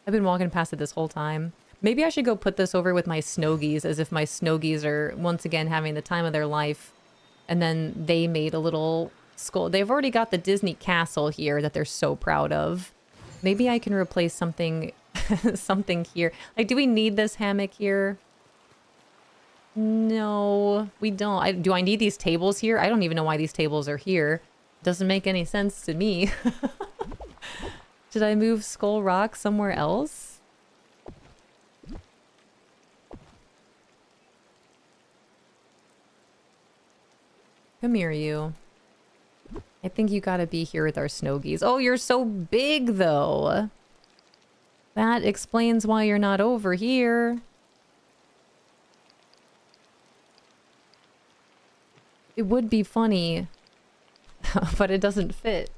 I've been walking past it this whole time. Maybe I should go put this over with my Snowgies, as if my Snowgies are once again having the time of their life. And then they made a little skull. They've already got the Disney castle here that they're so proud of. Maybe I can replace something something here. Like, do we need this hammock here? No, we don't. Do I need these tables here? I don't even know why these tables are here. Doesn't make any sense to me. Should I move Skull Rock somewhere else? Come here, you. I think you gotta be here with our Snowgies. Oh, you're so big, though. That explains why you're not over here. It would be funny, but it doesn't fit.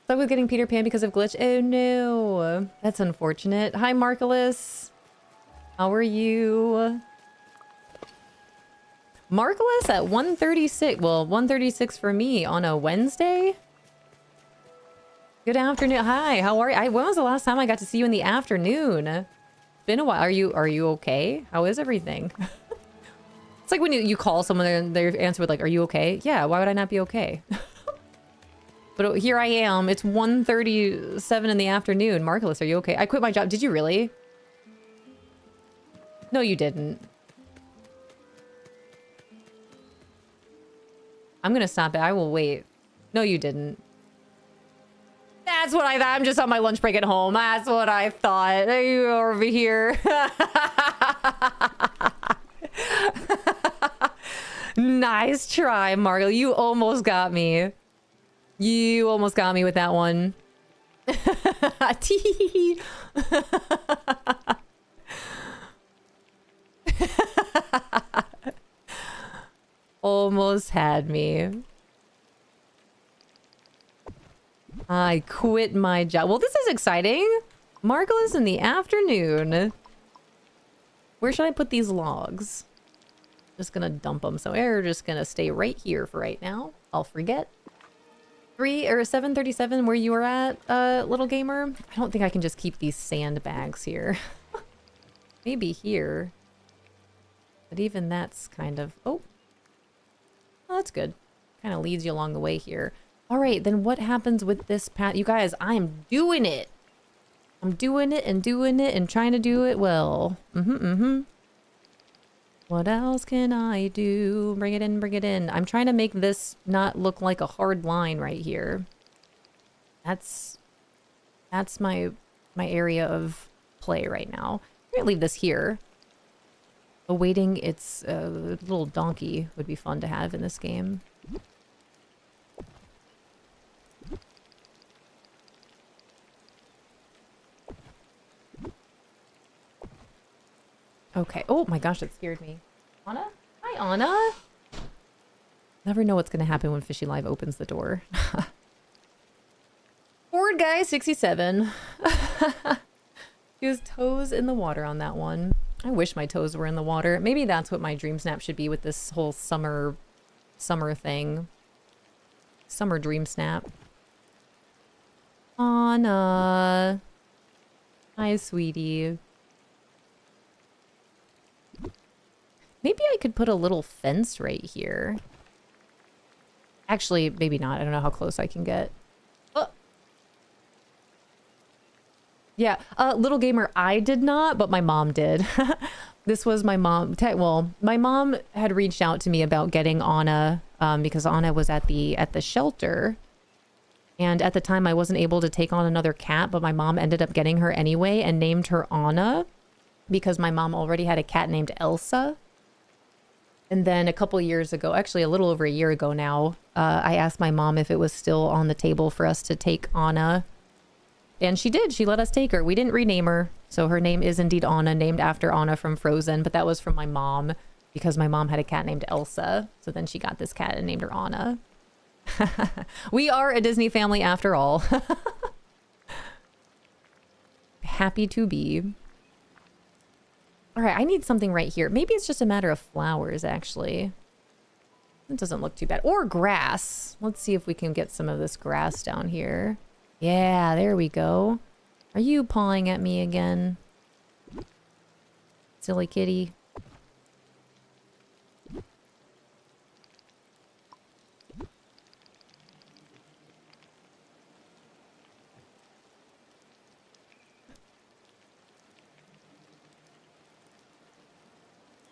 Stuck with getting Peter Pan because of glitch. Oh no, that's unfortunate. Hi, Marcellus. How are you? Marcellus at 1:36. Well, 1:36 for me on a Wednesday. Good afternoon. Hi, how are you? When was the last time I got to see you in the afternoon? It's been a while. Are you okay? How is everything? It's like when you call someone and they answer with like, "Are you okay?" Yeah, why would I not be okay? But here I am. It's 1:37 in the afternoon. Marcellus, are you okay? I quit my job. Did you really? No, you didn't. I'm gonna stop it. I will wait. No, you didn't. That's what I thought. I'm just on my lunch break at home. That's what I thought. Are you over here? Nice try, Margo. You almost got me. You almost got me with that one. Tee. Almost had me. I quit my job. Well, this is exciting. Marcellus in the afternoon. Where should I put these logs? Just gonna dump them. So we're just gonna stay right here for right now. I'll forget. 7:37 where you were at, little gamer. I don't think I can just keep these sandbags here. Maybe here. But even that's kind of... Oh, that's good. Kind of leads you along the way here. All right, then what happens with this path? You guys, I'm doing it. I'm doing it and trying to do it well. What else can I do? Bring it in, bring it in. I'm trying to make this not look like a hard line right here. That's my area of play right now. I'm gonna leave this here. Awaiting its little donkey would be fun to have in this game. Okay. Oh my gosh, that scared me. Anna? Hi, Anna. Never know what's going to happen when Fishy Live opens the door. Forward guy, 67. His toes in the water on that one. I wish my toes were in the water. Maybe that's what my dream snap should be with this whole summer thing. Summer dream snap. Anna. Hi, sweetie. Maybe I could put a little fence right here. Actually, maybe not. I don't know how close I can get. Oh. Yeah, little gamer, I did not, but my mom did. This was my mom. Well, my mom had reached out to me about getting Anna because Anna was at the shelter. And at the time, I wasn't able to take on another cat, but my mom ended up getting her anyway and named her Anna because my mom already had a cat named Elsa. And then a couple years ago, actually a little over a year ago now, I asked my mom if it was still on the table for us to take Anna. And she did. She let us take her. We didn't rename her. So her name is indeed Anna, named after Anna from Frozen, but that was from my mom because my mom had a cat named Elsa. So then she got this cat and named her Anna. We are a Disney family after all. Happy to be. All right, I need something right here. Maybe it's just a matter of flowers, actually. It doesn't look too bad. Or grass. Let's see if we can get some of this grass down here. Yeah, there we go. Are you pawing at me again? Silly kitty.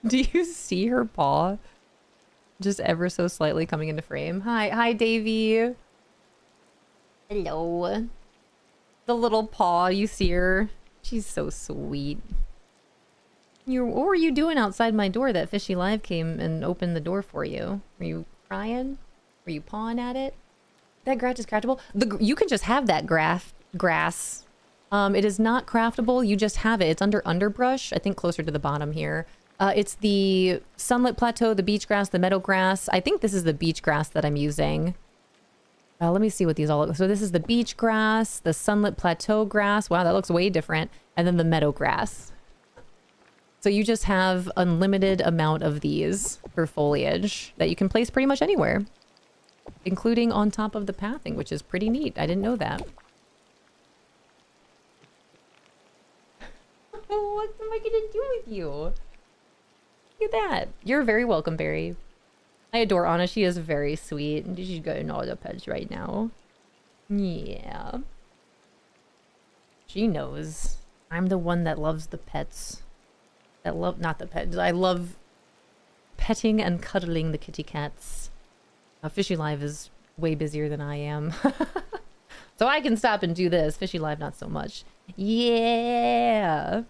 Do you see her paw? Just ever so slightly coming into frame. Hi, Davy. Hello. The little paw, you see her? She's so sweet. What were you doing outside my door that Fishy Live came and opened the door for you? Were you crying? Were you pawing at it? That grass is craftable? You can just have that grass. It is not craftable. You just have it. It's under underbrush. I think closer to the bottom here. It's the sunlit plateau, the beach grass, the meadow grass. I think this is the beach grass that I'm using. Let me see what these all look. So this is the beach grass, the sunlit plateau grass. Wow, that looks way different. And then the meadow grass. So you just have unlimited amount of these for foliage that you can place pretty much anywhere, including on top of the pathing, which is pretty neat. I didn't know that. What am I gonna do with you? Look at that. You're very welcome, Barry. I adore Anna. She is very sweet. And she's getting all the pets right now. Yeah. She knows. I'm the one that loves the pets. Not the pets. I love petting and cuddling the kitty cats. Fishy Live is way busier than I am. So I can stop and do this. Fishy Live, not so much. Yeah.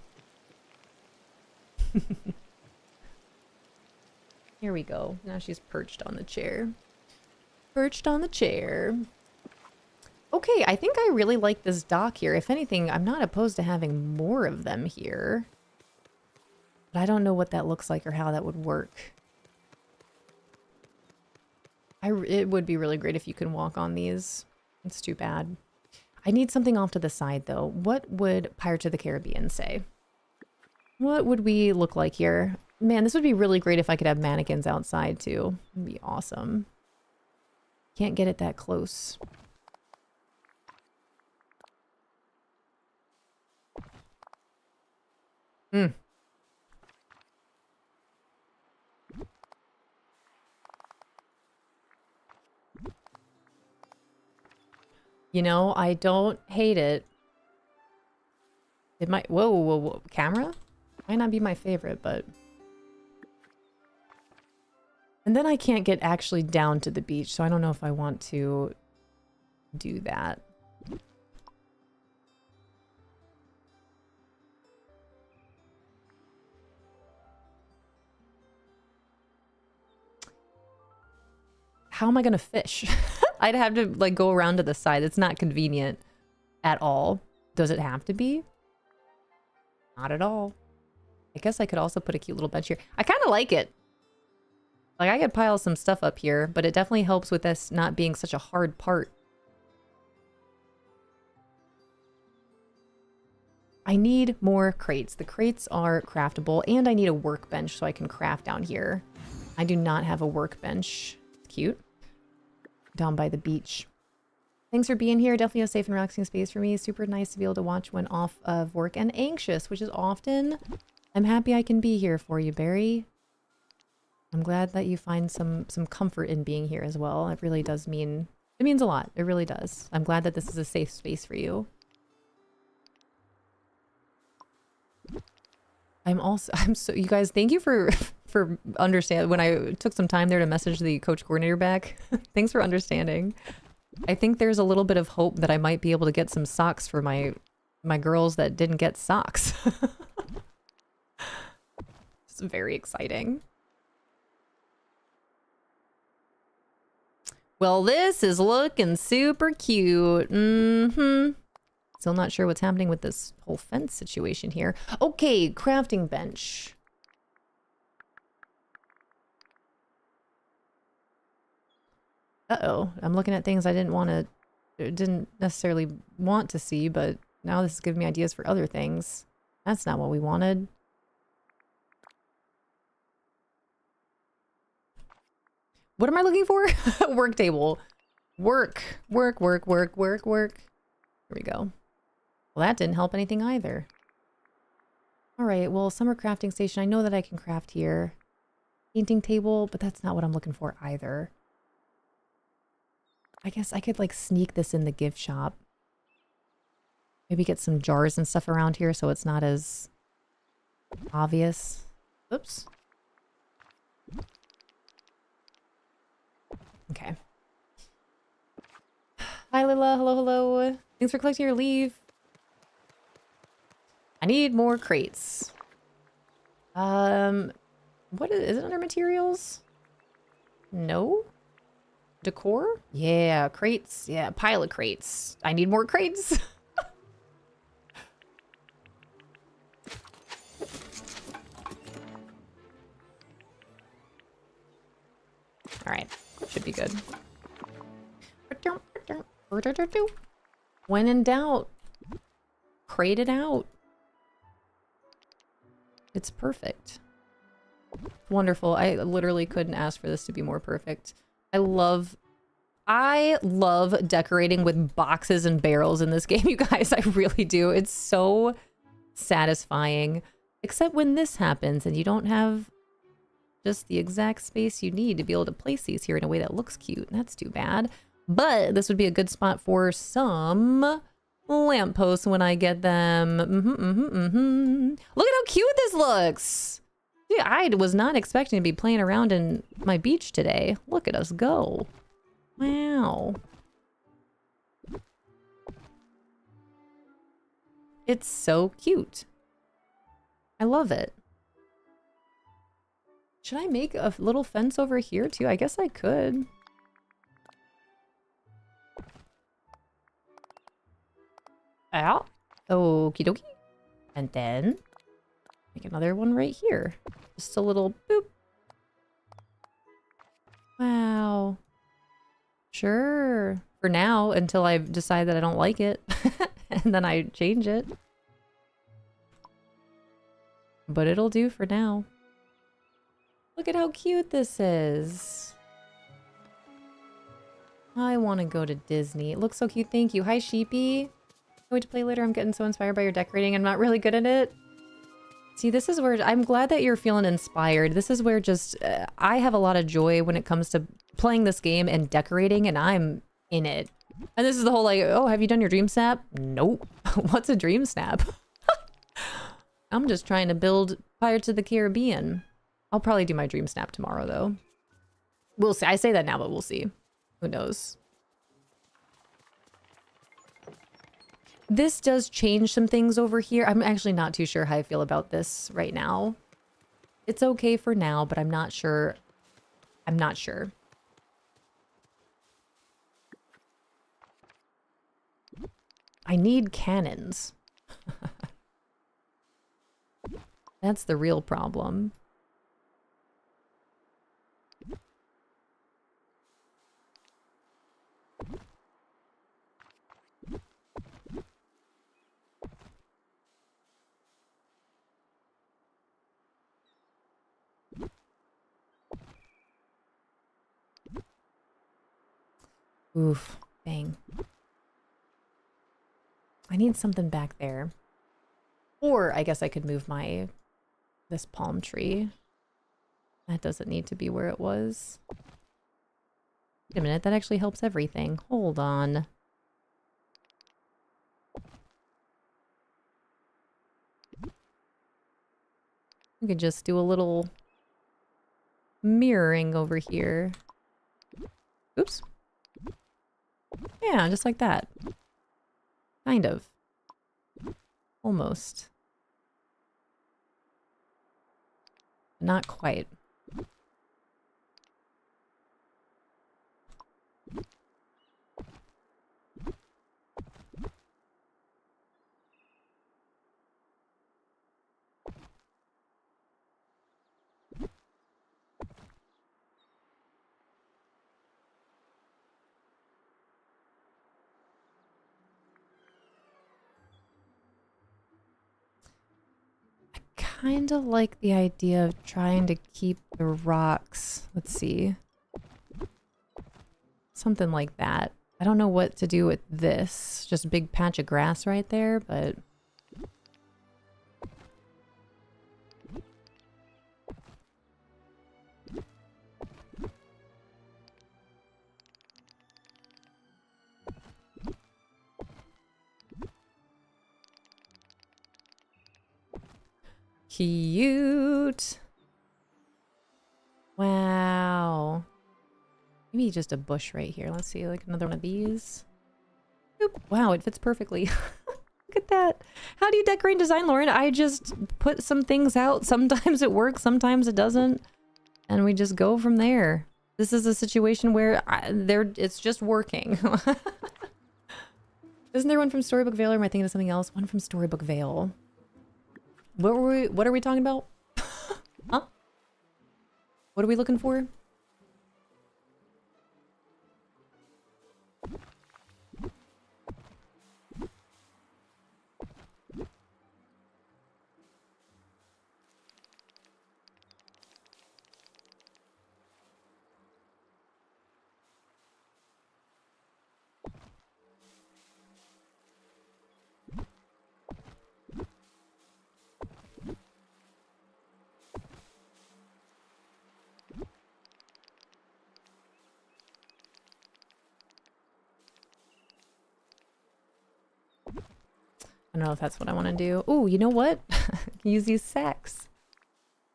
Here we go. Now she's perched on the chair. Perched on the chair. Okay, I think I really like this dock here. If anything, I'm not opposed to having more of them here. But I don't know what that looks like or how that would work. It would be really great if you can walk on these. It's too bad. I need something off to the side, though. What would Pirates of the Caribbean say? What would we look like here? Man, this would be really great if I could have mannequins outside, too. It'd be awesome. Can't get it that close. You know, I don't hate it. It might... Whoa. Camera? Might not be my favorite, but... And then I can't get actually down to the beach, so I don't know if I want to do that. How am I gonna fish? I'd have to like go around to the side. It's not convenient at all. Does it have to be? Not at all. I guess I could also put a cute little bench here. I kind of like it. Like, I could pile some stuff up here, but it definitely helps with this not being such a hard part. I need more crates. The crates are craftable, and I need a workbench so I can craft down here. I do not have a workbench. It's cute. Down by the beach. Thanks for being here. Definitely a safe and relaxing space for me. Super nice to be able to watch when off of work and anxious, which is often. I'm happy I can be here for you, Barry. I'm glad that you find some comfort in being here as well. It really does mean... It means a lot. It really does. I'm glad that this is a safe space for you. You guys, thank you for understanding when I took some time there to message the coach coordinator back. Thanks for understanding. I think there's a little bit of hope that I might be able to get some socks for my girls that didn't get socks. It's very exciting. Well, this is looking super cute. Still not sure what's happening with this whole fence situation here. Okay, crafting bench. Uh-oh, I'm looking at things I didn't necessarily want to see, but now this is giving me ideas for other things. That's not what we wanted. What am I looking for? Work table. Work. Work. Here we go. Well, that didn't help anything either. All right, well, summer crafting station. I know that I can craft here. Painting table, but that's not what I'm looking for either. I guess I could like sneak this in the gift shop. Maybe get some jars and stuff around here so it's not as obvious. Oops. Okay. Hi, Lila. Hello, hello. Thanks for collecting your leave. I need more crates. What is it under materials? No? Decor? Yeah, crates. Yeah, pile of crates. I need more crates. All right, should be good. When in doubt, crate it out. It's perfect. Wonderful. I literally couldn't ask for this to be more perfect. I love decorating with boxes and barrels in this game, you guys. I really do. It's so satisfying. Except when this happens and you don't have just the exact space you need to be able to place these here in a way that looks cute. That's too bad. But this would be a good spot for some lampposts when I get them. Look at how cute this looks. Dude, I was not expecting to be playing around in my beach today. Look at us go. Wow. It's so cute. I love it. Should I make a little fence over here too? I guess I could. Ow. Okie dokie. And then make another one right here. Just a little boop. Wow. Sure. For now, until I decide that I don't like it. And then I change it. But it'll do for now. Look at how cute this is. I want to go to Disney. It looks so cute. Thank you. Hi, Sheepy. Can't wait to play later. I'm getting so inspired by your decorating. I'm not really good at it. See, this is where I'm glad that you're feeling inspired. This is where just I have a lot of joy when it comes to playing this game and decorating, and I'm in it. And this is the whole like, oh, have you done your dream snap? Nope. What's a dream snap? I'm just trying to build Pirates of the Caribbean. I'll probably do my dream snap tomorrow, though. We'll see. I say that now, but we'll see. Who knows? This does change some things over here. I'm actually not too sure how I feel about this right now. It's okay for now, but I'm not sure. I'm not sure. I need cannons. That's the real problem. Oof, dang. I need something back there. Or I guess I could move this palm tree. That doesn't need to be where it was. Wait a minute, that actually helps everything. Hold on. We could just do a little mirroring over here. Oops. Yeah, just like that. Kind of. Almost. Not quite. kind of like the idea of trying to keep the rocks. Let's see. Something like that. I don't know what to do with this. Just a big patch of grass right there, but... Cute. Wow. Maybe just a bush right here. Let's see, like another one of these. Oop. Wow, it fits perfectly. Look at that. How do you decorate and design, Lauren? I just put some things out. Sometimes it works, sometimes it doesn't. And we just go from there. This is a situation where it's just working. Isn't there one from Storybook Vale, or am I thinking of something else? One from Storybook Vale. What are we talking about? Huh? What are we looking for? I don't know if that's what I want to do. Oh, you know what? Use these sacks.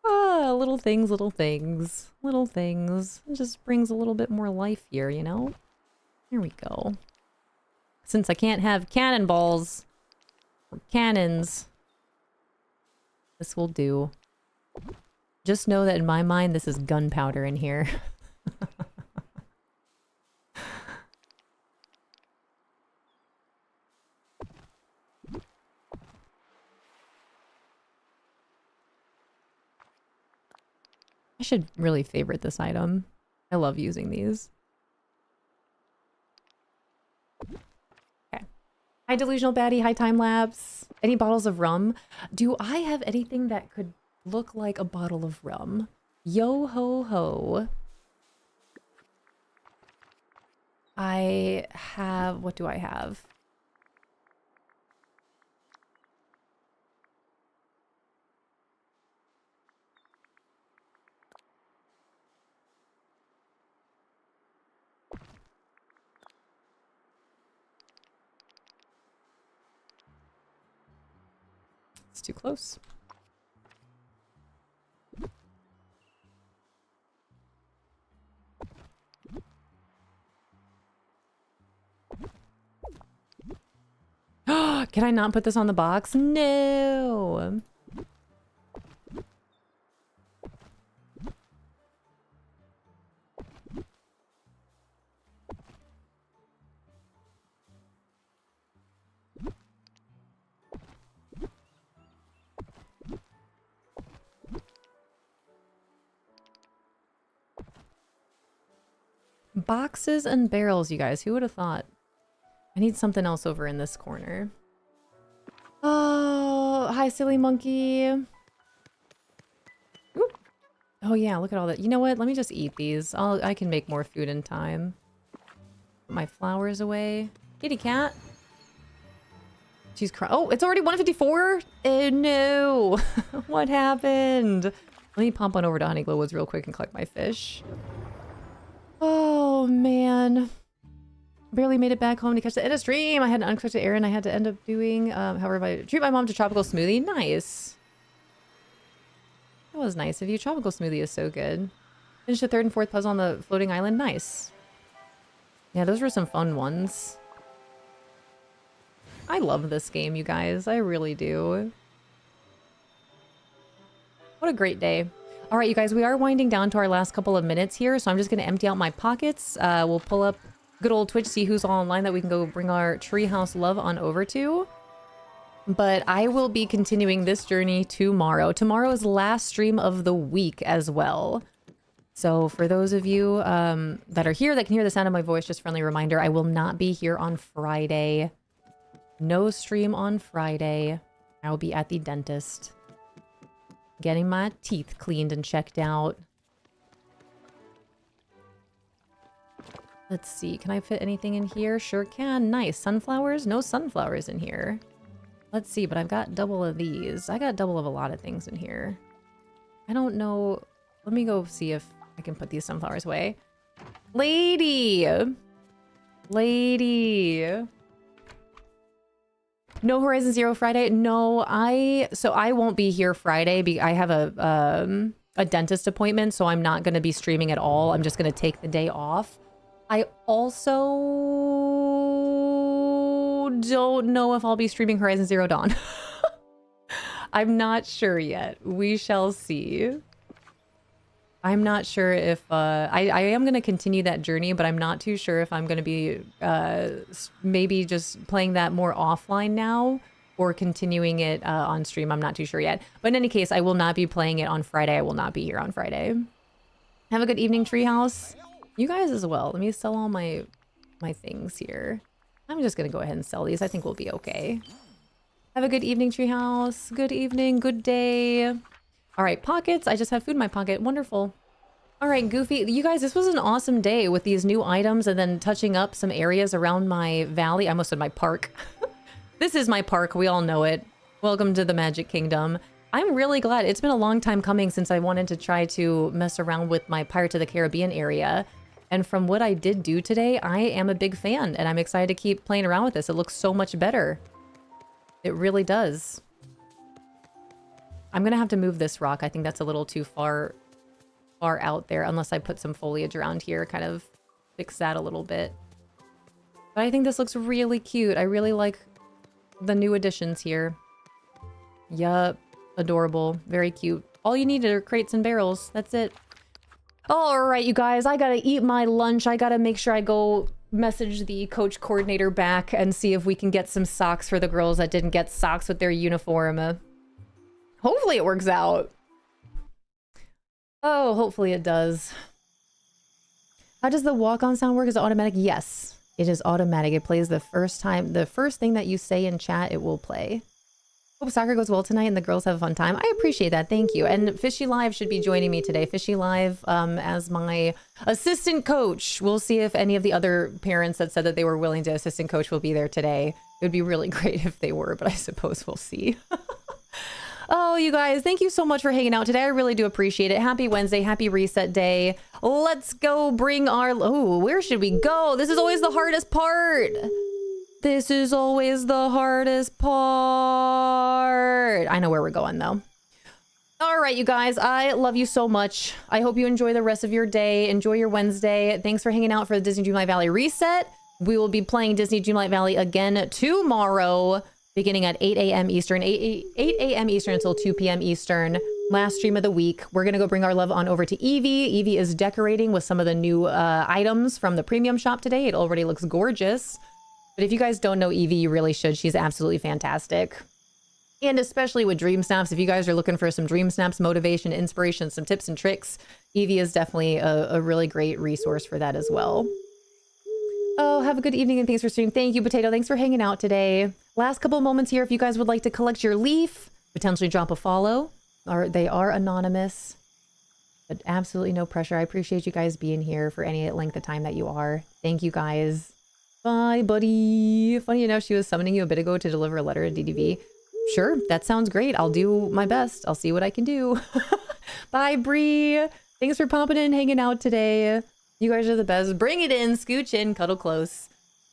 Ah, little things, little things, little things. It just brings a little bit more life here, you know? Here we go. Since I can't have cannonballs or cannons, this will do. Just know that in my mind, this is gunpowder in here. I should really favorite this item. I love using these. Okay. Hi, Delusional Baddie. Hi, Time Lapse. Any bottles of rum? Do I have anything that could look like a bottle of rum? Yo ho ho. I have... What do I have? It's too close. Can I not put this on the box? No. Boxes and barrels, you guys. Who would have thought? I need something else over in this corner. Oh, hi, silly monkey. Oop. Oh yeah, look at all that. You know what? Let me just eat these. I can make more food in time. Put my flowers away. Kitty cat. She's crying. Oh, it's already 1:54? Oh no. What happened? Let me pump on over to Honeyglow Woods real quick and collect my fish. Oh man. Barely made it back home to catch the end of stream. I had an unexpected errand I had to end up doing. However, I treat my mom to tropical smoothie. Nice. That was nice of you. Tropical smoothie is so good. Finished the third and fourth puzzle on the floating island. Nice. Yeah, those were some fun ones. I love this game, you guys. I really do. What a great day. All right, you guys, we are winding down to our last couple of minutes here, so I'm just going to empty out my pockets. We'll pull up good old Twitch, see who's all online that we can go bring our treehouse love on over to. But I will be continuing this journey tomorrow. Tomorrow is last stream of the week as well. So for those of you that are here that can hear the sound of my voice, just friendly reminder, I will not be here on Friday. No stream on Friday. I will be at the dentist. Getting my teeth cleaned and checked out. Let's see. Can I fit anything in here? Sure can. Nice. Sunflowers? No sunflowers in here. Let's see, but I've got double of these. I got double of a lot of things in here. I don't know. Let me go see if I can put these sunflowers away. Lady! Lady! No Horizon Zero Friday? No, so I won't be here Friday. I have a dentist appointment, so I'm not going to be streaming at all. I'm just going to take the day off. I also don't know if I'll be streaming Horizon Zero Dawn. I'm not sure yet. We shall see. I'm not sure if I am going to continue that journey, but I'm not too sure if I'm going to be maybe just playing that more offline now or continuing it on stream. I'm not too sure yet. But in any case, I will not be playing it on Friday. I will not be here on Friday. Have a good evening, Treehouse. You guys as well. Let me sell all my things here. I'm just going to go ahead and sell these. I think we'll be okay. Have a good evening, Treehouse. Good evening. Good day. All right, pockets. I just have food in my pocket. Wonderful. All right, Goofy. You guys, this was an awesome day with these new items and then touching up some areas around my valley. I almost said my park. This is my park. We all know it. Welcome to the Magic Kingdom. I'm really glad. It's been a long time coming since I wanted to try to mess around with my Pirates of the Caribbean area. And from what I did do today, I am a big fan and I'm excited to keep playing around with this. It looks so much better. It really does. I'm going to have to move this rock. I think that's a little too far out there unless I put some foliage around here, kind of fix that a little bit. But I think this looks really cute. I really like the new additions here. Yup. Adorable. Very cute. All you need are crates and barrels. That's it. All right, you guys, I gotta eat my lunch. I gotta make sure I go message the coach coordinator back and see if we can get some socks for the girls that didn't get socks with their uniform. Hopefully it works out. Oh, hopefully it does. How does the walk-on sound work? Is it automatic? Yes, it is automatic. It plays the first thing that you say in chat, it will play. Hope soccer goes well tonight and the girls have a fun time. I appreciate that. Thank you. And Fishy Live should be joining me today. Fishy Live as my assistant coach. We'll see if any of the other parents that said that they were willing to assistant coach will be there today. It would be really great if they were, but I suppose we'll see. Oh, you guys, thank you so much for hanging out today. I really do appreciate it. Happy Wednesday. Happy reset day. Let's go bring our... Oh, where should we go? This is always the hardest part. This is always the hardest part. I know where we're going, though. All right, you guys, I love you so much. I hope you enjoy the rest of your day. Enjoy your Wednesday. Thanks for hanging out for the Disney Dreamlight Valley reset. We will be playing Disney Dreamlight Valley again tomorrow, beginning at 8 a.m. Eastern, 8 a.m. Eastern until 2 p.m. Eastern. Last stream of the week. We're going to go bring our love on over to Evie. Evie is decorating with some of the new items from the premium shop today. It already looks gorgeous. But if you guys don't know Evie, you really should. She's absolutely fantastic. And especially with Dream Snaps, if you guys are looking for some Dream Snaps motivation, inspiration, some tips and tricks, Evie is definitely a really great resource for that as well. Oh, have a good evening and thanks for streaming. Thank you, Potato. Thanks for hanging out today. Last couple moments here. If you guys would like to collect your leaf, potentially drop a follow. They are anonymous, but absolutely no pressure. I appreciate you guys being here for any length of time that you are. Thank you guys. Bye, buddy. Funny enough, she was summoning you a bit ago to deliver a letter to DDV. Sure, that sounds great. I'll do my best. I'll see what I can do. Bye, Bree. Thanks for popping in and hanging out today. You guys are the best. Bring it in, scooch in, cuddle close.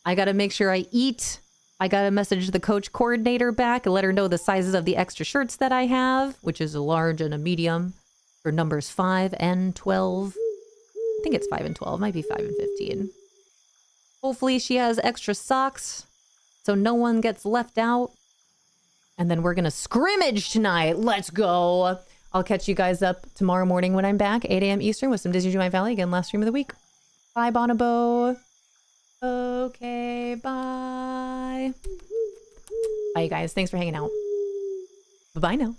I gotta make sure I eat. I gotta message the coach coordinator back and let her know the sizes of the extra shirts that I have, which is a large and a medium for numbers 5 and 12. I think it's 5 and 12. Might be 5 and 15. Hopefully she has extra socks so no one gets left out. And then we're going to scrimmage tonight. Let's go. I'll catch you guys up tomorrow morning when I'm back, 8 a.m. Eastern with some Disney Dreamlight Valley. Again, last stream of the week. Bye, Bonobo. Okay, bye. Bye, you guys. Thanks for hanging out. Bye-bye now.